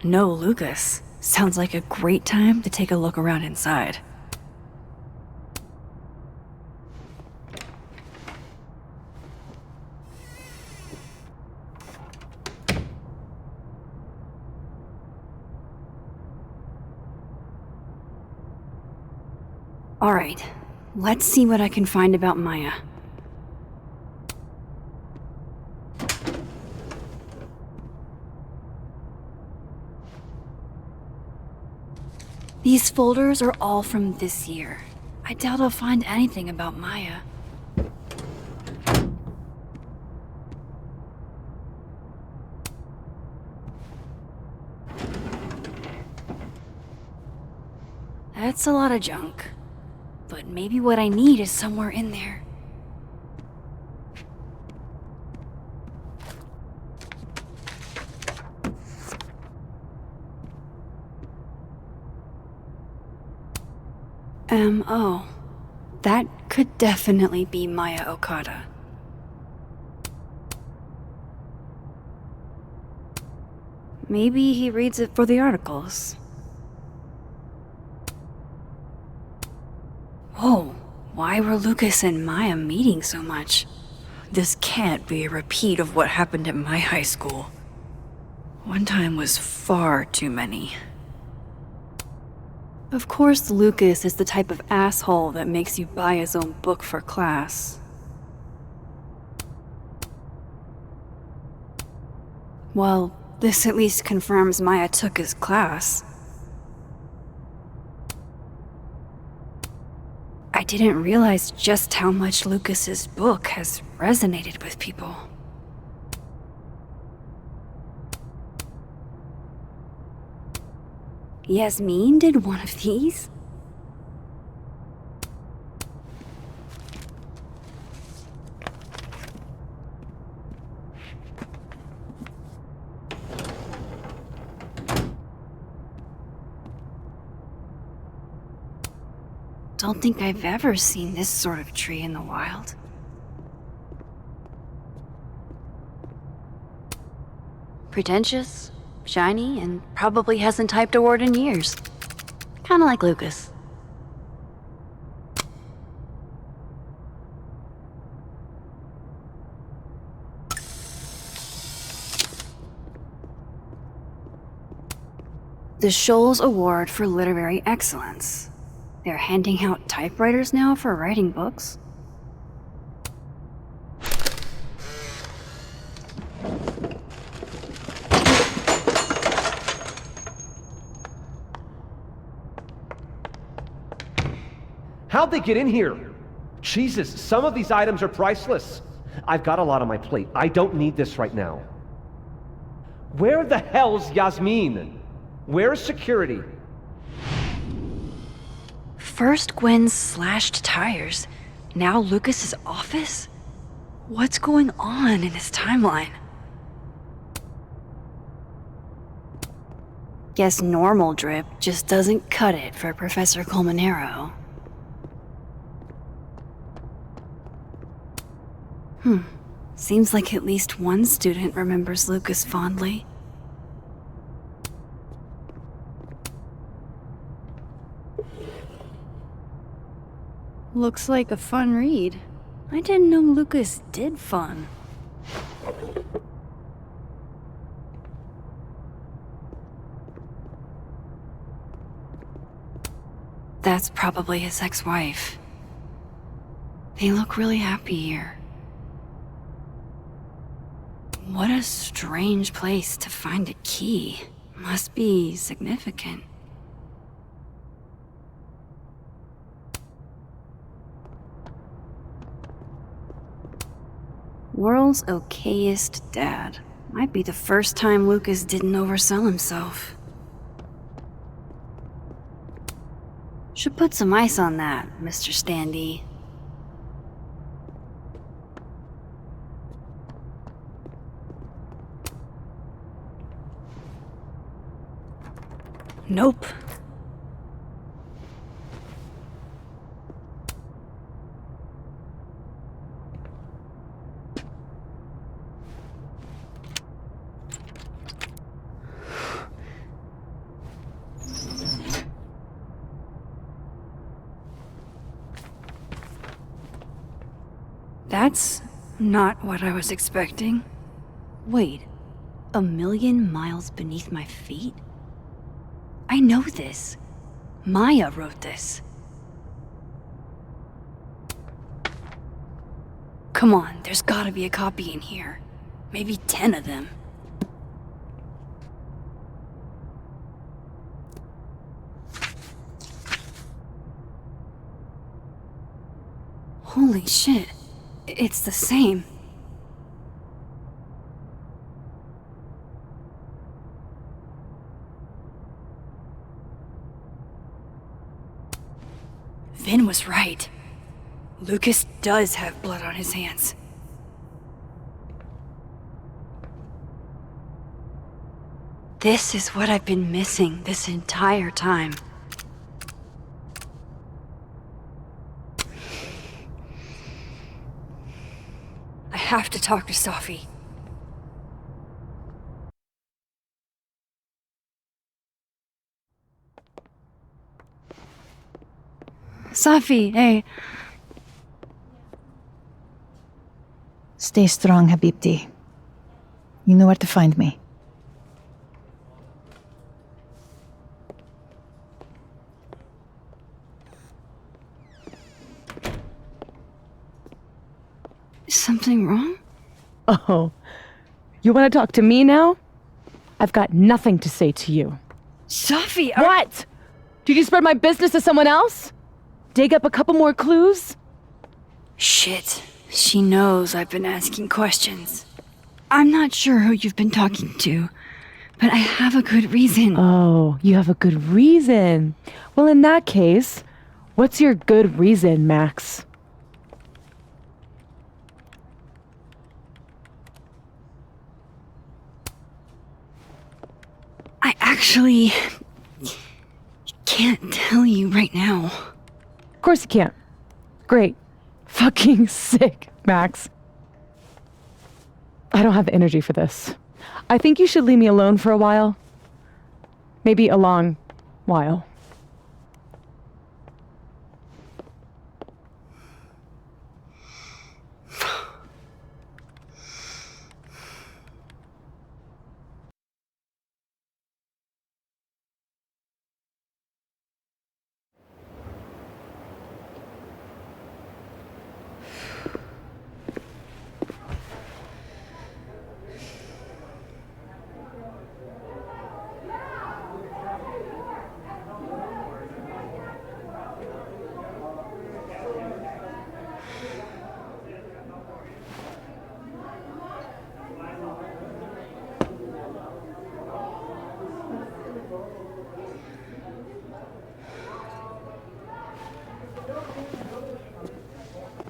No, Lucas. Sounds like a great time to take a look around inside. Alright, let's see what I can find about Maya. These folders are all from this year. I doubt I'll find anything about Maya. That's a lot of junk. But maybe what I need is somewhere in there. Oh. That could definitely be Maya Okada. Maybe he reads it for the articles. Whoa, why were Lucas and Maya meeting so much? This can't be a repeat of what happened at my high school. One time was far too many. Of course, Lucas is the type of asshole that makes you buy his own book for class. Well, this at least confirms Maya took his class. I didn't realize just how much Lucas's book has resonated with people. Yasmin did one of these? Don't think I've ever seen this sort of tree in the wild. Pretentious, shiny, and probably hasn't typed a word in years. Kinda like Lucas. The Scholes Award for Literary Excellence. They're handing out typewriters now for writing books? How'd they get in here? Jesus, some of these items are priceless. I've got a lot on my plate. I don't need this right now. Where the hell's Yasmin? Where's security? First Gwen's slashed tires, now Lucas's office? What's going on in this timeline? Guess normal drip just doesn't cut it for Professor Colmenero. Seems like at least one student remembers Lucas fondly. Looks like a fun read. I didn't know Lucas did fun. That's probably his ex-wife. They look really happy here. What a strange place to find a key. Must be significant. World's okayest dad. Might be the first time Lucas didn't oversell himself. Should put some ice on that, Mr. Standy. Nope. That's not what I was expecting. Wait, 1,000,000 miles beneath my feet? I know this. Maya wrote this. Come on, there's gotta be a copy in here. Maybe 10 of them. Holy shit. It's the same. Vin was right. Lucas does have blood on his hands. This is what I've been missing this entire time. I have to talk to Safi. Safi, hey. Stay strong, Habibti. You know where to find me. Is something wrong? Oh, you want to talk to me now? I've got nothing to say to you. Safi, What? Did you spread my business to someone else? Dig up a couple more clues? Shit. She knows I've been asking questions. I'm not sure who you've been talking to, but I have a good reason. Oh, you have a good reason. Well, in that case, what's your good reason, Max? I actually can't tell you right now. Of course you can't. Great. Fucking sick, Max. I don't have the energy for this. I think you should leave me alone for a while. Maybe a long while.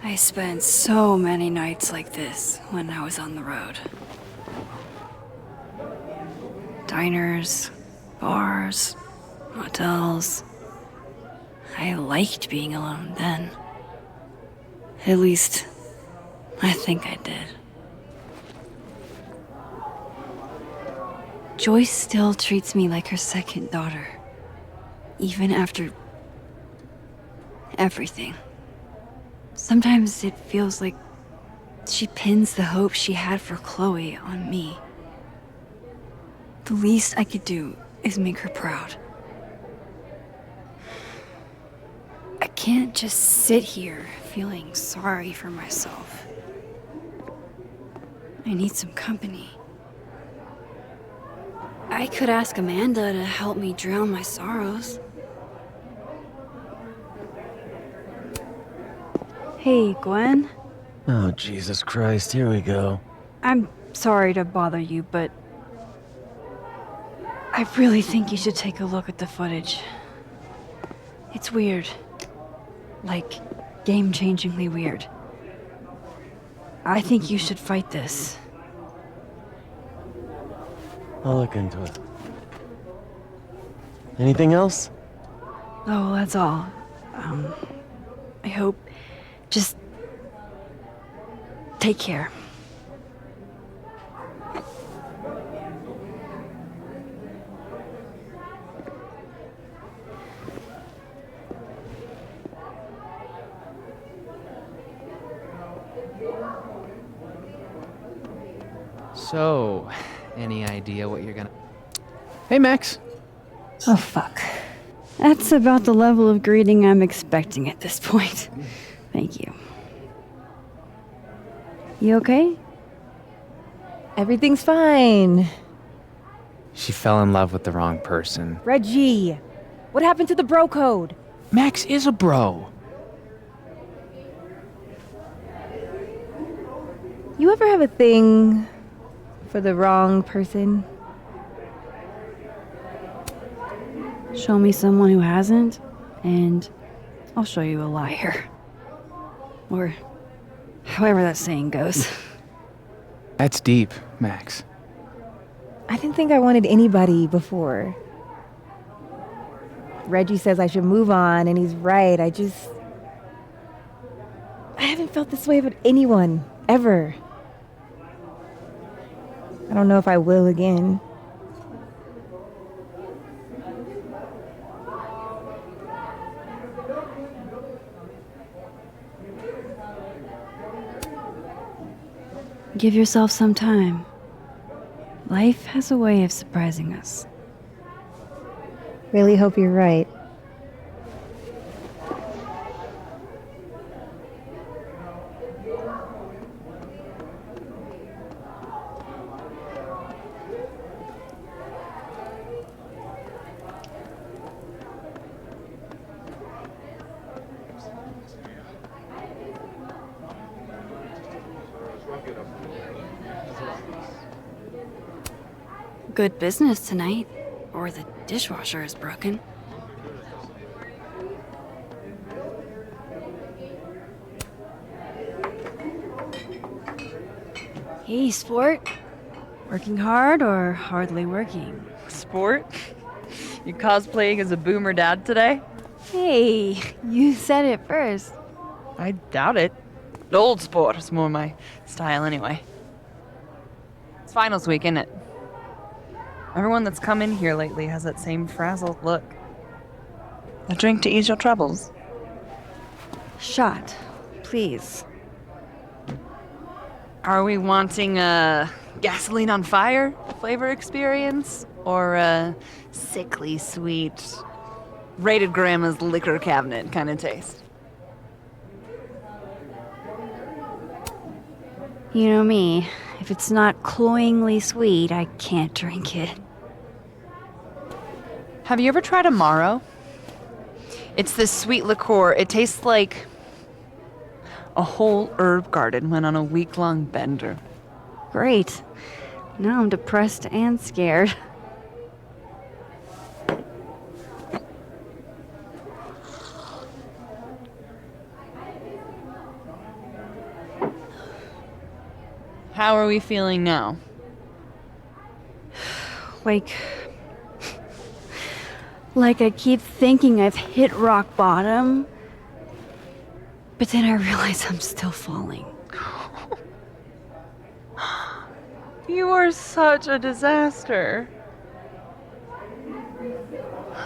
I spent so many nights like this when I was on the road. Diners, bars, motels. I liked being alone then. At least, I think I did. Joyce still treats me like her second daughter, even after everything. Sometimes it feels like she pins the hope she had for Chloe on me. The least I could do is make her proud. I can't just sit here feeling sorry for myself. I need some company. I could ask Amanda to help me drown my sorrows. Hey, Gwen. Oh, Jesus Christ, here we go. I'm sorry to bother you, but I really think you should take a look at the footage. It's weird. Like, game-changingly weird. I think you should fight this. I'll look into it. Anything else? Oh, that's all. I hope... Just... take care. So, any idea what you're gonna... Hey, Max. Oh, fuck. That's about the level of greeting I'm expecting at this point. Thank you. You okay? Everything's fine. She fell in love with the wrong person. Reggie, what happened to the bro code? Max is a bro. You ever have a thing for the wrong person? Show me someone who hasn't, and I'll show you a liar. Or however that saying goes. That's deep, Max. I didn't think I wanted anybody before. Reggie says I should move on, and he's right. I haven't felt this way about anyone, ever. I don't know if I will again. Give yourself some time. Life has a way of surprising us. Really hope you're right. Good business tonight, or the dishwasher is broken. Hey, sport. Working hard or hardly working? Sport? You cosplaying as a boomer dad today? Hey, you said it first. I doubt it. Old sport is more my style anyway. It's finals week, isn't it? Everyone that's come in here lately has that same frazzled look. A drink to ease your troubles. Shot, please. Are we wanting a gasoline on fire flavor experience? Or a sickly sweet, rated grandma's liquor cabinet kind of taste? You know me. If it's not cloyingly sweet, I can't drink it. Have you ever tried Amaro? It's this sweet liqueur. It tastes like a whole herb garden went on a week-long bender. Great. Now I'm depressed and scared. How are we feeling now? Like I keep thinking I've hit rock bottom, but then I realize I'm still falling. You are such a disaster.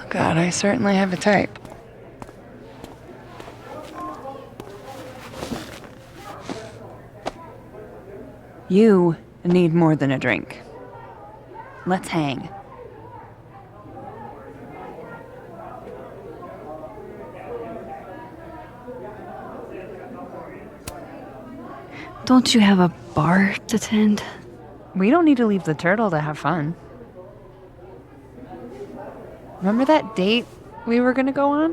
God, I certainly have a type. You need more than a drink. Let's hang. Don't you have a bar to tend? We don't need to leave the turtle to have fun. Remember that date we were gonna go on?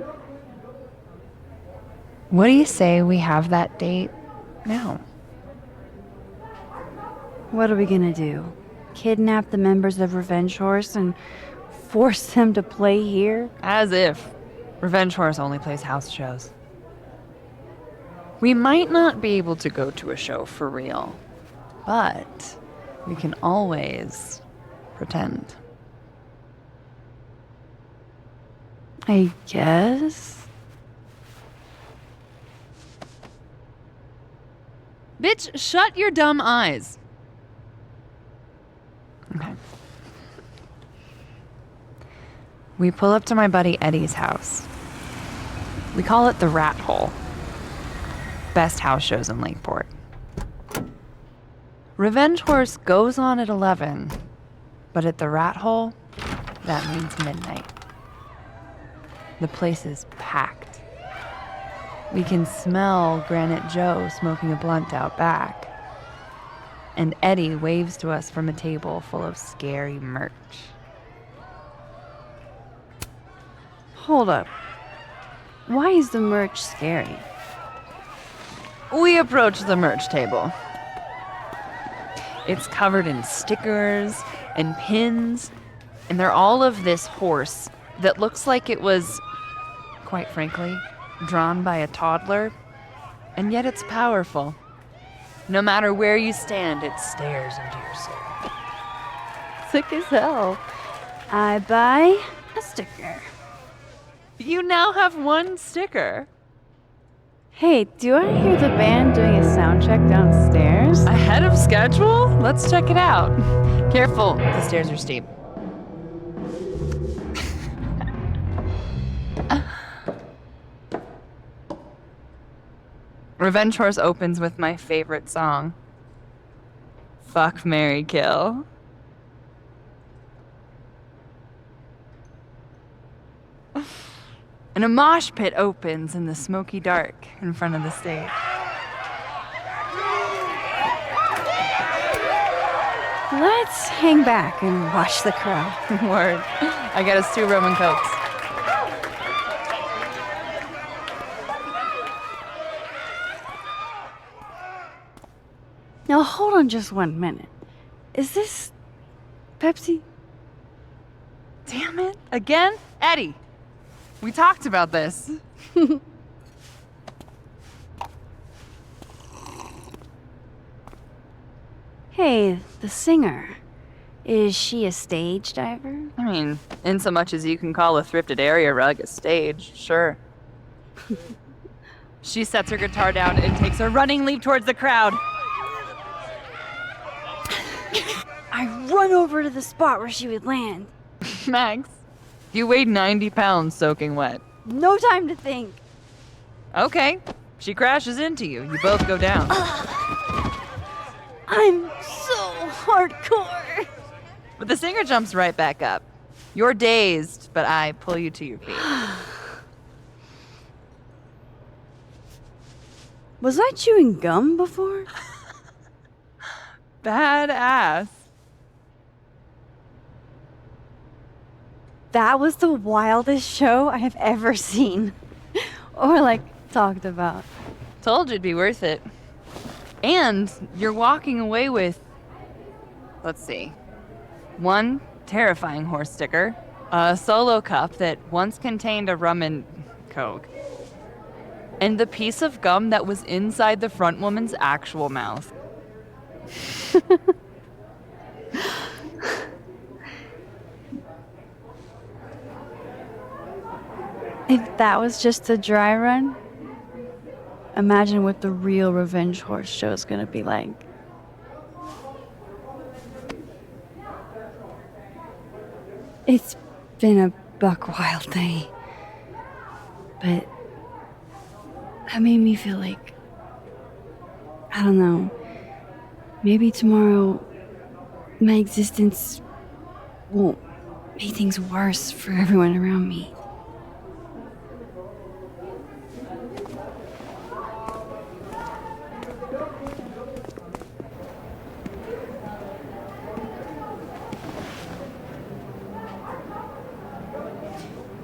What do you say we have that date now? What are we gonna do? Kidnap the members of Revenge Horse and force them to play here? As if. Revenge Horse only plays house shows. We might not be able to go to a show for real, but we can always pretend. I guess. Bitch, shut your dumb eyes. Okay. We pull up to my buddy Eddie's house. We call it the Rat Hole. Best house shows in Lakeport. Revenge Horse goes on at 11, but at the Rat Hole, that means midnight. The place is packed. We can smell Granite Joe smoking a blunt out back. And Eddie waves to us from a table full of scary merch. Hold up. Why is the merch scary? We approach the merch table. It's covered in stickers and pins, and they're all of this horse that looks like it was, quite frankly, drawn by a toddler, and yet it's powerful. No matter where you stand, it stares into your soul. Sick as hell. I buy a sticker. You now have one sticker. Hey, do I hear the band doing a sound check downstairs? Ahead of schedule? Let's check it out. Careful, the stairs are steep. Revenge Horse opens with my favorite song. Fuck, Marry, Kill. And a mosh pit opens in the smoky dark in front of the stage. Let's hang back and watch the crowd. Word. I got us 2 rum and cokes. Now hold on just 1 minute. Is this Pepsi? Damn it. Again? Eddie, we talked about this. Hey, the singer. Is she a stage diver? I mean, in so much as you can call a thrifted area rug a stage, sure. She sets her guitar down and takes a running leap towards the crowd. I run over to the spot where she would land. Max, you weighed 90 pounds soaking wet. No time to think. Okay, she crashes into you. You both go down. I'm so hardcore. But the singer jumps right back up. You're dazed, but I pull you to your feet. Was I chewing gum before? Badass. That was the wildest show I have ever seen. Or, like, talked about. Told you it'd be worth it. And you're walking away with, let's see, 1 terrifying horse sticker, a solo cup that once contained a rum and coke, and the piece of gum that was inside the front woman's actual mouth. If that was just a dry run, imagine what the real Revenge Horse show is gonna be like. It's been a buck wild day, but that made me feel like, I don't know, maybe tomorrow my existence won't make things worse for everyone around me.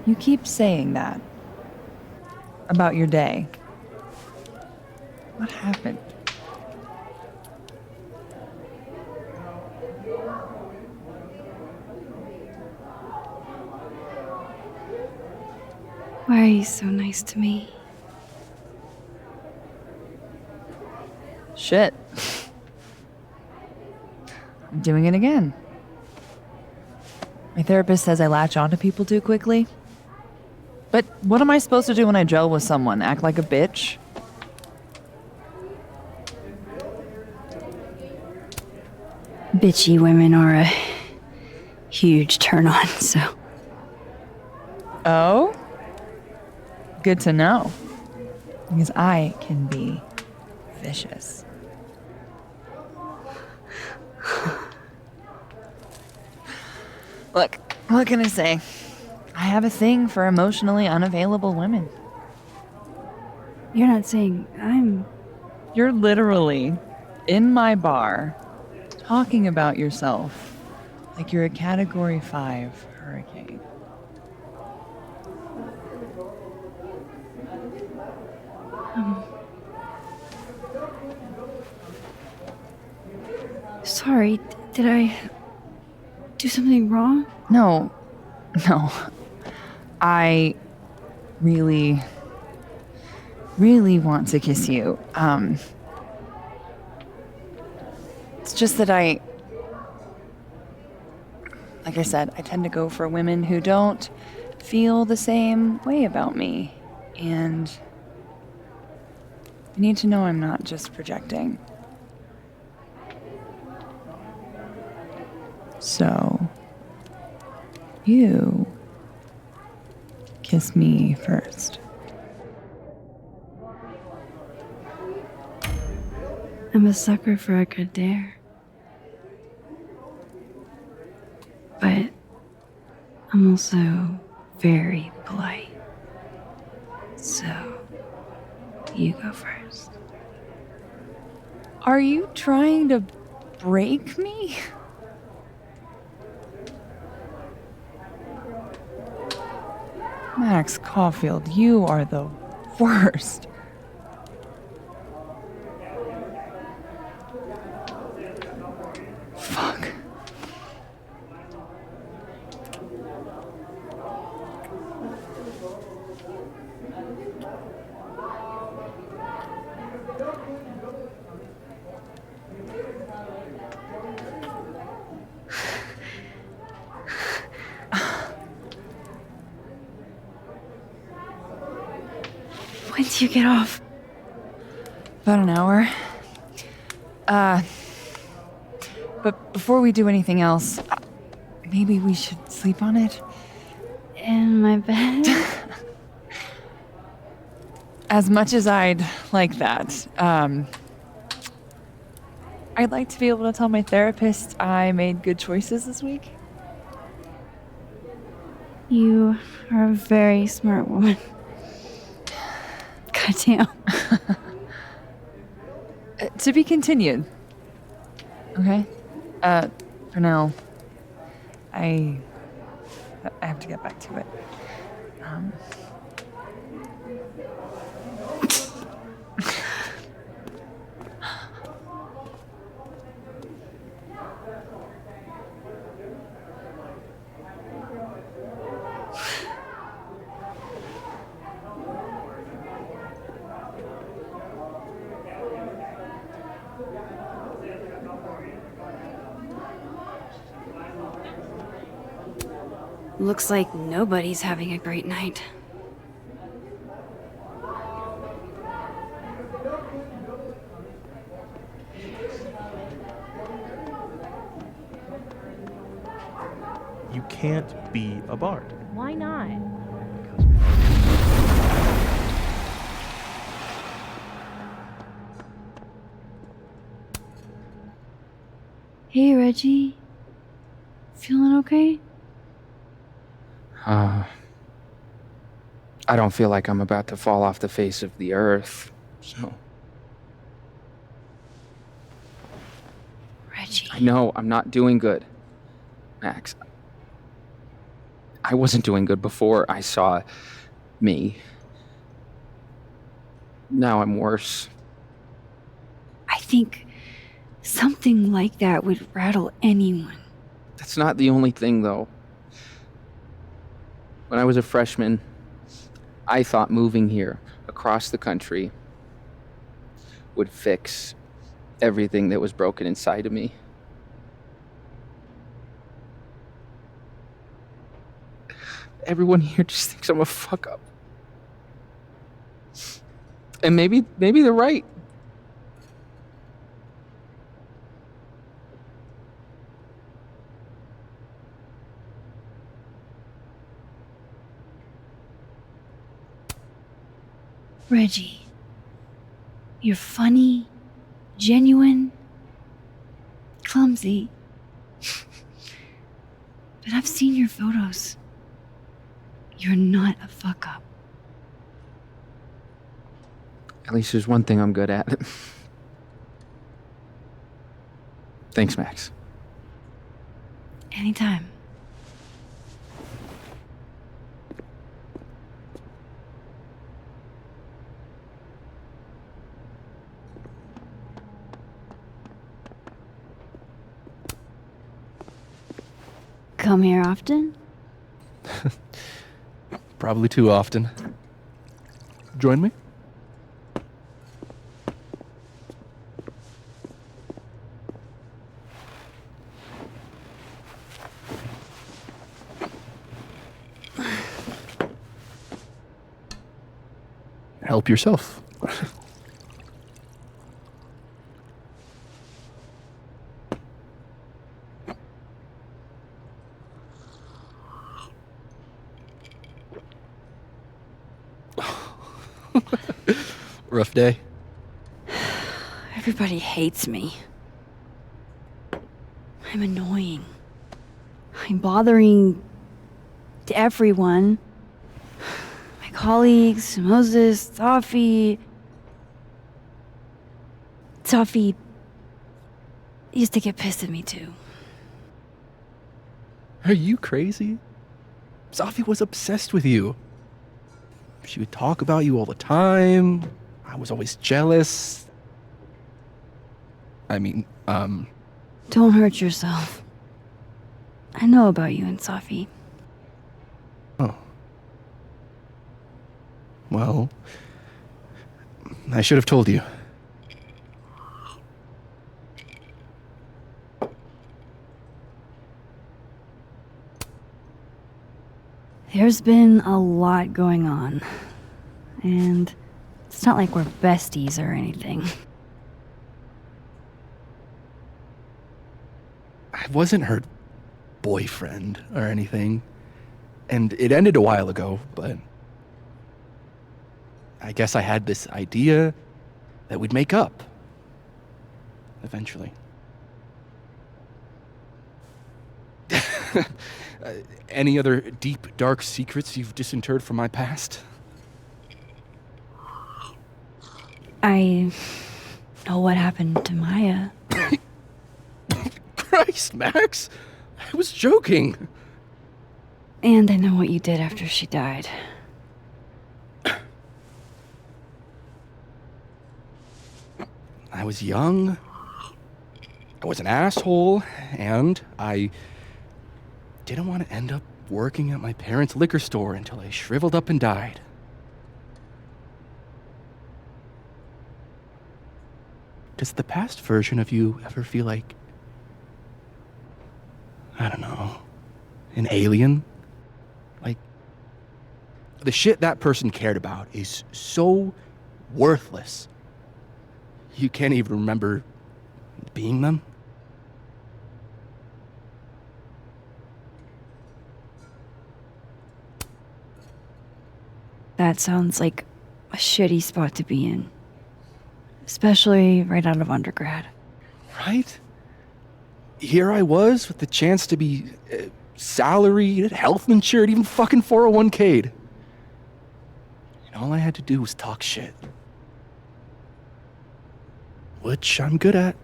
You keep saying that about your day. What happened? Why are you so nice to me? Shit. I'm doing it again. My therapist says I latch onto people too quickly. But what am I supposed to do when I gel with someone? Act like a bitch? Bitchy women are a huge turn on, so. Oh? Good to know. Because I can be vicious. Look, what can I say? I have a thing for emotionally unavailable women. You're not saying I'm... You're literally in my bar talking about yourself like you're a Category 5 hurricane. Sorry, did I do something wrong? No. I really want to kiss you. It's just that like I said, I tend to go for women who don't feel the same way about me. And you need to know I'm not just projecting. So, you kiss me first. I'm a sucker for a good dare. But I'm also very polite. So, you go first. Are you trying to break me? Max Caulfield, you are the worst. Fuck. When do you get off? About an hour. But before we do anything else, maybe we should sleep on it? In my bed? As much as I'd like that, I'd like to be able to tell my therapist I made good choices this week. You are a very smart woman. Goddamn. To be continued. Okay? For now, I have to get back to it. Looks like nobody's having a great night. You can't be a bard. Why not? Hey, Reggie. Feeling okay? I don't feel like I'm about to fall off the face of the earth, so. Reggie. I know I'm not doing good, Max. I wasn't doing good before I saw me. Now I'm worse. I think something like that would rattle anyone. That's not the only thing, though. When I was a freshman, I thought moving here across the country would fix everything that was broken inside of me. Everyone here just thinks I'm a fuck up. And maybe they're right. Reggie, you're funny, genuine, clumsy. But I've seen your photos. You're not a fuck up. At least there's one thing I'm good at. Thanks, Max. Anytime. Come here often? Probably too often. Join me? Help yourself. Rough day. Everybody hates me. I'm annoying. I'm bothering to everyone. My colleagues, Moses, Safi. Safi used to get pissed at me too. Are you crazy? Safi was obsessed with you. She would talk about you all the time. I was always jealous. I mean, Don't hurt yourself. I know about you and Safi. Oh. Well, I should have told you. There's been a lot going on. And it's not like we're besties or anything. I wasn't her boyfriend or anything. And it ended a while ago, but I guess I had this idea that we'd make up. Eventually. Any other deep, dark secrets you've disinterred from my past? I know what happened to Maya. Christ, Max! I was joking. And I know what you did after she died. I was young. I was an asshole, and I didn't want to end up working at my parents' liquor store until I shriveled up and died. Does the past version of you ever feel like, I don't know, an alien? The shit that person cared about is so worthless. You can't even remember being them. That sounds like a shitty spot to be in. Especially right out of undergrad. Right? Here I was with the chance to be salaried, health insured, even fucking 401k'd. And all I had to do was talk shit. Which I'm good at.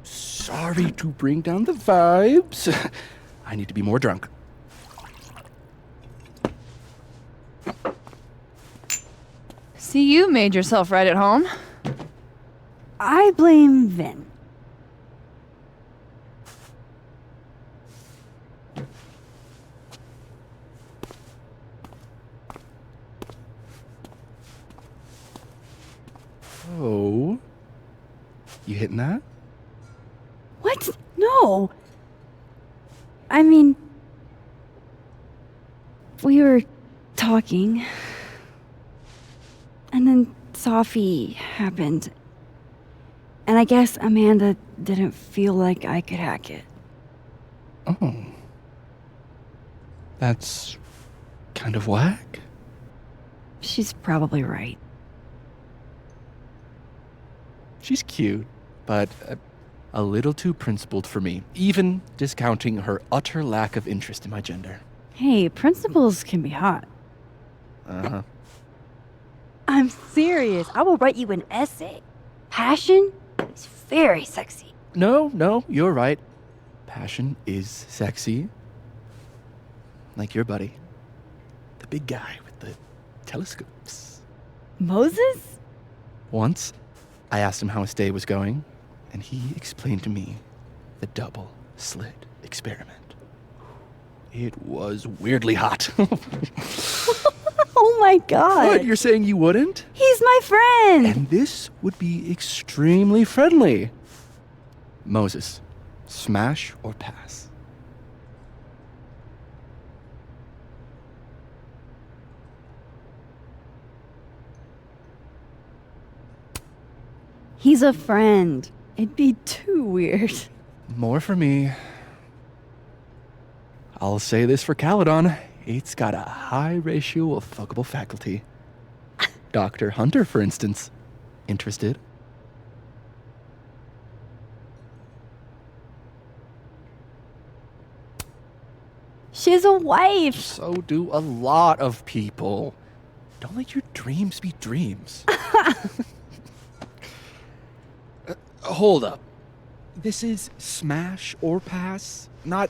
Sorry to bring down the vibes. I need to be more drunk. See, you made yourself right at home. I blame Vin. Oh. You hitting that? What? No. I mean, we were talking, and then Sophie happened. And I guess Amanda didn't feel like I could hack it. Oh. That's kind of whack. She's probably right. She's cute, but a little too principled for me, even discounting her utter lack of interest in my gender. Hey, principals can be hot. Uh-huh. I'm serious. I will write you an essay. Passion is very sexy. No, you're right. Passion is sexy. Like your buddy. The big guy with the telescopes. Moses? Once, I asked him how his day was going, and he explained to me the double slit experiment. It was weirdly hot. Oh my god. What, you're saying you wouldn't? He's my friend. And this would be extremely friendly. Moses, smash or pass? He's a friend. It'd be too weird. More for me. I'll say this for Caledon. It's got a high ratio of fuckable faculty. Dr. Hunter, for instance. Interested? She's a wife. So do a lot of people. Don't let your dreams be dreams. Hold up. This is smash or pass? Not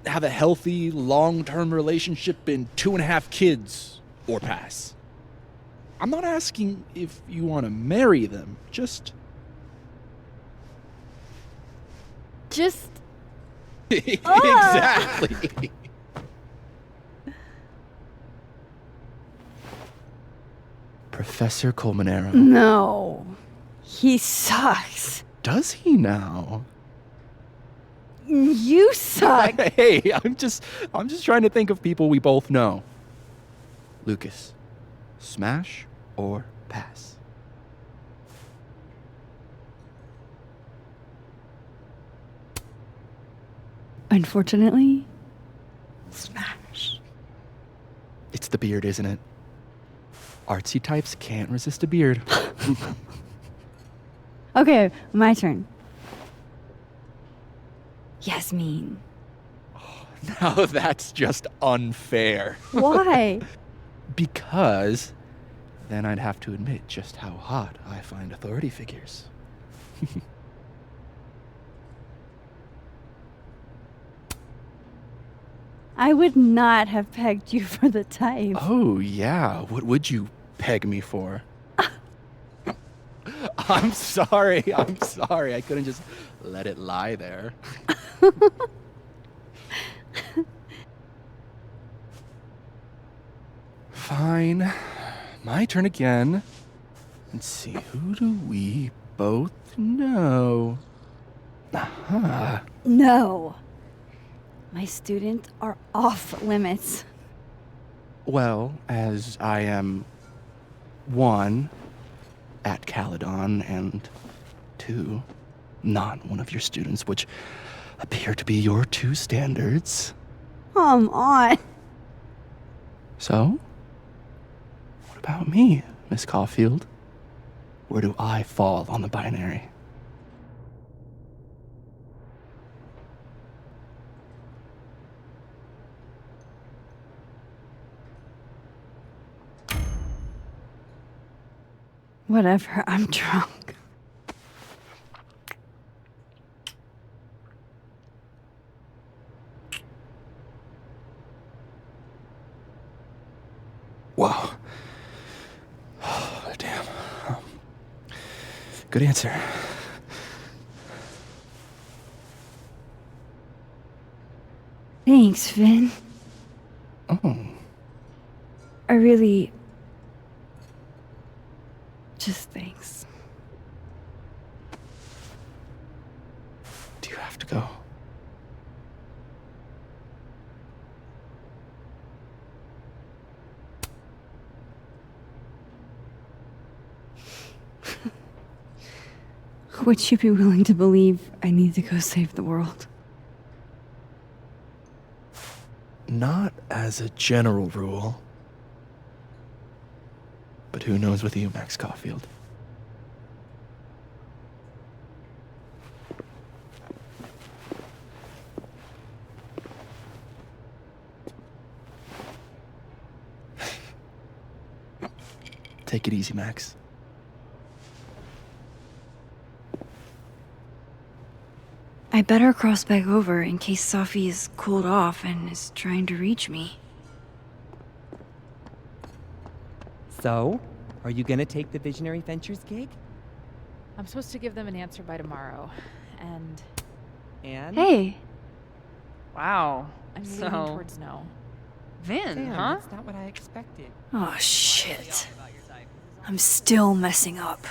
have a healthy, long-term relationship and 2.5 kids or pass. I'm not asking if you want to marry them. Just... Exactly. Professor Colmenero. No. He sucks. Does he now? You suck. Hey, I'm just trying to think of people we both know. Lucas, smash or pass? Unfortunately, smash. It's the beard, isn't it? Artsy types can't resist a beard. Okay, my turn. Yasmin. Now that's just unfair. Why? Because then I'd have to admit just how hot I find authority figures. I would not have pegged you for the type. Oh, yeah. What would you peg me for? I'm sorry. I couldn't just let it lie there. Fine. My turn again. Let's see, who do we both know? Aha. No. My students are off limits. Well, as I am one, at Caledon, and two, not one of your students, which appear to be your two standards. Come on. So, what about me, Miss Caulfield? Where do I fall on the binary? Whatever, I'm drunk. Whoa. Oh, damn. Good answer. Thanks, Finn. Oh. I really... Just thanks. Do you have to go? Would you be willing to believe I need to go save the world? Not as a general rule. But who knows with you, Max Caulfield? Take it easy, Max. I better cross back over in case Safi is cooled off and is trying to reach me. So, are you gonna take the Visionary Ventures gig? I'm supposed to give them an answer by tomorrow. And Hey! wow, I'm So- leaning towards no. Vin, Damn, huh? that's not what I expected. Oh shit. I'm still messing up.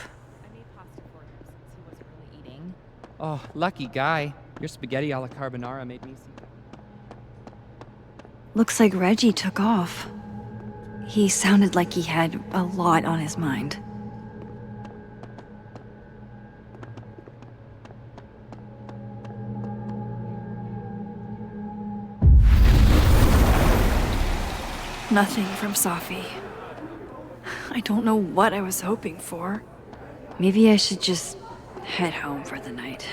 Oh, lucky guy. Your spaghetti alla carbonara made me see. Looks like Reggie took off. He sounded like he had a lot on his mind. Nothing from Safi. I don't know what I was hoping for. Maybe I should just head home for the night.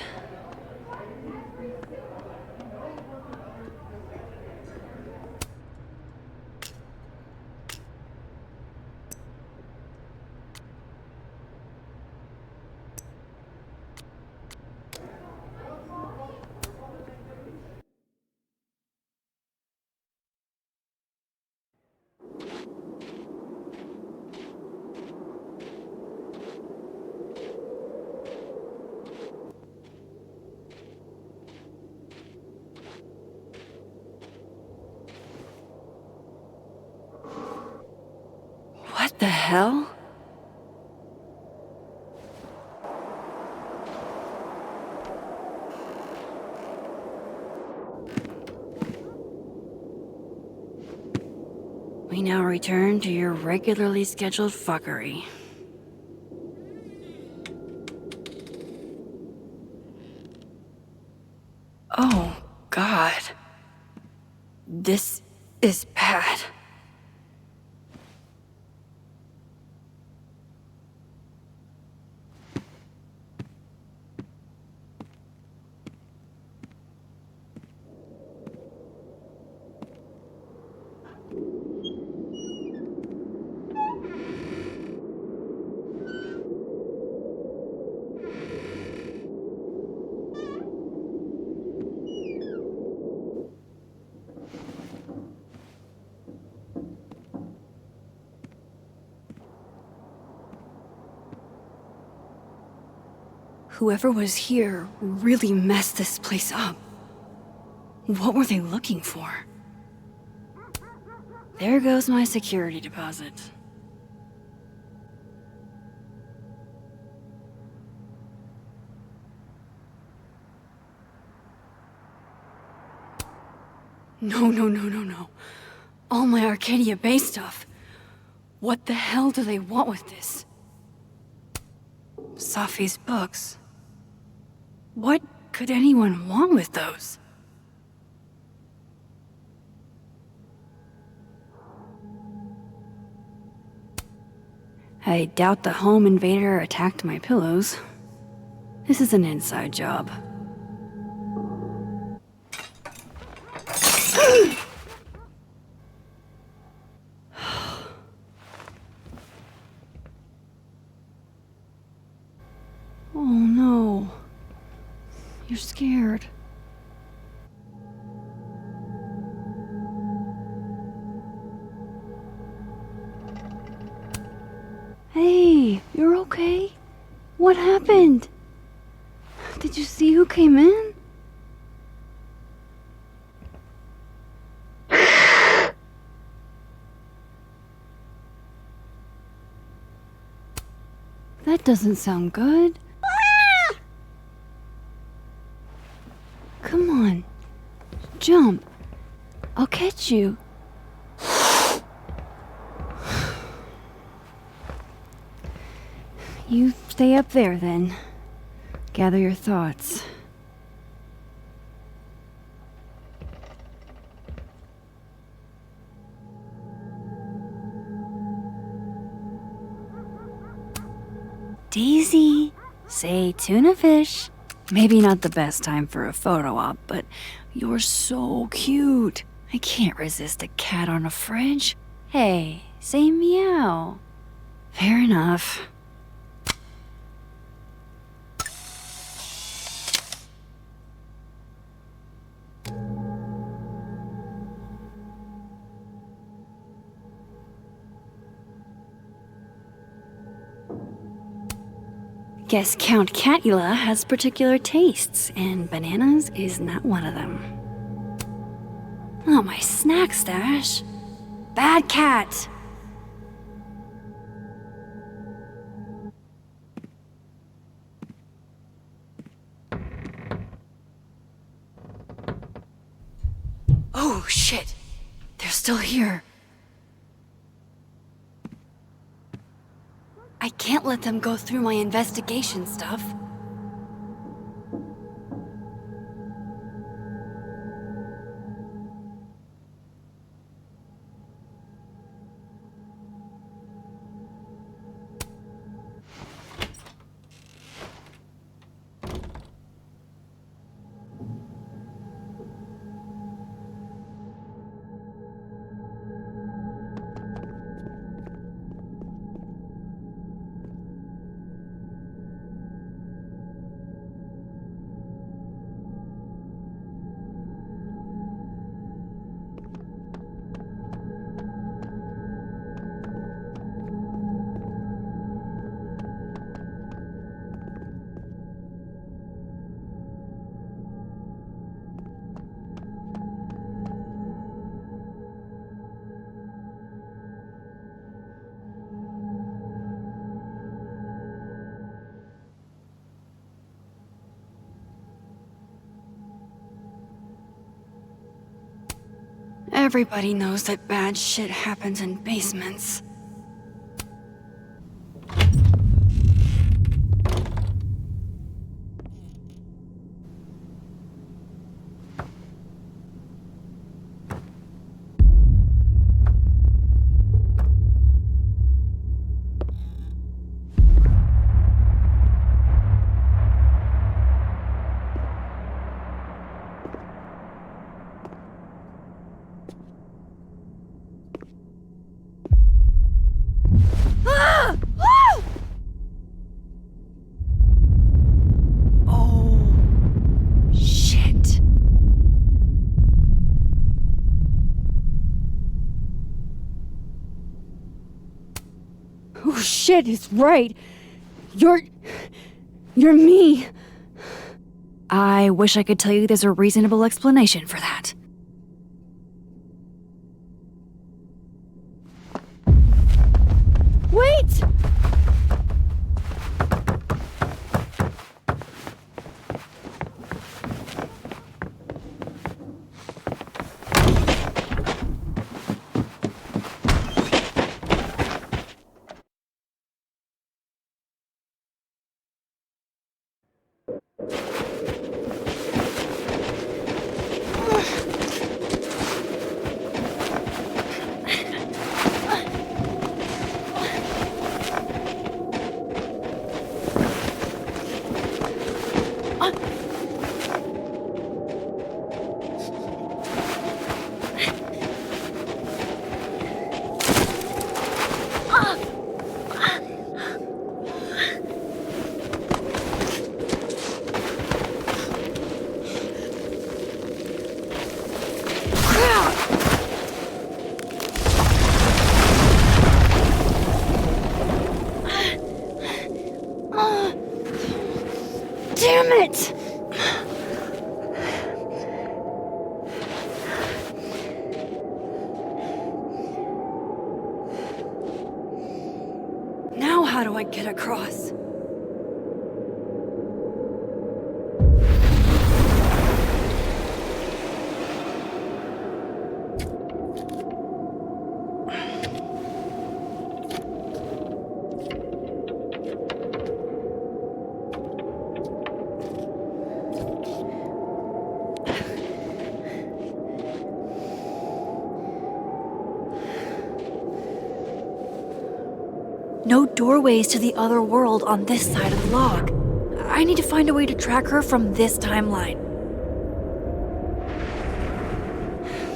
What the hell? We now return to your regularly scheduled fuckery. Oh, God. This is bad. Whoever was here really messed this place up. What were they looking for? There goes my security deposit. No. All my Arcadia Bay stuff. What the hell do they want with this? Safi's books. What could anyone want with those? I doubt the home invader attacked my pillows. This is an inside job. Oh no. You're scared. Hey, you're okay? What happened? Did you see who came in? That doesn't sound good. Come on. Jump. I'll catch you. You stay up there then. Gather your thoughts. Daisy, say tuna fish. Maybe not the best time for a photo op, but you're so cute. I can't resist a cat on a fridge. Hey, say meow. Fair enough. Guess Count Catula has particular tastes, and bananas is not one of them. Oh, my snack stash. Bad cat! Oh, shit. They're still here. I can't let them go through my investigation stuff. Everybody knows that bad shit happens in basements. Oh shit, it's right. You're me. I wish I could tell you there's a reasonable explanation for that. Wait! How do I get across? No doorways to the other world on this side of the log. I need to find a way to track her from this timeline.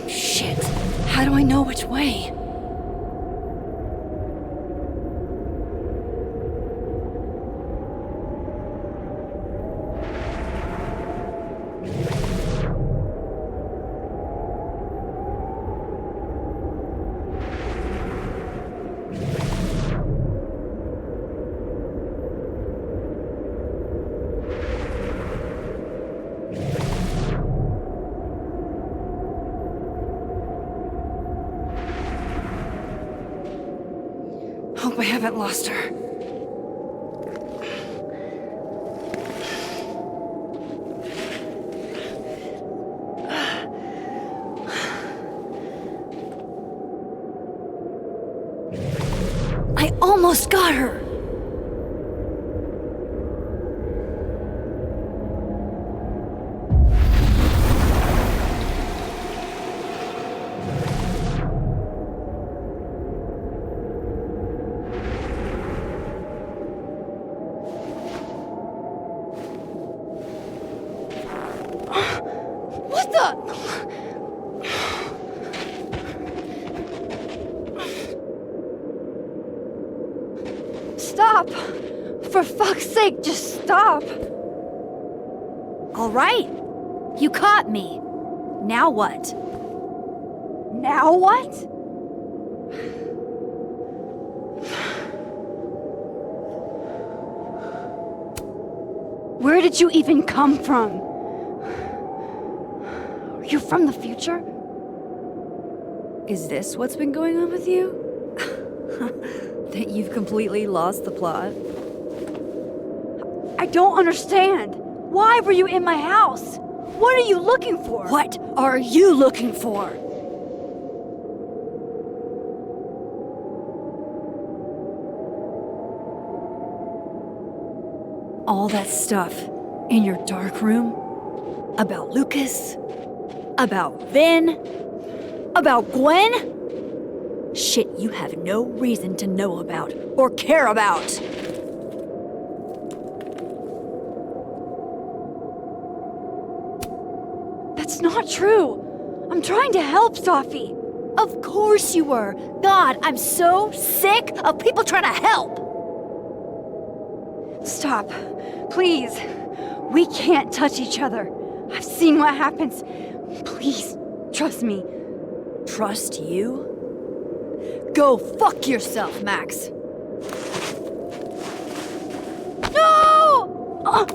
Shit. How do I know which way? Hope I haven't lost her. I almost got her! What the? Stop! For fuck's sake, just stop! All right. You caught me. Now what? Now what? Where did you even come from? Are you from the future? Is this what's been going on with you? That you've completely lost the plot? I don't understand. Why were you in my house? What are you looking for? What are you looking for? All that stuff in your dark room? About Lucas? About Vin? About Gwen? Shit you have no reason to know about or care about. That's not true. I'm trying to help, Safi. Of course you were. God, I'm so sick of people trying to help. Stop. Please. We can't touch each other. I've seen what happens. Please, trust me. Trust you? Go fuck yourself, Max. No!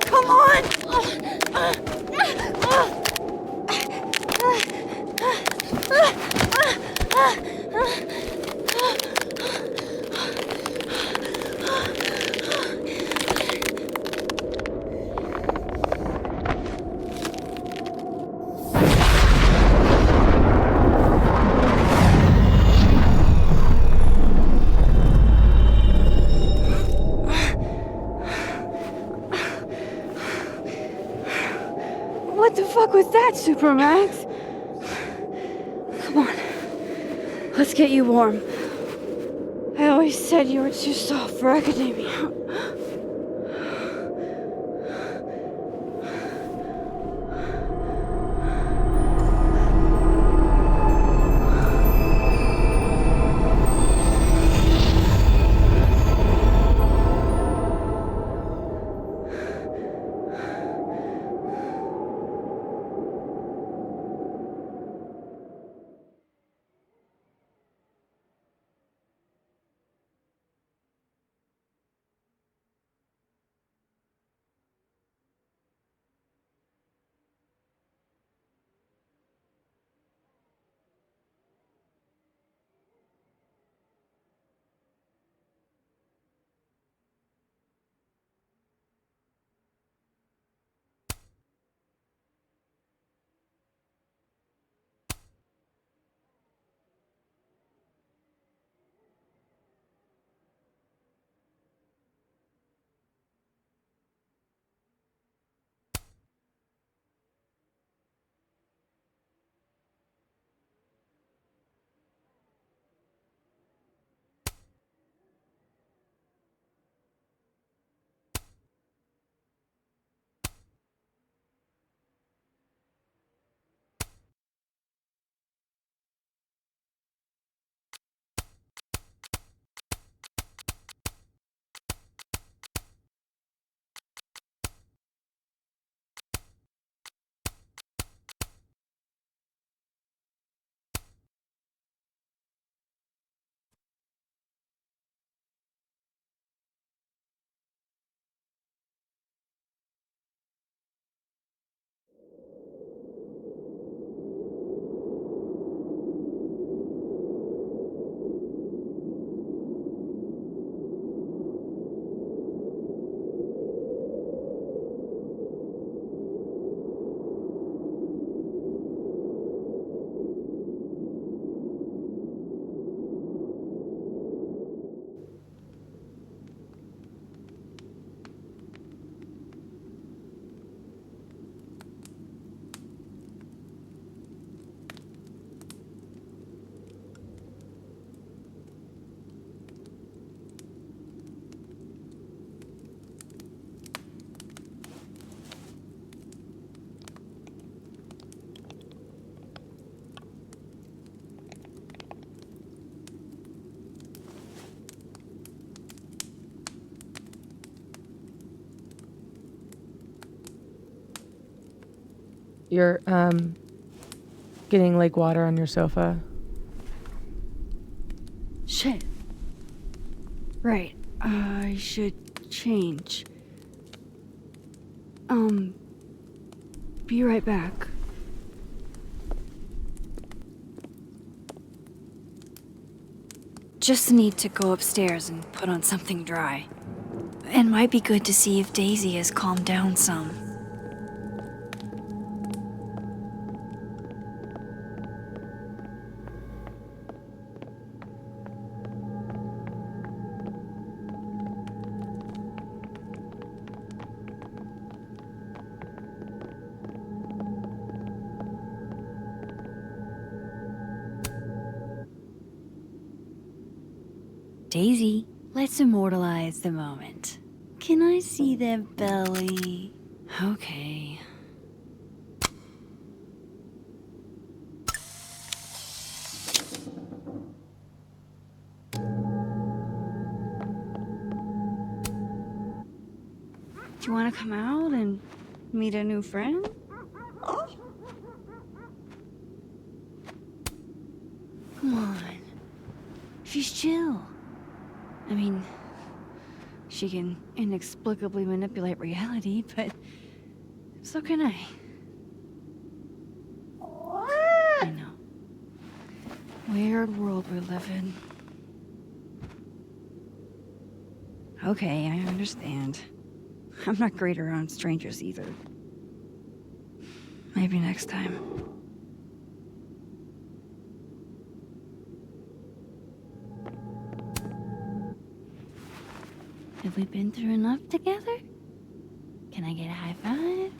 Come on! What the fuck was that, Supermax? Come on. Let's get you warm. I always said you were too soft for academia. You're, getting lake water on your sofa. Shit. Right. I should change. Be right back. Just need to go upstairs and put on something dry. It might be good to see if Daisy has calmed down some. Daisy, let's immortalize the moment. Can I see that belly? Okay. Do you want to come out and meet a new friend? Come on. She's chill. I mean, she can inexplicably manipulate reality, but so can I. I know. Weird world we live in. Okay, I understand. I'm not great around strangers either. Maybe next time. Have we been through enough together? Can I get a high five?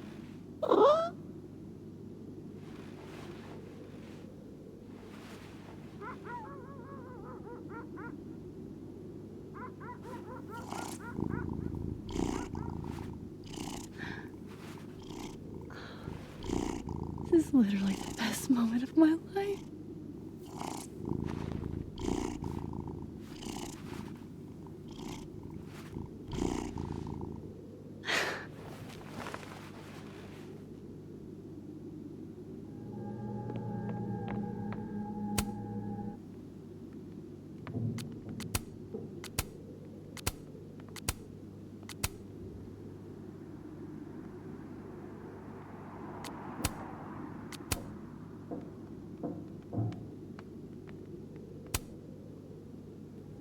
literally the best moment of my life.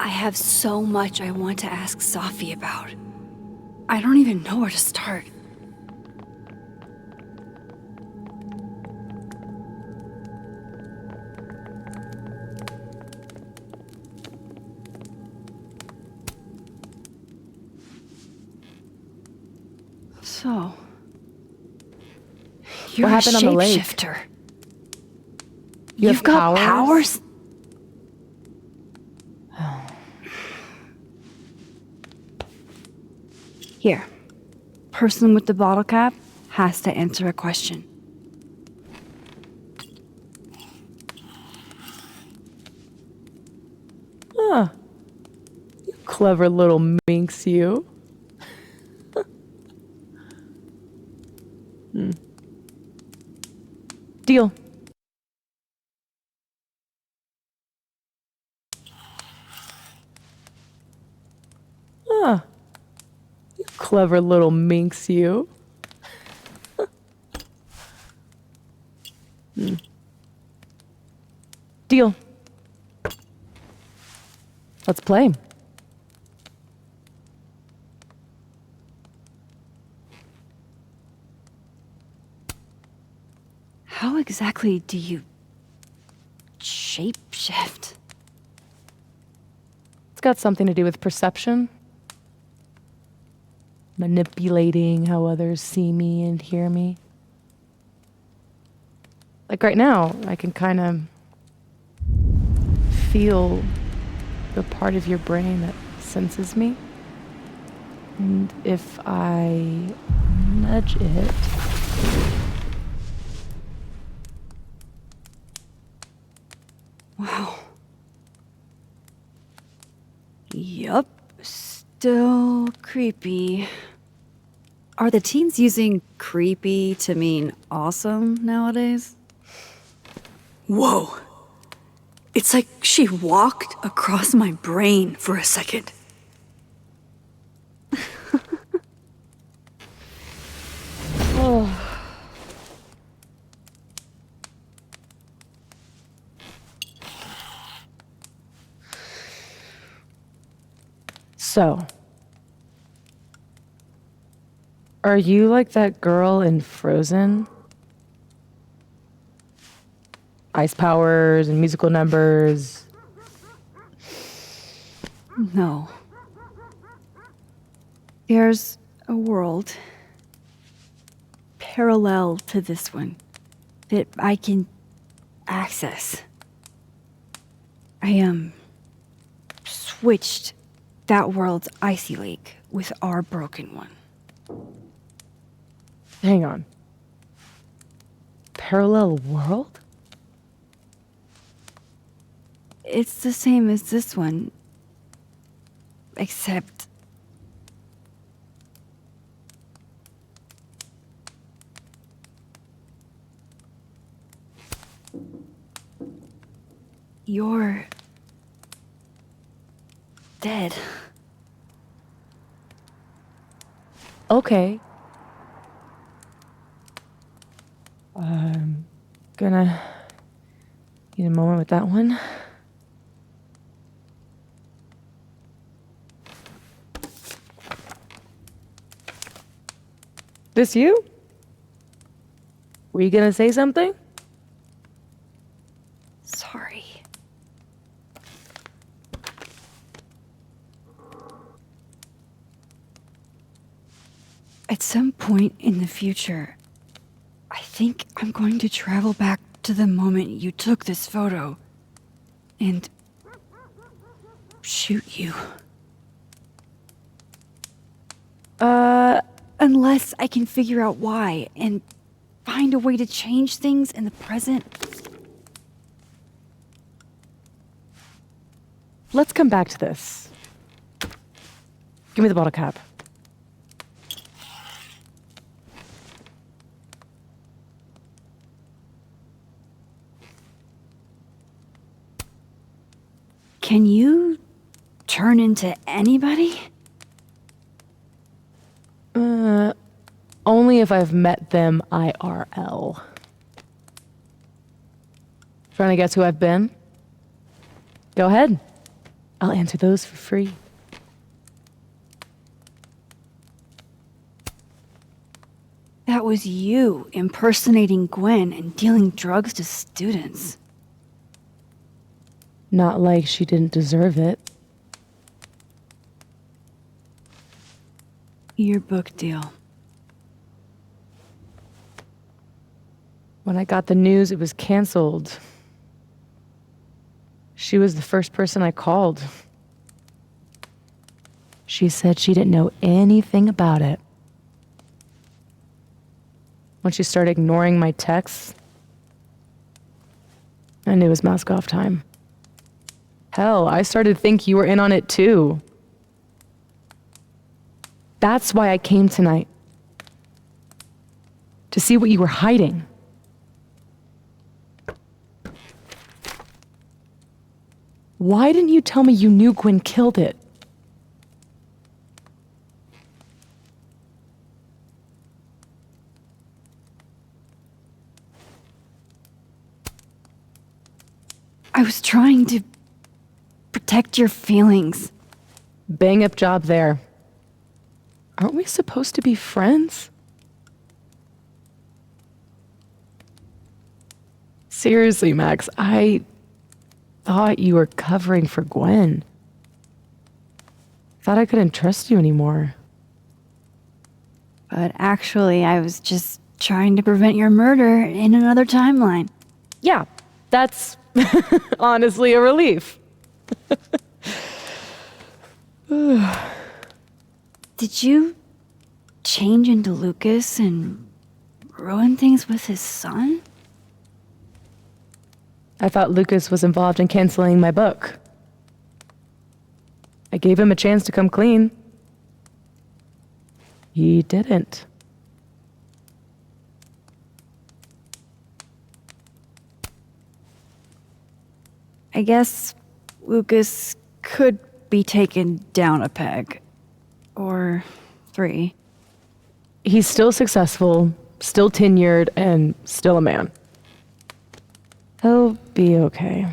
I have so much I want to ask Safi about. I don't even know where to start. So, you're What happened a on the lake? shapeshifter. You have You've got powers? Here. Person with the bottle cap has to answer a question. Huh. You clever little minx, you. Deal. Huh. You clever little minx, you. Deal. Let's play. How exactly do you shapeshift? It's got something to do with perception. Manipulating how others see me and hear me. Like right now, I can kind of feel the part of your brain that senses me. And if I nudge it, Wow. Yup. Still creepy. Are the teens using creepy to mean awesome nowadays? Whoa. It's like she walked across my brain for a second. oh. So, are you like that girl in Frozen? Ice powers and musical numbers. No. There's a world parallel to this one that I can access. I switched that world's icy lake with our broken one. Hang on. Parallel world? It's the same as this one, except you're dead. Okay. I'm gonna need a moment with that one. This you? Were you gonna say something? Sorry. At some point in the future, I think I'm going to travel back to the moment you took this photo and shoot you. Unless I can figure out why and find a way to change things in the present? Let's come back to this. Give me the bottle cap. Can you turn into anybody? Only if I've met them IRL. Trying to guess who I've been? Go ahead. I'll answer those for free. That was you impersonating Gwen and dealing drugs to students. Not like she didn't deserve it. Your book deal. When I got the news it was canceled, she was the first person I called. She said she didn't know anything about it. When she started ignoring my texts, I knew it was mask off time. Hell, I started to think you were in on it too. That's why I came tonight. To see what you were hiding. Why didn't you tell me you knew Gwen killed it? I was trying to protect your feelings. Bang up job there. Aren't we supposed to be friends? Seriously, Max, I thought you were covering for Gwen. Thought I couldn't trust you anymore. But actually, I was just trying to prevent your murder in another timeline. Yeah, that's honestly a relief. Did you change into Lucas and ruin things with his son? I thought Lucas was involved in canceling my book. I gave him a chance to come clean. He didn't. I guess Lucas could be taken down a peg. Or 3. He's still successful, still tenured, and still a man. He'll be okay.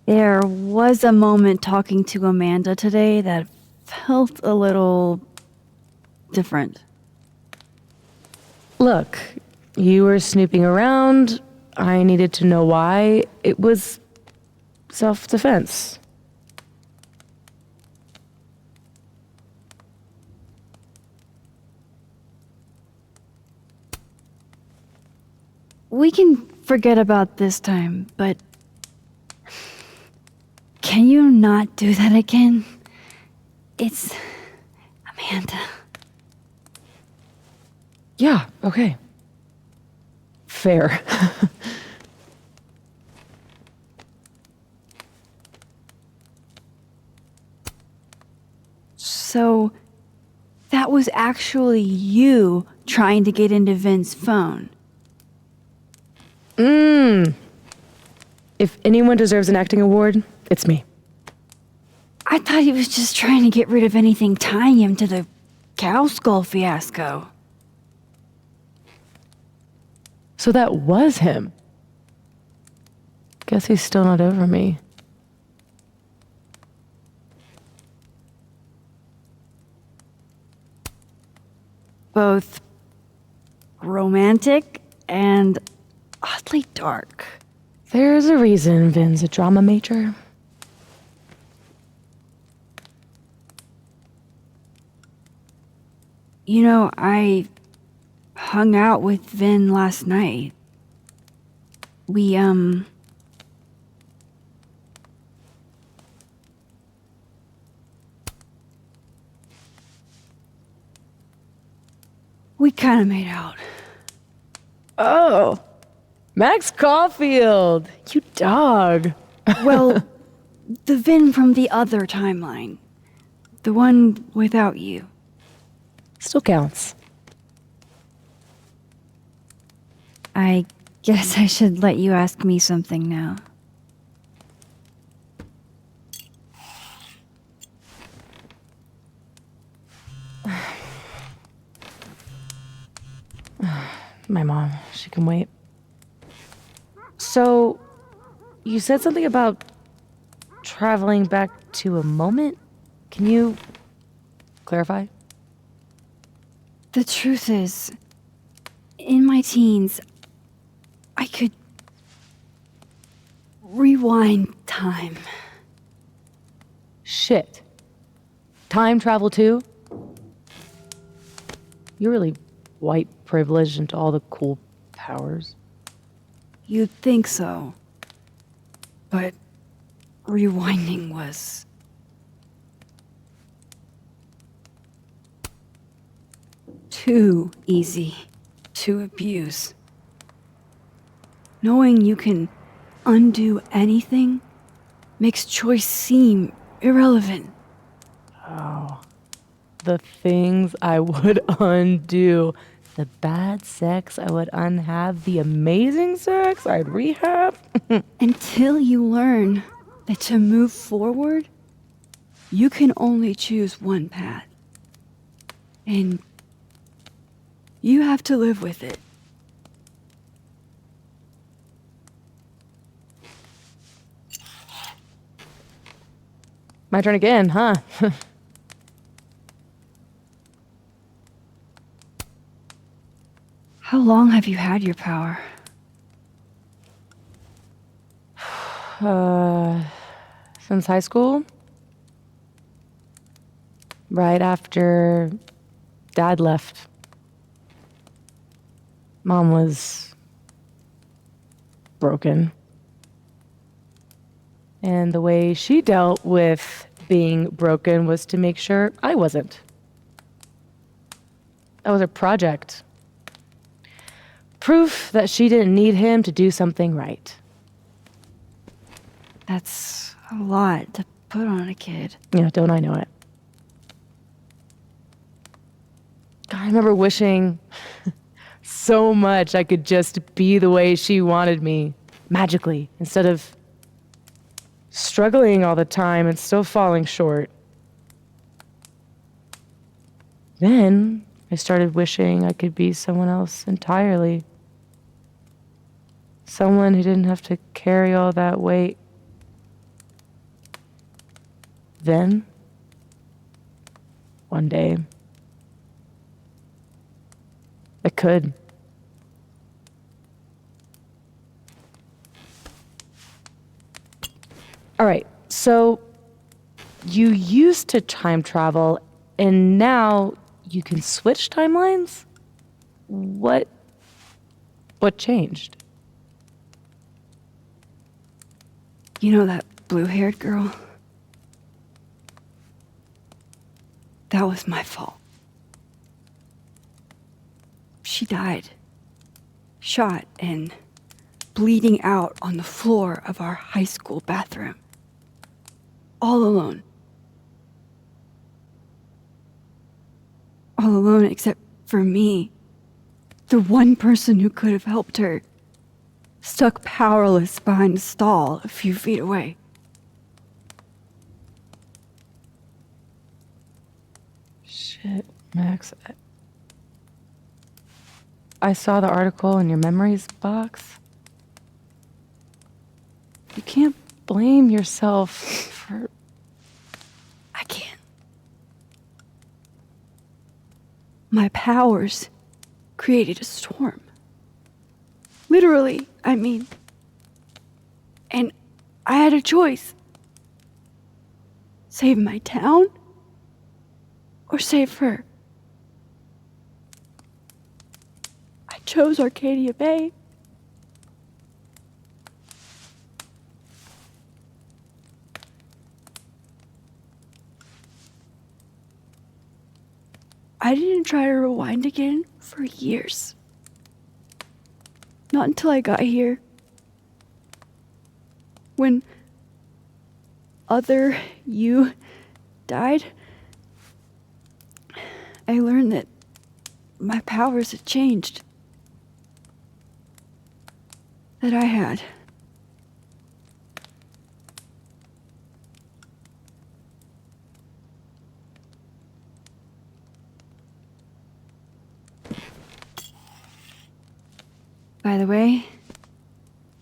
There was a moment talking to Amanda today that felt a little different. Look, you were snooping around. I needed to know why. It was self-defense. We can forget about this time, but can you not do that again? It's Amanda. Yeah, okay. Fair. So, that was actually you trying to get into Vin's phone. If anyone deserves an acting award, it's me. I thought he was just trying to get rid of anything tying him to the cow skull fiasco. So that was him. Guess he's still not over me. Both romantic and oddly dark. There's a reason Vin's a drama major. You know, I hung out with Vin last night. We kind of made out. Oh, Max Caulfield, you dog. Well, the Vin from the other timeline. The one without you. Still counts. I guess I should let you ask me something now. My mom, she can wait. So, you said something about traveling back to a moment? Can you clarify? The truth is, in my teens, I could rewind time. Shit. Time travel too? You're really white privileged into all the cool powers. You'd think so. But rewinding was too easy to abuse. Knowing you can undo anything makes choice seem irrelevant. Oh. The things I would undo. The bad sex I would unhave. The amazing sex I'd rehab. Until you learn that to move forward, you can only choose one path. And you have to live with it. My turn again, huh? How long have you had your power? Since high school? Right after Dad left. Mom was broken. And the way she dealt with being broken was to make sure I wasn't. That was her project. Proof that she didn't need him to do something right. That's a lot to put on a kid. Yeah, don't I know it? God, I remember wishing so much I could just be the way she wanted me, magically, instead of struggling all the time and still falling short. Then I started wishing I could be someone else entirely. Someone who didn't have to carry all that weight. Then, one day, I could. All right, so you used to time travel, and now you can switch timelines? What changed? You know that blue-haired girl? That was my fault. She died. Shot and bleeding out on the floor of our high school bathroom. All alone. All alone except for me. The one person who could have helped her. Stuck powerless behind a stall a few feet away. Shit, Max. I saw the article in your memories box. You can't blame yourself for... I can't. My powers created a storm. Literally, I mean. And I had a choice. Save my town or save her. I chose Arcadia Bay. I didn't try to rewind again for years. Not until I got here. When other you died, I learned that my powers had changed. That I had. By the way,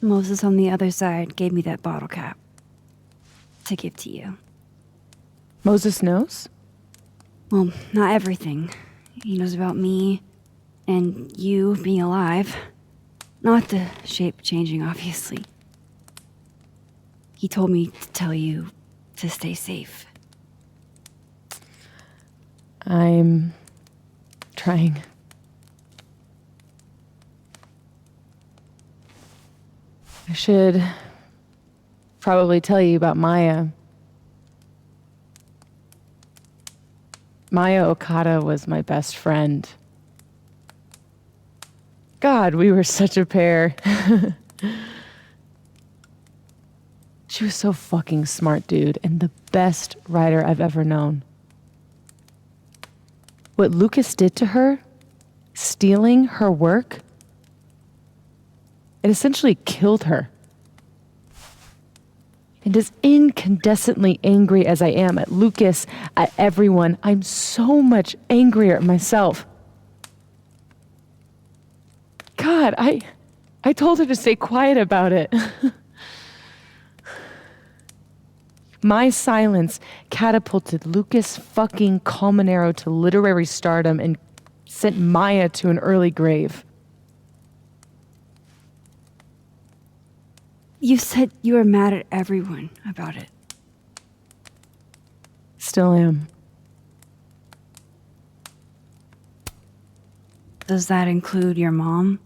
Moses on the other side gave me that bottle cap to give to you. Moses knows? Well, not everything. He knows about me and you being alive. Not the shape changing, obviously. He told me to tell you to stay safe. I'm trying. I should probably tell you about Maya. Maya Okada was my best friend. God, we were such a pair. She was so fucking smart, dude, and the best writer I've ever known. What Lucas did to her, stealing her work, it essentially killed her. And as incandescently angry as I am at Lucas, at everyone, I'm so much angrier at myself. God, I told her to stay quiet about it. My silence catapulted Lucas fucking Colmenero to literary stardom and sent Maya to an early grave. You said you were mad at everyone about it. Still am. Does that include your mom?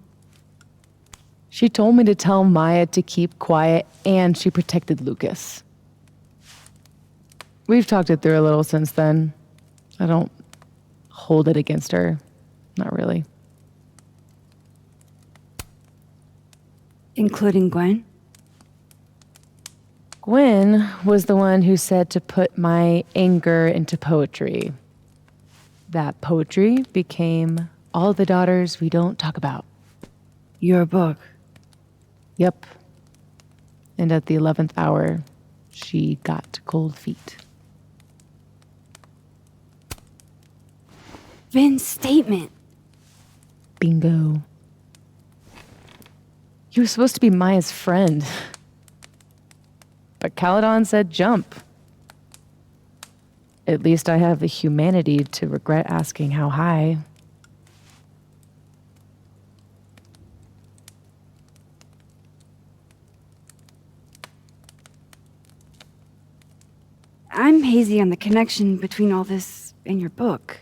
She told me to tell Maya to keep quiet, and she protected Lucas. We've talked it through a little since then. I don't hold it against her. Not really. Including Gwen? Gwen was the one who said to put my anger into poetry. That poetry became All the Daughters We Don't Talk About. Your book? Yep. And at the 11th hour, she got cold feet. Vin's statement. Bingo. You were supposed to be Maya's friend. But Caledon said jump. At least I have the humanity to regret asking how high. I'm hazy on the connection between all this and your book.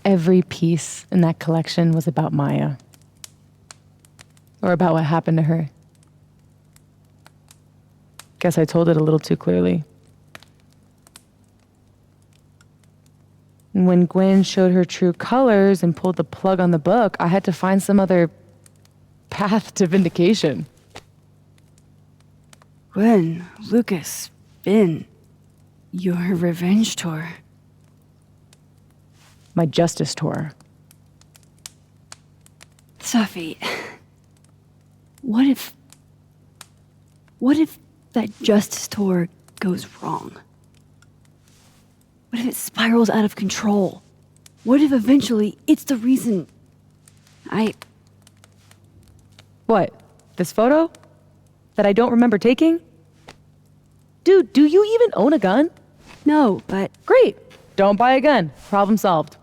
Every piece in that collection was about Maya. Or about what happened to her. Guess I told it a little too clearly. And when Gwen showed her true colors and pulled the plug on the book, I had to find some other path to vindication. Gwen, Lucas, Vin, your revenge tour. My justice tour. Safi, what if that justice tour goes wrong? What if it spirals out of control? What if eventually it's the reason What? This photo? That I don't remember taking? Dude, do you even own a gun? No, but... Great. Don't buy a gun. Problem solved.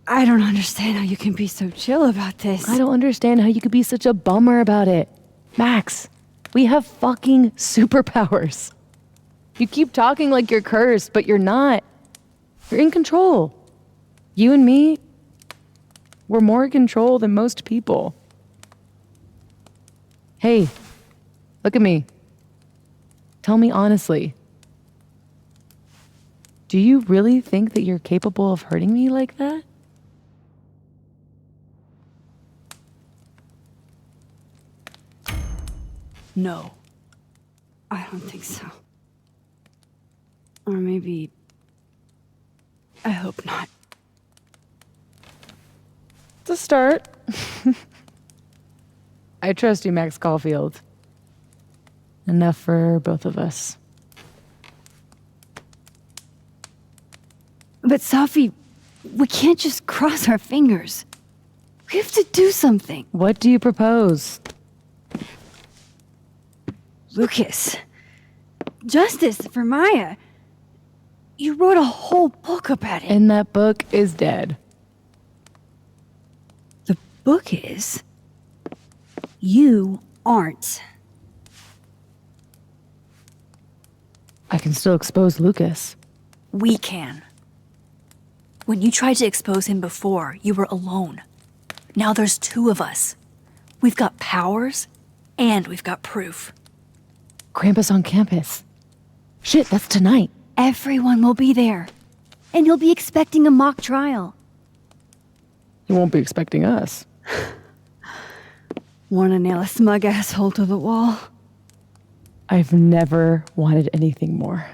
I don't understand how you can be so chill about this. I don't understand how you could be such a bummer about it. Max, we have fucking superpowers. You keep talking like you're cursed, but you're not. You're in control. You and me, we're more in control than most people. Hey, look at me. Tell me honestly. Do you really think that you're capable of hurting me like that? No. I don't think so. Or maybe... I hope not. It's a start. I trust you, Max Caulfield. Enough for both of us. But Safi, we can't just cross our fingers. We have to do something. What do you propose? Lucas. Justice for Maya. You wrote a whole book about it. And that book is dead. The book is... You aren't. I can still expose Lucas. We can. When you tried to expose him before, you were alone. Now there's two of us. We've got powers, and we've got proof. Krampus on campus. Shit, that's tonight. Everyone will be there. And you'll be expecting a mock trial. He won't be expecting us. Wanna nail a smug asshole to the wall? I've never wanted anything more.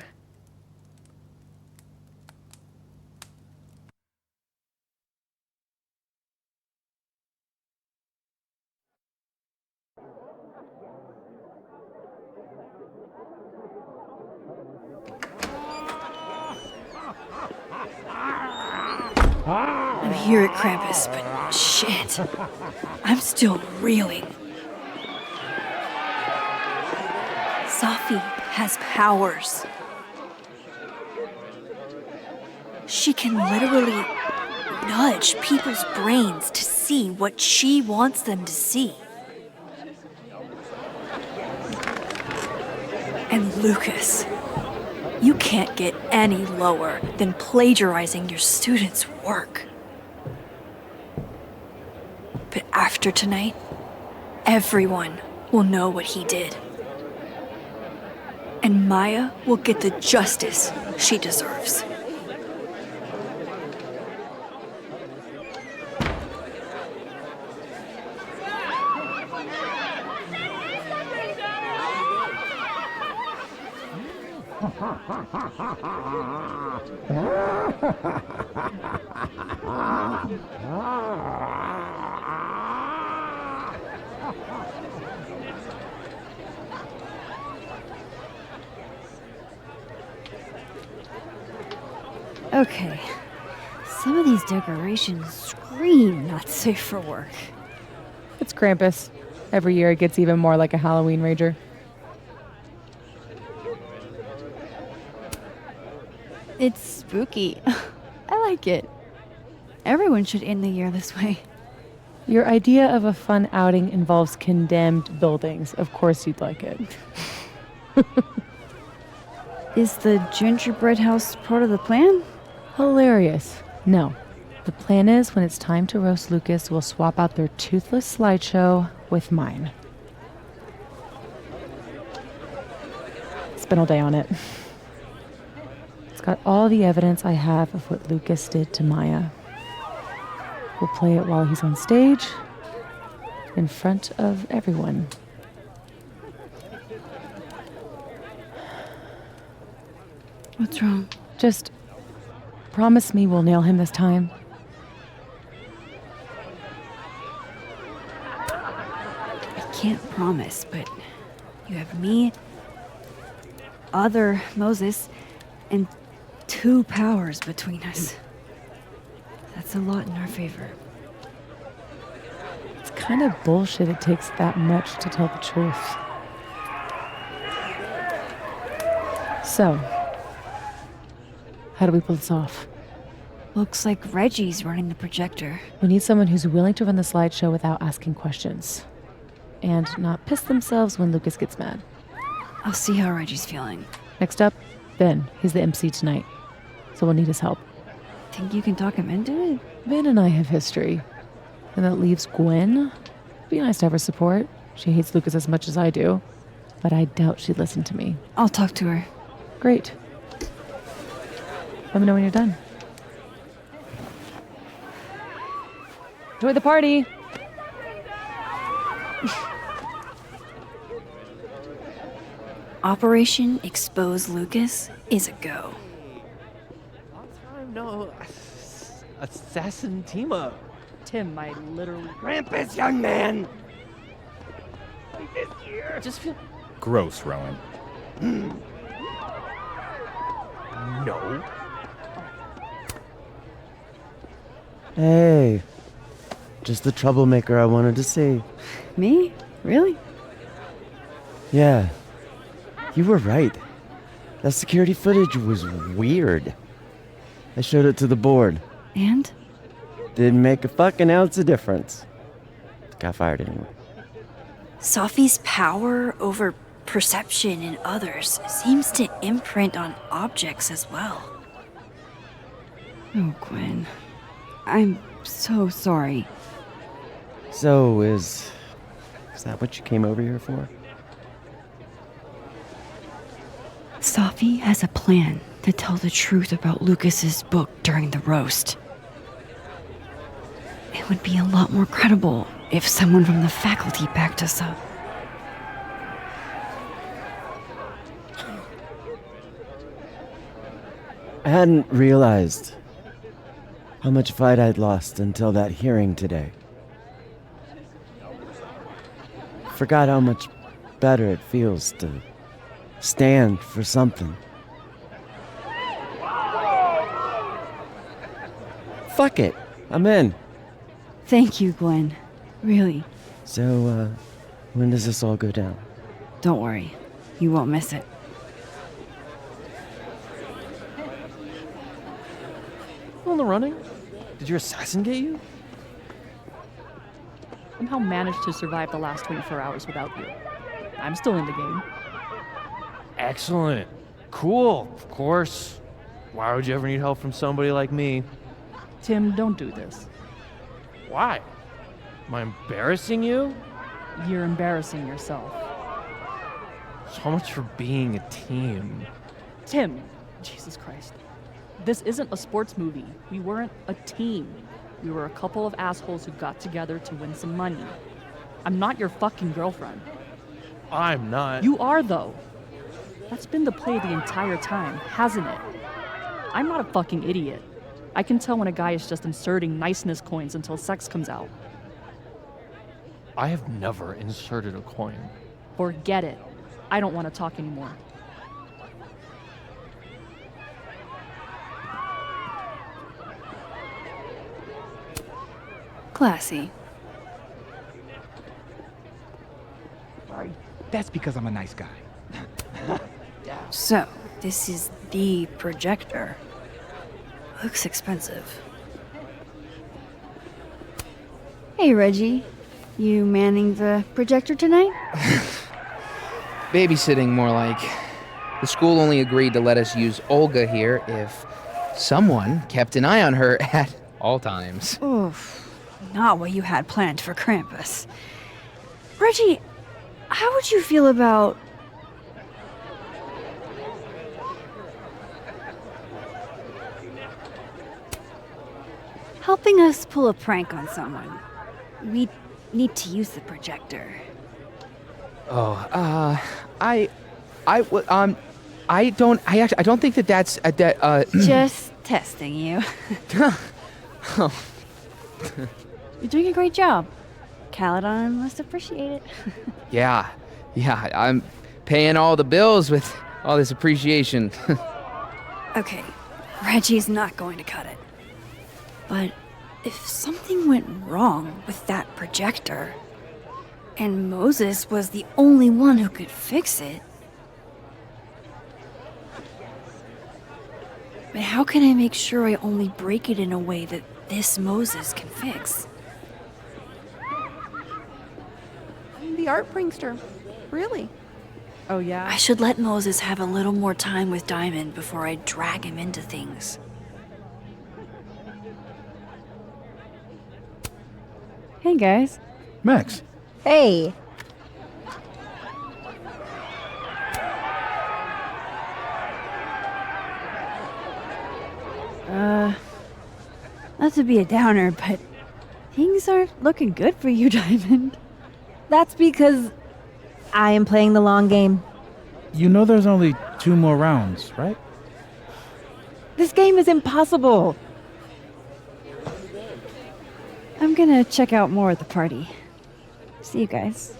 I'm here at Krampus, but shit. I'm still reeling. Safi has powers. She can literally nudge people's brains to see what she wants them to see. And Lucas, you can't get any lower than plagiarizing your students' work. But after tonight, everyone will know what he did. And Maya will get the justice she deserves. Okay. Some of these decorations scream not safe for work. It's Krampus. Every year it gets even more like a Halloween rager. It's spooky. I like it. Everyone should end the year this way. Your idea of a fun outing involves condemned buildings. Of course you'd like it. Is the gingerbread house part of the plan? Hilarious. No. The plan is when it's time to roast Lucas, we'll swap out their toothless slideshow with mine. Spent all day on it. It's got all the evidence I have of what Lucas did to Maya. We'll play it while he's on stage, in front of everyone. What's wrong? Just promise me we'll nail him this time. I can't promise, but you have me, other Moses, and 2 powers between us. That's a lot in our favor. It's kind of bullshit it takes that much to tell the truth. So, how do we pull this off? Looks like Reggie's running the projector. We need someone who's willing to run the slideshow without asking questions. And not piss themselves when Lucas gets mad. I'll see how Reggie's feeling. Next up, Ben. He's the MC tonight. So we'll need his help. Think you can talk him into it? Ben and I have history. And that leaves Gwen. It'd be nice to have her support. She hates Lucas as much as I do. But I doubt she'd listen to me. I'll talk to her. Great. Let me know when you're done. Enjoy the party. Operation Expose Lucas is a go. No, assassin team up. Tim, I literally. Krampus, young man! This year. I just feel. Gross, Rowan. No. Hey. Just the troublemaker I wanted to see. Me? Really? Yeah. You were right. That security footage was weird. I showed it to the board. And? Didn't make a fucking ounce of difference. Got fired anyway. Sophie's power over perception in others seems to imprint on objects as well. Oh, Gwen. I'm so sorry. So, is that what you came over here for? Sophie has a plan to tell the truth about Lucas's book during the roast. It would be a lot more credible if someone from the faculty backed us up. I hadn't realized how much fight I'd lost until that hearing today. Forgot how much better it feels to stand for something. Fuck it, I'm in. Thank you, Gwen. Really. So, when does this all go down? Don't worry. You won't miss it. On the running? Did your assassin get you? Somehow managed to survive the last 24 hours without you. I'm still in the game. Excellent. Cool, of course. Why would you ever need help from somebody like me? Tim, don't do this. Why? Am I embarrassing you? You're embarrassing yourself. So much for being a team. Tim, Jesus Christ. This isn't a sports movie. We weren't a team. We were a couple of assholes who got together to win some money. I'm not your fucking girlfriend. I'm not. You are, though. That's been the play the entire time, hasn't it? I'm not a fucking idiot. I can tell when a guy is just inserting niceness coins until sex comes out. I have never inserted a coin. Forget it. I don't want to talk anymore. Classy. Sorry. That's because I'm a nice guy. So, this is the projector. Looks expensive. Hey, Reggie. You manning the projector tonight? Babysitting, more like. The school only agreed to let us use Olga here if someone kept an eye on her at all times. Oof. Not what you had planned for Krampus. Reggie, how would you feel about... helping us pull a prank on someone? We need to use the projector. Oh, I don't think that's Just testing you. Oh. You're doing a great job. Caledon must appreciate it. Yeah, I'm paying all the bills with all this appreciation. Okay, Reggie's not going to cut it. But if something went wrong with that projector, and Moses was the only one who could fix it, but how can I make sure I only break it in a way that this Moses can fix? The art prankster. Really? Oh, yeah? I should let Moses have a little more time with Diamond before I drag him into things. Hey, guys. Max. Hey. Not to be a downer, but things aren't looking good for you, Diamond. That's because I am playing the long game. You know there's only 2 more rounds, right? This game is impossible. I'm gonna check out more at the party. See you guys.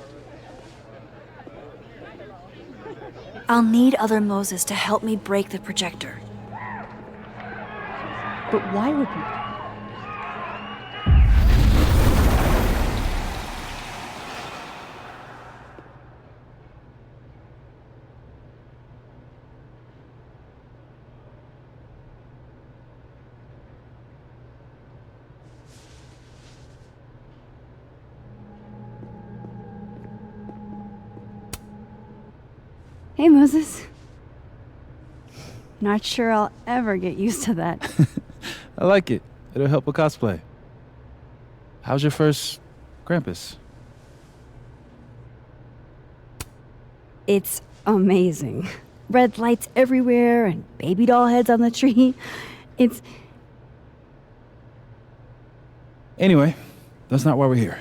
I'll need other Moses to help me break the projector. But why would you? Hey, Moses. Not sure I'll ever get used to that. I like it. It'll help with cosplay. How's your first Krampus? It's amazing. Red lights everywhere and baby doll heads on the tree. It's... Anyway, that's not why we're here.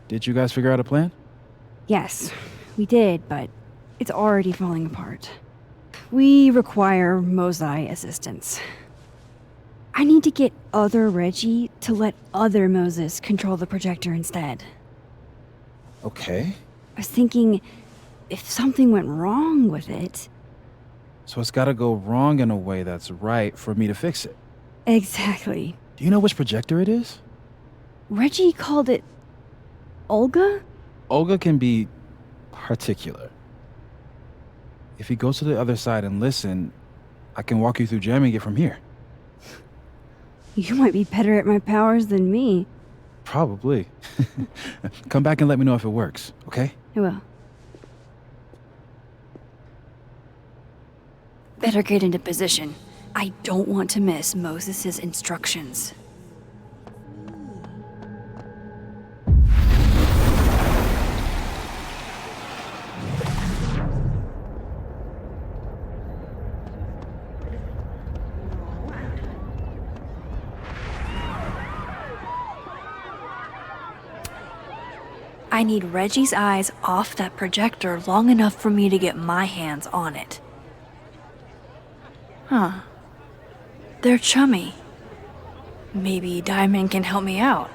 Did you guys figure out a plan? Yes, we did, but it's already falling apart. We require Mosai assistance. I need to get other Reggie to let other Moses control the projector instead. Okay. I was thinking, if something went wrong with it... So it's gotta go wrong in a way that's right for me to fix it. Exactly. Do you know which projector it is? Reggie called it... Olga? Olga can be particular. If you go to the other side and listen, I can walk you through jamming it from here. You might be better at my powers than me. Probably. Come back and let me know if it works, okay? I will. Better get into position. I don't want to miss Moses' instructions. I need Reggie's eyes off that projector long enough for me to get my hands on it. Huh. They're chummy. Maybe Diamond can help me out.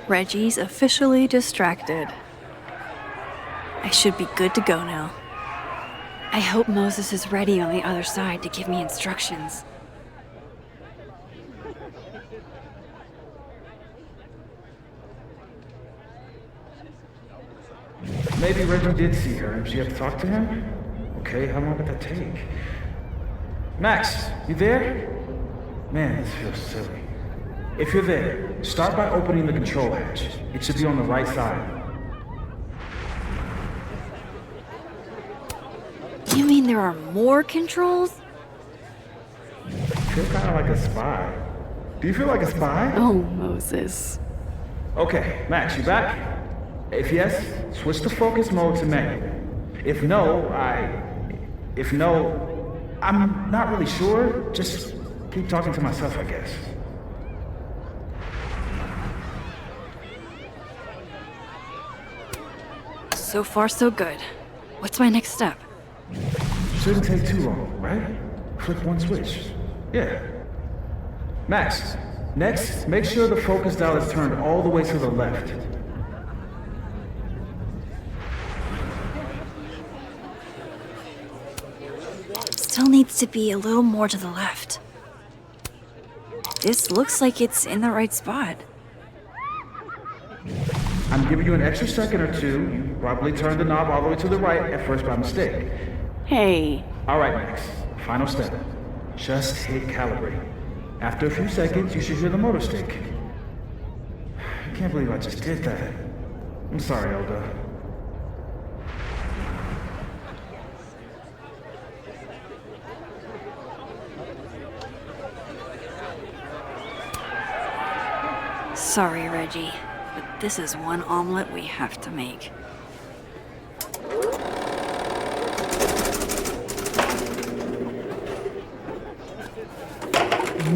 Reggie's officially distracted. I should be good to go now. I hope Moses is ready on the other side to give me instructions. Maybe Reggie did see her and she had to talk to him? Okay, how long did that take? Max, you there? Man, this feels silly. If you're there, start by opening the control hatch. It should be on the right side. You mean there are more controls? I feel kind of like a spy. Do you feel like a spy? Oh, Moses. Okay, Max, you back? If yes, switch to focus mode to manual. If no, I'm not really sure. Just keep talking to myself, I guess. So far, so good. What's my next step? Shouldn't take too long, right? Flip one switch. Yeah. Max, next, make sure the focus dial is turned all the way to the left. Still needs to be a little more to the left. This looks like it's in the right spot. I'm giving you an extra second or two. You probably turned the knob all the way to the right at first by mistake. Hey. All right, Max. Final step. Just hit calibrate. After a few seconds, you should hear the motor stick. I can't believe I just did that. I'm sorry, Elda. Sorry, Reggie, but this is one omelet we have to make.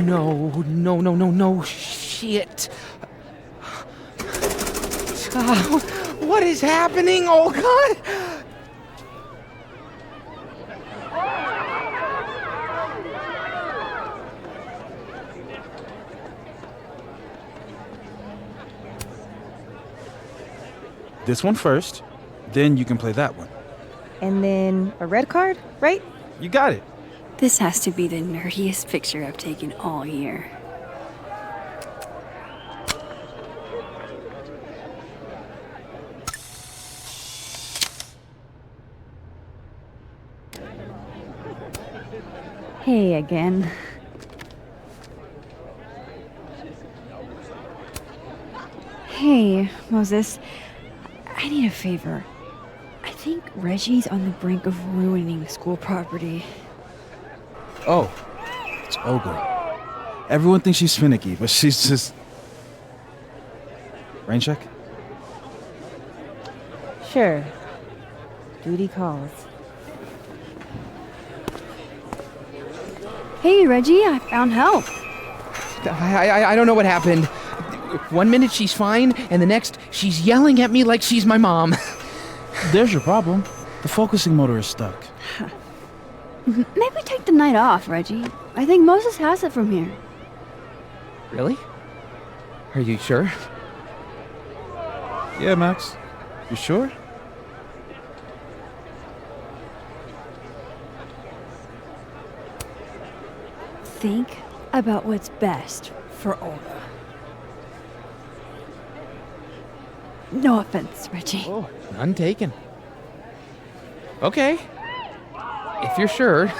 No, shit. What is happening? Oh, God! This one first, then you can play that one. And then a red card, right? You got it. This has to be the nerdiest picture I've taken all year. Hey again. Hey, Moses. I need a favor. I think Reggie's on the brink of ruining school property. Oh, it's Olga. Everyone thinks she's finicky, but she's just... Rain check? Sure. Duty calls. Hey, Reggie, I found help. I don't know what happened. 1 minute she's fine, and the next she's yelling at me like she's my mom. There's your problem. The focusing motor is stuck. Maybe take the night off, Reggie. I think Moses has it from here. Really? Are you sure? Yeah, Max. You sure? Think about what's best for Olga. No offense, Reggie. Oh, none taken. Okay. If you're sure.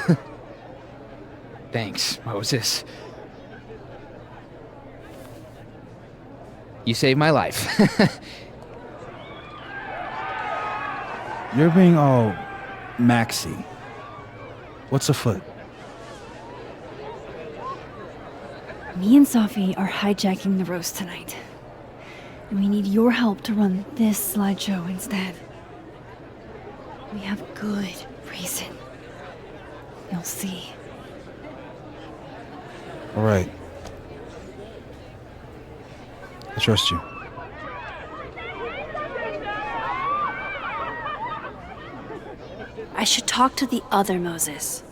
Thanks, Moses. You saved my life. You're being all Maxy. What's afoot? Me and Sophie are hijacking the roast tonight. And we need your help to run this slideshow instead. We have good reason. You'll see. All right. I trust you. I should talk to the other Moses.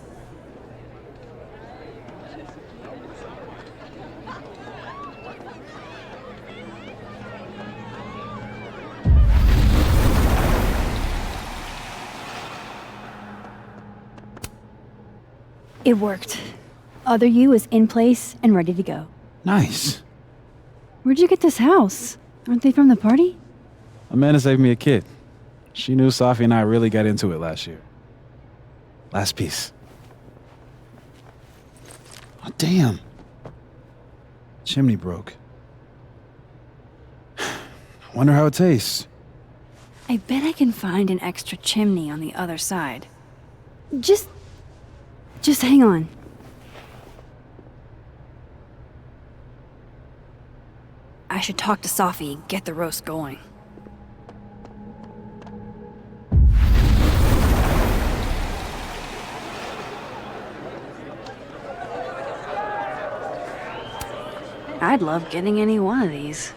It worked. Other you is in place and ready to go. Nice. Where'd you get this house? Aren't they from the party? Amanda saved me a kid. She knew Sophie and I really got into it last year. Last piece. Oh, damn. Chimney broke. Wonder how it tastes. I bet I can find an extra chimney on the other side. Just hang on. I should talk to Sophie and get the roast going. I'd love getting any one of these.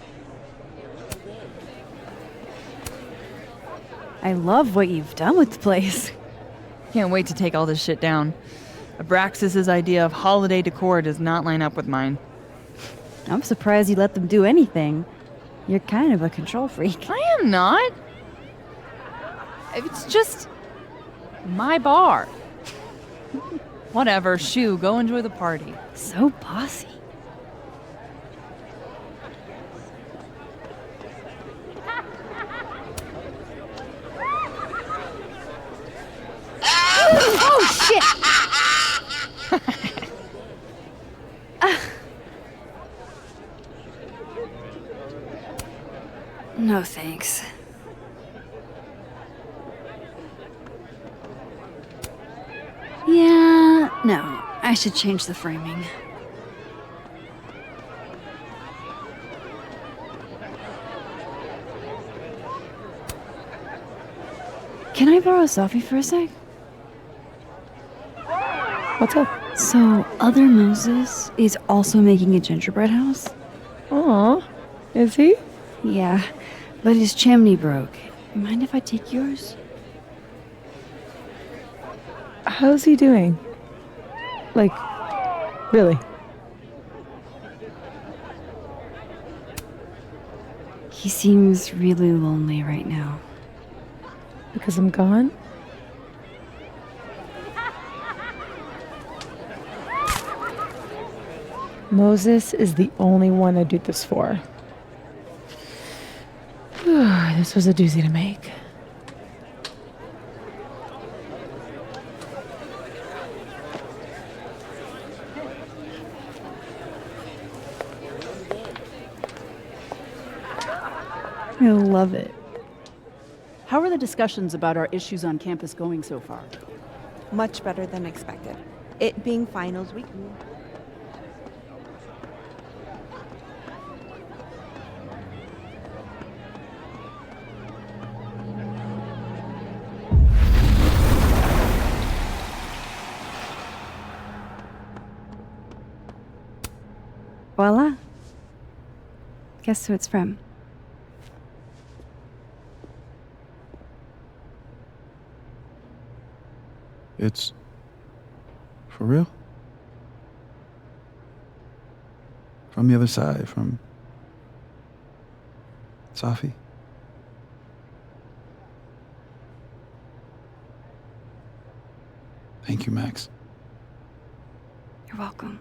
I love what you've done with the place. Can't wait to take all this shit down. Abraxas's idea of holiday decor does not line up with mine. I'm surprised you let them do anything. You're kind of a control freak. I am not. It's just my bar. Whatever, shoo, go enjoy the party. So bossy. Oh, shit! No thanks. Yeah, no. I should change the framing. Can I borrow a selfie for a sec? What's up? So, other Moses is also making a gingerbread house? Aw, is he? Yeah, but his chimney broke. Mind if I take yours? How's he doing? Like, really? He seems really lonely right now. Because I'm gone? Moses is the only one I'd do this for. This was a doozy to make. I love it. How are the discussions about our issues on campus going so far? Much better than expected. It being finals week. Voila. Guess who it's from? It's for real? From the other side, from Safi? Thank you, Max. You're welcome.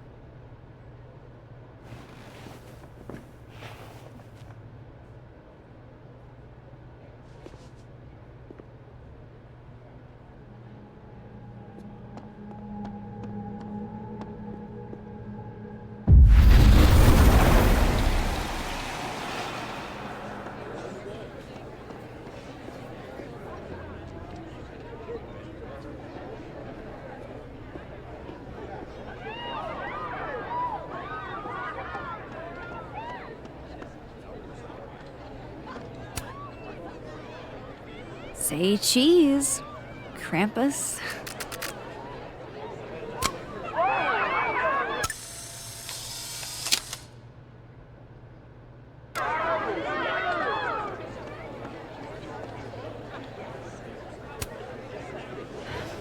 Say cheese, Krampus.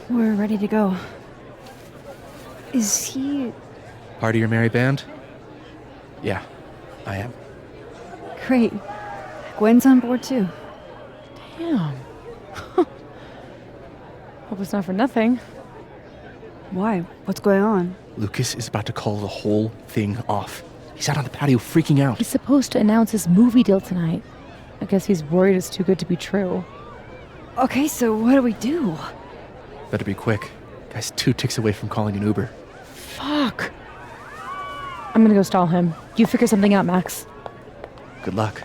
We're ready to go. Is he... Part of your merry band? Yeah, I am. Great. Gwen's on board too. Damn. Hope it's not for nothing. Why? What's going on? Lucas is about to call the whole thing off. He's out on the patio freaking out. He's supposed to announce his movie deal tonight. I guess he's worried it's too good to be true. Okay, so what do we do? Better be quick. Guy's 2 ticks away from calling an Uber. Fuck. I'm gonna go stall him. You figure something out, Max. Good luck.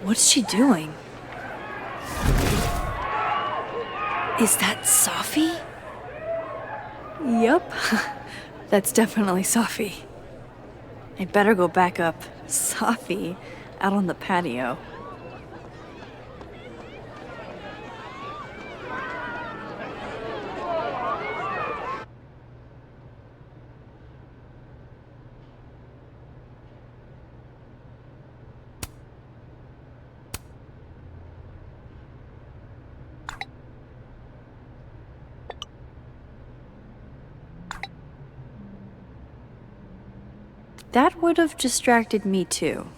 What's she doing? Is that Safi? Yup. That's definitely Safi. I better go back up Safi out on the patio. That would have distracted me too.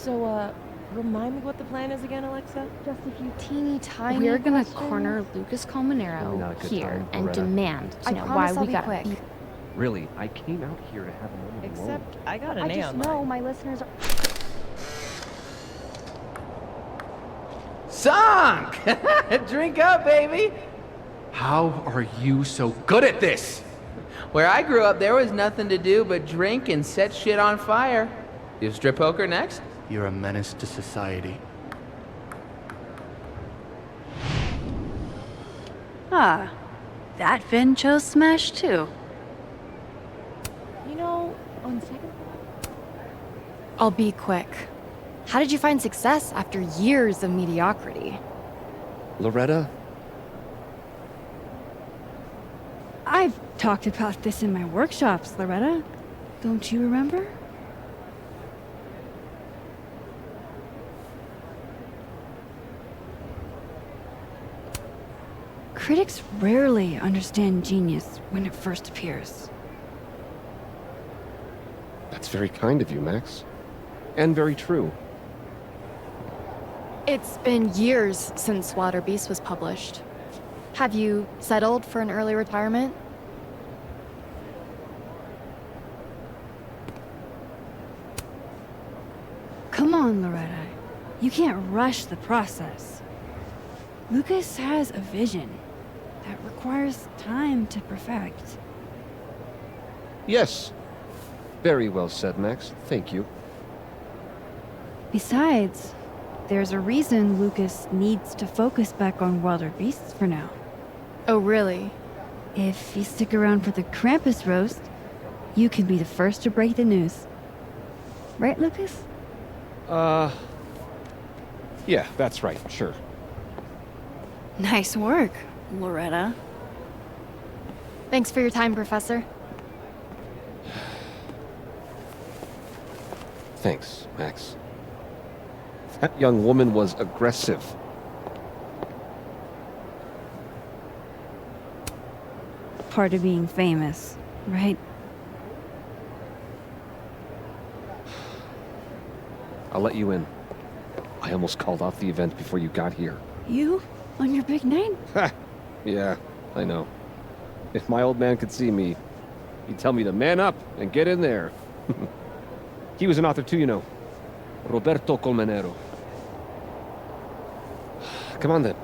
So, remind me what the plan is again, Alexa? Just a few teeny tiny We're gonna questions. corner Lucas Colmenero here and demand to I know why promise I'll we be got quick. beat. Really, I came out here to have a moment alone. Except I got an I A just on know mine. my listeners are. Sunk! Drink up, baby! How are you so good at this? Where I grew up, there was nothing to do but drink and set shit on fire. You strip poker next? You're a menace to society. Ah, that Vin chose Smash too. You know, on second. I'll be quick. How did you find success after years of mediocrity? Loretta, I've talked about this in my workshops, Loretta. Don't you remember? Critics rarely understand genius when it first appears. that's very kind of you, Max. And very true. It's been years since Water Beast was published. Have you settled for an early retirement? Come on, Loretta. You can't rush the process. Lucas has a vision that requires time to perfect. Yes. Very well said, Max. Thank you. Besides, there's a reason Lucas needs to focus back on Wilder Beasts for now. Oh, really? If you stick around for the Krampus roast, you can be the first to break the news. Right, Lucas? Yeah, that's right, sure. Nice work, Loretta. Thanks for your time, Professor. Thanks, Max. That young woman was aggressive. Part of being famous, right? I'll let you in. I almost called off the event before you got here. You? On your big night? Ha! Yeah, I know. If my old man could see me, he'd tell me to man up and get in there. He was an author too, you know. Roberto Colmenero. Come on then.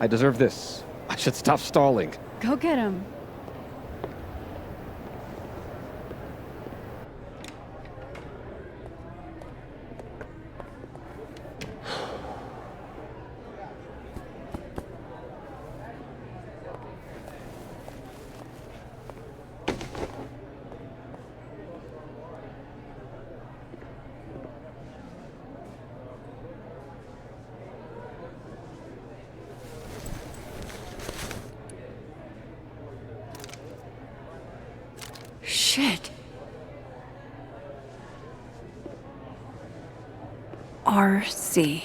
I deserve this. I should stop stalling. Go get him. Shit. RC.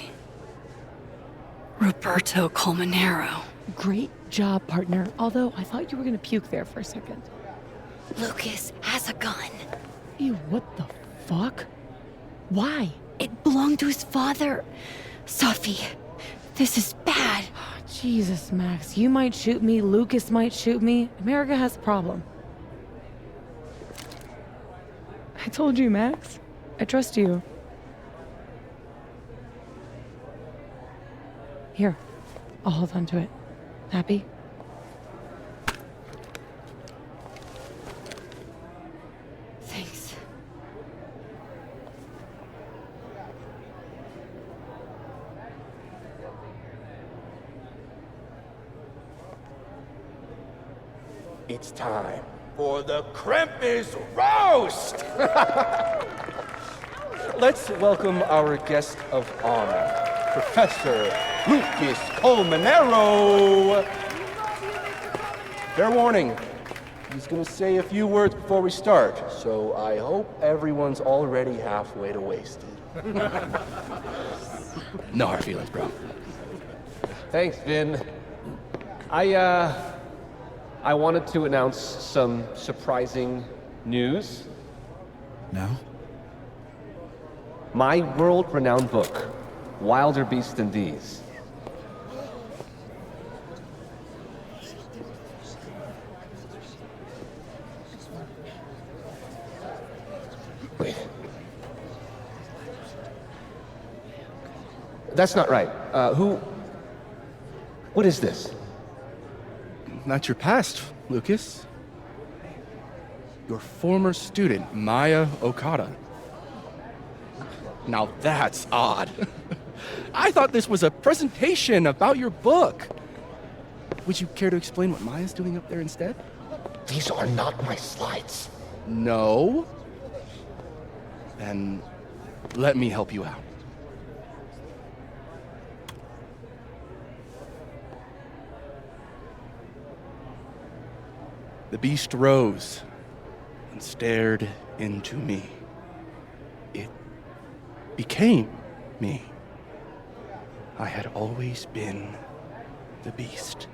Roberto Colmenero. Great job, partner. Although I thought you were gonna puke there for a second. Lucas has a gun. Ew, what the fuck? Why? It belonged to his father. Sophie, this is bad. Jesus, Max. You might shoot me, Lucas might shoot me. America has a problem. I told you, Max. I trust you. Here, I'll hold on to it. Happy? Thanks. It's time for the Krampus Roast! Let's welcome our guest of honor, Professor Lucas Colmenero. Fair warning, he's gonna say a few words before we start, so I hope everyone's already halfway to wasted. No hard feelings, bro. Thanks, Vin. I wanted to announce some surprising news. Now? My world-renowned book, Wilder Beasts Than These. Wait. That's not right. What is this? That's your past, Lucas. Your former student, Maya Okada. Now that's odd. I thought this was a presentation about your book. Would you care to explain what Maya's doing up there instead? These are not my slides. No? Then let me help you out. The beast rose and stared into me. It became me. I had always been the beast.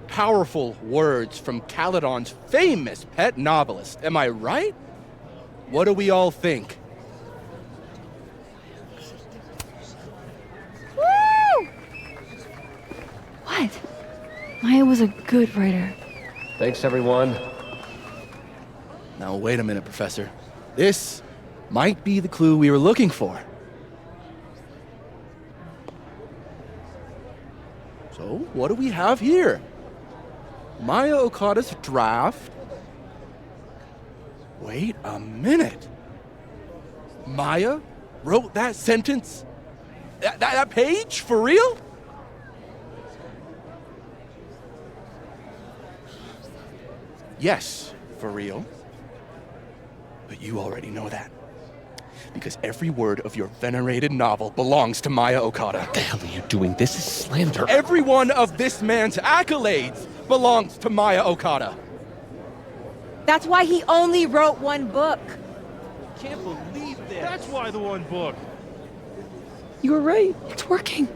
Powerful words from Caledon's famous pet novelist, am I right? What do we all think? Woo! What? Maya was a good writer. Thanks, everyone. Now, wait a minute, Professor. This might be the clue we were looking for. So, what do we have here? Maya Okada's draft. Wait a minute. Maya wrote that sentence? That page? For real? Yes, for real. But you already know that. Because every word of your venerated novel belongs to Maya Okada. What the hell are you doing? This is slander. Every one of this man's accolades belongs to Maya Okada. That's why he only wrote one book. Can't believe this. That's why the one book. You were right. It's working.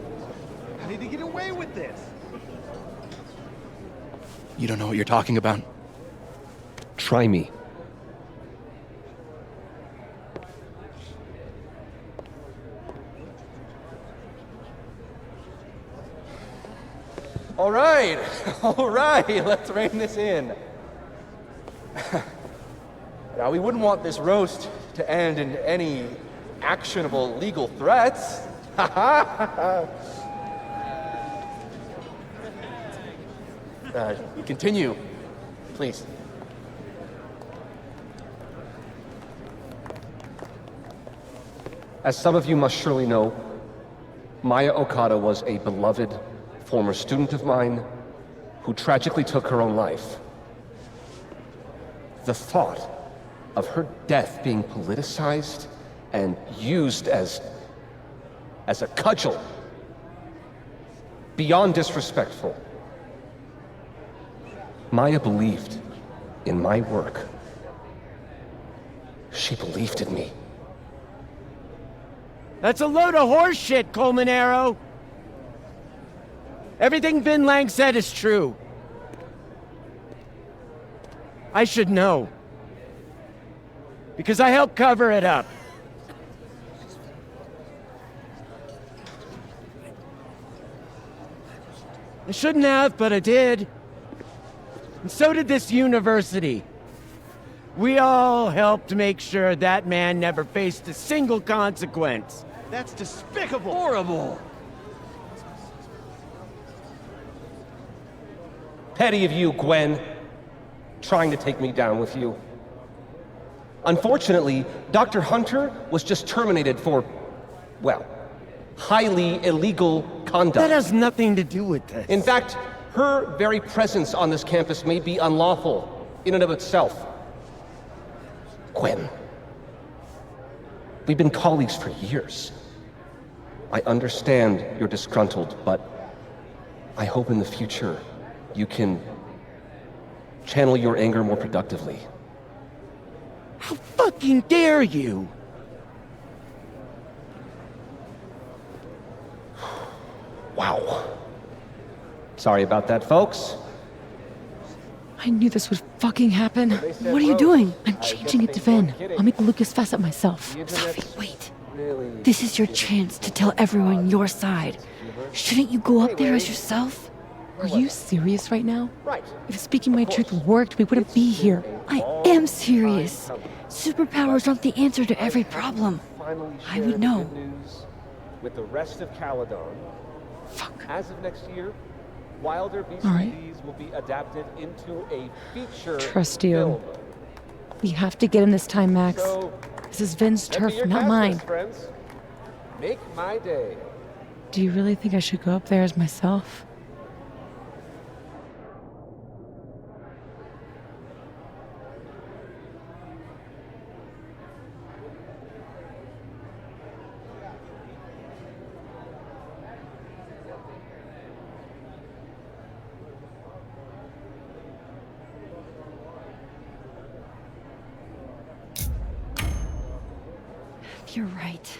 How did he get away with this? You don't know what you're talking about. Try me. All right, let's rein this in. Now, we wouldn't want this roast to end in any actionable legal threats. Continue, please. As some of you must surely know, Maya Okada was a beloved former student of mine who tragically took her own life. The thought of her death being politicized and used as a cudgel, beyond disrespectful. Maya believed in my work. She believed in me. That's a load of horse shit, Colmenero. Everything Vin Lang said is true. I should know. Because I helped cover it up. I shouldn't have, but I did. And so did this university. We all helped make sure that man never faced a single consequence. That's despicable. Horrible. Petty of you, Gwen. Trying to take me down with you. Unfortunately, Dr. Hunter was just terminated for, well, highly illegal conduct. That has nothing to do with this. In fact, her very presence on this campus may be unlawful in and of itself. Gwen, we've been colleagues for years. I understand you're disgruntled, but I hope in the future you can channel your anger more productively. How fucking dare you? Wow. Sorry about that, folks. I knew this would fucking happen? What are you doing? I'm changing it to Vin. I'll make Lucas fess up myself. Sophie, wait. This is your chance to tell everyone your side. Shouldn't you go up there as yourself? Are you serious right now? If speaking my truth worked, we wouldn't be here. I am serious. Superpowers aren't the answer to every problem. I would know. With the rest of Caledon. Fuck. As of next year, Wilder Beasts All and right. Bees will be adapted into a feature Trust you. film. We have to get him this time, Max. So, This is Vin's send me turf, your not cast mine. list, friends. Make my day. Do you really think I should go up there as myself? You're right.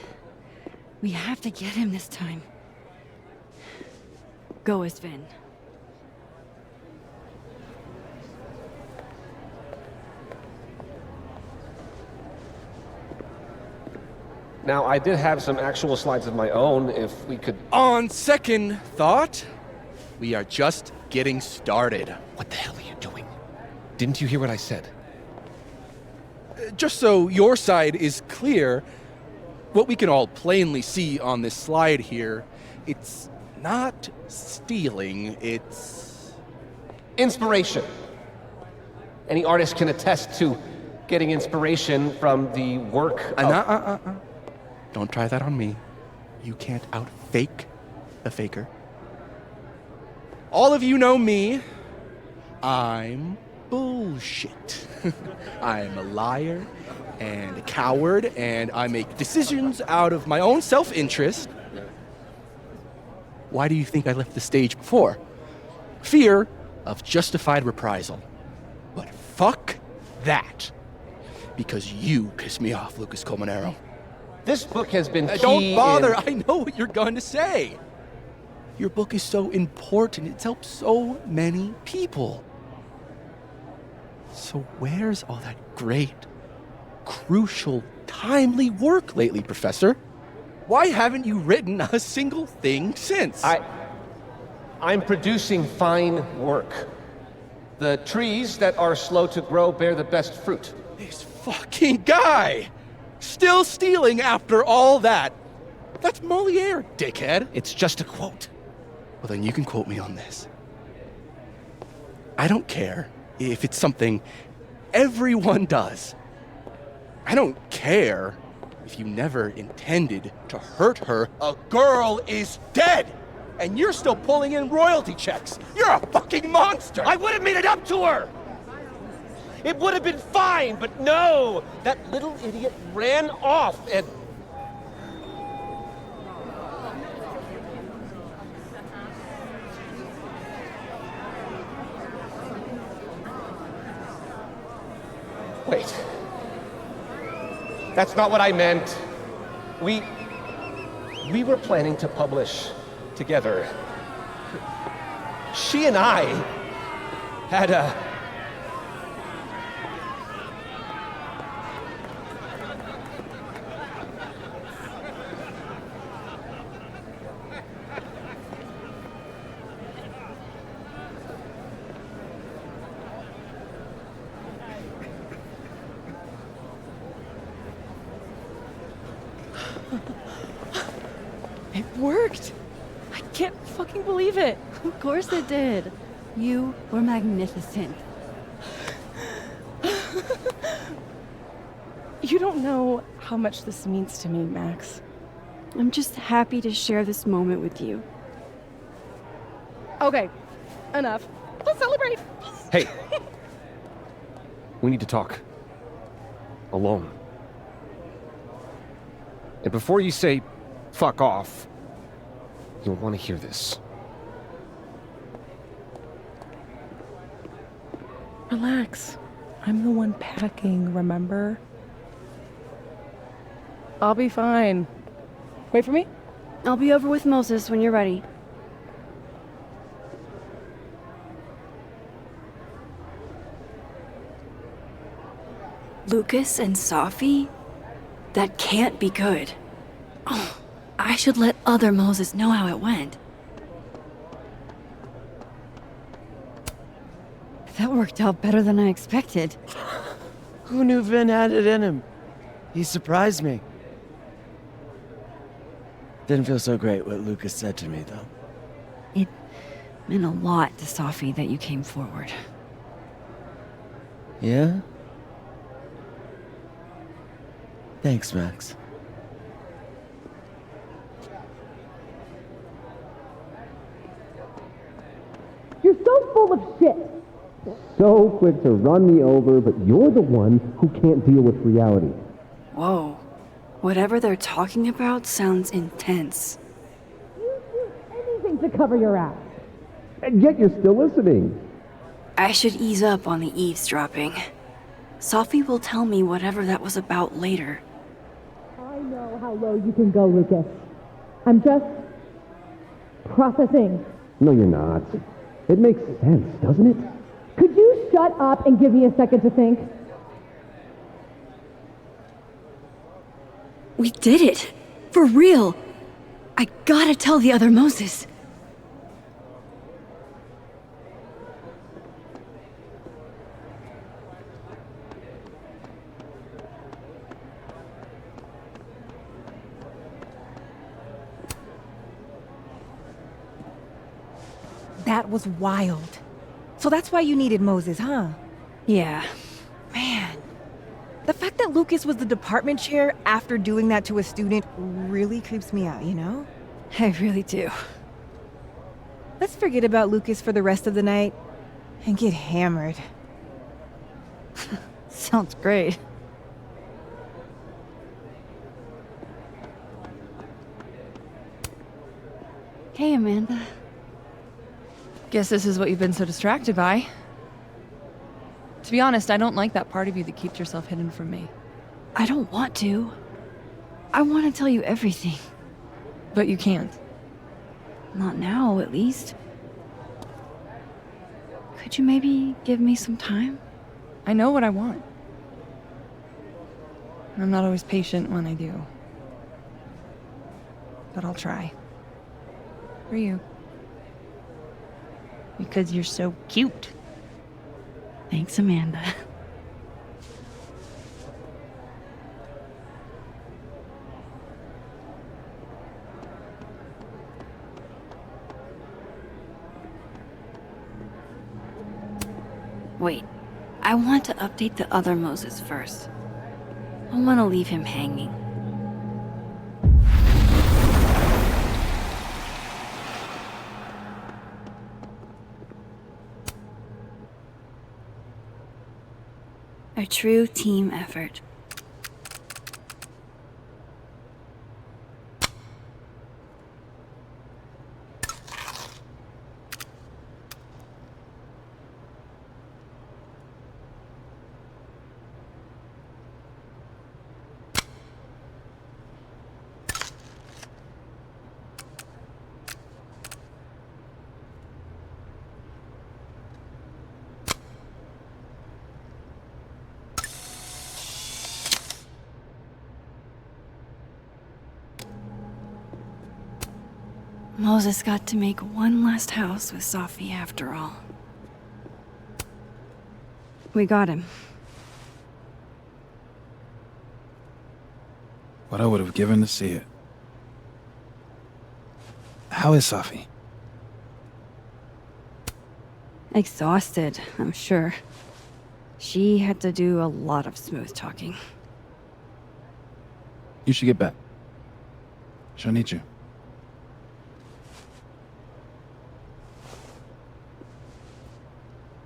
We have to get him this time. Go as Vin. Now, I did have some actual slides of my own, if we could... On second thought, we are just getting started. What the hell are you doing? Didn't you hear what I said? Just so your side is clear, what we can all plainly see on this slide here, it's not stealing, it's... Inspiration. Any artist can attest to getting inspiration from the work of... Don't try that on me. You can't out-fake a faker. All of you know me. I'm bullshit. I'm a liar and a coward, and I make decisions out of my own self-interest. Why do you think I left the stage before? Fear of justified reprisal. But fuck that. Because you piss me off, Lucas Colmenero. This book has been key Don't bother, in... I know what you're going to say. Your book is so important, it's helped so many people. So where's all that great, crucial, timely work lately, Professor? Why haven't you written a single thing since? I'm producing fine work. The trees that are slow to grow bear the best fruit. This fucking guy! Still stealing after all that. That's Moliere, dickhead. It's just a quote. Well, then you can quote me on this. I don't care if it's something everyone does. I don't care if you never intended to hurt her. A girl is dead, and you're still pulling in royalty checks. You're a fucking monster. I would have made it up to her! It would have been fine, but no! That little idiot ran off and... Wait. That's not what I meant. We were planning to publish together. She and I had a... It worked! I can't fucking believe it! Of course it did. You were magnificent. You don't know how much this means to me, Max. I'm just happy to share this moment with you. Okay, enough. Let's celebrate! Hey! We need to talk. Alone. And before you say, fuck off, you'll want to hear this. Relax. I'm the one packing, remember? I'll be fine. Wait for me? I'll be over with Moses when you're ready. Lucas and Safi? That can't be good. Oh, I should let other Moses know how it went. That worked out better than I expected. Who knew Vin had it in him? He surprised me. Didn't feel so great what Lucas said to me, though. It meant a lot to Safi that you came forward. Yeah? Thanks, Max. You're so full of shit! So quick to run me over, but you're the one who can't deal with reality. Whoa. Whatever they're talking about sounds intense. Anything to cover your ass. And yet you're still listening. I should ease up on the eavesdropping. Safi will tell me whatever that was about later. I know how low you can go, Lucas. I'm just processing. No, you're not. It makes sense, doesn't it? Could you shut up and give me a second to think? We did it! For real! I gotta tell the other Moses. That was wild. So that's why you needed Moses, huh? Yeah. Man. The fact that Lucas was the department chair after doing that to a student really creeps me out, you know? I really do. Let's forget about Lucas for the rest of the night and get hammered. Sounds great. Hey, Amanda. Guess this is what you've been so distracted by. To be honest, I don't like that part of you that keeps yourself hidden from me. I don't want to. I want to tell you everything. But you can't. Not now, at least. Could you maybe give me some time? I know what I want. I'm not always patient when I do. But I'll try. For you. Because you're so cute. Thanks, Amanda. Wait, I want to update the other Moses first. I don't want to leave him hanging. A true team effort. Moses got to make one last house with Safi after all. We got him. What I would have given to see it. How is Safi? Exhausted, I'm sure. She had to do a lot of smooth talking. You should get back. She'll need you.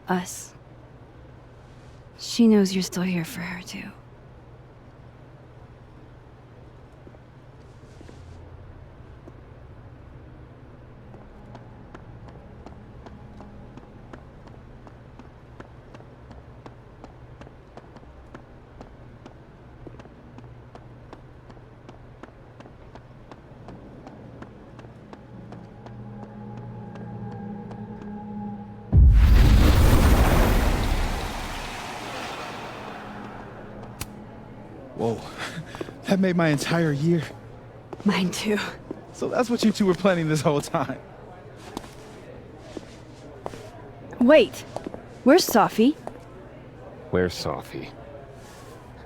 Us. She knows you're still here for her, too. That made my entire year. Mine too. So that's what you two were planning this whole time. Wait, where's Safi? Where's Safi?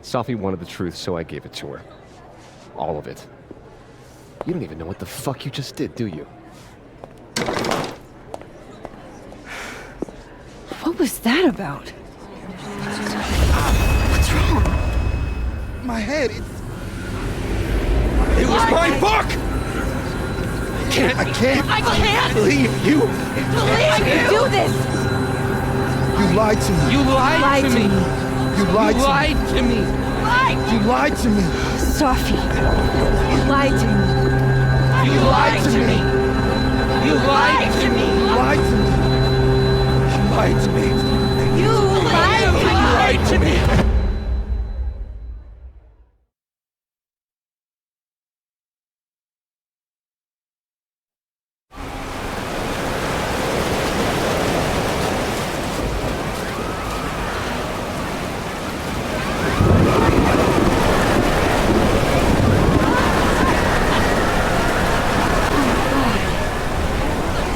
Safi wanted the truth, so I gave it to her. All of it. You don't even know what the fuck you just did, do you? What was that about? What's wrong? My head, It was my book! I can't believe you! Do this! You lied to me. You lied to me. You lied to me. to me. You lied to me. Safi, you lied to me. You lied to me. You lied to me. You lied to me. You lied to me! You lied to me. You lied to me.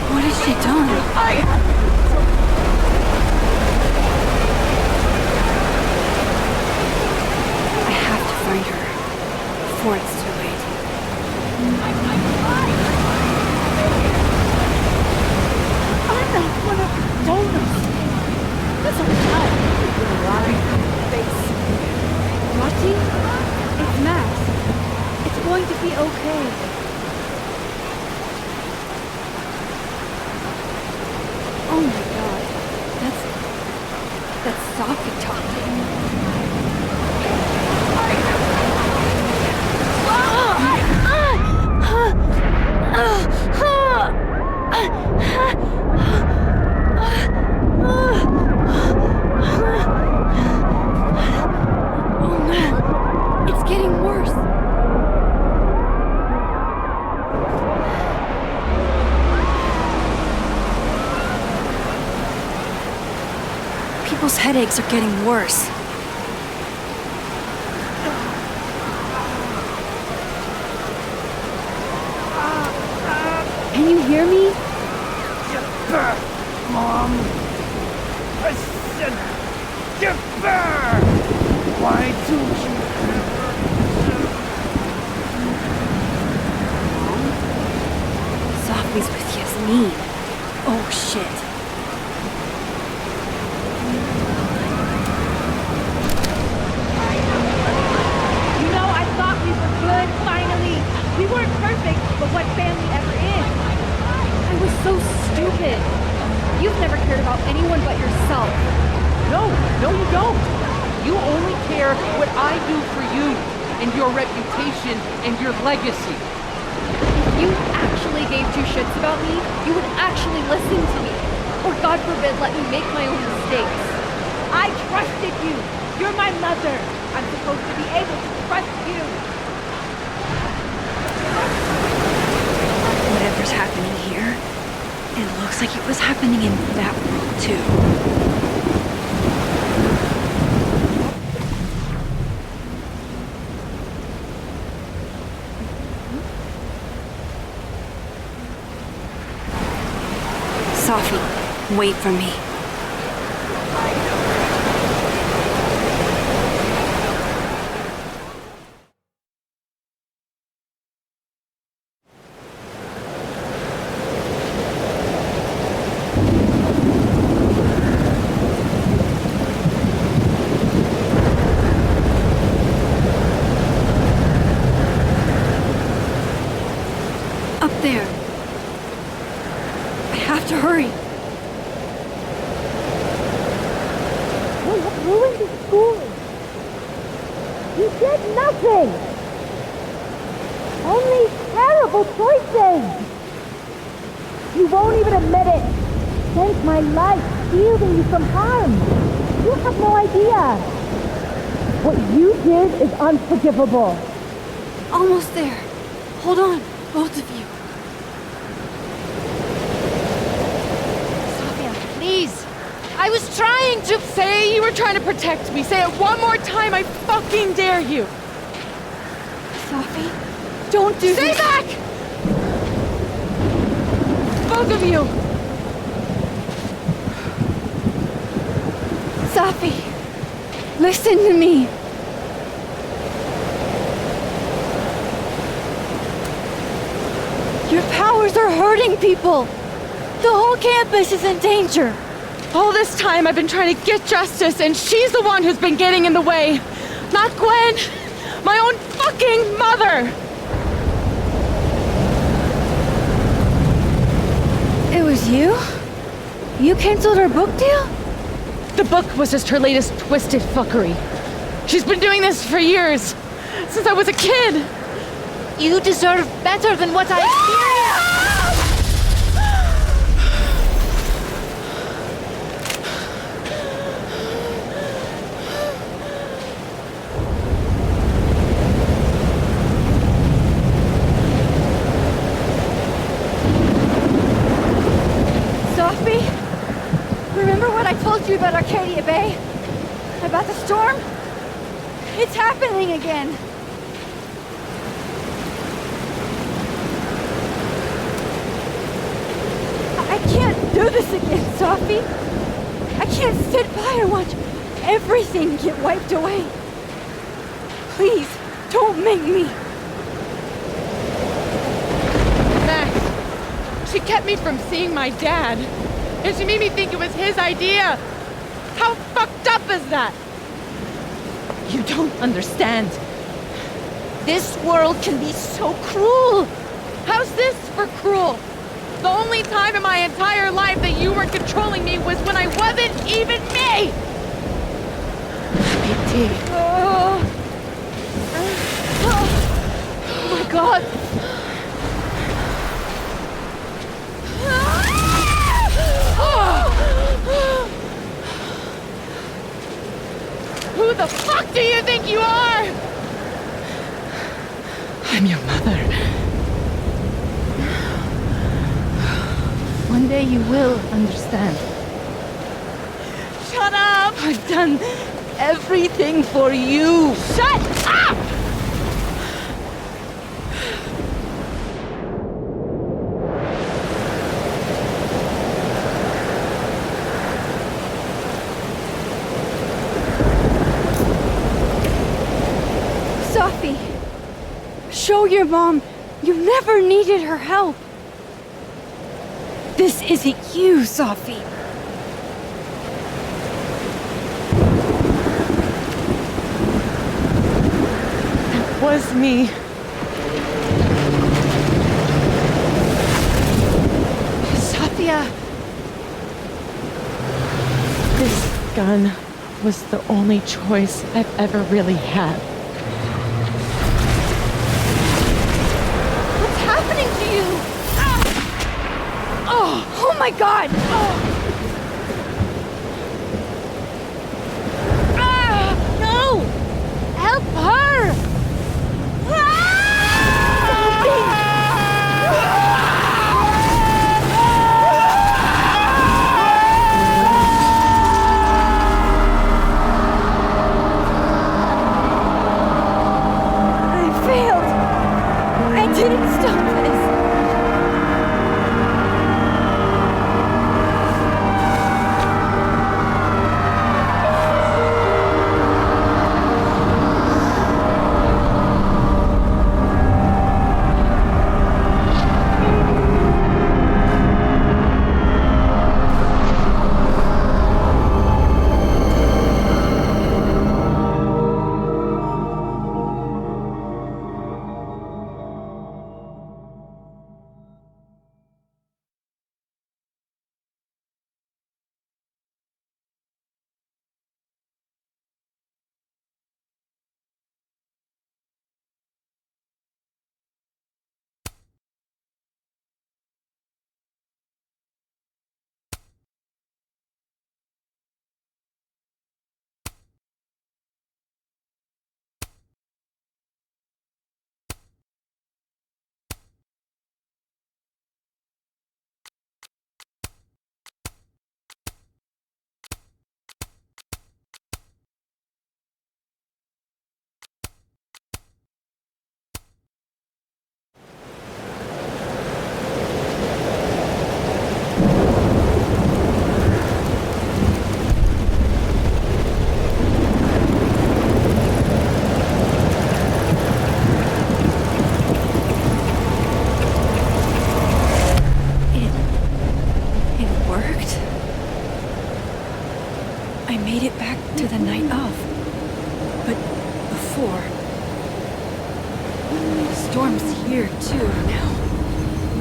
What has she done? I have to find her before it's too late. I want a donut. That's a lot. Face. Rotti? It's Max. It's going to be okay. Oh my god. That's Safi talking. Oh no, it's getting worse. People's headaches are getting worse. Can you hear me? Get back, Mom. I said, get back. Why don't you Safi's with Yasmin. Oh shit. You know, I thought we were good, finally. We weren't perfect, but what family ever is? I was so stupid. You've never cared about anyone but yourself. No, you don't. You only care what I do for you and your reputation and your legacy. If you actually gave two shits about me, you would actually listen to me. Or God forbid, let me make my own mistakes. I trusted you. You're my mother. I'm supposed to be able to trust you. Whatever's happening here, it looks like it was happening in that world too. Safi, wait for me. Up there. I have to hurry. You have ruined the school. You did nothing. Only terrible choices. You won't even admit it. Spent my life shielding you from harm. You have no idea. What you did is unforgivable. Almost there. Hold on, both of you. Please. I was trying to say you were trying to protect me. Say it one more time, I fucking dare you. Sophie, don't do Stay this. back! Both of you! Sophie, listen to me. Your powers are hurting people. The whole campus is in danger. All this time I've been trying to get justice, and she's the one who's been getting in the way. Not Gwen. My own fucking mother. It was you? You canceled her book deal? The book was just her latest twisted fuckery. She's been doing this for years. Since I was a kid. You deserve better than what I Sophie, remember what I told you about Arcadia Bay? About the storm? It's happening again. I can't do this again, Sophie. I can't sit by and watch everything get wiped away. Please, don't make me. Max, she kept me from seeing my dad. And she made me think it was his idea. How fucked up is that? You don't understand. This world can be so cruel. How's this for cruel? The only time in my entire life that you weren't controlling me was when I wasn't even me! BT. Oh my god! Who the fuck do you think you are? I'm your mother. One day you will understand. Shut up! I've done everything for you. Shut up! Sophie, show your mom you never needed her help. This isn't you, Sophie. It was me. Sophia. This gun was the only choice I've ever really had. What's happening to you? Oh my god! No! Help her! I failed. I didn't stop this. too now.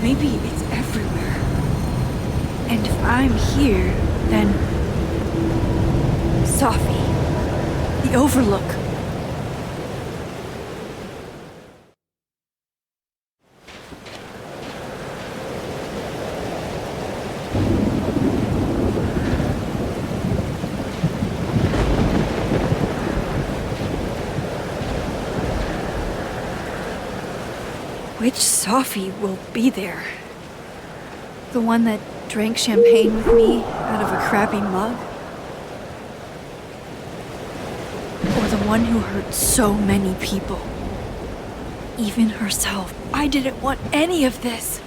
Maybe it's everywhere. And if I'm here, then... Safi. The Overlook. Which Safi will be there? The one that drank champagne with me out of a crappy mug? Or the one who hurt so many people? Even herself. I didn't want any of this.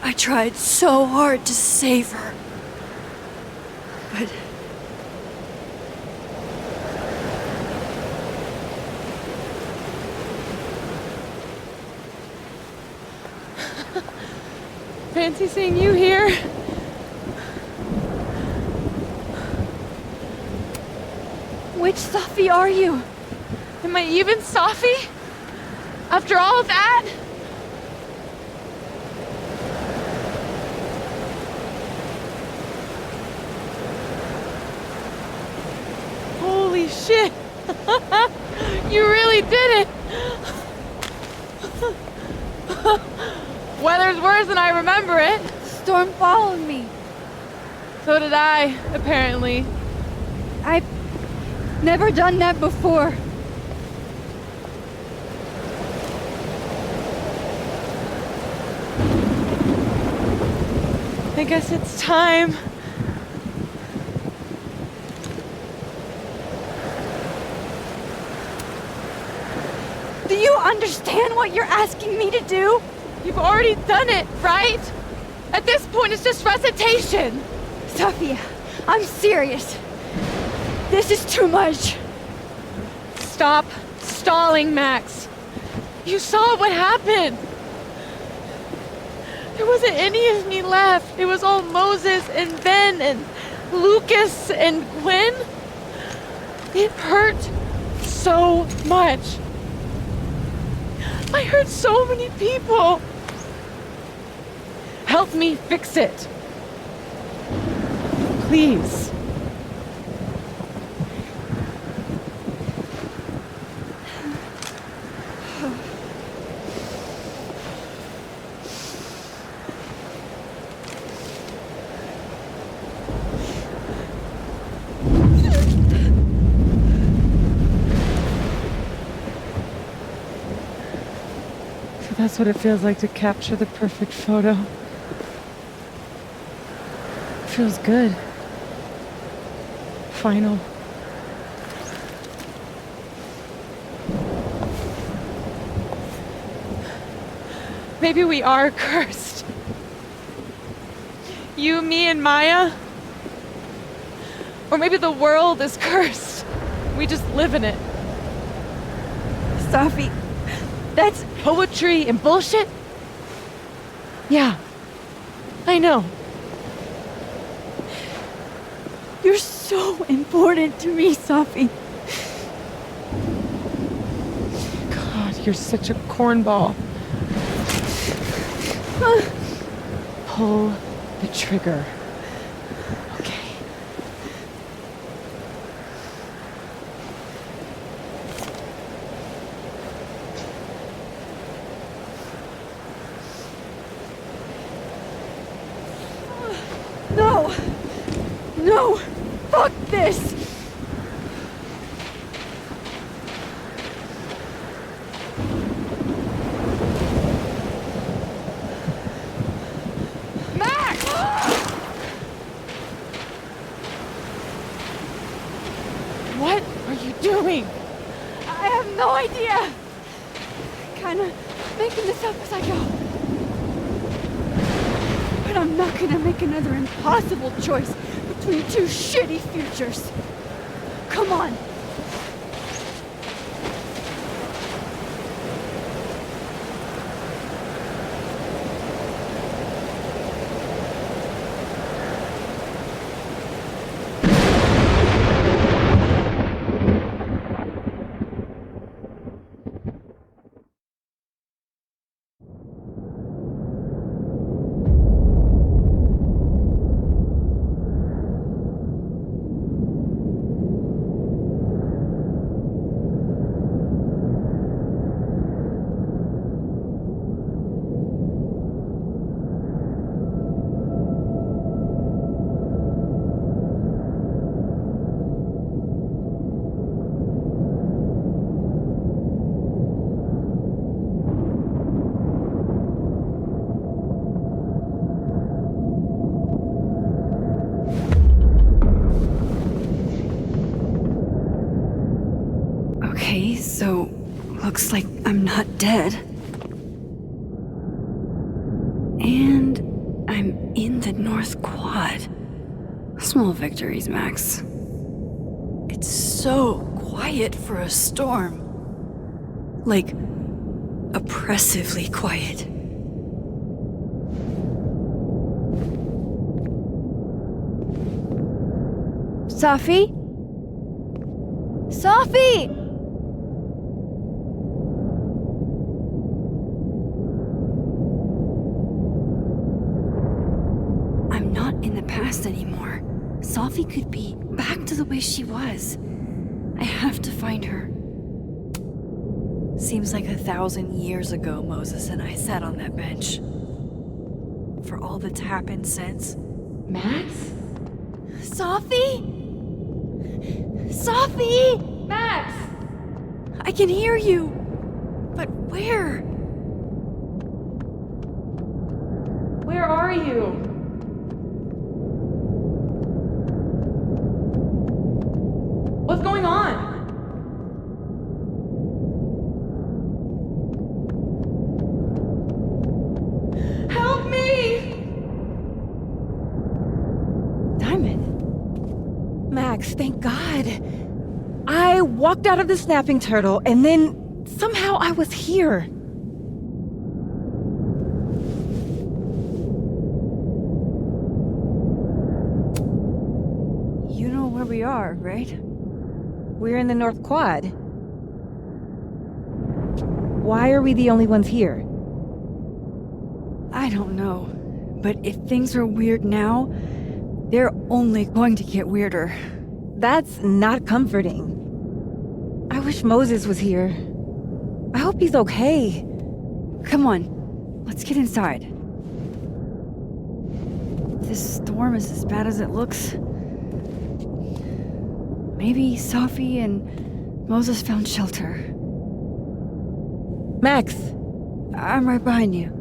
I tried so hard to save her. But... Fancy seeing you here. Which Safi are you? Am I even Safi? After all that? Holy shit! You really did it! Weather's worse than I remember it. Storm followed me. So did I, apparently. I've never done that before. I guess it's time. Do you understand what you're asking me to do? You've already done it, right? At this point, it's just recitation. Sophia, I'm serious. This is too much. Stop stalling, Max. You saw what happened. There wasn't any of me left. It was all Moses and Ben and Lucas and Gwen. It hurt so much. I hurt so many people. Help me fix it. Please. So that's what it feels like to capture the perfect photo. Feels good. Final. Maybe we are cursed. You, me, and Maya. Or maybe the world is cursed. We just live in it. Safi, that's poetry and bullshit? Yeah. I know. You're so important to me, Safi. God, you're such a cornball. Pull the trigger. Okay. No! No! Fuck this! Max! What are you doing? I have no idea! Kinda making this up as I go. But I'm not gonna make another impossible choice between two shitty futures. Come on. Looks like I'm not dead. And I'm in the North Quad. Small victories, Max. It's so quiet for a storm. Like, oppressively quiet. Safi? Safi! I'm not in the past anymore. Safi could be back to the way she was. I have to find her. Seems like 1,000 years ago Moses and I sat on that bench. For all that's happened since. Max? Safi? Safi! Max! I can hear you! But where? Where are you? What's going on? Help me! Diamond? Max, thank God. I walked out of the snapping turtle, and then somehow I was here. You know where we are, right? We're in the North Quad. Why are we the only ones here? I don't know. But if things are weird now, they're only going to get weirder. That's not comforting. I wish Moses was here. I hope he's okay. Come on, let's get inside. This storm is as bad as it looks. Maybe Safi and Moses found shelter. Max! I'm right behind you.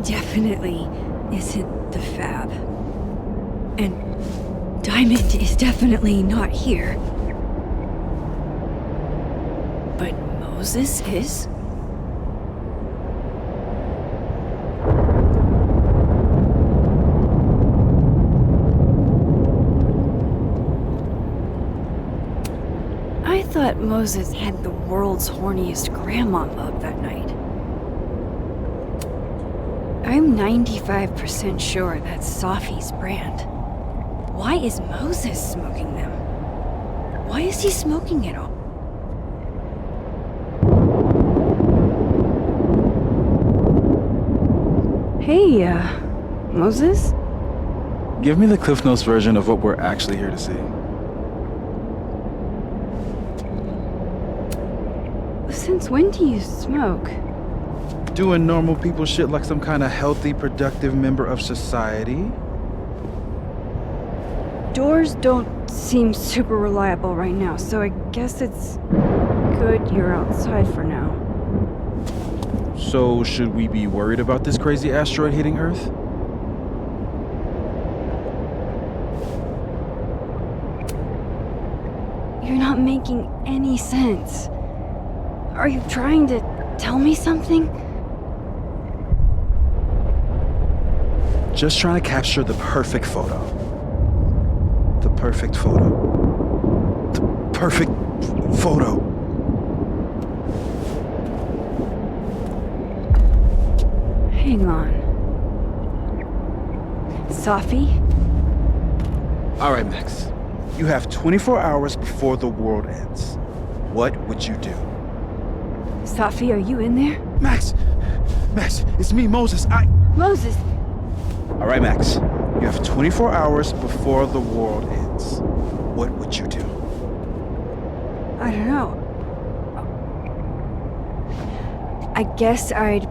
Definitely isn't the Fab. And Diamond is definitely not here. But Moses is? I thought Moses had the world's horniest grandma mug that night. I'm 95% sure that's Safi's brand. Why is Moses smoking them? Why is he smoking it all? Hey, Moses? Give me the Cliff Notes version of what we're actually here to see. Since when do you smoke? Doing normal people shit like some kind of healthy, productive member of society. Doors don't seem super reliable right now, so I guess it's good you're outside for now. So, should we be worried about this crazy asteroid hitting Earth? You're not making any sense. Are you trying to tell me something? Just trying to capture the perfect photo. The perfect photo. The perfect photo. Hang on. Safi? All right, Max. You have 24 hours before the world ends. What would you do? Safi, are you in there? Max! Max, it's me, Moses. Moses! All right, Max. You have 24 hours before the world ends. what would you do? I don't know. I guess I'd...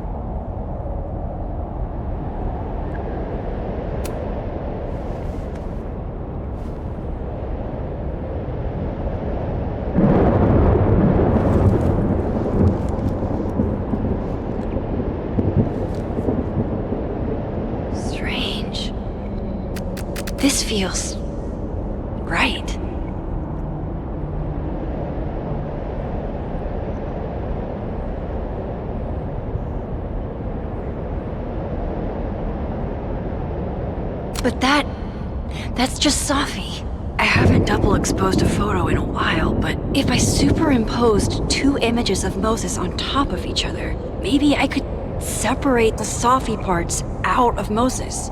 Strange. This feels... right. But that's just Safi. I haven't double exposed a photo in a while, but if I superimposed 2 images of Moses on top of each other, maybe I could separate the Safi parts out of Moses.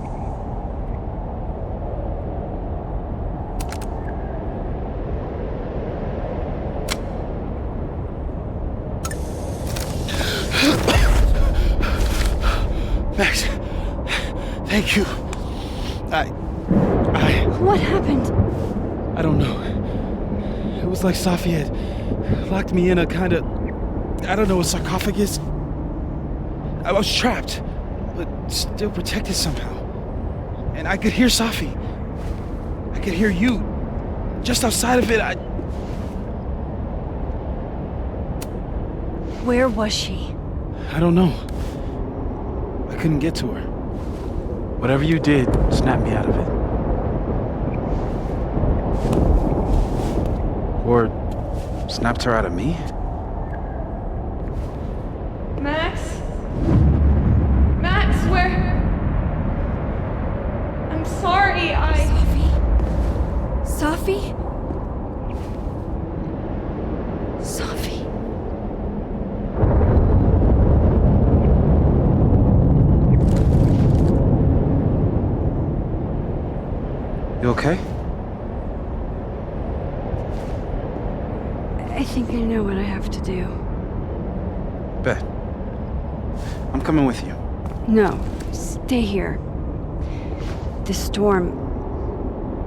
Max, thank you. What happened? I don't know. It was like Safi had locked me in a kind of, I don't know, a sarcophagus. I was trapped, but still protected somehow. And I could hear Safi. I could hear you. Just outside of it, Where was she? I don't know. I couldn't get to her. Whatever you did, snapped me out of it. Or snapped her out of me? Max? Max, where? I'm sorry, Safi? Safi? You okay? I think I know what I have to do. Bet. I'm coming with you. No, stay here. This storm...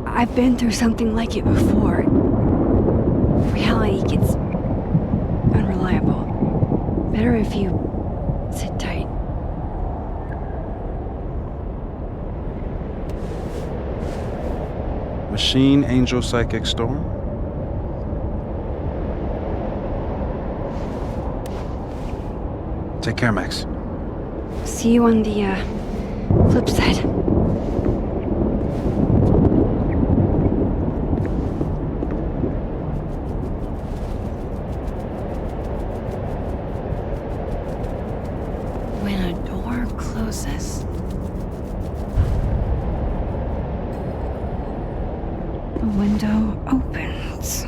I've been through something like it before. Reality gets... unreliable. Better if you... sit tight. Machine, Angel, Psychic, Storm? Take care, Max. See you on the, flip side. When a door closes, the window opens.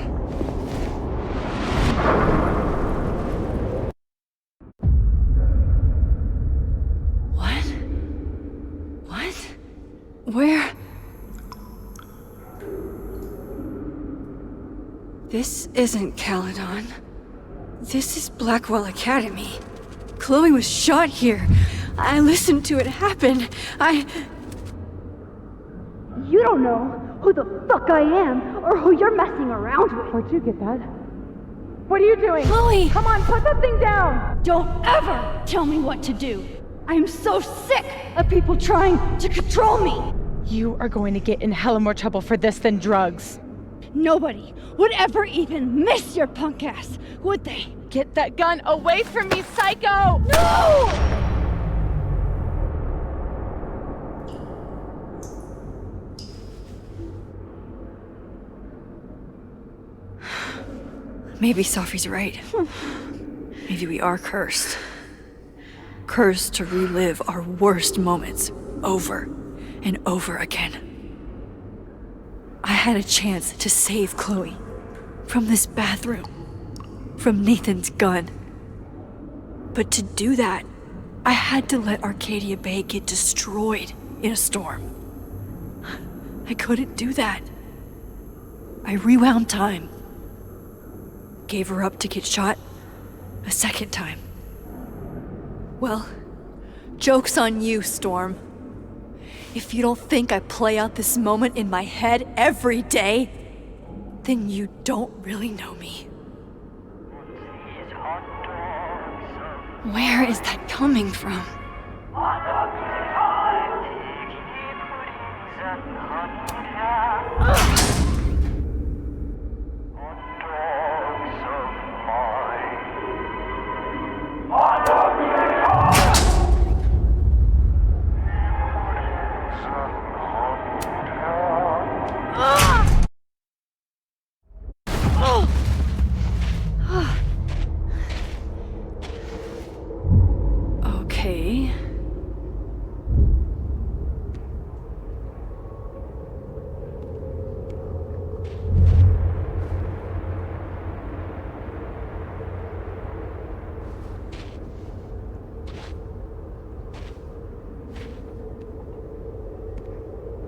Where? This isn't Caledon. This is Blackwell Academy. Chloe was shot here. I listened to it happen. You don't know who the fuck I am or who you're messing around with. Where'd you get that? What are you doing? Chloe! Come on, put that thing down! Don't ever tell me what to do. I'm so sick of people trying to control me. You are going to get in hella more trouble for this than drugs. Nobody would ever even miss your punk ass, would they? Get that gun away from me, psycho! No! Maybe Safi's right. Maybe we are cursed. Cursed to relive our worst moments over and over again. I had a chance to save Chloe from this bathroom, from Nathan's gun. But to do that, I had to let Arcadia Bay get destroyed in a storm. I couldn't do that. I rewound time. Gave her up to get shot a second time. Well, joke's on you, Storm. If you don't think I play out this moment in my head every day, Then you don't really know me. Where is that coming from? Okay.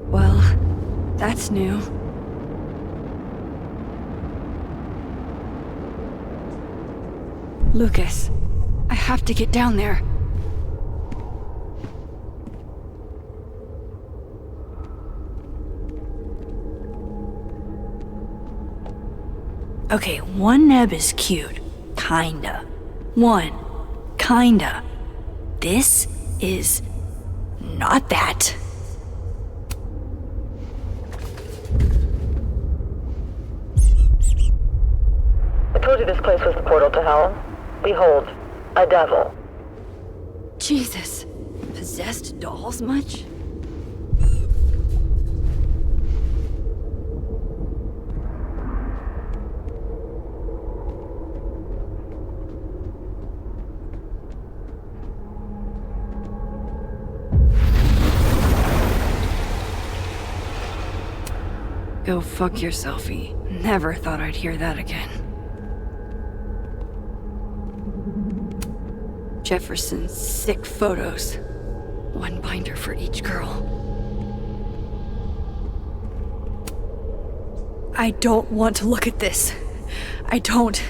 Well, that's new. Lucas, I have to get down there. Okay, one neb is cute. Kinda. One. Kinda. This is not that. I told you this place was the portal to hell. Behold, a devil. Jesus. Possessed dolls much? Go fuck yourselfie. Never thought I'd hear that again. Jefferson's sick photos. One binder for each girl. I don't want to look at this. I don't.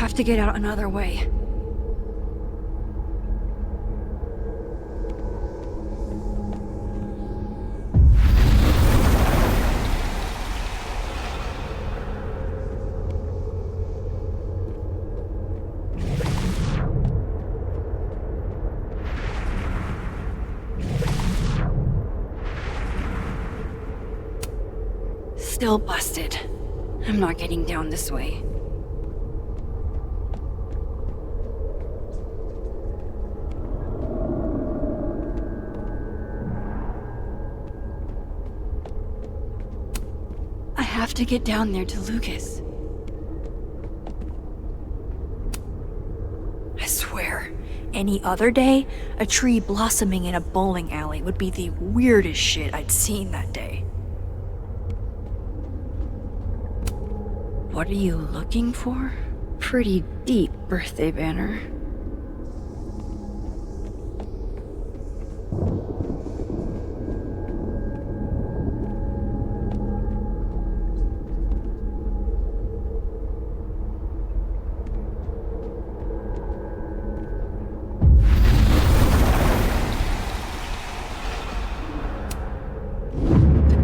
Have to get out another way. Still busted. I'm not getting down this way. I have to get down there to Lucas. I swear, any other day, a tree blossoming in a bowling alley would be the weirdest shit I'd seen that day. What are you looking for? Pretty deep birthday banner.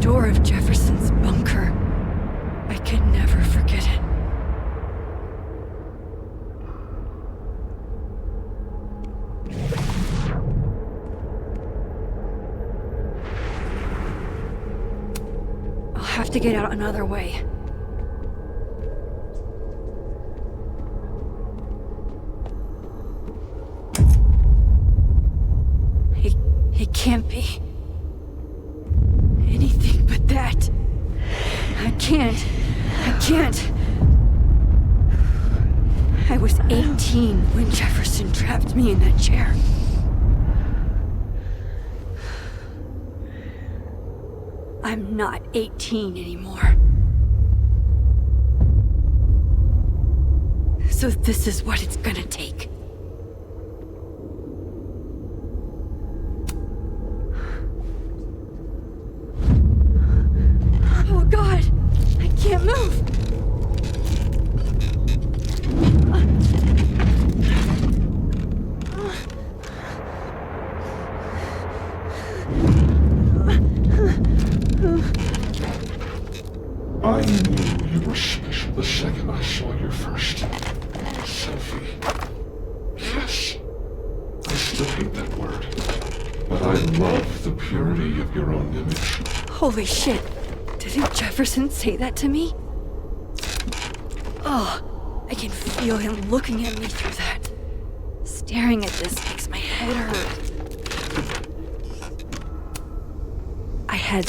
Of Jefferson's bunker. I can never forget it. I'll have to get out another way. It can't be anything but that. I can't. I was 18 when Jefferson trapped me in that chair. I'm not 18 anymore. So this is what it's gonna take. Oh God, I can't move. I knew you were special the second I saw your first selfie. Yes, I still hate that word, but I love the purity of your own image. Holy shit, didn't Jefferson say that to me? Oh, I can feel him looking at me through that. Staring at this makes my head hurt. I had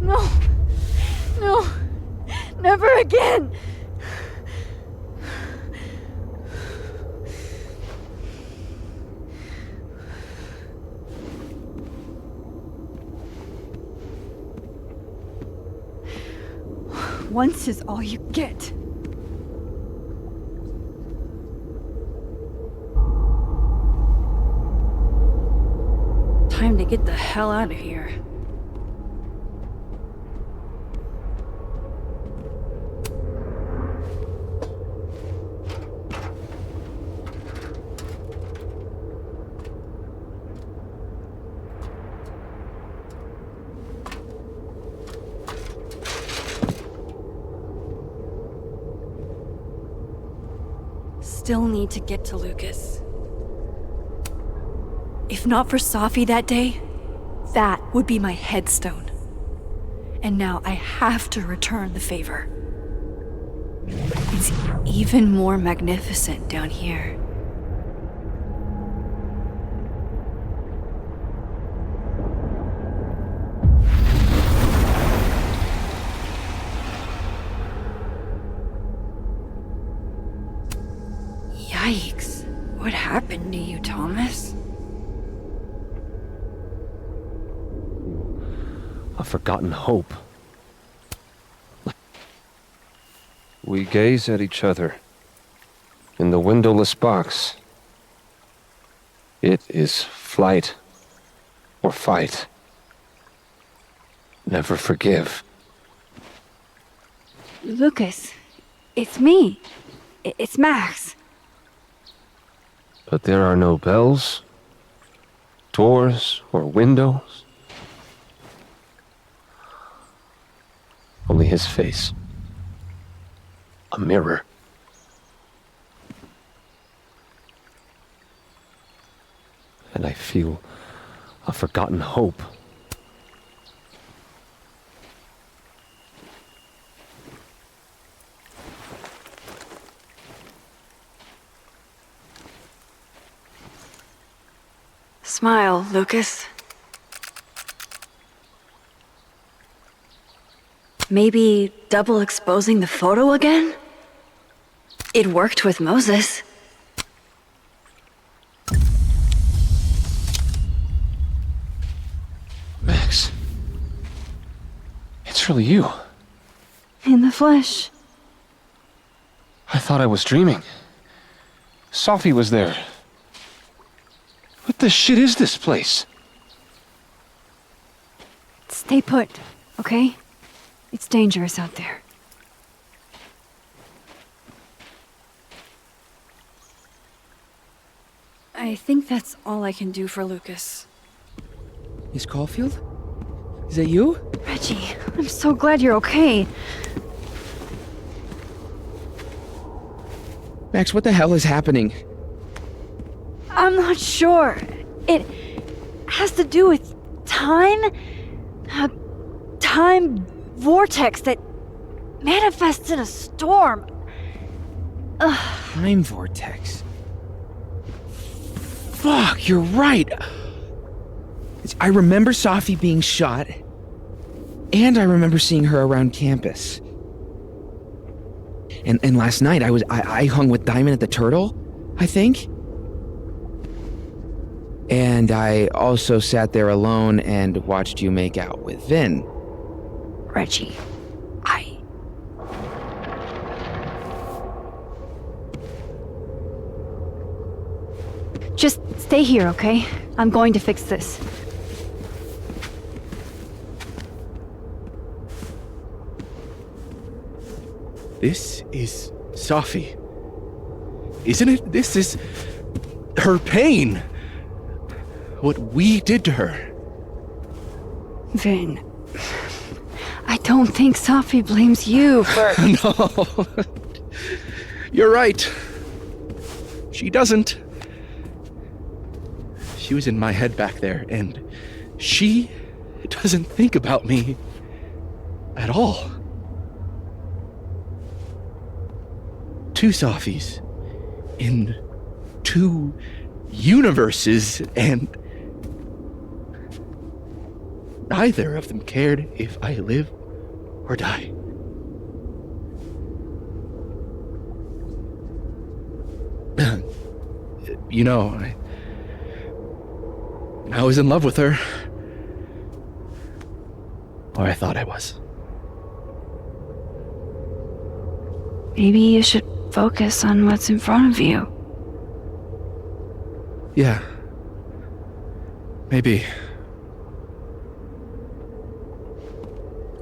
No! No! Never again! Once is all you get. time to get the hell out of here. Still need to get to Lucas. If not for Safi that day, that would be my headstone. And now I have to return the favor. It's even more magnificent down here. Yikes. What happened to you, Thomas? A forgotten hope. We gaze at each other in the windowless box. It is flight or fight. Never forgive. Lucas, it's me. It's Max. But there are no bells, doors, or windows. Only his face. A mirror. And I feel a forgotten hope. Smile, Lucas. Maybe double exposing the photo again? It worked with Moses. Max. It's really you. In the flesh. I thought I was dreaming. Safi was there. What the shit is this place? Stay put, okay? It's dangerous out there. I think that's all I can do for Lucas. Miss Caulfield? Is that you? Reggie, I'm so glad you're okay. Max, what the hell is happening? I'm not sure. It has to do with time? A time vortex that manifests in a storm. Ugh. Time vortex. Fuck, you're right. I remember Safi being shot, and I remember seeing her around campus. And last night I hung with Diamond at the Turtle, I think. And I also sat there alone and watched you make out with Vin. Reggie, Just stay here, okay? I'm going to fix this. This is Safi. Isn't it? This is her pain. What we did to her. Vin, I don't think Safi blames you for... No. You're right. She doesn't. She was in my head back there, and she doesn't think about me at all. Two Safis in two universes, and neither of them cared if I live or die. You know, I was in love with her. Or I thought I was. Maybe you should focus on what's in front of you. Yeah. Maybe.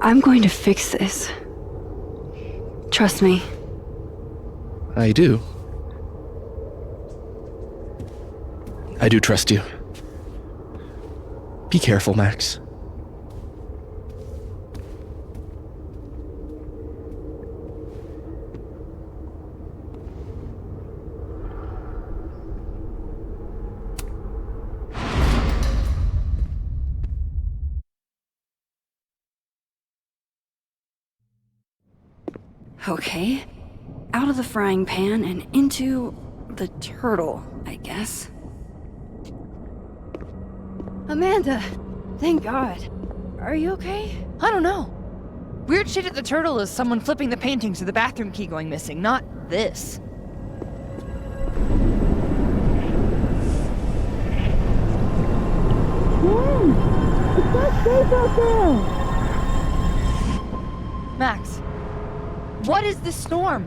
I'm going to fix this. Trust me. I do. I do trust you. Be careful, Max. Okay. Out of the frying pan and into the turtle, I guess. Amanda! Thank God. Are you okay? I don't know. Weird shit at the turtle is someone flipping the painting to the bathroom key going missing, not this. Gwen! It's not safe out there! Max, what is this storm?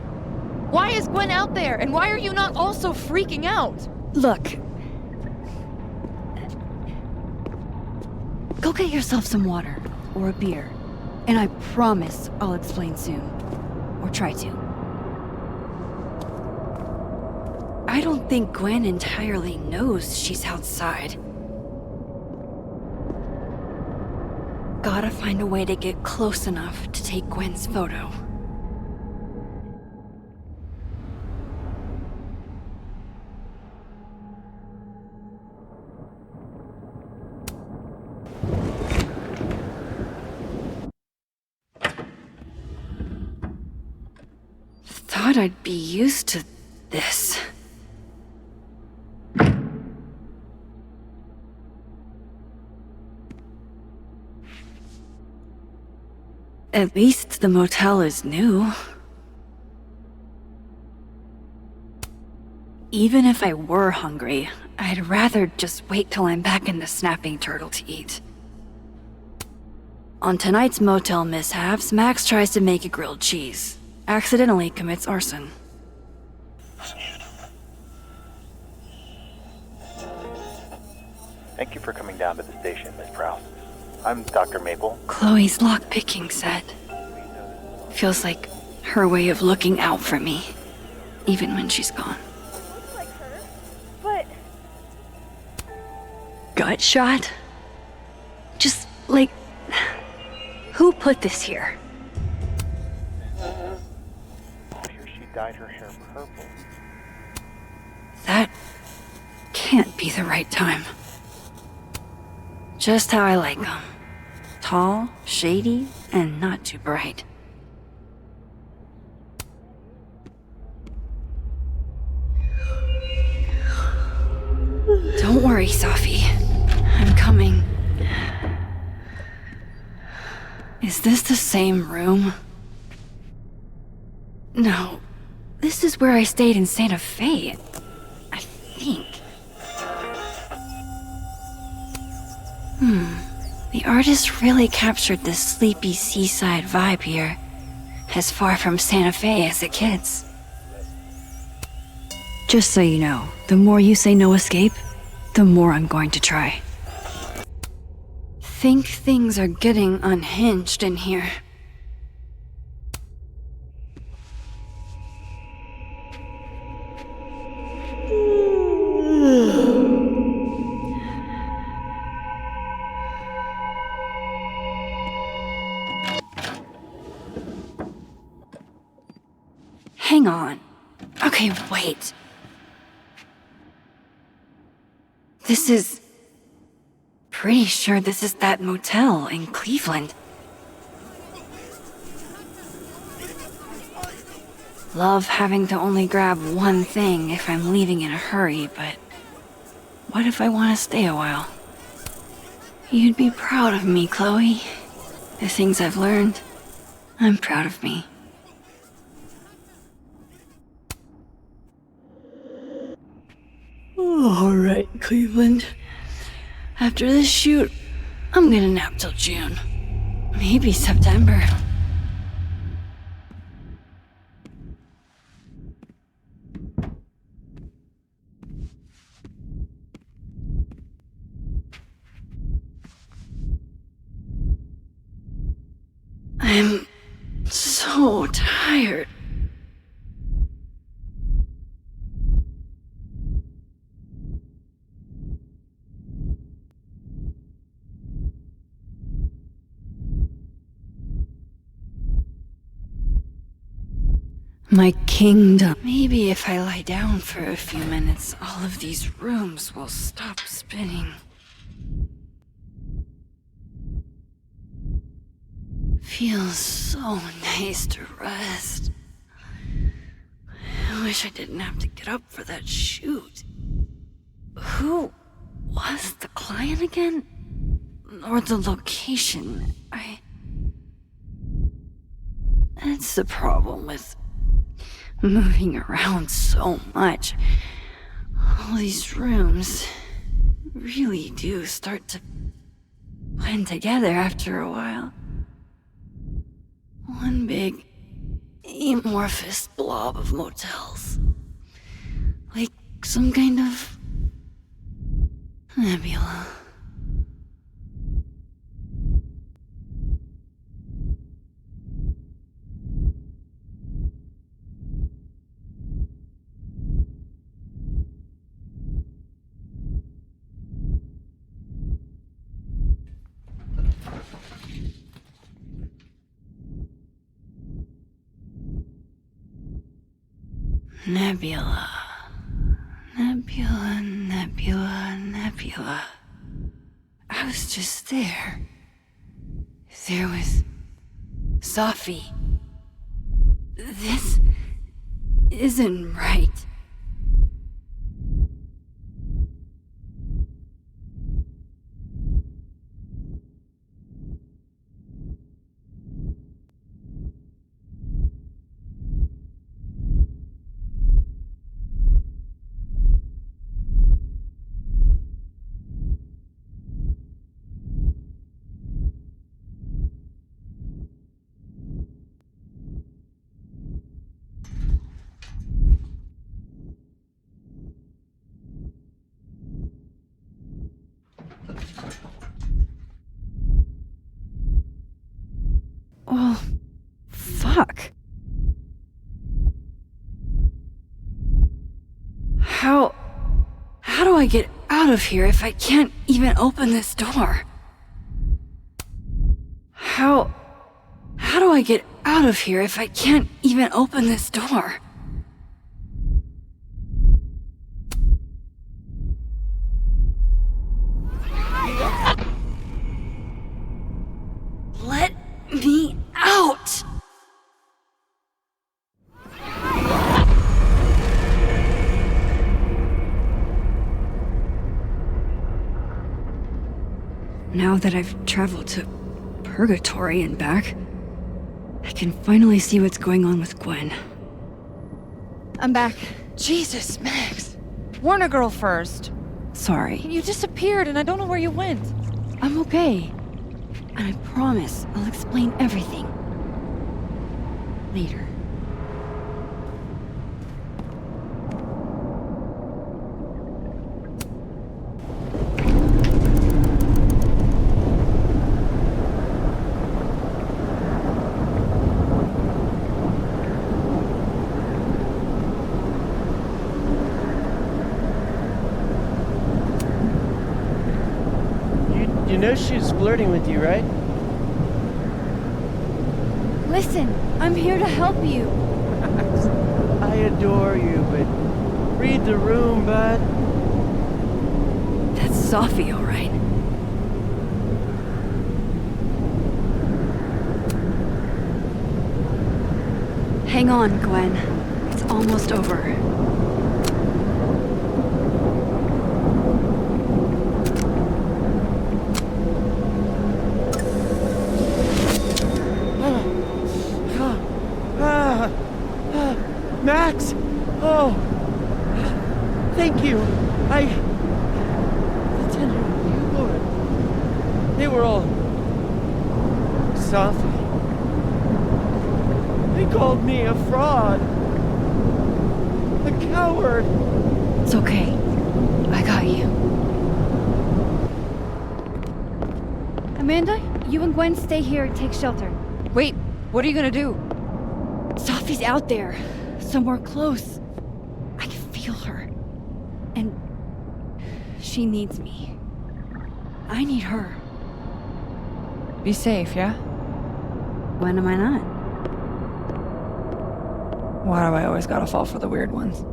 Why is Gwen out there? And why are you not also freaking out? Look. Go get yourself some water, or a beer, and I promise I'll explain soon. Or try to. I don't think Gwen entirely knows she's outside. Gotta find a way to get close enough to take Gwen's photo. Thought I'd be used to this. At least the motel is new. Even if I were hungry, I'd rather just wait till I'm back in the Snapping Turtle to eat. On tonight's motel mishaps, Max tries to make a grilled cheese. Accidentally commits arson. Thank you for coming down to the station, Miss Prowse. I'm Dr. Maple. Chloe's lockpicking set. Feels like her way of looking out for me, even when she's gone. Looks like her, but... Gut shot? Just, like... Who put this here? She dyed her hair purple. That can't be the right time. Just how I like them. Tall, shady, and not too bright. Don't worry, Safi. I'm coming. Is this the same room? No. This is where I stayed in Santa Fe. I think. The artist really captured this sleepy seaside vibe here. As far from Santa Fe as it gets. Just so you know, the more you say no escape, the more I'm going to try. Think things are getting unhinged in here. Hang on. Okay, wait. This is... Pretty sure this is that motel in Cleveland. Love having to only grab one thing if I'm leaving in a hurry, but... What if I want to stay a while? You'd be proud of me, Chloe. The things I've learned, I'm proud of me. All right, Cleveland. After this shoot, I'm gonna nap till June. Maybe September. I'm so tired. My kingdom. Maybe if I lie down for a few minutes, all of these rooms will stop spinning. Feels so nice to rest. I wish I didn't have to get up for that shoot. Who was the client again? Or the location? That's the problem with moving around so much. All these rooms really do start to blend together after a while. One big amorphous blob of motels. Like some kind of nebula. Nebula. Nebula, nebula, nebula. I was just there. There was Safi. This isn't right. Oh, fuck. How do I get out of here if I can't even open this door? How do I get out of here if I can't even open this door? Let me out! Now that I've traveled to Purgatory and back, I can finally see what's going on with Gwen. I'm back. Jesus, Max. Warn a girl first. Sorry. You disappeared and I don't know where you went. I'm okay. And I promise I'll explain everything. Later. You know she was flirting with you, right? Listen, I'm here to help you. I adore you, but read the room, bud. That's Sophie, all right. Hang on, Gwen. It's almost over. Max! Oh! Thank you. The tender you, Lord. They were all... Sophie. They called me a fraud. A coward. It's okay. I got you. Amanda, you and Gwen stay here and take shelter. Wait, what are you gonna do? Sophie's out there. Somewhere close. I can feel her. And she needs me. I need her. Be safe, yeah? When am I not? Why do I always gotta fall for the weird ones?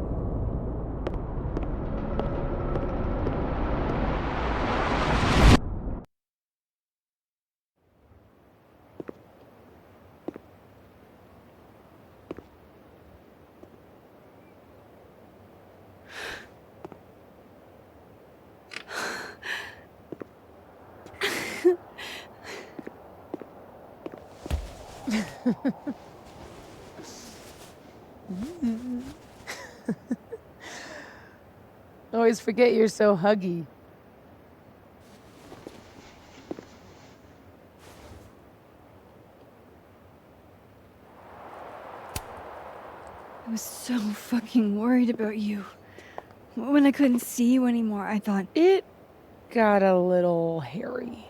Always forget you're so huggy. I was so fucking worried about you. When I couldn't see you anymore, I thought... It got a little hairy.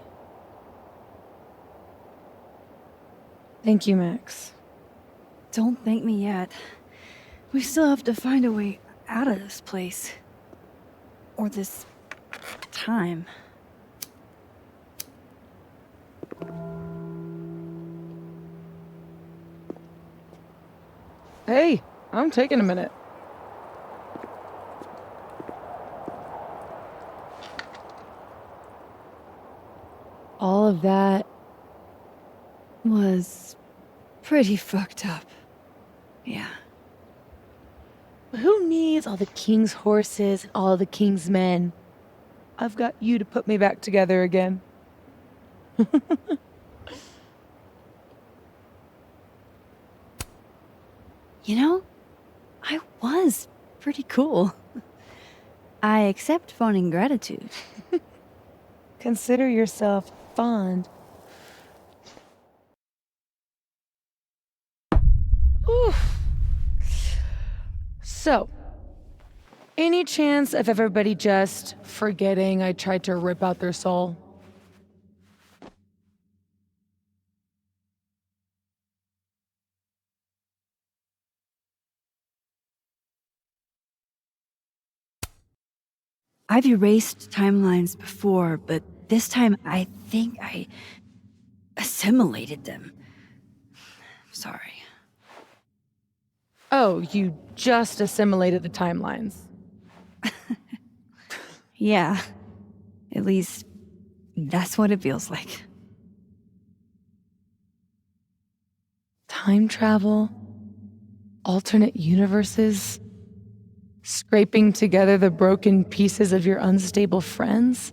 Thank you, Max. Don't thank me yet. We still have to find a way out of this place. Or this... time. Hey, I'm taking a minute. All of that was pretty fucked up. Yeah. Who needs all the king's horses and all the king's men? I've got you to put me back together again. You know, I was pretty cool. I accept fawning gratitude. Consider yourself fond. Oof. So, any chance of everybody just forgetting I tried to rip out their soul? I've erased timelines before, but this time I think I assimilated them. Sorry. Oh, you just assimilated the timelines. Yeah. At least, that's what it feels like. Time travel? Alternate universes? Scraping together the broken pieces of your unstable friends?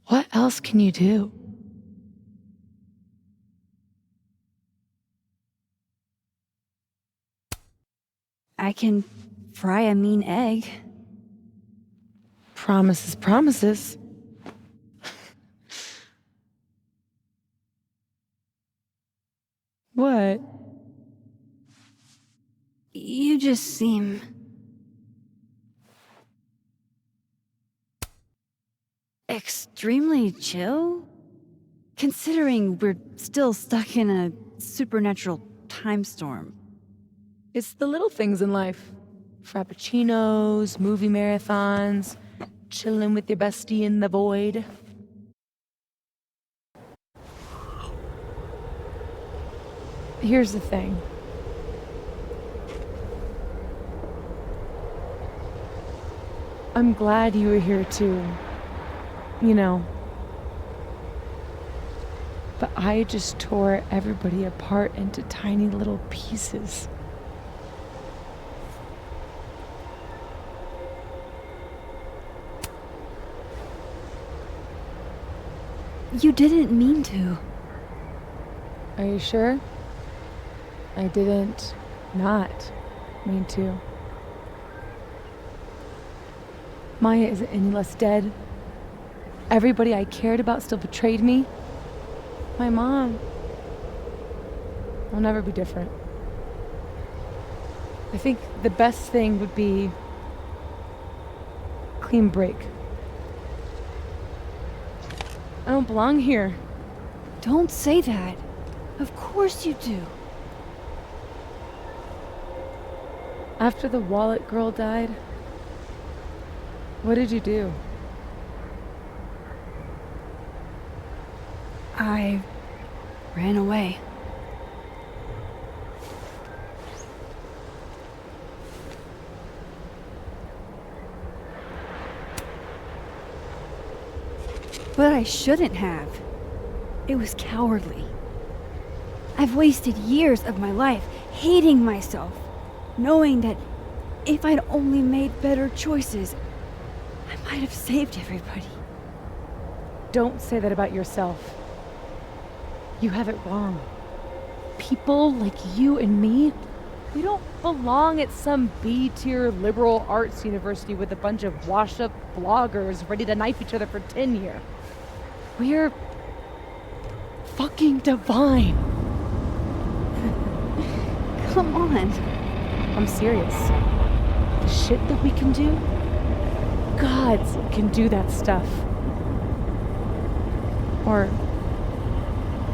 What else can you do? I can fry a mean egg. Promises, promises. What? You just seem... extremely chill? Considering we're still stuck in a supernatural time storm. It's the little things in life. Frappuccinos, movie marathons, chilling with your bestie in the void. Here's the thing. I'm glad you were here too. You know. But I just tore everybody apart into tiny little pieces. You didn't mean to. Are you sure? I didn't not mean to. Maya isn't any less dead. Everybody I cared about still betrayed me. My mom will never be different. I think the best thing would be clean break. I don't belong here. Don't say that. Of course you do. After the wallet girl died, what did you do? I ran away. But I shouldn't have. It was cowardly. I've wasted years of my life hating myself, knowing that if I'd only made better choices, I might have saved everybody. Don't say that about yourself. You have it wrong. People like you and me, we don't belong at some B-tier liberal arts university with a bunch of washed-up bloggers ready to knife each other for tenure. We're fucking divine. Come on. I'm serious. The shit that we can do, gods can do that stuff. Or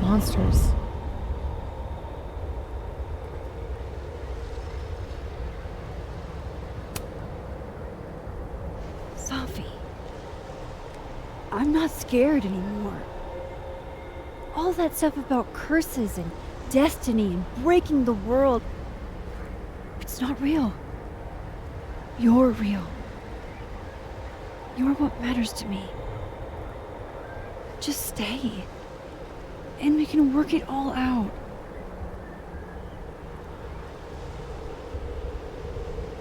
monsters. Safi, I'm not scared anymore. All that stuff about curses and destiny and breaking the world, it's not real. You're real. You're what matters to me. Just stay, and we can work it all out.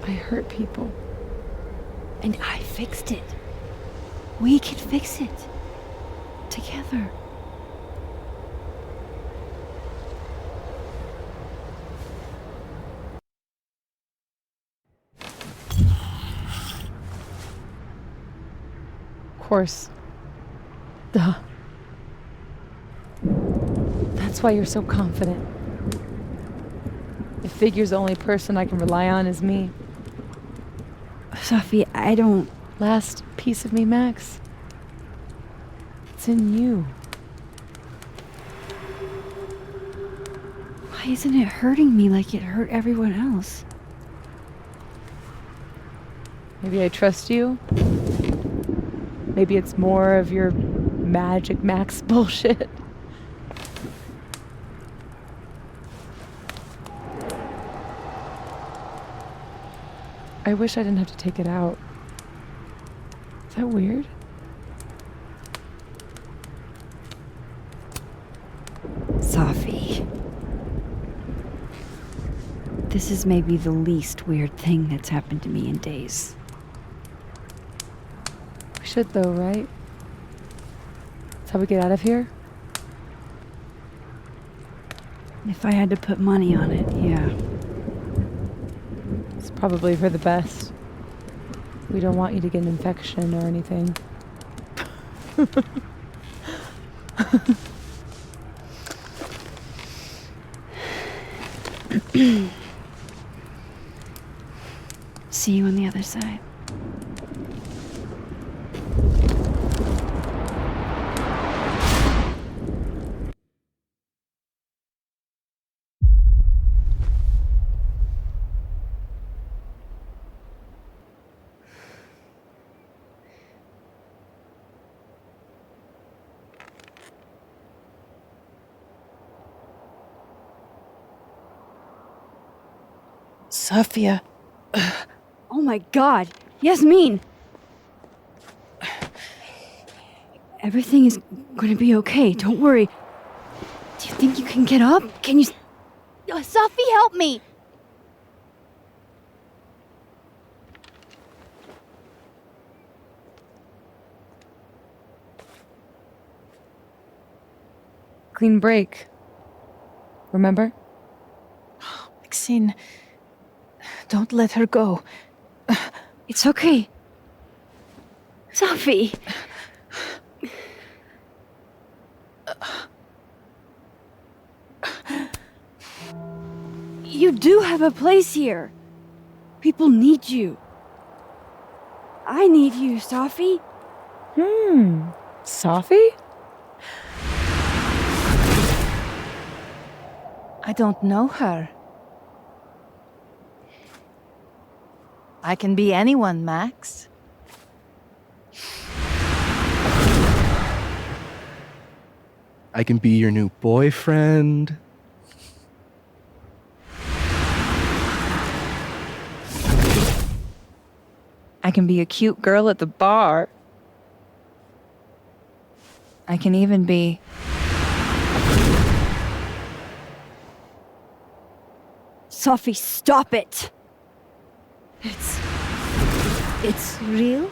I hurt people. And I fixed it. We can fix it. Together. Of course. Duh. That's why you're so confident. It figures the only person I can rely on is me. Safi, I don't... Last piece of me, Max. It's in you. Why isn't it hurting me like it hurt everyone else? Maybe I trust you. Maybe it's more of your Magic Max bullshit. I wish I didn't have to take it out. Is that weird? Safi. This is maybe the least weird thing that's happened to me in days. We should though, right? That's how we get out of here? If I had to put money on it, yeah. It's probably for the best. We don't want you to get an infection or anything. See you on the other side. Safia. Oh my god, Yasmin! Everything is gonna be okay, don't worry. Do you think you can get up? Can you... Safi, help me! Clean break. Remember? Maxine, don't let her go. It's okay. Safi! You do have a place here. People need you. I need you, Safi. Safi? I don't know her. I can be anyone, Max. I can be your new boyfriend. I can be a cute girl at the bar. I can even be... Safi, stop it! It's real?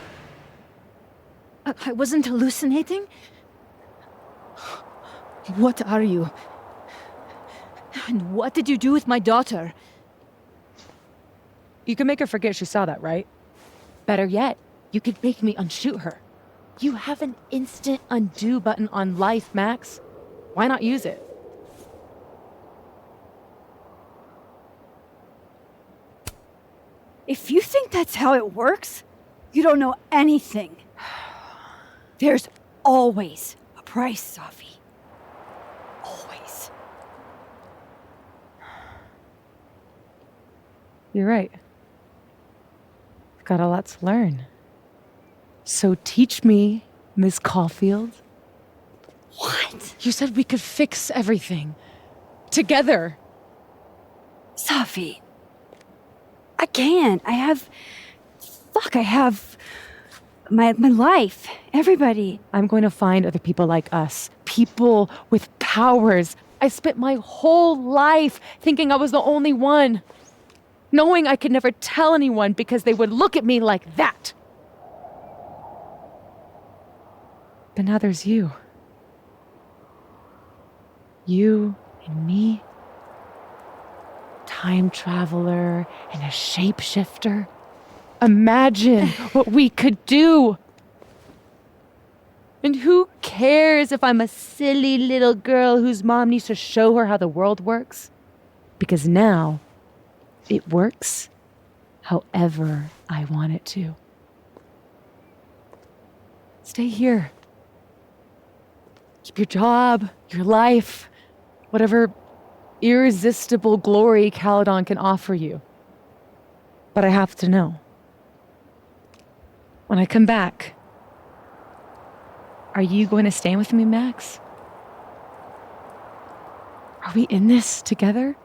I wasn't hallucinating? What are you? And what did you do with my daughter? You can make her forget she saw that, right? Better yet, you could make me unshoot her. You have an instant undo button on life, Max. Why not use it? If you think that's how it works, you don't know anything. There's always a price, Safi. Always. You're right. I've got a lot to learn. So teach me, Miss Caulfield. What? You said we could fix everything. Together. Safi. I can't. I have my life. Everybody. I'm going to find other people like us. People with powers. I spent my whole life thinking I was the only one. Knowing I could never tell anyone because they would look at me like that. But now there's you. You and me. Time traveler and a shapeshifter. Imagine what we could do. And who cares if I'm a silly little girl whose mom needs to show her how the world works? Because now, it works however I want it to. Stay here. Keep your job, your life, whatever irresistible glory Caledon can offer you. But I have to know. When I come back, are you going to stay with me, Max? Are we in this together?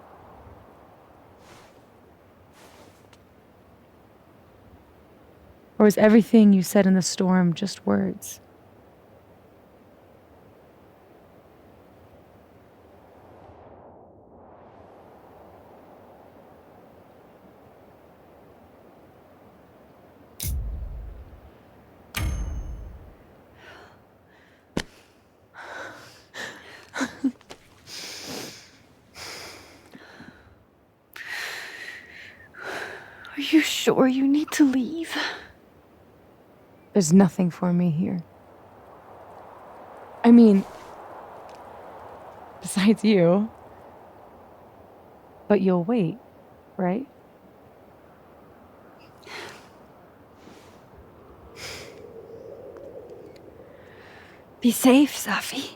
Or is everything you said in the storm just words? Are you sure you need to leave? There's nothing for me here. I mean, besides you. But you'll wait, right? Be safe, Safi.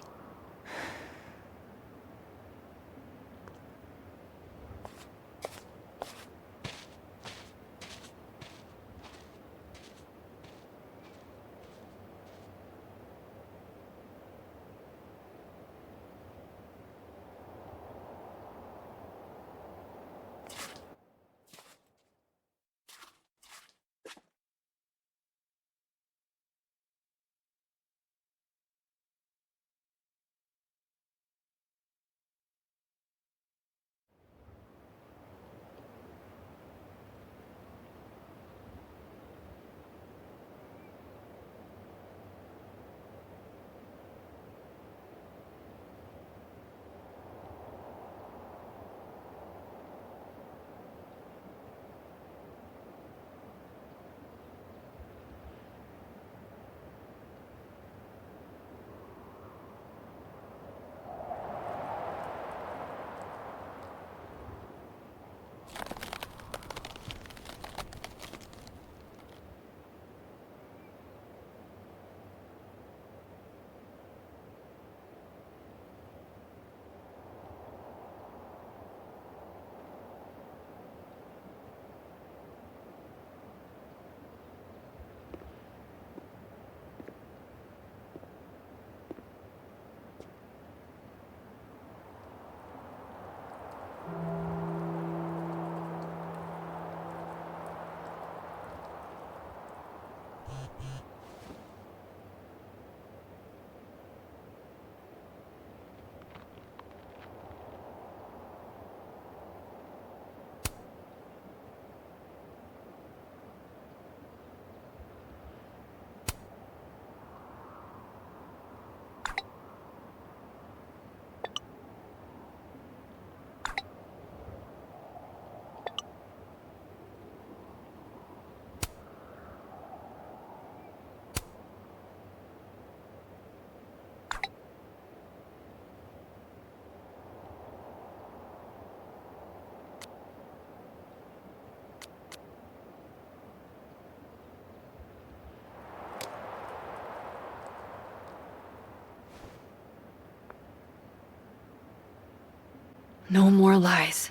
No more lies.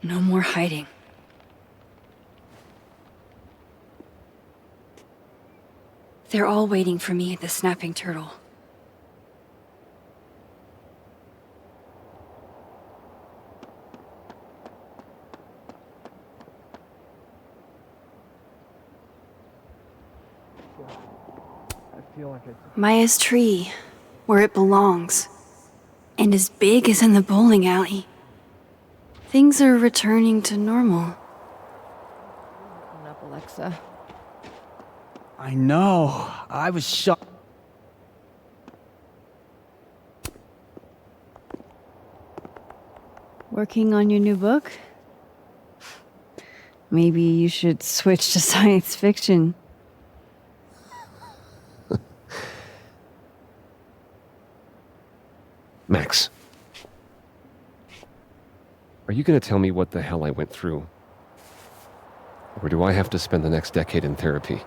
No more hiding. They're all waiting for me at the Snapping Turtle. Maya's tree, where it belongs. And as big as in the bowling alley. Things are returning to normal. Open up, Alexa. I know. I was shocked. Working on your new book? Maybe you should switch to science fiction. Max. Are you gonna tell me what the hell I went through? Or do I have to spend the next decade in therapy?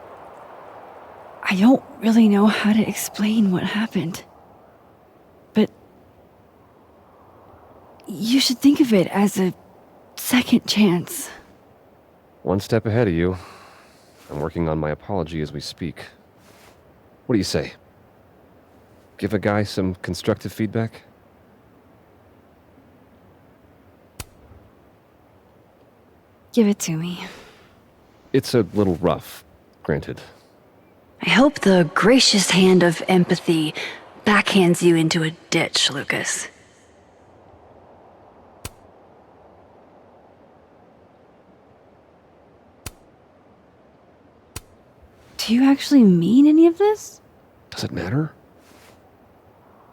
I don't really know how to explain what happened. But you should think of it as a second chance. One step ahead of you. I'm working on my apology as we speak. What do you say? Give a guy some constructive feedback? Give it to me. It's a little rough, granted. I hope the gracious hand of empathy backhands you into a ditch, Lucas. Do you actually mean any of this? Does it matter?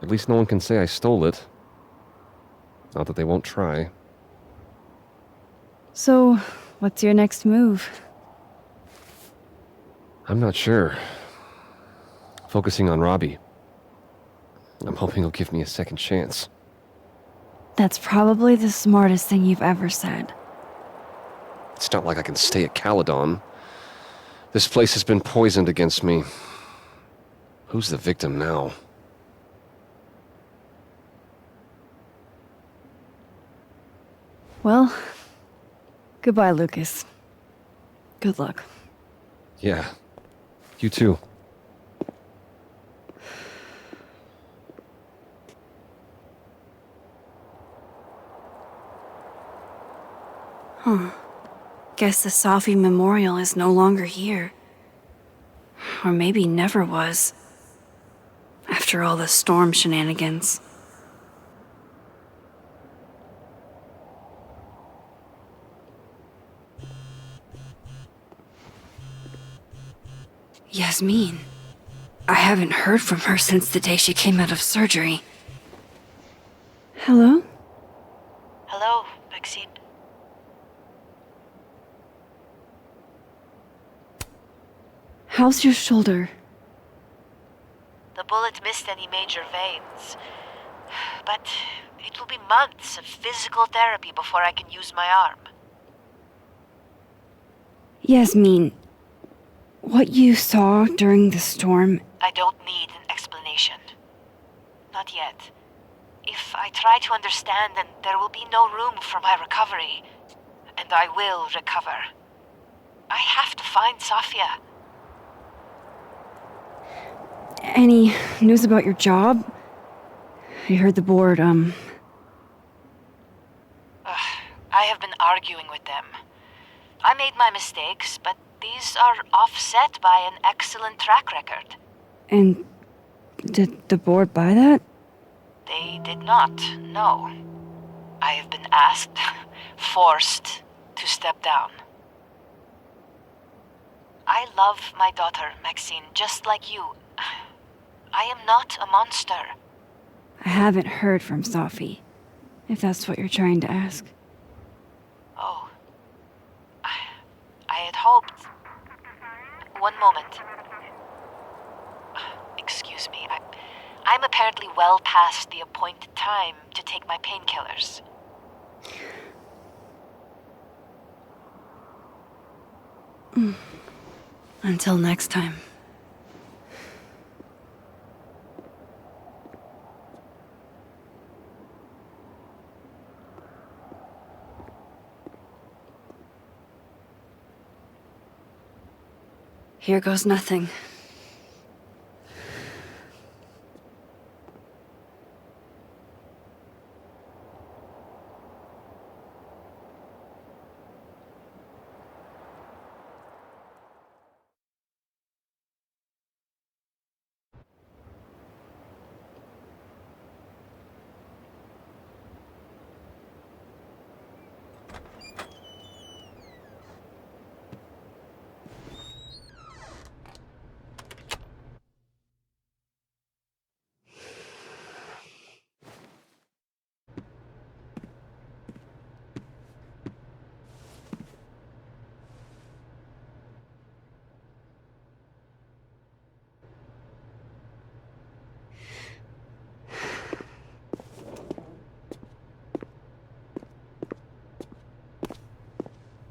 At least no one can say I stole it. Not that they won't try. So, what's your next move? I'm not sure. Focusing on Robbie. I'm hoping he'll give me a second chance. That's probably the smartest thing you've ever said. It's not like I can stay at Caledon. This place has been poisoned against me. Who's the victim now? Well, goodbye, Lucas. Good luck. Yeah, you too. Huh. Guess the Safi Memorial is no longer here. Or maybe never was. After all the storm shenanigans. Yasmin. I haven't heard from her since the day she came out of surgery. Hello? Hello, Maxine. How's your shoulder? The bullet missed any major veins. But it will be months of physical therapy before I can use my arm. Yasmin, what you saw during the storm... I don't need an explanation. Not yet. If I try to understand, then there will be no room for my recovery. And I will recover. I have to find Safia. Any news about your job? I heard the board, I have been arguing with them. I made my mistakes, but these are offset by an excellent track record. And did the board buy that? They did not, no. I have been asked, forced to step down. I love my daughter, Maxine, just like you. I am not a monster. I haven't heard from Safi, if that's what you're trying to ask. Oh. I had hoped... One moment. Excuse me, I'm apparently well past the appointed time to take my painkillers. Until next time. Here goes nothing.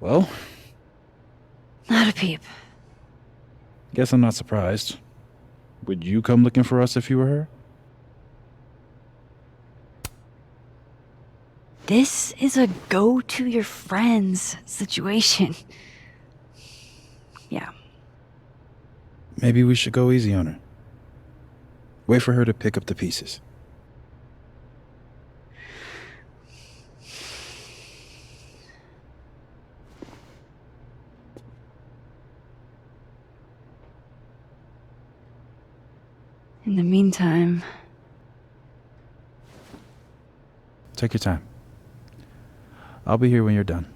Well? Not a peep. Guess I'm not surprised. Would you come looking for us if you were her? This is a go-to-your-friends situation. Yeah. Maybe we should go easy on her. Wait for her to pick up the pieces. In the meantime... Take your time. I'll be here when you're done.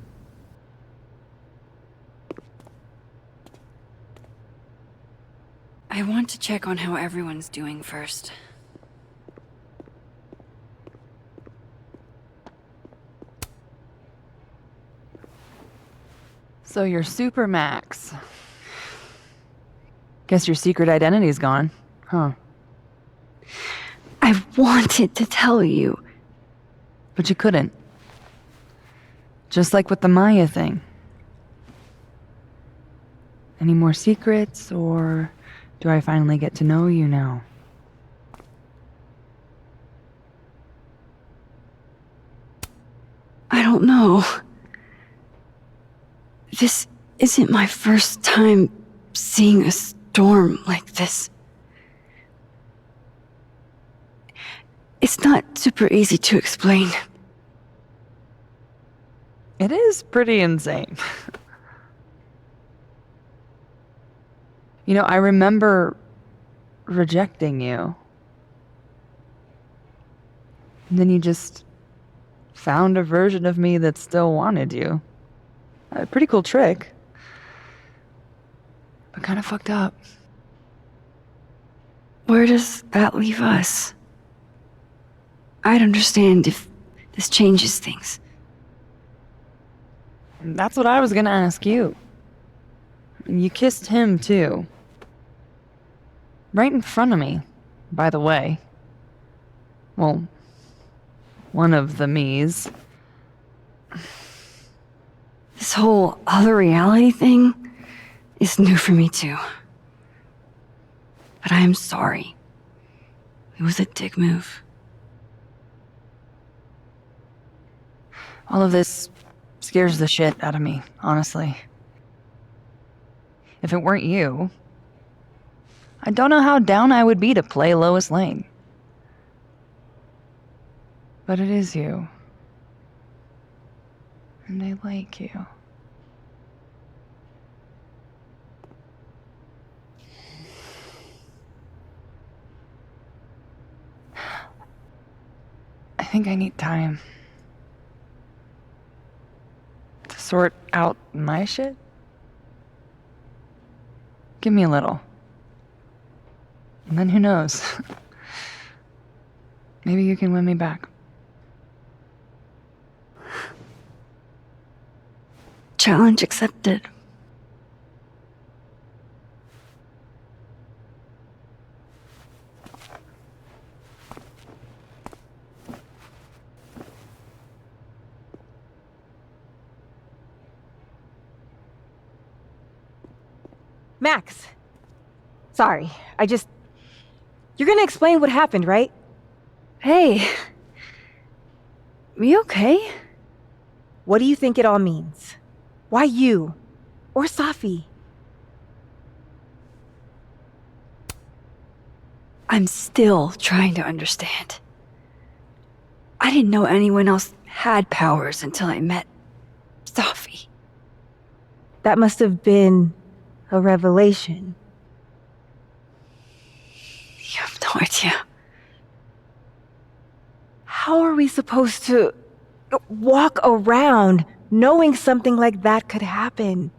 I want to check on how everyone's doing first. So you're Super Max. Guess your secret identity's gone, huh? I wanted to tell you. But you couldn't. Just like with the Maya thing. Any more secrets, or do I finally get to know you now? I don't know. This isn't my first time seeing a storm like this. It's not super easy to explain. It is pretty insane. You know, I remember rejecting you. And then you just found a version of me that still wanted you. A pretty cool trick. But kind of fucked up. Where does that leave us? I'd understand if this changes things. That's what I was gonna ask you. You kissed him, too. Right in front of me, by the way. Well, one of the me's. This whole other reality thing is new for me, too. But I am sorry. It was a dick move. All of this scares the shit out of me, honestly. If it weren't you, I don't know how down I would be to play Lois Lane. But it is you. And I like you. I think I need time to sort out my shit. Give me a little. And then who knows? Maybe you can win me back. Challenge accepted. Max! Sorry, You're gonna explain what happened, right? Hey. You okay? What do you think it all means? Why you? Or Safi? I'm still trying to understand. I didn't know anyone else had powers until I met Safi. That must have been a revelation. You have no idea. How are we supposed to walk around knowing something like that could happen?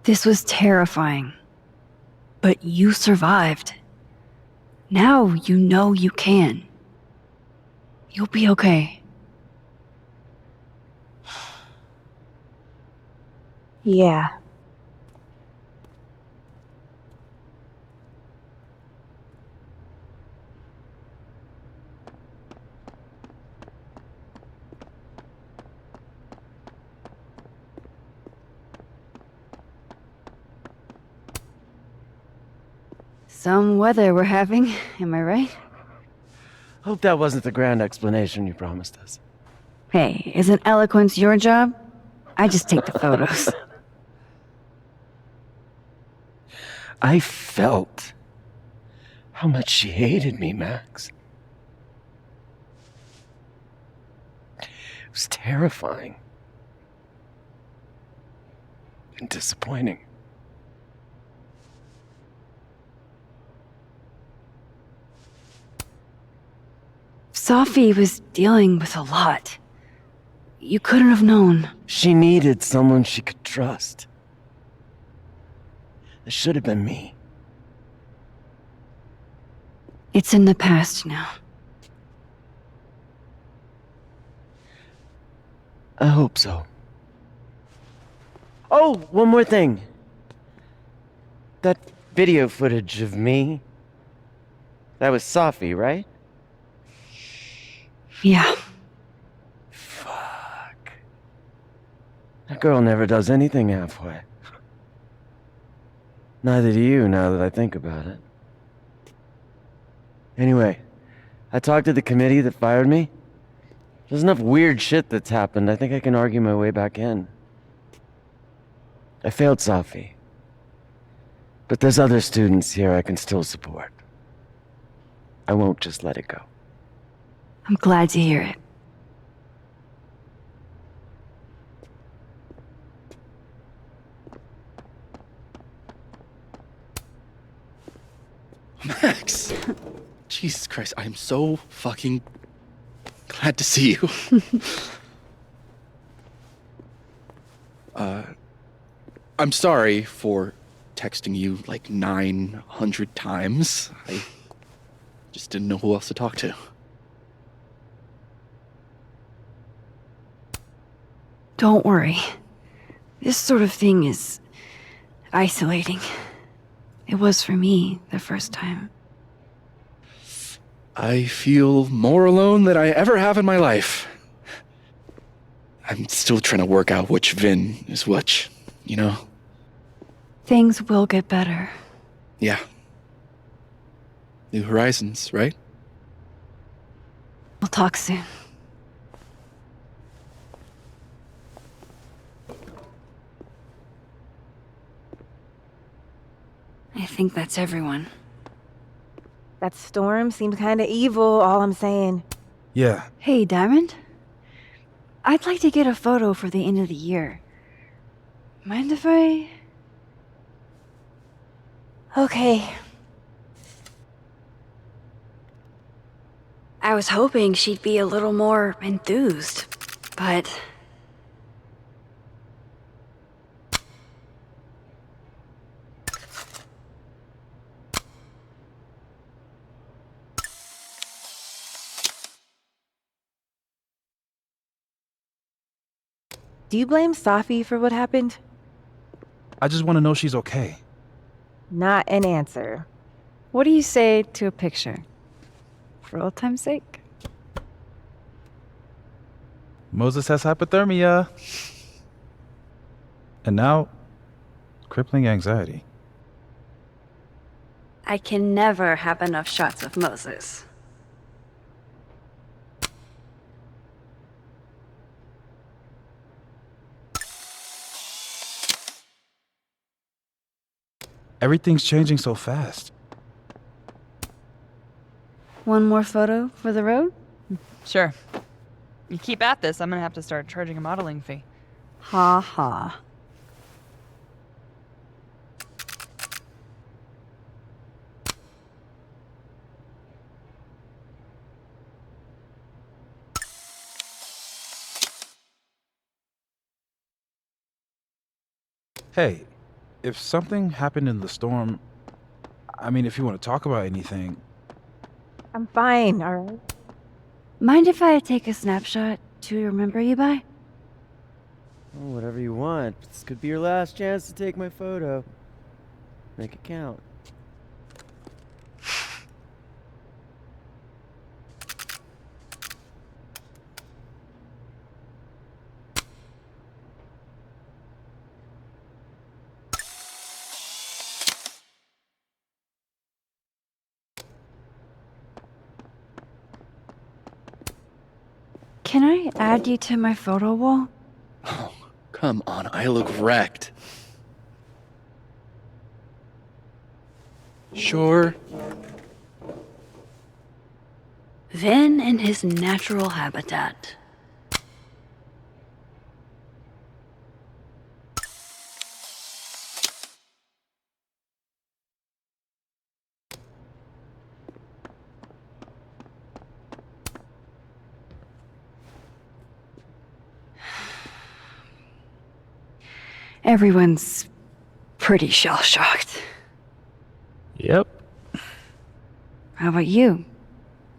This was terrifying. But you survived. Now you know you can. You'll be okay. Yeah. Some weather we're having, am I right? Hope that wasn't the grand explanation you promised us. Hey, isn't eloquence your job? I just take the photos. I felt how much she hated me, Max. It was terrifying. And disappointing. Safi was dealing with a lot. You couldn't have known. She needed someone she could trust. It should have been me. It's in the past now. I hope so. Oh, one more thing. That video footage of me That was Safi, right? Yeah. Fuck. That girl never does anything halfway. Neither do you, now that I think about it. Anyway, I talked to the committee that fired me. There's enough weird shit that's happened. I think I can argue my way back in. I failed Safi. But there's other students here I can still support. I won't just let it go. I'm glad to hear it. Max! Jesus Christ, I am so fucking glad to see you. I'm sorry for texting you like 900 times. I just didn't know who else to talk to. Don't worry. This sort of thing is isolating. It was for me the first time. I feel more alone than I ever have in my life. I'm still trying to work out which Vin is which, you know? Things will get better. Yeah. New horizons, right? We'll talk soon. I think that's everyone. That storm seemed kinda evil, all I'm saying. Yeah. Hey, Diamond. I'd like to get a photo for the end of the year. Mind if I... Okay. I was hoping she'd be a little more enthused, but... Do you blame Safi for what happened? I just want to know she's okay. Not an answer. What do you say to a picture? For old time's sake? Moses has hypothermia. And now, crippling anxiety. I can never have enough shots of Moses. Everything's changing so fast. One more photo for the road? Sure. You keep at this, I'm gonna have to start charging a modeling fee. Ha ha. Hey, if something happened in the storm, I mean, if you want to talk about anything. I'm fine, alright? Mind if I take a snapshot to remember you by? Oh, whatever you want. This could be your last chance to take my photo. Make it count. Can I add you to my photo wall? Oh, come on, I look wrecked. Sure. Vin in his natural habitat. Everyone's pretty shell-shocked. Yep. How about you?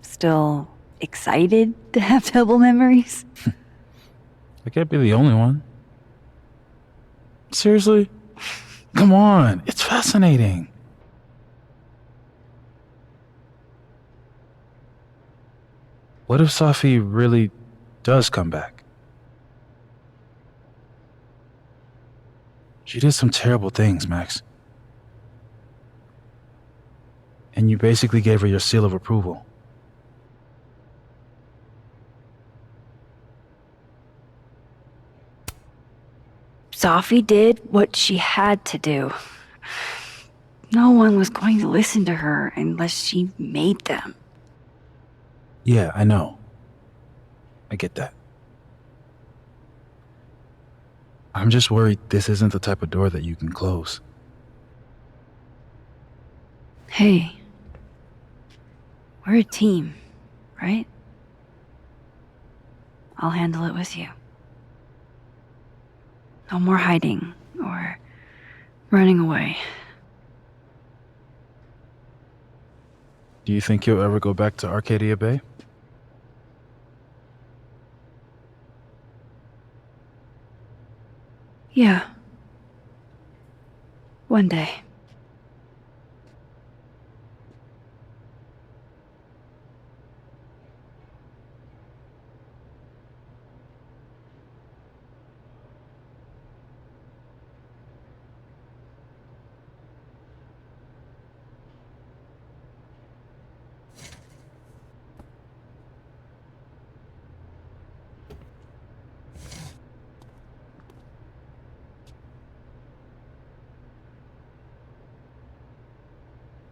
Still excited to have double memories? I can't be the only one. Seriously? Come on, it's fascinating. What if Safi really does come back? She did some terrible things, Max. And you basically gave her your seal of approval. Safi did what she had to do. No one was going to listen to her unless she made them. Yeah, I know. I get that. I'm just worried this isn't the type of door that you can close. Hey, we're a team, right? I'll handle it with you. No more hiding or running away. Do you think you'll ever go back to Arcadia Bay? Yeah. One day.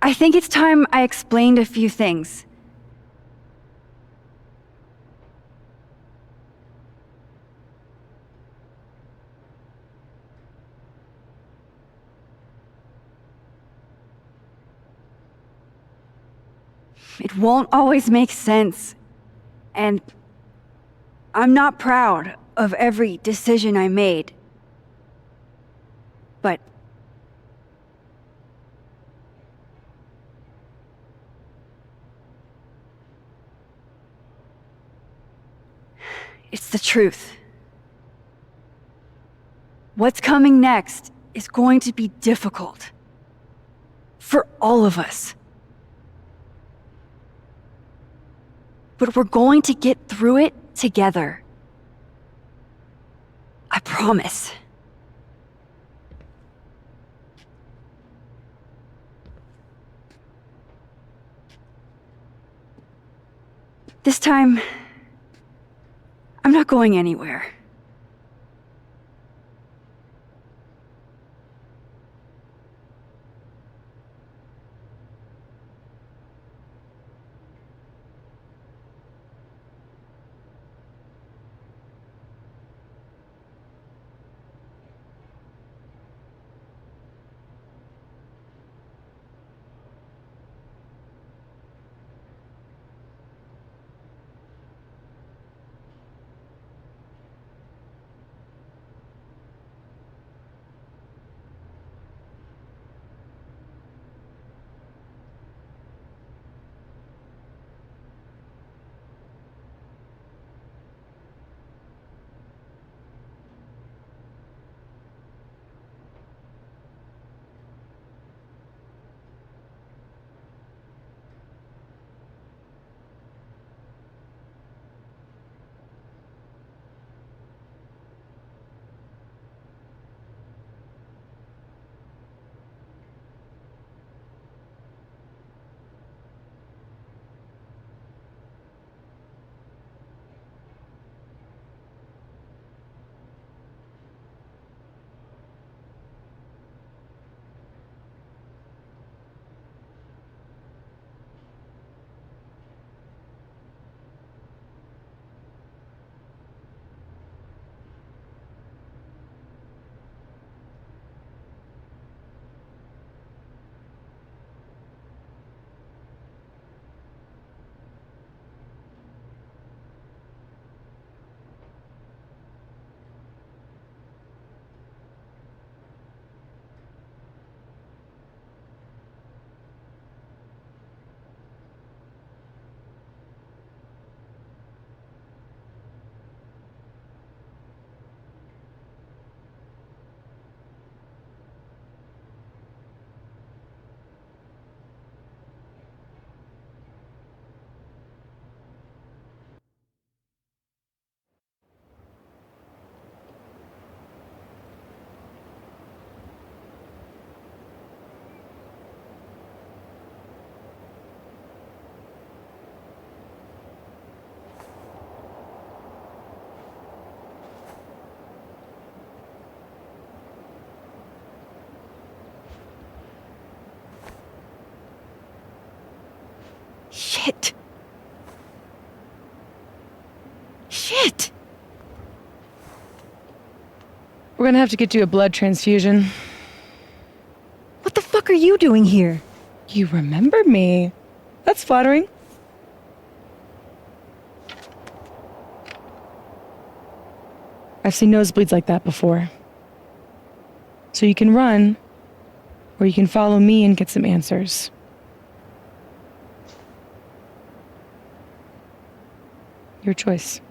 I think it's time I explained a few things. It won't always make sense. And I'm not proud of every decision I made. But it's the truth. What's coming next is going to be difficult. For all of us. But we're going to get through it together. I promise. This time, I'm not going anywhere. Shit. Shit! We're gonna have to get you a blood transfusion. What the fuck are you doing here? You remember me. That's flattering. I've seen nosebleeds like that before. So you can run, or you can follow me and get some answers. Your choice.